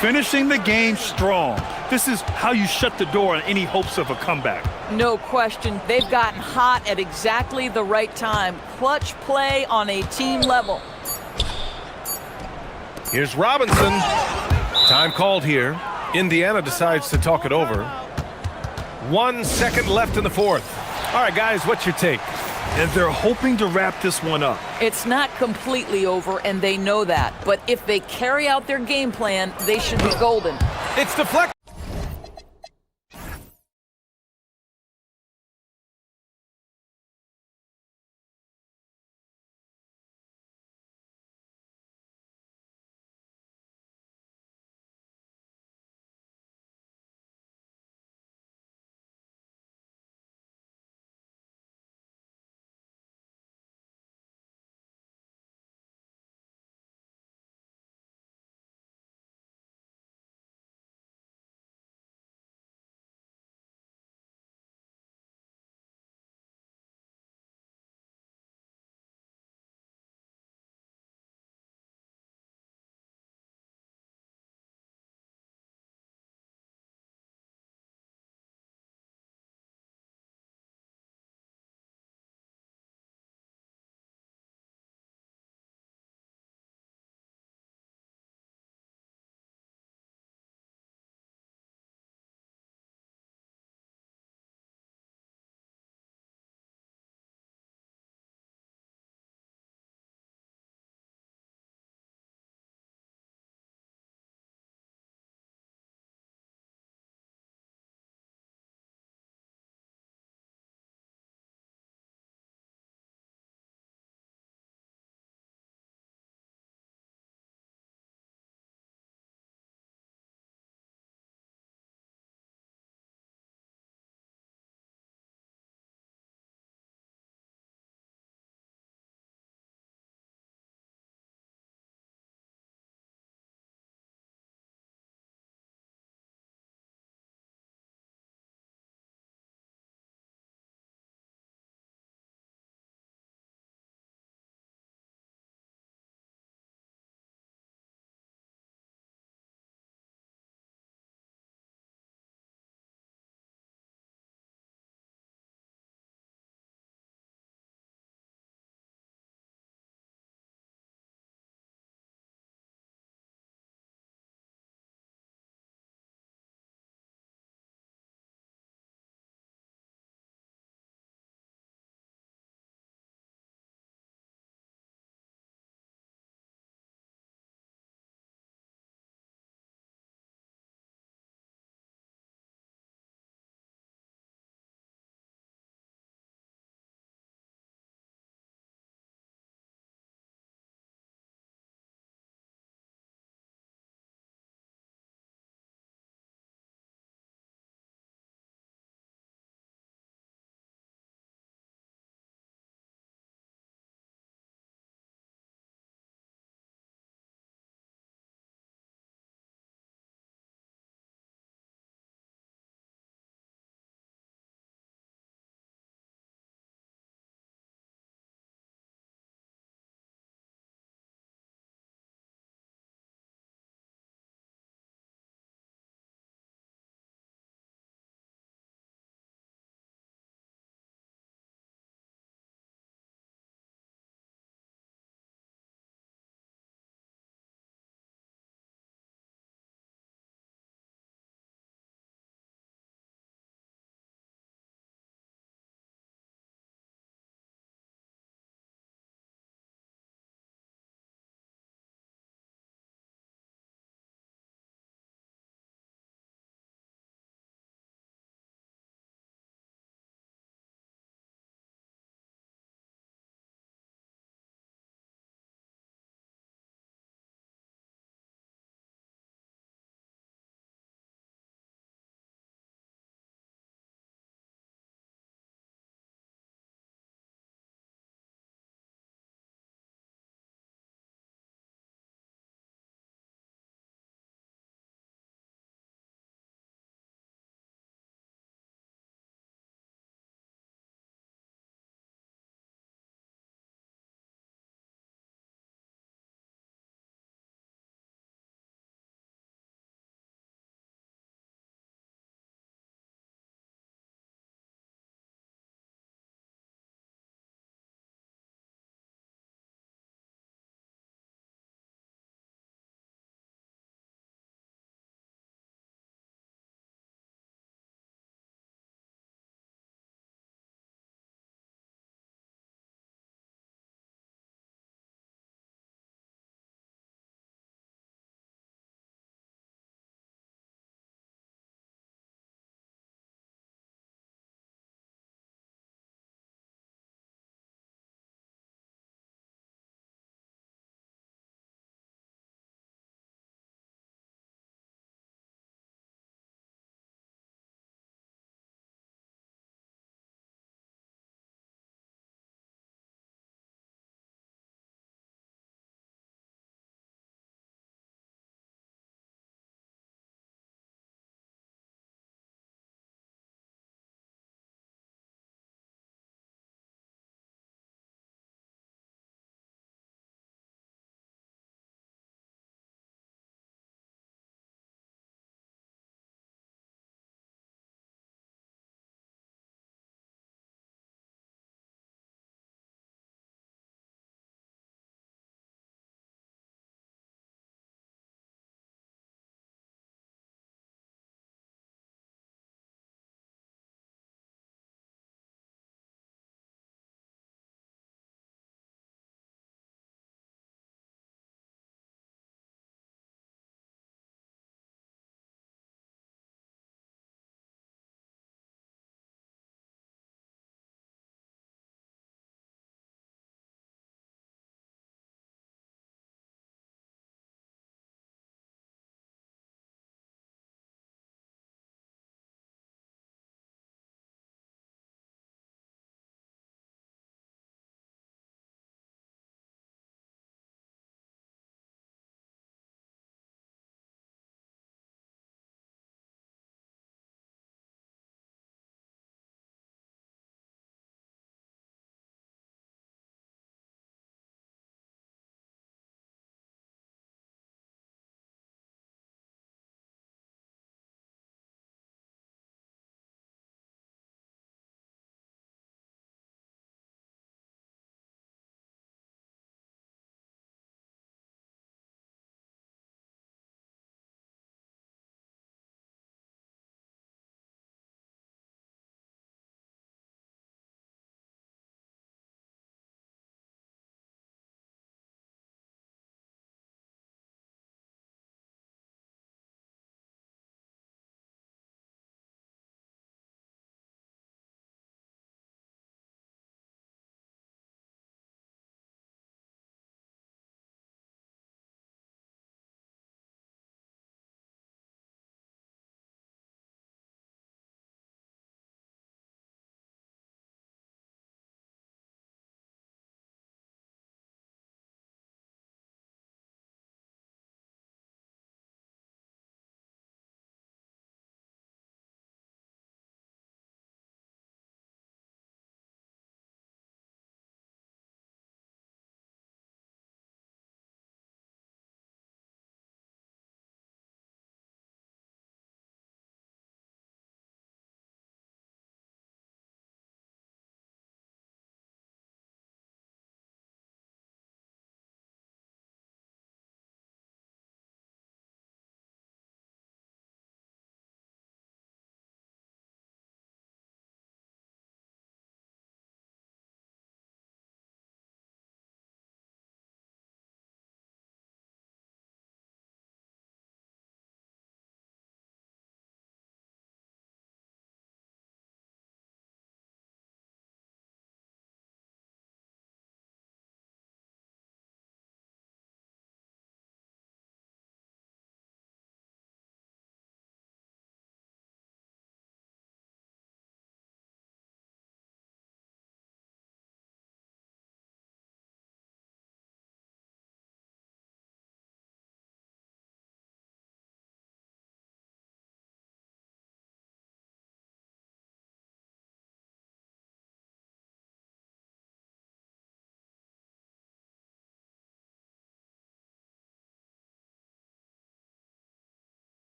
Finishing the game strong. This is how you shut the door on any hopes of a comeback. No question. They've gotten hot at exactly the right time. Clutch play on a team level. Here's Robinson. Time called here. Indiana decides to talk it over. 1 second left in the fourth. All right, guys, what's your take? And they're hoping to wrap this one up. It's not completely over, and they know that. But if they carry out their game plan, they should be golden. It's deflected.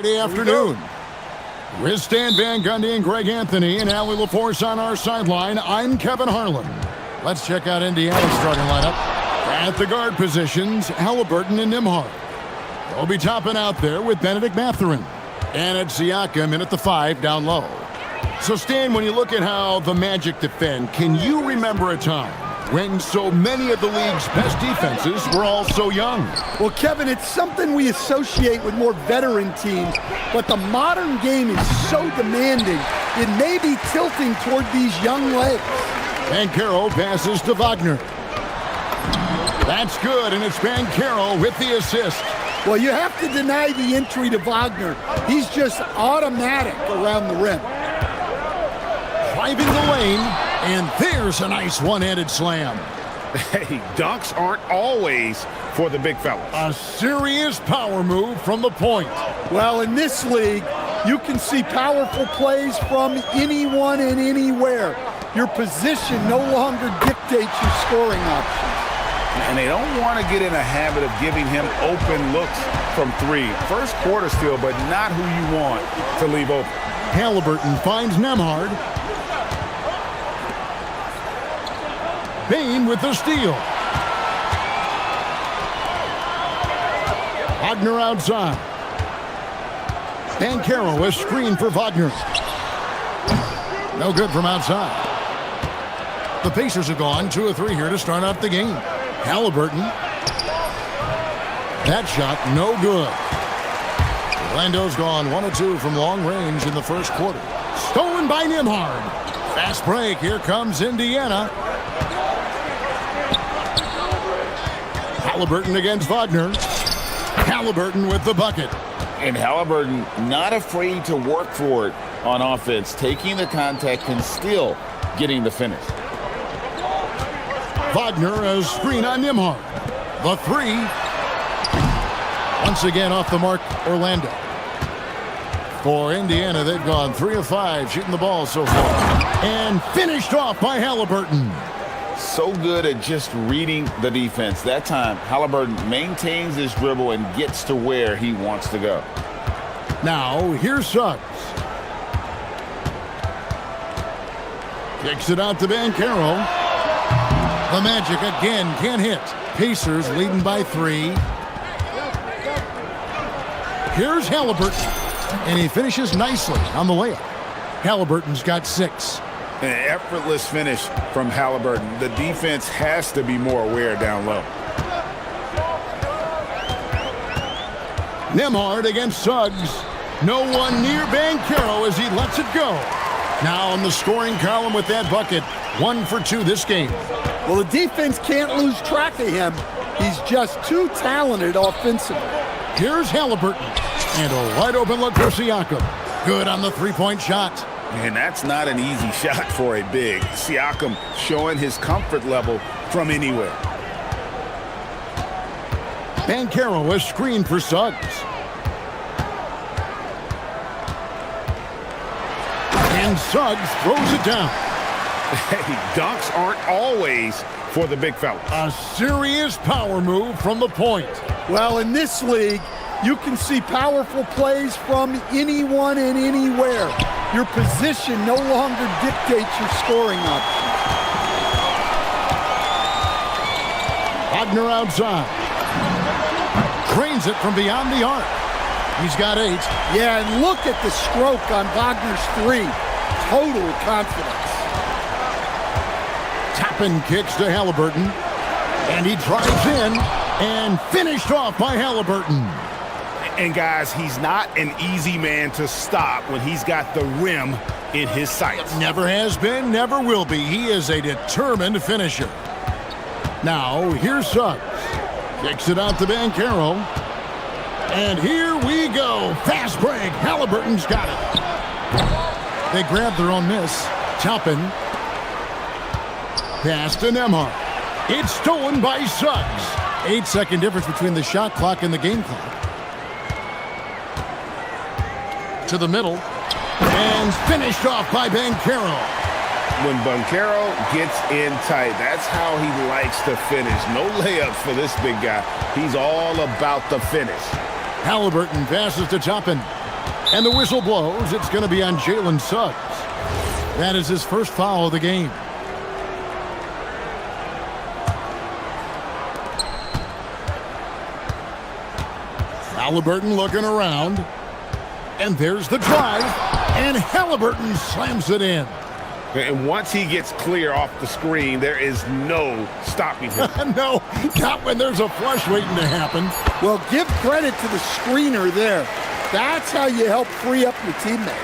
Friday afternoon. With Stan Van Gundy and Greg Anthony and Allie LaForce on our sideline, I'm Kevin Harlan. Let's check out Indiana's starting lineup. At the guard positions, Halliburton and Nembhard. They'll be topping out there with Benedict Mathurin. And it's Siakam in at the 5 down low. So, Stan, when you look at how the Magic defend, can you remember a time when so many of the league's best defenses were all so young? Well, Kevin, it's something we associate with more veteran teams, but the modern game is so demanding, it may be tilting toward these young legs. Banchero passes to Wagner. That's good, and it's Banchero with the assist. Well, you have to deny the entry to Wagner. He's just automatic around the rim. Driving the lane, and there's a nice one-handed slam. Hey, dunks aren't always for the big fellas. A serious power move from the point. Well, in this league, you can see powerful plays from anyone and anywhere. Your position no longer dictates your scoring options. And they don't want to get in a habit of giving him open looks from 3. First quarter still, but not who you want to leave open. Halliburton finds Nembhard. Bain with the steal. Wagner outside. Banchero a screen for Wagner. No good from outside. The Pacers have gone 2 of 3 here to start out the game. Halliburton. That shot no good. Orlando's gone 1 of 2 from long range in the first quarter. Stolen by Nembhard. Fast break. Here comes Indiana. Halliburton against Wagner. Halliburton with the bucket. And Halliburton not afraid to work for it on offense, taking the contact and still getting the finish. Wagner a screen on Nembhard. The 3. Once again off the mark, Orlando. For Indiana, they've gone 3 of 5 shooting the ball so far. And finished off by Halliburton. So good at just reading the defense. That time, Halliburton maintains his dribble and gets to where he wants to go. Now, here's Suggs. Kicks it out to Banchero. The Magic again can't hit. Pacers leading by 3. Here's Halliburton. And he finishes nicely on the layup. Halliburton's got 6. An effortless finish from Halliburton. The defense has to be more aware down low. Nembhard against Suggs. No one near Banchero as he lets it go. Now in the scoring column with that bucket. 1 for 2 this game. Well, the defense can't lose track of him. He's just too talented offensively. Here's Halliburton. And a wide open look for Siakam. Good on the 3-point shot. And that's not an easy shot for a big. Siakam showing his comfort level from anywhere. Banchero a screen for Suggs. And Suggs throws it down. Hey, dunks aren't always for the big fella. A serious power move from the point. Well, in this league, you can see powerful plays from anyone and anywhere. Your position no longer dictates your scoring options. Wagner outside. Drains it from beyond the arc. He's got 8. Yeah, and look at the stroke on Wagner's 3. Total confidence. Toppin kicks to Halliburton. And he drives in and finished off by Halliburton. And guys, he's not an easy man to stop when he's got the rim in his sights. Never has been, never will be. He is a determined finisher. Now, here's Suggs. Kicks it out to Banchero. And here we go. Fast break. Halliburton's got it. They grab their own miss. Toppin. Pass to Nembhard. It's stolen by Suggs. 8-second difference between the shot clock and the game clock. To the middle. And finished off by Banchero. When Banchero gets in tight, that's how he likes to finish. No layups for this big guy. He's all about the finish. Halliburton passes to Toppin. And the whistle blows. It's going to be on Jalen Suggs. That is his first foul of the game. Halliburton looking around. And there's the drive. And Halliburton slams it in. And once he gets clear off the screen, there is no stopping him. No, not when there's a flush waiting to happen. Well, give credit to the screener there. That's how you help free up your teammates.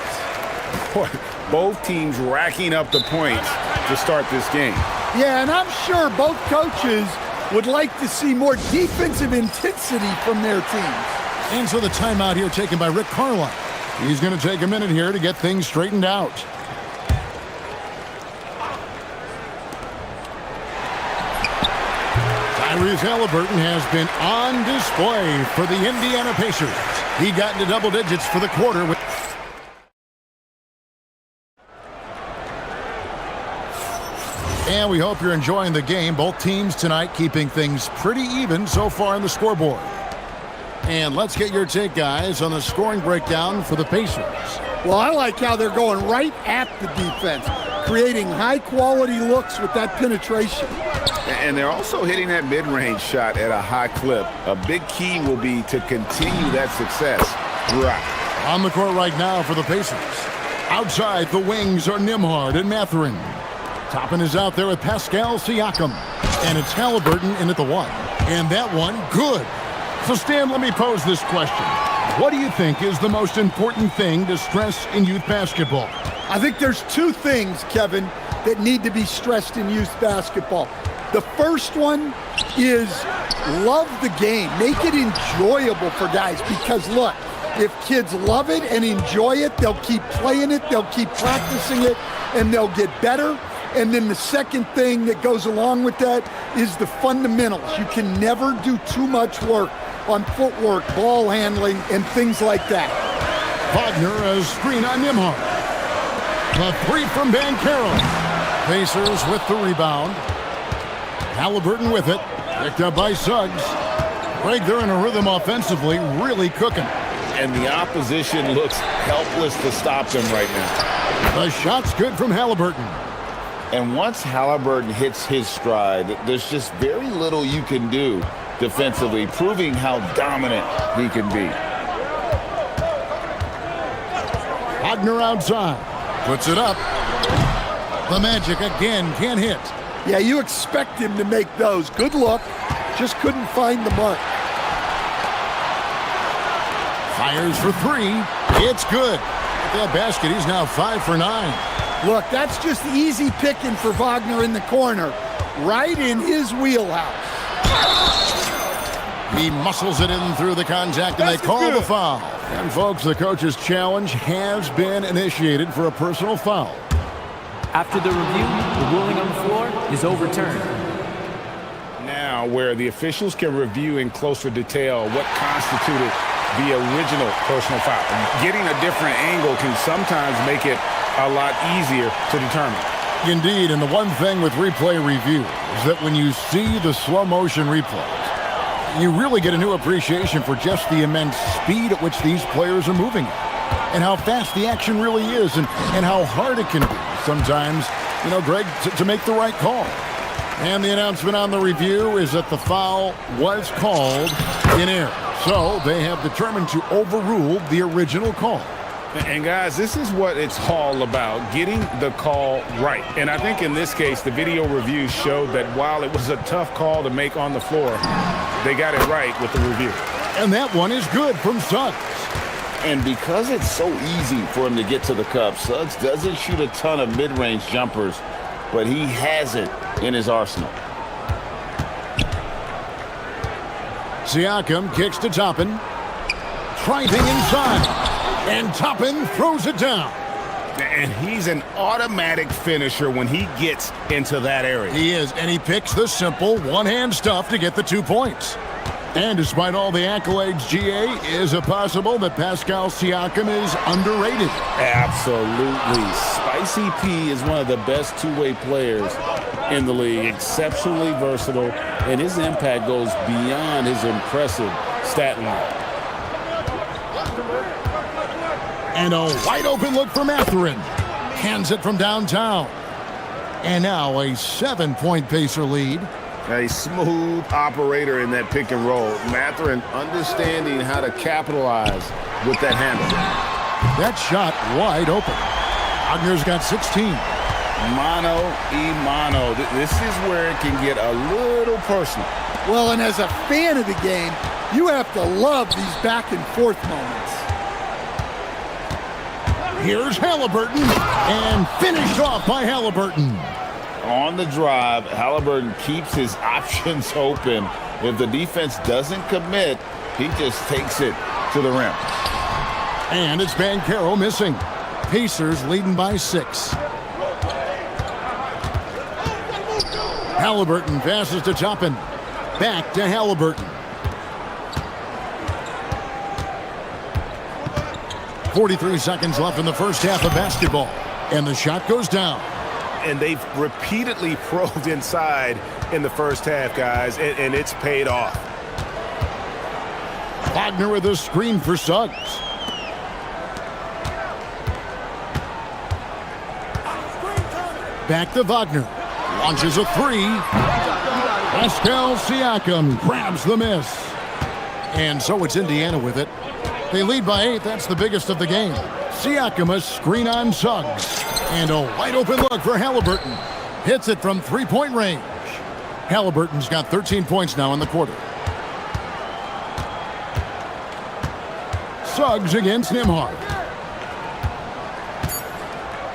Both teams racking up the points to start this game. Yeah, and I'm sure both coaches would like to see more defensive intensity from their teams. And so the timeout here taken by Rick Carlisle. He's going to take a minute here to get things straightened out. Tyrese Halliburton has been on display for the Indiana Pacers. He got into double digits for the quarter. And we hope you're enjoying the game. Both teams tonight keeping things pretty even so far on the scoreboard. And let's get your take, guys, on the scoring breakdown for the Pacers. Well, I like how they're going right at the defense, creating high-quality looks with that penetration. And they're also hitting that mid-range shot at a high clip. A big key will be to continue that success throughout. On the court right now for the Pacers. Outside, the wings are Nembhard and Mathurin. Toppin is out there with Pascal Siakam. And it's Halliburton in at the one. And that one, good. So, Stan, let me pose this question. What do you think is the most important thing to stress in youth basketball? I think there's two things, Kevin, that need to be stressed in youth basketball. The first one is love the game. Make it enjoyable for guys because, look, if kids love it and enjoy it, they'll keep playing it, they'll keep practicing it, and they'll get better. And then the second thing that goes along with that is the fundamentals. You can never do too much work on footwork, ball handling, and things like that. Wagner a screen on Nembhard. The three from Banchero. Pacers with the rebound. Halliburton with it. Picked up by Suggs. Greg, they're in a rhythm offensively, really cooking. And the opposition looks helpless to stop them right now. The shot's good from Halliburton. And once Halliburton hits his stride, there's just very little you can do defensively, proving how dominant he can be. Wagner outside. Puts it up. The Magic again can't hit. Yeah, you expect him to make those. Good look. Just couldn't find the mark. Fires for three. It's good. With that basket, he's now 5 for 9. Look, that's just easy picking for Wagner in the corner. Right in his wheelhouse. He muscles it in through the contact, and they call the foul. And, folks, the coach's challenge has been initiated for a personal foul. After the review, the ruling on the floor is overturned. Now, where the officials can review in closer detail what constituted the original personal foul. Getting a different angle can sometimes make it a lot easier to determine. Indeed, and the one thing with replay review is that when you see the slow motion replays, you really get a new appreciation for just the immense speed at which these players are moving and how fast the action really is and how hard it can be sometimes, you know, Greg, to make the right call. And the announcement on the review is that the foul was called in error. So they have determined to overrule the original call. And guys, this is what it's all about, getting the call right. And I think in this case, the video review showed that while it was a tough call to make on the floor, they got it right with the review. And that one is good from Suggs. And because it's so easy for him to get to the cup, Suggs doesn't shoot a ton of mid-range jumpers, but he has it in his arsenal. Siakam kicks to Toppin. Driving inside. And Toppin throws it down. And he's an automatic finisher when he gets into that area. He is, and he picks the simple one-hand stuff to get the 2 points. And despite all the accolades, GA, is it possible that Pascal Siakam is underrated? Absolutely. Spicy P is one of the best two-way players in the league. Exceptionally versatile, and his impact goes beyond his impressive stat line. And a wide open look for Mathurin. Hands it from downtown. And now a 7-point Pacer lead. A smooth operator in that pick and roll. Mathurin understanding how to capitalize with that handle. That shot wide open. Wagner's got 16. Mano y mano. This is where it can get a little personal. Well, and as a fan of the game, you have to love these back and forth moments. Here's Halliburton, and finished off by Halliburton. On the drive, Halliburton keeps his options open. If the defense doesn't commit, he just takes it to the rim. And it's Banchero missing. Pacers leading by 6. Halliburton passes to Toppin. Back to Halliburton. 43 seconds left in the first half of basketball. And the shot goes down. And they've repeatedly probed inside in the first half, guys, and it's paid off. Wagner with a screen for Suggs. Back to Wagner. Launches a 3. Pascal Siakam grabs the miss. And so it's Indiana with it. They lead by 8. That's the biggest of the game. Siakam a screen on Suggs. And a wide open look for Halliburton. Hits it from 3-point range. Halliburton's got 13 points now in the quarter. Suggs against Nembhard.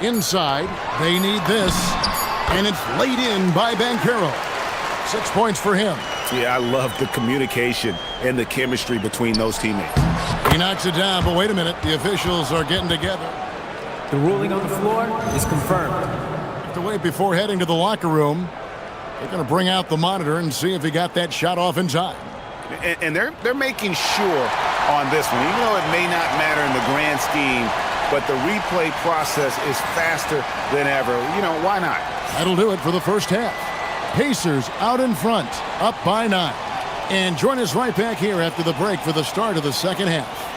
Inside, they need this. And it's laid in by Banchero. 6 points for him. Yeah, I love the communication and the chemistry between those teammates. He knocks it down, but wait a minute. The officials are getting together. The ruling on the floor is confirmed. Have to wait before heading to the locker room. They're going to bring out the monitor and see if he got that shot off in time. And they're making sure on this one, even though it may not matter in the grand scheme, but the replay process is faster than ever. You know, why not? That'll do it for the first half. Pacers out in front, up by 9. And join us right back here after the break for the start of the second half.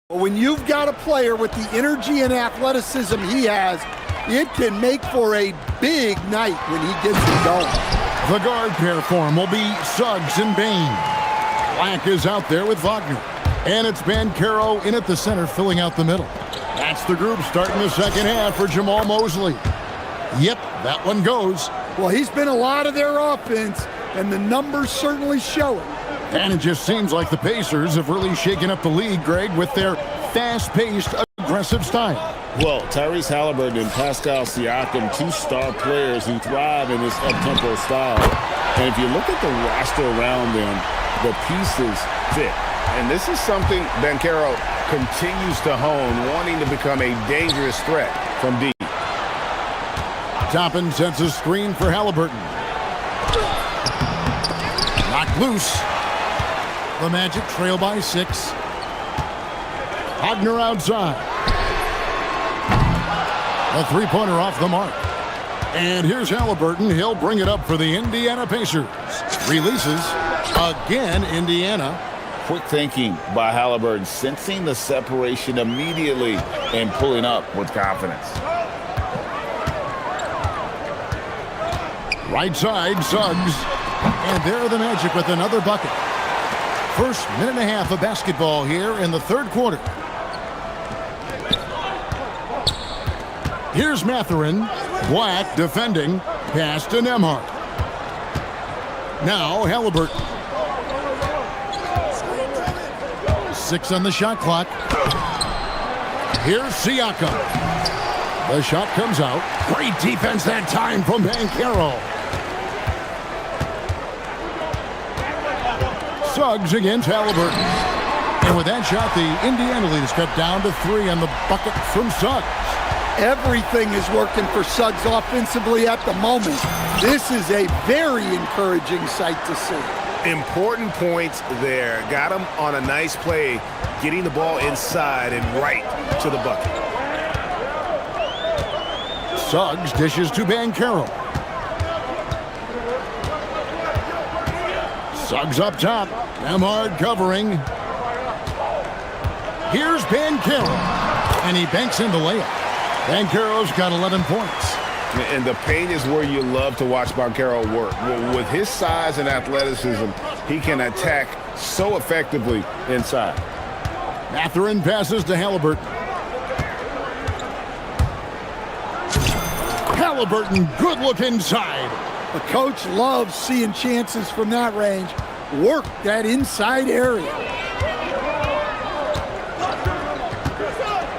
When you've got a player with the energy and athleticism he has, it can make for a big night when he gets it going. The guard pair for him will be Suggs and Bain. Black is out there with Wagner. And it's Banchero in at the center, filling out the middle. That's the group starting the second half for Jamal Mosley. Yep, that one goes. Well, he's been a lot of their offense, and the numbers certainly show it. And it just seems like the Pacers have really shaken up the league, Greg, with their fast-paced, aggressive style. Well, Tyrese Halliburton and Pascal Siakam, 2 star players who thrive in this up-tempo style. And if you look at the roster around them, the pieces fit. And this is something Banchero continues to hone, wanting to become a dangerous threat from deep. Toppin sets a screen for Halliburton. Knocked loose. The Magic trail by 6. Wagner outside. A three-pointer off the mark. And here's Halliburton. He'll bring it up for the Indiana Pacers. Releases. Again, Indiana. Quick thinking by Halliburton, sensing the separation immediately and pulling up with confidence. Right side, Suggs. And there are the Magic with another bucket. First minute and a half of basketball here in the third quarter. Here's Mathurin. Black defending. Pass to Nembhard. Now Halliburton. 6 on the shot clock. Here's Siakam. The shot comes out. Great defense that time from Banchero. Suggs against Halliburton. And with that shot, the Indiana lead is cut down to 3 on the bucket from Suggs. Everything is working for Suggs offensively at the moment. This is a very encouraging sight to see. Important points there. Got him on a nice play, getting the ball inside and right to the bucket. Suggs dishes to Banchero. Suggs up top. Nembhard covering. Here's Banchero. And he banks in the layup. Banchero's got 11 points. And the paint is where you love to watch Banchero work. With his size and athleticism, he can attack so effectively inside. Mathurin passes to Halliburton. Halliburton, good look inside. The coach loves seeing chances from that range. Work that inside area.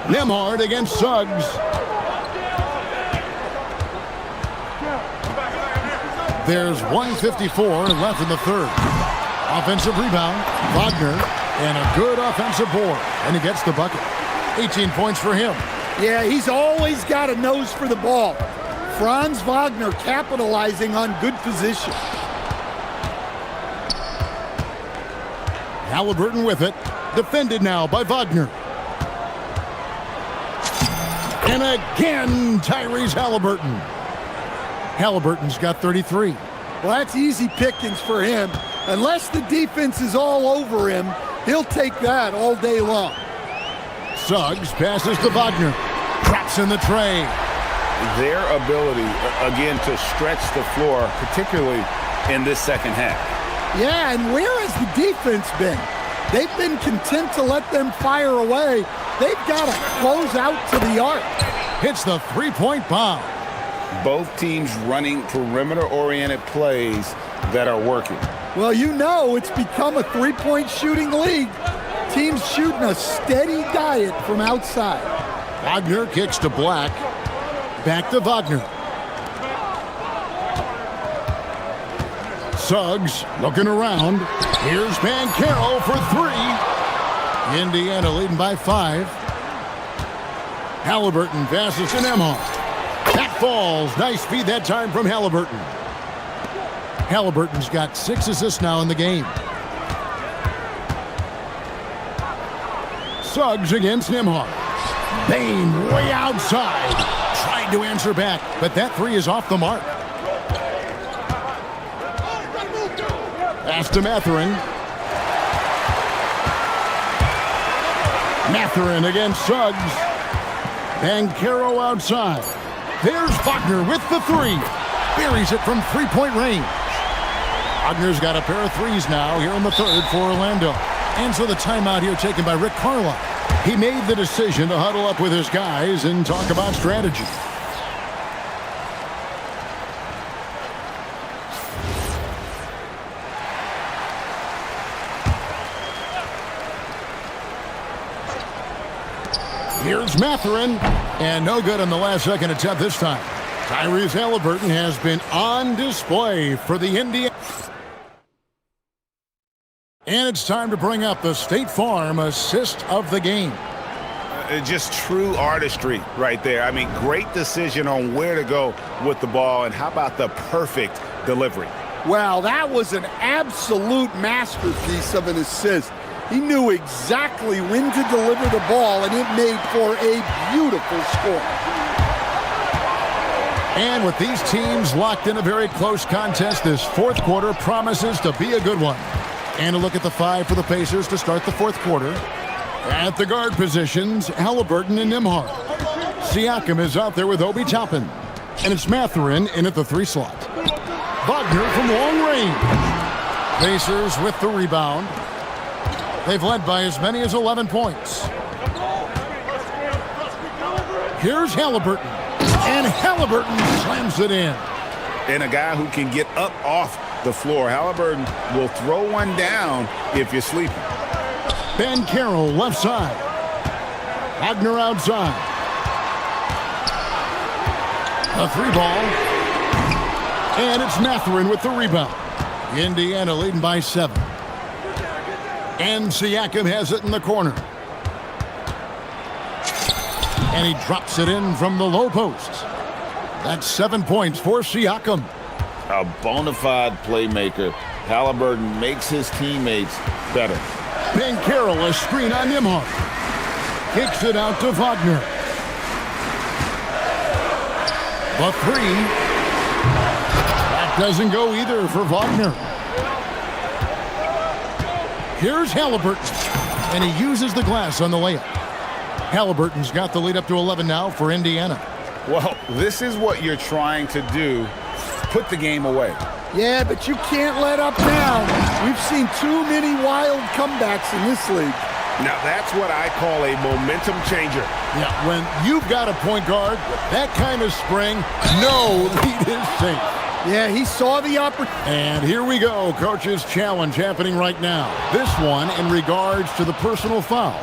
Nembhard against Suggs. There's 1:54 left in the third. Offensive rebound, Wagner, and a good offensive board. And he gets the bucket. 18 points for him. Yeah, he's always got a nose for the ball. Franz Wagner capitalizing on good position. Halliburton with it. Defended now by Wagner. And again, Tyrese Halliburton. Halliburton's got 33. Well, that's easy pickings for him. Unless the defense is all over him, he'll take that all day long. Suggs passes to Wagner. Traps in the tray. Their ability, again, to stretch the floor, particularly in this second half. Yeah, and where has the defense been? They've been content to let them fire away. They've got to close out to the arc. Hits the three-point bomb. Both teams running perimeter-oriented plays that are working. Well, you know it's become a three-point shooting league. Teams shooting a steady diet from outside. Wagner kicks to Black. Back to Wagner. Suggs looking around. Here's Banchero for 3. Indiana leading by 5. Halliburton passes to Nembhard. That falls. Nice feed that time from Halliburton. Halliburton's got 6 assists now in the game. Suggs against Nembhard. Bain way outside. Tried to answer back, but that 3 is off the mark. Pass to Mathurin. Mathurin against Suggs. Banchero outside. There's Wagner with the 3. Buries it from three-point range. Wagner's got a pair of 3s now here in the third for Orlando. And so the timeout here taken by Rick Carlisle. He made the decision to huddle up with his guys and talk about strategy. Here's Mathurin, and no good on the last second attempt this time. Tyrese Halliburton has been on display for the Indiana. And it's time to bring up the State Farm assist of the game. Just true artistry right there. I mean, great decision on where to go with the ball, and how about the perfect delivery? Well, that was an absolute masterpiece of an assist. He knew exactly when to deliver the ball, and it made for a beautiful score. And with these teams locked in a very close contest, this fourth quarter promises to be a good one. And a look at the five for the Pacers to start the fourth quarter. At the guard positions, Halliburton and Nembhard. Siakam is out there with Obi Toppin. And it's Mathurin in at the 3 slot. Wagner from long range. Pacers with the rebound. They've led by as many as 11 points. Here's Halliburton. And Halliburton slams it in. And a guy who can get up off the floor. Halliburton will throw one down if you're sleeping. Ben Carroll left side. Wagner outside. A 3-ball. And it's Mathurin with the rebound. Indiana leading by 7. And Siakam has it in the corner. And he drops it in from the low post. That's 7 points for Siakam. A bona fide playmaker. Halliburton makes his teammates better. Ben Carroll, a screen on Nembhard. Kicks it out to Wagner. The 3. That doesn't go either for Wagner. Here's Halliburton. And he uses the glass on the layup. Halliburton's got the lead up to 11 now for Indiana. Well, this is what you're trying to do. Put the game away. Yeah, but you can't let up now. We've seen too many wild comebacks in this league. Now, that's what I call a momentum changer. Yeah, when you've got a point guard with that kind of spring, no lead is safe. Yeah, he saw the opportunity. And here we go, coach's challenge happening right now. This one in regards to the personal foul.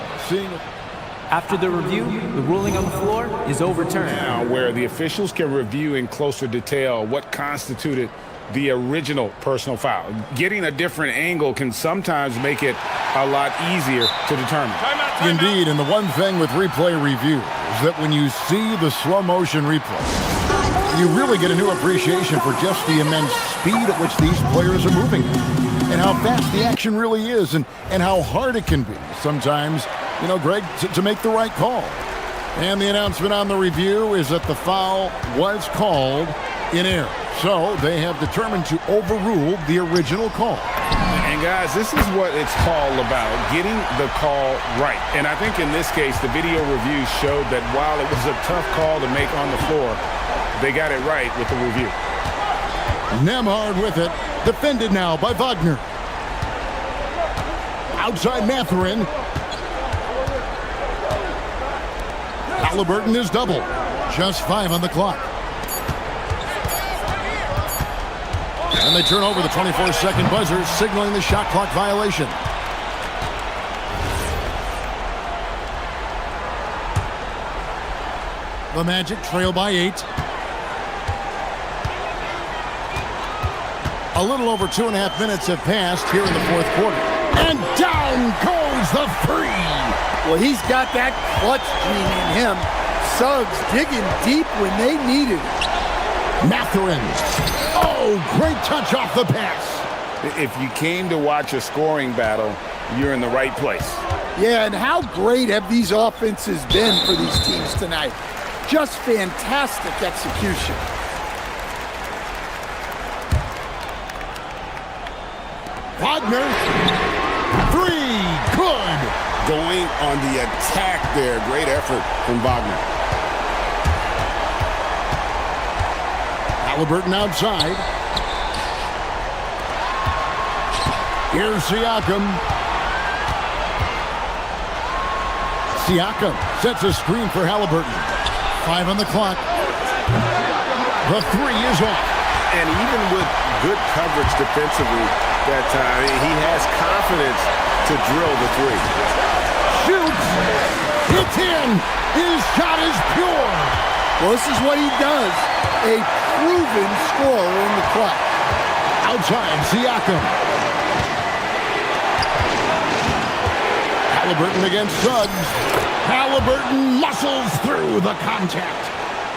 After the review, the ruling on the floor is overturned. Now, where the officials can review in closer detail what constituted the original personal foul. Getting a different angle can sometimes make it a lot easier to determine. Timeout. Indeed, and the one thing with replay review is that when you see the slow motion replay, you really get a new appreciation for just the immense speed at which these players are moving and how fast the action really is and how hard it can be sometimes, you know, Greg, to make the right call. And the announcement on the review is that the foul was called in error. So they have determined to overrule the original call. And guys, this is what it's all about, getting the call right. And I think in this case, the video review showed that while it was a tough call to make on the floor, they got it right with the review. Nembhard with it, defended now by Wagner. Outside Mathurin. Halliburton is double. Just 5 on the clock. And they turn over the 24-second buzzer, signaling the shot clock violation. The Magic trail by 8. A little over 2.5 minutes have passed here in the fourth quarter. And down goes the 3. Well, he's got that clutch gene in him. Suggs digging deep when they needed it. Mathurin. Oh, great touch off the pass. If you came to watch a scoring battle, you're in the right place. Yeah, and how great have these offenses been for these teams tonight? Just fantastic execution. Wagner. 3. Good. Going on the attack there. Great effort from Wagner. Halliburton outside. Here's Siakam. Siakam sets a screen for Halliburton. 5 on the clock. The 3 is off. And even with good coverage defensively that time, he has confidence to drill the 3. Shoots. It's in. His shot is pure. Well, this is what he does. A proven scorer in the clutch. Outside, Siakam. Halliburton against Suggs. Halliburton muscles through the contact.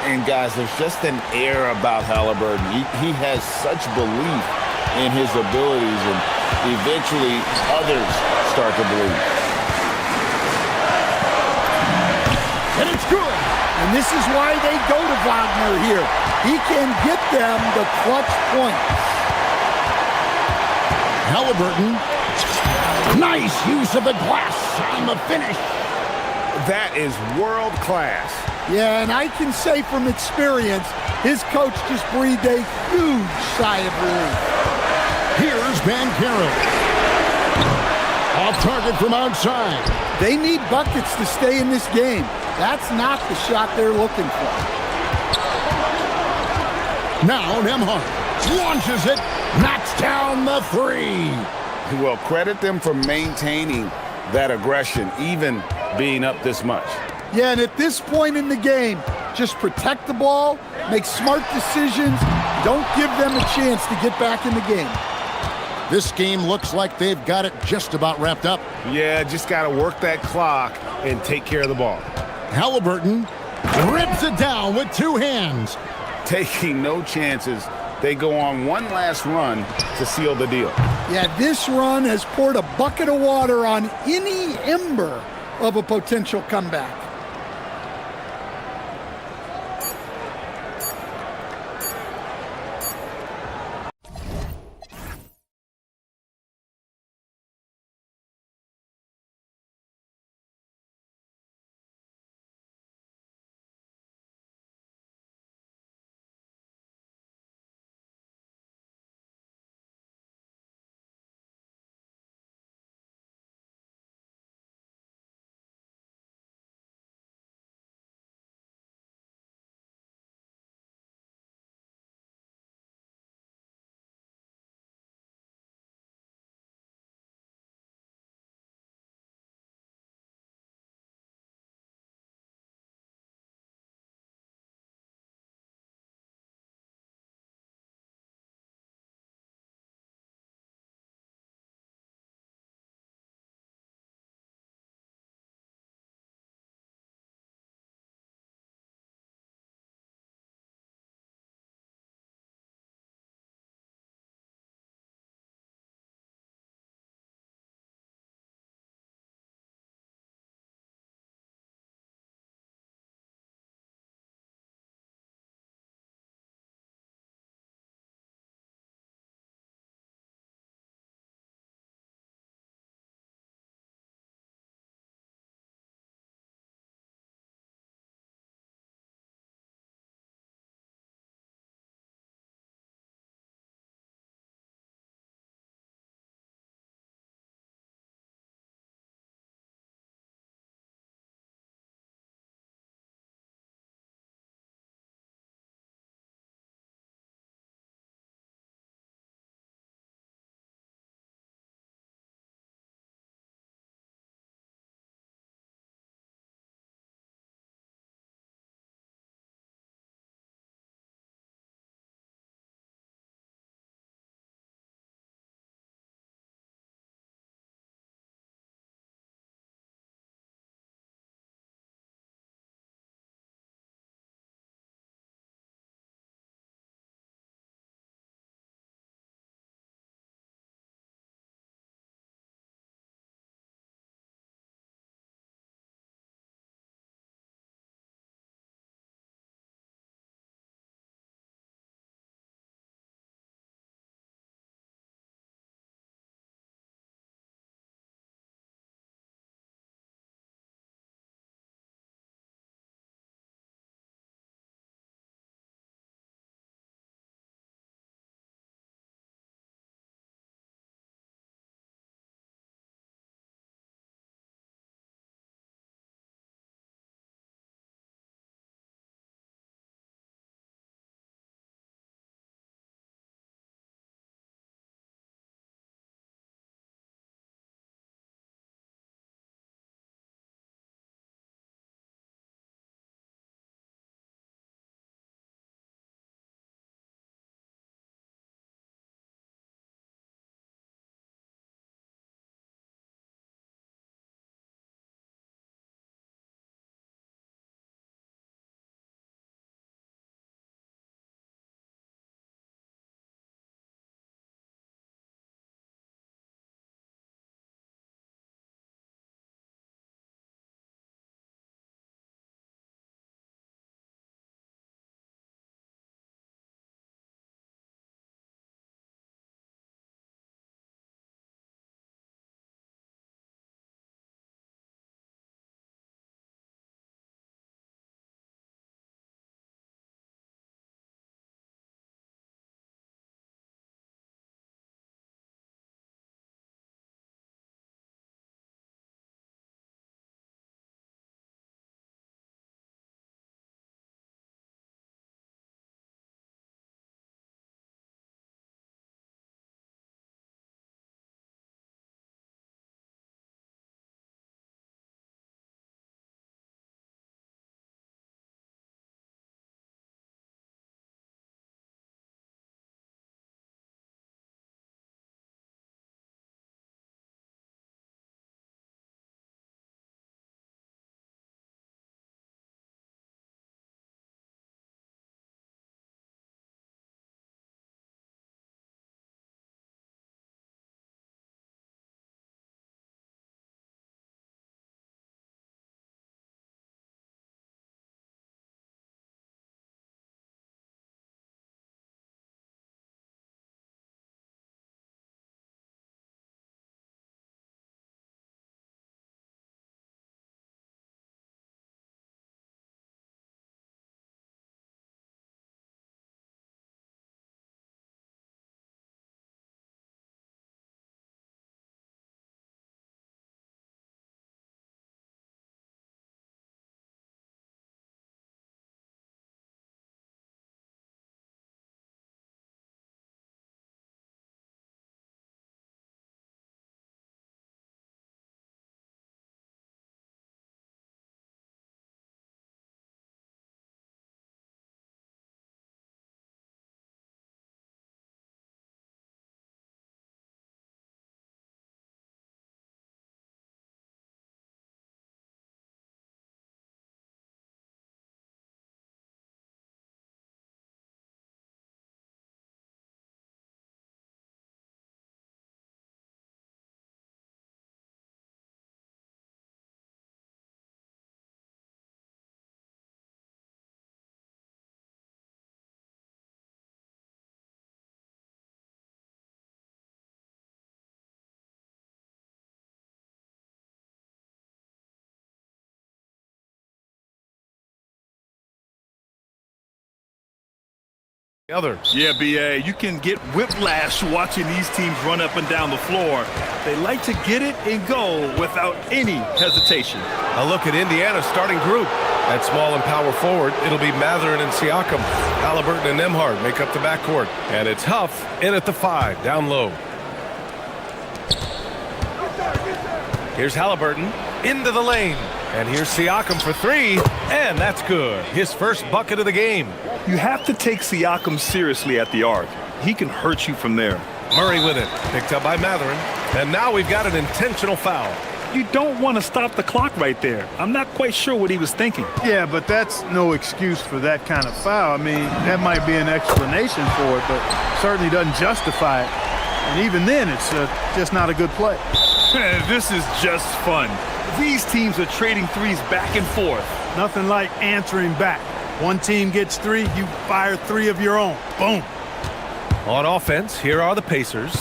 And guys, there's just an air about Halliburton. He has such belief in his abilities, and eventually others start to believe. And it's good. And this is why they go to Wagner here. He can get them the clutch points. Halliburton. Nice use of the glass on the finish. That is world class. Yeah, and I can say from experience, his coach just breathed a huge sigh of relief. Here's Banchero. Off target from outside. They need buckets to stay in this game. That's not the shot they're looking for. Now Nembhard launches it, knocks down the three. Well, credit them for maintaining that aggression, even being up this much. Yeah, and at this point in the game, just protect the ball, make smart decisions, don't give them a chance to get back in the game. This game looks like they've got it just about wrapped up. Yeah, just got to work that clock and take care of the ball. Halliburton rips it down with two hands. Taking no chances. They go on one last run to seal the deal. Yeah, this run has poured a bucket of water on any ember of a potential comeback. Other. Yeah, BA, you can get whiplash watching these teams run up and down the floor. They like to get it and go without any hesitation. A look at Indiana's starting group. At small and power forward, it'll be Mathurin and Siakam. Halliburton and Nembhard make up the backcourt. And it's Huff in at the 5, down low. Here's Halliburton into the lane. And here's Siakam for 3, and that's good. His first bucket of the game. You have to take Siakam seriously at the arc. He can hurt you from there. Murray with it, picked up by Mathurin. And now we've got an intentional foul. You don't want to stop the clock right there. I'm not quite sure what he was thinking. Yeah, but that's no excuse for that kind of foul. I mean, that might be an explanation for it, but certainly doesn't justify it. And even then, it's just not a good play. This is just fun. These teams are trading threes back and forth. Nothing like answering back. One team gets 3, you fire 3 of your own. Boom. On offense, here are the Pacers.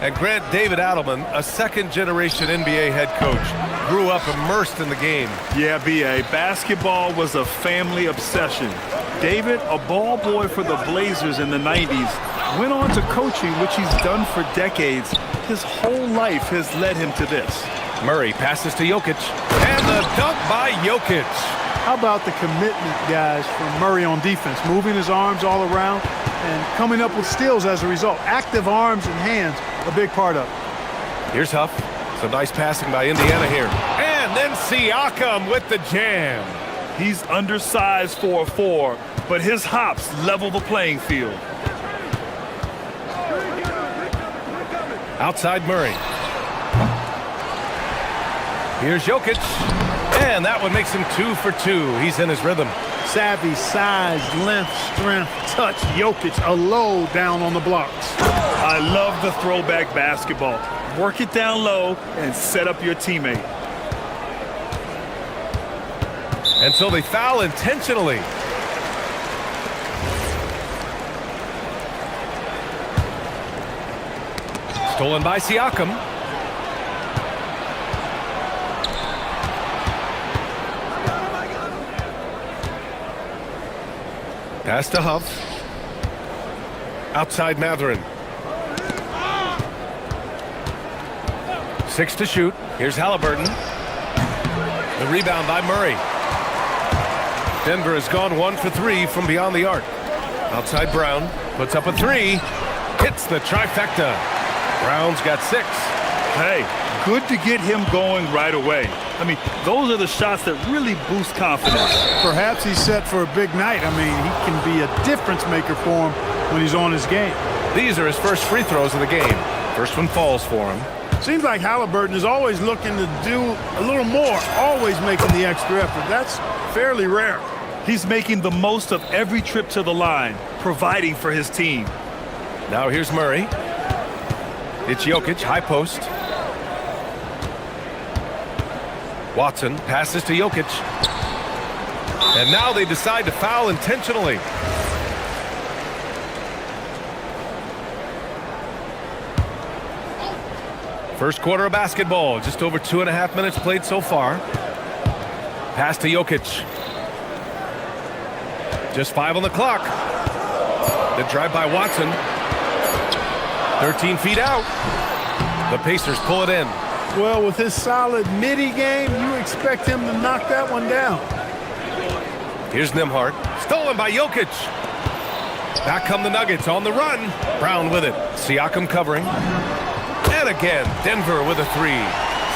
And Grant David Adelman, a second-generation NBA head coach, grew up immersed in the game. Yeah, BA, basketball was a family obsession. David, a ball boy for the Blazers in the 90s, went on to coaching, which he's done for decades. His whole life has led him to this. Murray passes to Jokic, and the dunk by Jokic. How about the commitment, guys, from Murray on defense, moving his arms all around and coming up with steals as a result. Active arms and hands, a big part of it. Here's Huff. Some nice passing by Indiana here. And then Siakam with the jam. He's undersized for a 4, but his hops level the playing field. Outside Murray. Here's Jokic. And that one makes him 2 for 2. He's in his rhythm. Savvy, size, length, strength, touch. Jokic, a low down on the blocks. I love the throwback basketball. Work it down low and set up your teammate. And so they foul intentionally. Stolen by Siakam. Pass to Huff. Outside Mathurin. 6 to shoot. Here's Halliburton. The rebound by Murray. Denver has gone 1 for 3 from beyond the arc. Outside Brown. Puts up a 3. Hits the trifecta. Brown's got 6. Hey, good to get him going right away. I mean, those are the shots that really boost confidence. Perhaps he's set for a big night. I mean, he can be a difference maker for him when he's on his game. These are his first free throws of the game. First one falls for him. Seems like Halliburton is always looking to do a little more, always making the extra effort. That's fairly rare. He's making the most of every trip to the line, providing for his team. Now here's Murray. It's Jokic, high post. Watson passes to Jokic. And now they decide to foul intentionally. First quarter of basketball, just over 2.5 minutes played so far. Pass to Jokic. Just 5 on the clock. The drive by Watson. 13 feet out. The Pacers pull it in. Well, with his solid midi game, you expect him to knock that one down. Here's Nembhard. Stolen by Jokic. Back come the Nuggets on the run. Brown with it. Siakam covering. And again, Denver with a 3.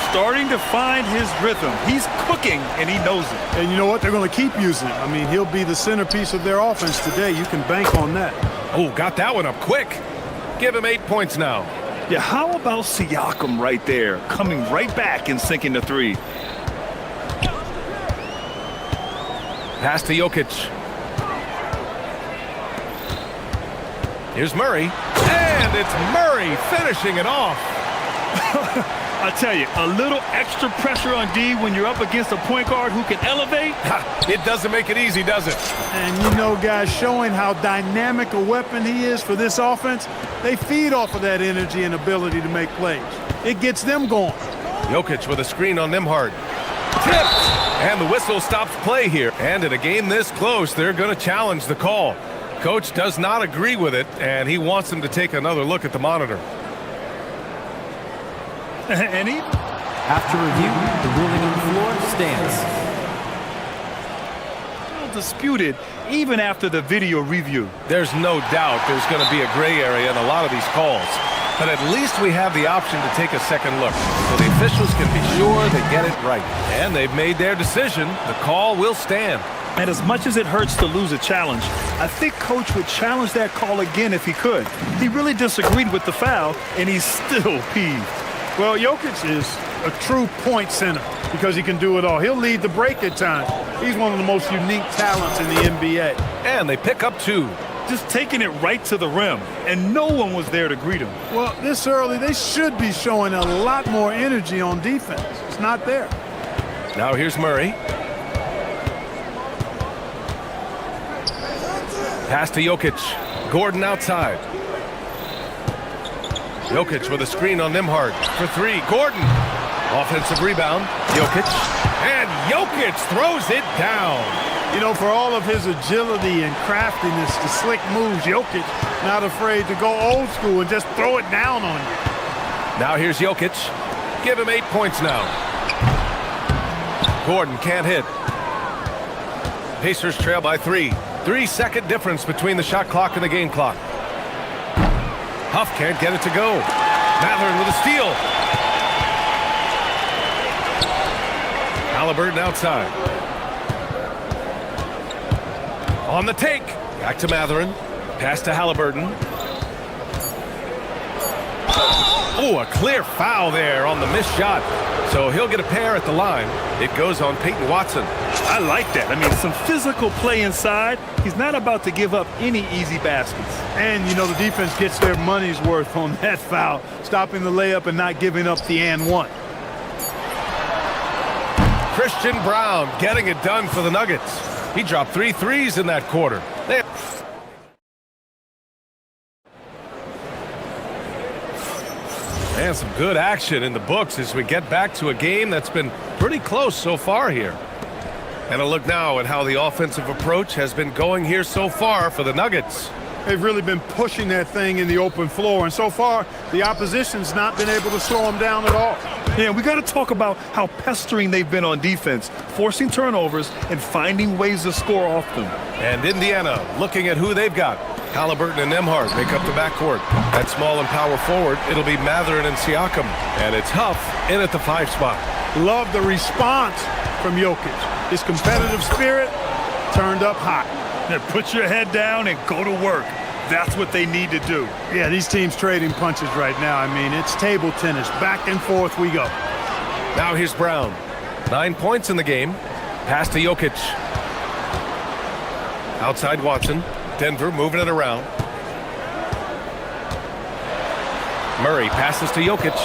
Starting to find his rhythm. He's cooking, and he knows it. And you know what? They're going to keep using it. I mean, he'll be the centerpiece of their offense today. You can bank on that. Oh, got that one up quick. Give him 8 points now. Yeah, how about Siakam right there, coming right back and sinking the 3? Pass to Jokic. Here's Murray. And it's Murray finishing it off. I tell you, a little extra pressure on D when you're up against a point guard who can elevate. It doesn't make it easy, does it? And you know, guys, showing how dynamic a weapon he is for this offense, they feed off of that energy and ability to make plays. It gets them going. Jokic with a screen on Nembhard. Tipped! And the whistle stops play here. And in a game this close, they're going to challenge the call. Coach does not agree with it, and he wants him to take another look at the monitor. And he... After review, the ruling on the floor stands. Disputed even after the video review. There's no doubt there's going to be a gray area in a lot of these calls. But at least we have the option to take a second look, so the officials can be sure they get it right. And they've made their decision. The call will stand. And as much as it hurts to lose a challenge, I think Coach would challenge that call again if he could. He really disagreed with the foul, and he's still peeved. Well, Jokic is a true point center because he can do it all. He'll lead the break at times. He's one of the most unique talents in the NBA. And they pick up 2. Just taking it right to the rim, and no one was there to greet him. Well, this early, they should be showing a lot more energy on defense. It's not there. Now here's Murray. Pass to Jokic. Gordon outside. Jokic with a screen on Nembhard for 3. Gordon. Offensive rebound. Jokic. And Jokic throws it down. You know, for all of his agility and craftiness, the slick moves, Jokic not afraid to go old school and just throw it down on you. Now here's Jokic. Give him 8 points now. Gordon can't hit. Pacers trail by 3. 3-second difference between the shot clock and the game clock. Huff can't get it to go. Matherin with a steal. Halliburton outside. On the take. Back to Matherin. Pass to Halliburton. Oh, a clear foul there on the missed shot. So he'll get a pair at the line. It goes on Peyton Watson. I like that. I mean, some physical play inside. He's not about to give up any easy baskets. And, you know, the defense gets their money's worth on that foul, stopping the layup and not giving up the and one. Christian Brown getting it done for the Nuggets. He dropped 3 threes in that quarter. And some good action in the books as we get back to a game that's been pretty close so far here. And a look now at how the offensive approach has been going here so far for the Nuggets. They've really been pushing that thing in the open floor, and so far the opposition's not been able to slow them down at all. Yeah, we got to talk about how pestering they've been on defense, forcing turnovers and finding ways to score off them. And Indiana looking at who they've got. Halliburton and Nembhard make up the backcourt. At small and power forward, it'll be Matherin and Siakam. And it's Huff in at the 5 spot. Love the response from Jokic. His competitive spirit turned up hot. Now put your head down and go to work. That's what they need to do. Yeah, these teams trading punches right now. I mean, it's table tennis. Back and forth we go. Now here's Brown. 9 points in the game. Pass to Jokic. Outside Watson. Denver moving it around. Murray passes to Jokic.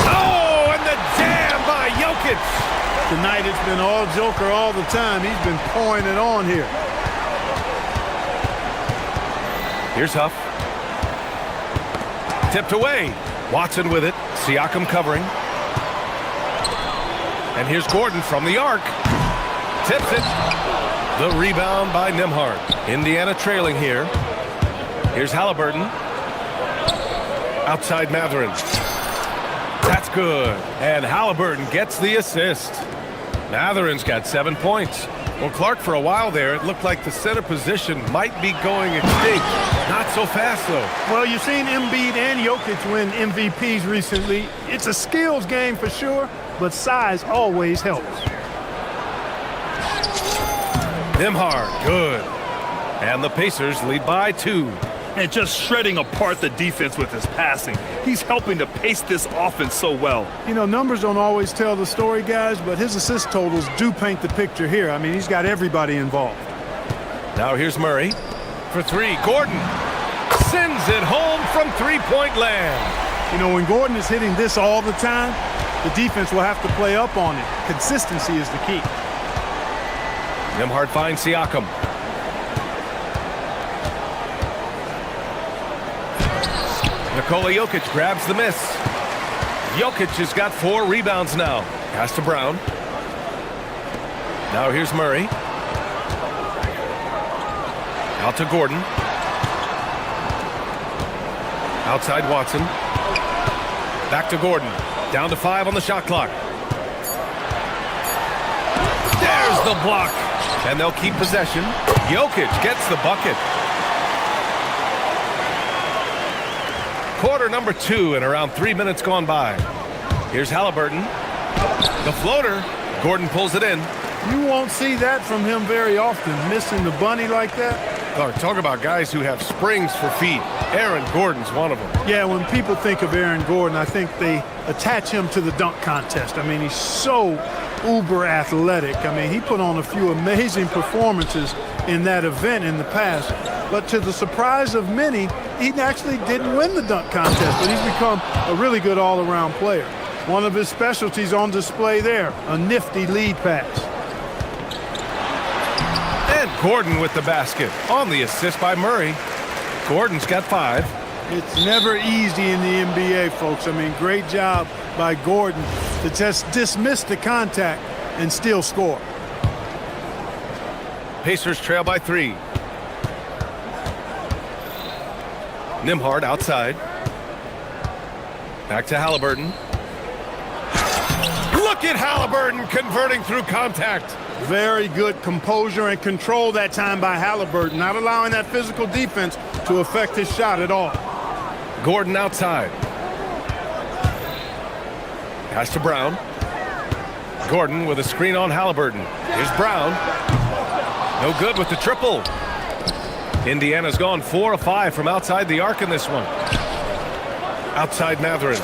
Oh, and the jam by Jokic. Tonight it's been all Joker all the time. He's been pouring it on here. Here's Huff. Tipped away. Watson with it. Siakam covering. And here's Gordon from the arc. Tips it. The rebound by Nembhard. Indiana trailing here. Here's Halliburton. Outside Matherin. That's good. And Halliburton gets the assist. Matherin's got 7 points. Well, Clark, for a while there, it looked like the center position might be going extinct. Not so fast, though. Well, you've seen Embiid and Jokic win MVPs recently. It's a skills game for sure, but size always helps. Nembhard, good. And the Pacers lead by 2. And just shredding apart the defense with his passing. He's helping to pace this offense so well. You know, numbers don't always tell the story, guys, but his assist totals do paint the picture here. I mean, he's got everybody involved. Now here's Murray for 3. Gordon sends it home from three-point land. You know, when Gordon is hitting this all the time, the defense will have to play up on it. Consistency is the key. Nembhard finds Siakam. Nikola Jokic grabs the miss. Jokic has got 4 rebounds now. Pass to Brown. Now here's Murray. Out to Gordon. Outside Watson. Back to Gordon. Down to 5 on the shot clock. There's the block. And they'll keep possession. Jokic gets the bucket. Quarter number 2 and around 3 minutes gone by. Here's Halliburton. The floater. Gordon pulls it in. You won't see that from him very often, missing the bunny like that. Oh, talk about guys who have springs for feet. Aaron Gordon's one of them. Yeah, when people think of Aaron Gordon, I think they attach him to the dunk contest. I mean, he's so uber athletic. I mean, he put on a few amazing performances in that event in the past. But to the surprise of many, he actually didn't win the dunk contest, but he's become a really good all-around player. One of his specialties on display there, a nifty lead pass. And Gordon with the basket on the assist by Murray. Gordon's got 5. It's never easy in the NBA, folks. I mean, great job by Gordon to just dismiss the contact and still score. Pacers trail by 3. Nembhard outside. Back to Halliburton. Look at Halliburton converting through contact. Very good composure and control that time by Halliburton, not allowing that physical defense to affect his shot at all. Gordon outside. Pass to Brown. Gordon with a screen on Halliburton. Here's Brown. No good with the triple. Indiana's gone 4 of 5 from outside the arc in this one. Outside Mathurin.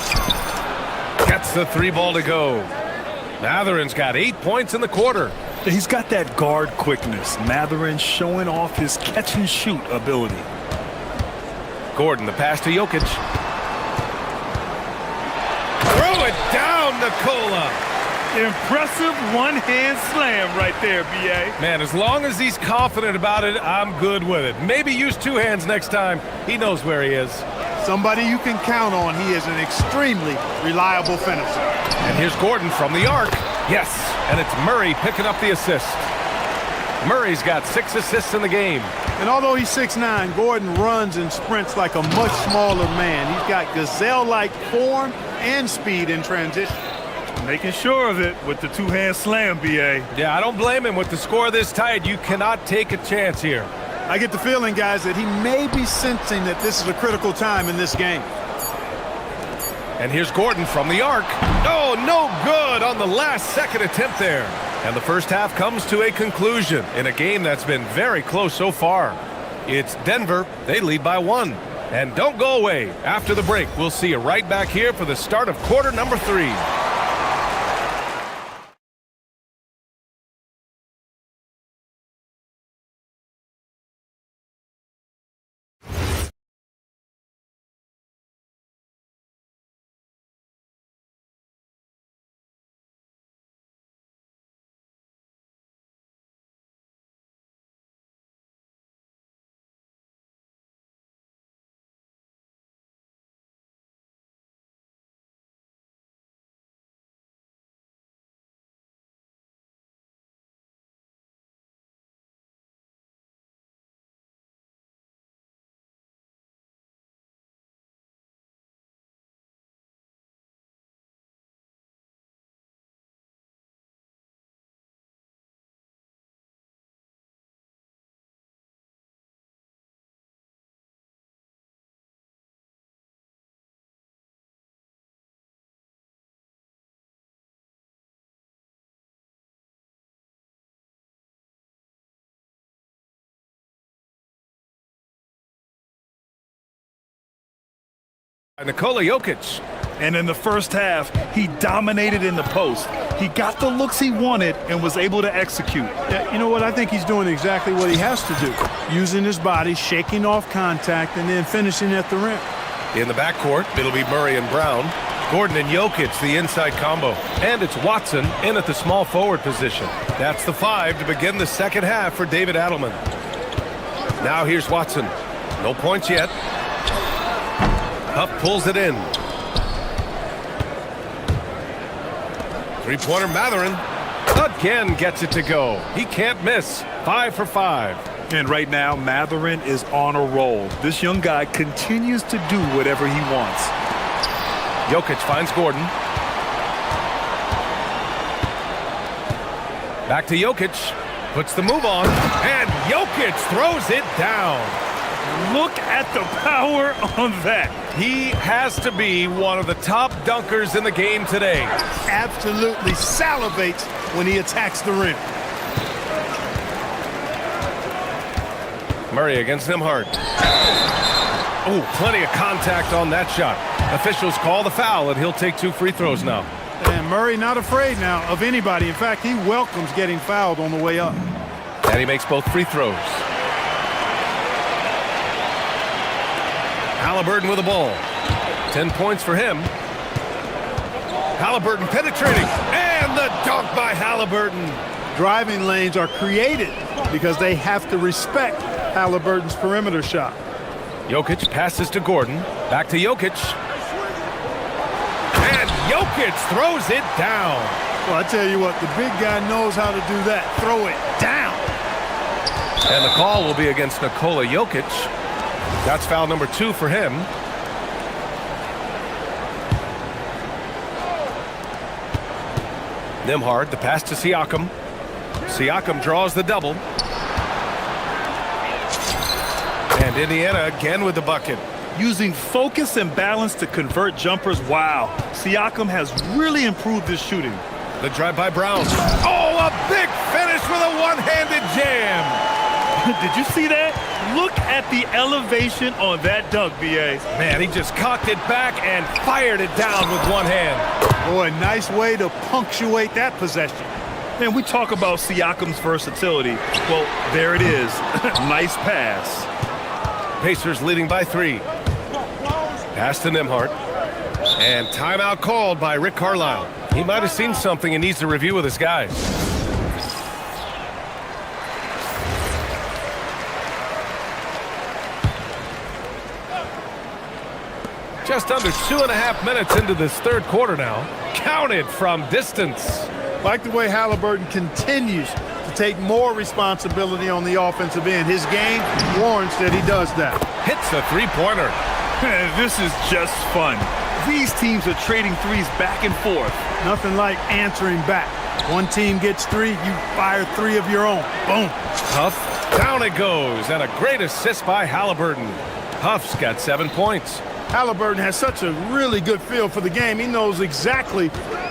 Gets the 3 ball to go. Mathurin's got 8 points in the quarter. He's got that guard quickness. Mathurin showing off his catch and shoot ability. Gordon, the pass to Jokic. Throw it down, Nikola. Impressive one-hand slam right there, B.A. Man, as long as he's confident about it, I'm good with it. Maybe use 2 hands next time. He knows where he is. Somebody you can count on. He is an extremely reliable finisher. And here's Gordon from the arc. Yes, and it's Murray picking up the assist. Murray's got 6 assists in the game. And although he's 6'9", Gordon runs and sprints like a much smaller man. He's got gazelle-like form and speed in transition. Making sure of it with the 2-hand slam, B.A. Yeah, I don't blame him. With the score this tight, you cannot take a chance here. I get the feeling, guys, that he may be sensing that this is a critical time in this game. And here's Gordon from the arc. Oh, no good on the last-second attempt there. And the first half comes to a conclusion in a game that's been very close so far. It's Denver. They lead by 1. And don't go away. After the break, we'll see you right back here for the start of quarter number 3. Nikola Jokic. And in the first half, he dominated in the post. He got the looks he wanted and was able to execute. Yeah, you know what? I think he's doing exactly what he has to do. Using his body, shaking off contact, and then finishing at the rim. In the backcourt, it'll be Murray and Brown. Gordon and Jokic, the inside combo. And it's Watson in at the small forward position. That's the 5 to begin the second half for David Adelman. Now here's Watson. No points yet. Huff pulls it in. Three-pointer Mathurin again gets it to go. He can't miss. 5 for 5. And right now, Matherin is on a roll. This young guy continues to do whatever he wants. Jokic finds Gordon. Back to Jokic. Puts the move on. And Jokic throws it down. Look at the power on that. He has to be one of the top dunkers in the game today. Absolutely salivates when he attacks the rim. Murray against Nimhard. Oh, plenty of contact on that shot. Officials call the foul, and he'll take 2 free throws now. And Murray not afraid now of anybody. In fact, he welcomes getting fouled on the way up. And he makes both free throws. Halliburton with the ball. 10 points for him. Halliburton penetrating. And the dunk by Halliburton. Driving lanes are created because they have to respect Halliburton's perimeter shot. Jokic passes to Gordon. Back to Jokic. And Jokic throws it down. Well, I tell you what, the big guy knows how to do that. Throw it down. And the call will be against Nikola Jokic. That's foul number 2 for him. Nimhard, the pass to Siakam. Siakam draws the double. And Indiana again with the bucket. Using focus and balance to convert jumpers. Wow. Siakam has really improved his shooting. The drive by Brown. Oh, a big finish with a one-handed jam. Did you see that? Look at the elevation on that dunk, B.A. Man, he just cocked it back and fired it down with one hand. Boy, nice way to punctuate that possession. Man, we talk about Siakam's versatility. Well, there it is. Nice pass. Pacers leading by 3. Pass to Nimhard. And timeout called by Rick Carlisle. He might have seen something and needs to review with his guys. Just under 2.5 minutes into this third quarter now. Counted from distance. Like the way Halliburton continues to take more responsibility on the offensive end. His game warrants that he does that. Hits a three-pointer. This is just fun. These teams are trading threes back and forth. Nothing like answering back. One team gets 3, you fire 3 of your own. Boom. Huff. Down it goes. And a great assist by Halliburton. Huff's got 7 points. Halliburton has such a really good feel for the game. He knows exactly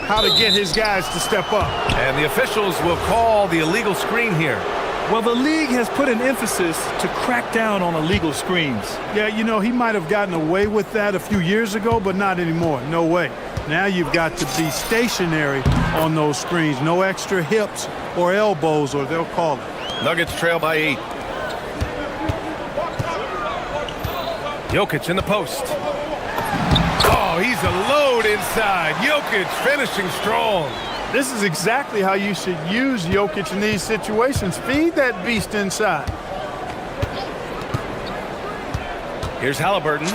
how to get his guys to step up. And the officials will call the illegal screen here. Well, the league has put an emphasis to crack down on illegal screens. Yeah, you know, he might have gotten away with that a few years ago, but not anymore. No way. Now you've got to be stationary on those screens. No extra hips or elbows, or they'll call it. Nuggets trail by 8. Jokic in the post. Oh, he's a load inside. Jokic finishing strong. This is exactly how you should use Jokic in these situations. Feed that beast inside. Here's Halliburton.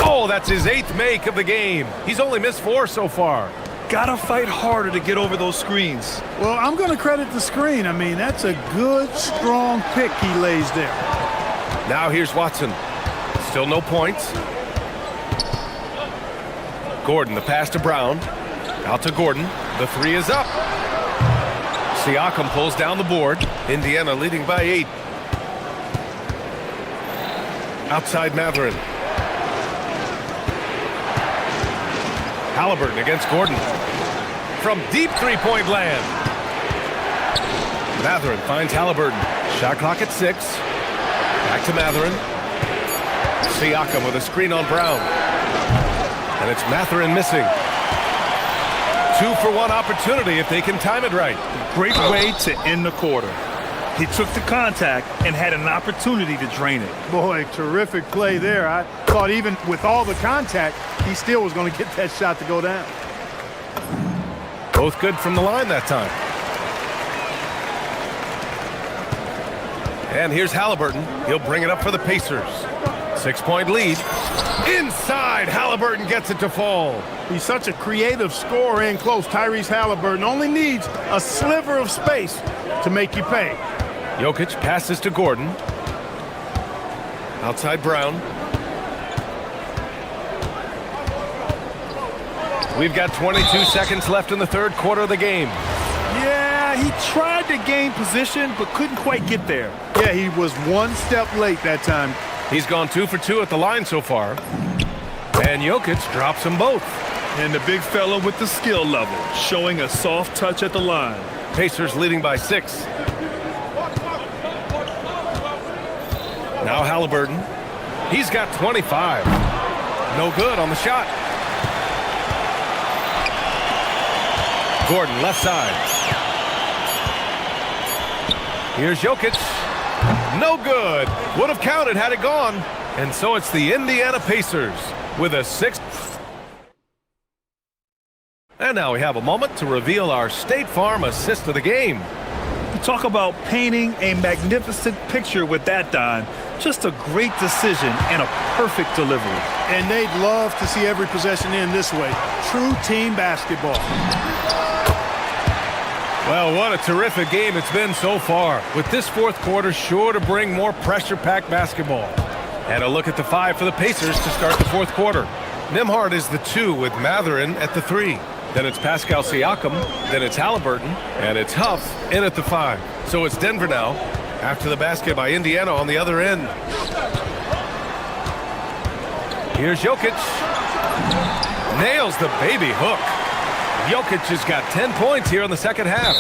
Oh, that's his 8th make of the game. He's only missed 4 so far. Gotta fight harder to get over those screens. Well, I'm going to credit the screen. I mean, that's a good, strong pick he lays there. Now here's Watson. Still no points. Gordon, the pass to Brown. Out to Gordon. The 3 is up. Siakam pulls down the board. Indiana leading by 8. Outside Matherin. Halliburton against Gordon. From deep three-point land. Matherin finds Halliburton. Shot clock at 6. Back to Matherin. Siakam with a screen on Brown. And it's Matherin missing. 2-for-1 opportunity if they can time it right. Great way to end the quarter. He took the contact and had an opportunity to drain it. Boy, terrific play there. I thought even with all the contact, he still was going to get that shot to go down. Both good from the line that time. And here's Halliburton. He'll bring it up for the Pacers. 6-point lead. Inside, Halliburton gets it to fall. He's such a creative scorer in close. Tyrese Halliburton only needs a sliver of space to make you pay. Jokic passes to Gordon. Outside Brown. We've got 22 seconds left in the third quarter of the game. Yeah, he tried to gain position, but couldn't quite get there. Yeah, he was one step late that time. He's gone 2 for 2 at the line so far. And Jokic drops them both. And the big fella with the skill level, showing a soft touch at the line. Pacers leading by 6. Now Halliburton. He's got 25. No good on the shot. Gordon, left side. Here's Jokic. No good. Would have counted had it gone. And so it's the Indiana Pacers with a 6th. And now we have a moment to reveal our State Farm assist of the game. You talk about painting a magnificent picture with that, Don. Just a great decision and a perfect delivery. And they'd love to see every possession end this way. True team basketball. Well, what a terrific game it's been so far, with this fourth quarter sure to bring more pressure-packed basketball. And a look at the 5 for the Pacers to start the fourth quarter. Nembhard is the 2 with Mathurin at the 3. Then it's Pascal Siakam, then it's Halliburton, and it's Huff in at the 5. So it's Denver now, after the basket by Indiana on the other end. Here's Jokic. Nails the baby hook. Jokic has got 10 points here in the second half.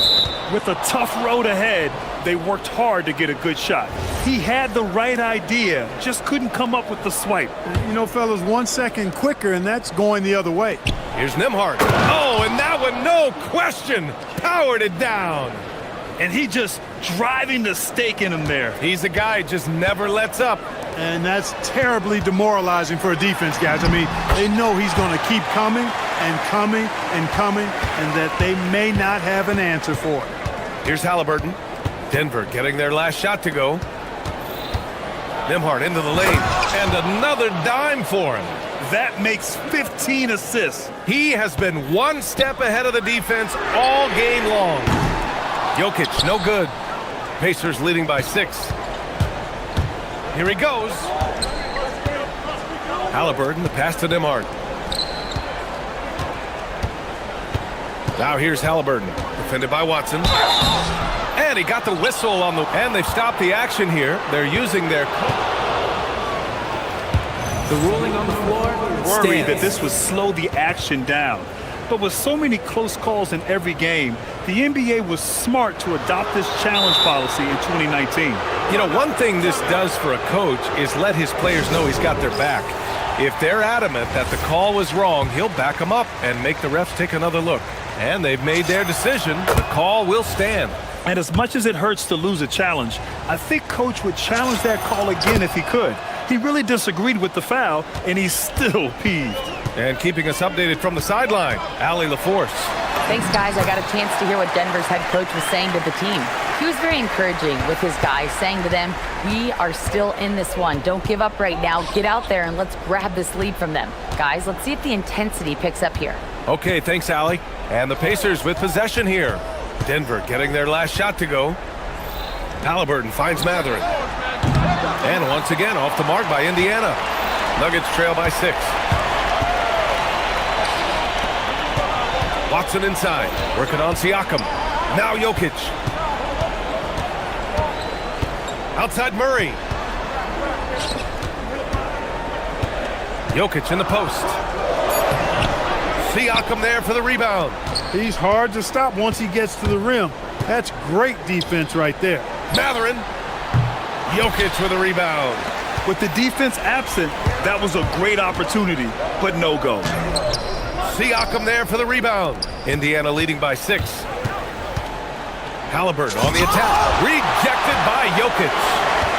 With a tough road ahead, they worked hard to get a good shot. He had the right idea, just couldn't come up with the swipe. You know, fellas, 1 second quicker, and that's going the other way. Here's Nembhard. Oh, and that one, no question, powered it down. And he just driving the stake in him there. He's a guy who just never lets up. And that's terribly demoralizing for a defense, guys. I mean, they know he's going to keep coming and coming and coming, and that they may not have an answer for it. Here's Halliburton. Denver getting their last shot to go. Nembhard into the lane, and another dime for him. That makes 15 assists. He has been one step ahead of the defense all game long. Jokic, no good. Pacers leading by 6. Here he goes. Halliburton, the pass to Nembhard. Now here's Halliburton, defended by Watson. And he got the whistle on the... And they've stopped the action here. They're using their... The ruling on the floor Worried that this would slow the action down. But with so many close calls in every game, the NBA was smart to adopt this challenge policy in 2019. You know, one thing this does for a coach is let his players know he's got their back. If they're adamant that the call was wrong, he'll back them up and make the refs take another look. And they've made their decision. The call will stand. And as much as it hurts to lose a challenge, I think Coach would challenge that call again if he could. He really disagreed with the foul, and he's still peeved. And keeping us updated from the sideline, Allie LaForce. Thanks, guys. I got a chance to hear what Denver's head coach was saying to the team. He was very encouraging with his guys, saying to them, we are still in this one. Don't give up right now. Get out there and let's grab this lead from them. Guys, let's see if the intensity picks up here. Okay, thanks, Allie. And the Pacers with possession here. Denver getting their last shot to go. Halliburton finds Mathurin. And once again, off the mark by Indiana. Nuggets trail by 6. Watson inside, working on Siakam. Now Jokic. Outside Murray. Jokic in the post. Siakam there for the rebound. He's hard to stop once he gets to the rim. That's great defense right there. Mathurin. Jokic with a rebound. With the defense absent, that was a great opportunity, but no go. Siakam there for the rebound. Indiana leading by 6. Halliburton on the attack. Rejected by Jokic.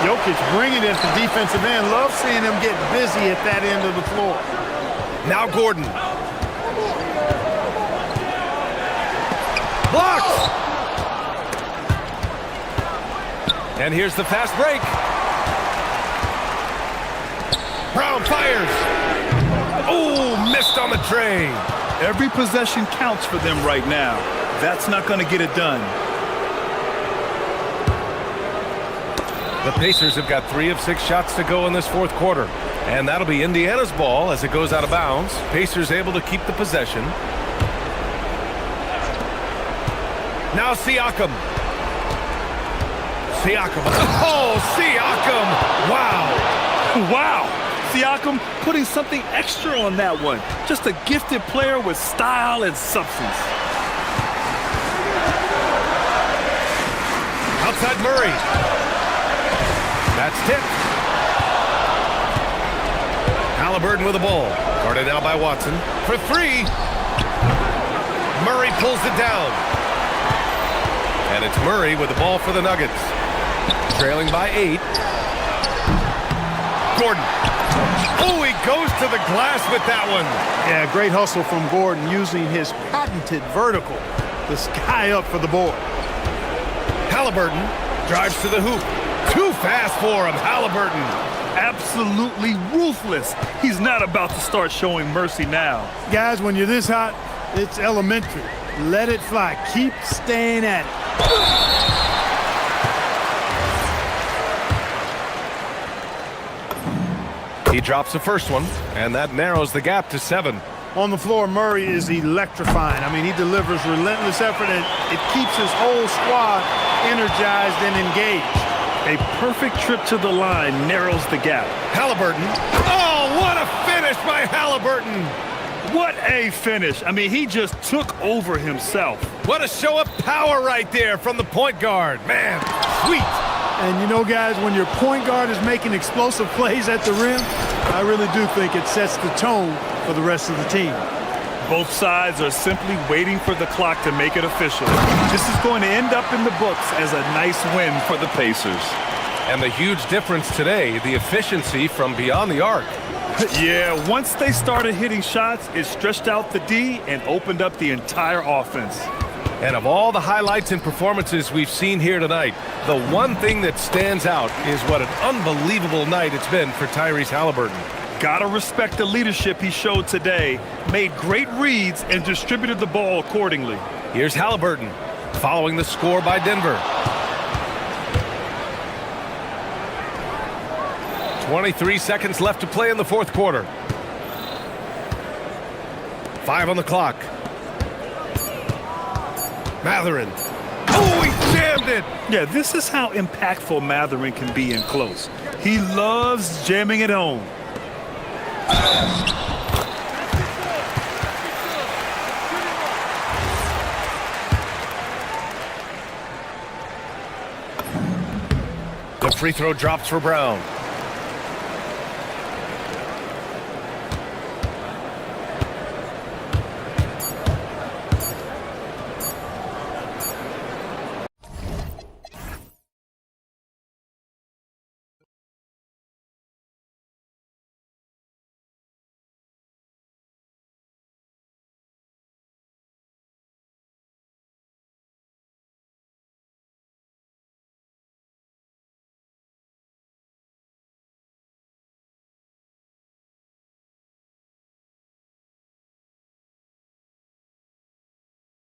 Jokic bringing it at the defensive end. Love seeing him get busy at that end of the floor. Now Gordon. Blocked. And here's the fast break. Brown fires. Oh, missed on the tray. Every possession counts for them right now. That's not going to get it done. The Pacers have got 3 of 6 shots to go in this fourth quarter. And that'll be Indiana's ball as it goes out of bounds. Pacers able to keep the possession. Now Siakam. Siakam. Oh, Siakam! Wow! Wow! Siakam putting something extra on that one. Just a gifted player with style and substance. Outside Murray. That's tipped. Halliburton with the ball. Guarded now by Watson. For 3. Murray pulls it down. And it's Murray with the ball for the Nuggets. Trailing by 8. Gordon. Oh, he goes to the glass with that one. Yeah, great hustle from Gordon using his patented vertical to sky up for the board. Halliburton drives to the hoop. Too fast for him, Halliburton. Absolutely ruthless. He's not about to start showing mercy now. Guys, when you're this hot, it's elementary. Let it fly. Keep staying at it. He drops the first one, and that narrows the gap to 7. On the floor, Murray is electrifying. I mean, he delivers relentless effort, and it keeps his whole squad energized and engaged. A perfect trip to the line narrows the gap. Halliburton. Oh, what a finish by Halliburton. What a finish. I mean, he just took over himself. What a show of power right there from the point guard. Man, sweet. And you know, guys, when your point guard is making explosive plays at the rim, I really do think it sets the tone for the rest of the team. Both sides are simply waiting for the clock to make it official. This is going to end up in the books as a nice win for the Pacers. And the huge difference today, the efficiency from beyond the arc. Yeah, once they started hitting shots, it stretched out the D and opened up the entire offense. And of all the highlights and performances we've seen here tonight, the one thing that stands out is what an unbelievable night it's been for Tyrese Halliburton. Gotta respect the leadership he showed today. Made great reads and distributed the ball accordingly. Here's Halliburton, following the score by Denver. 23 seconds left to play in the fourth quarter. 5 on the clock. Mathurin. Oh, he jammed it! Yeah, this is how impactful Mathurin can be in close. He loves jamming it home. The free throw drops for Brown.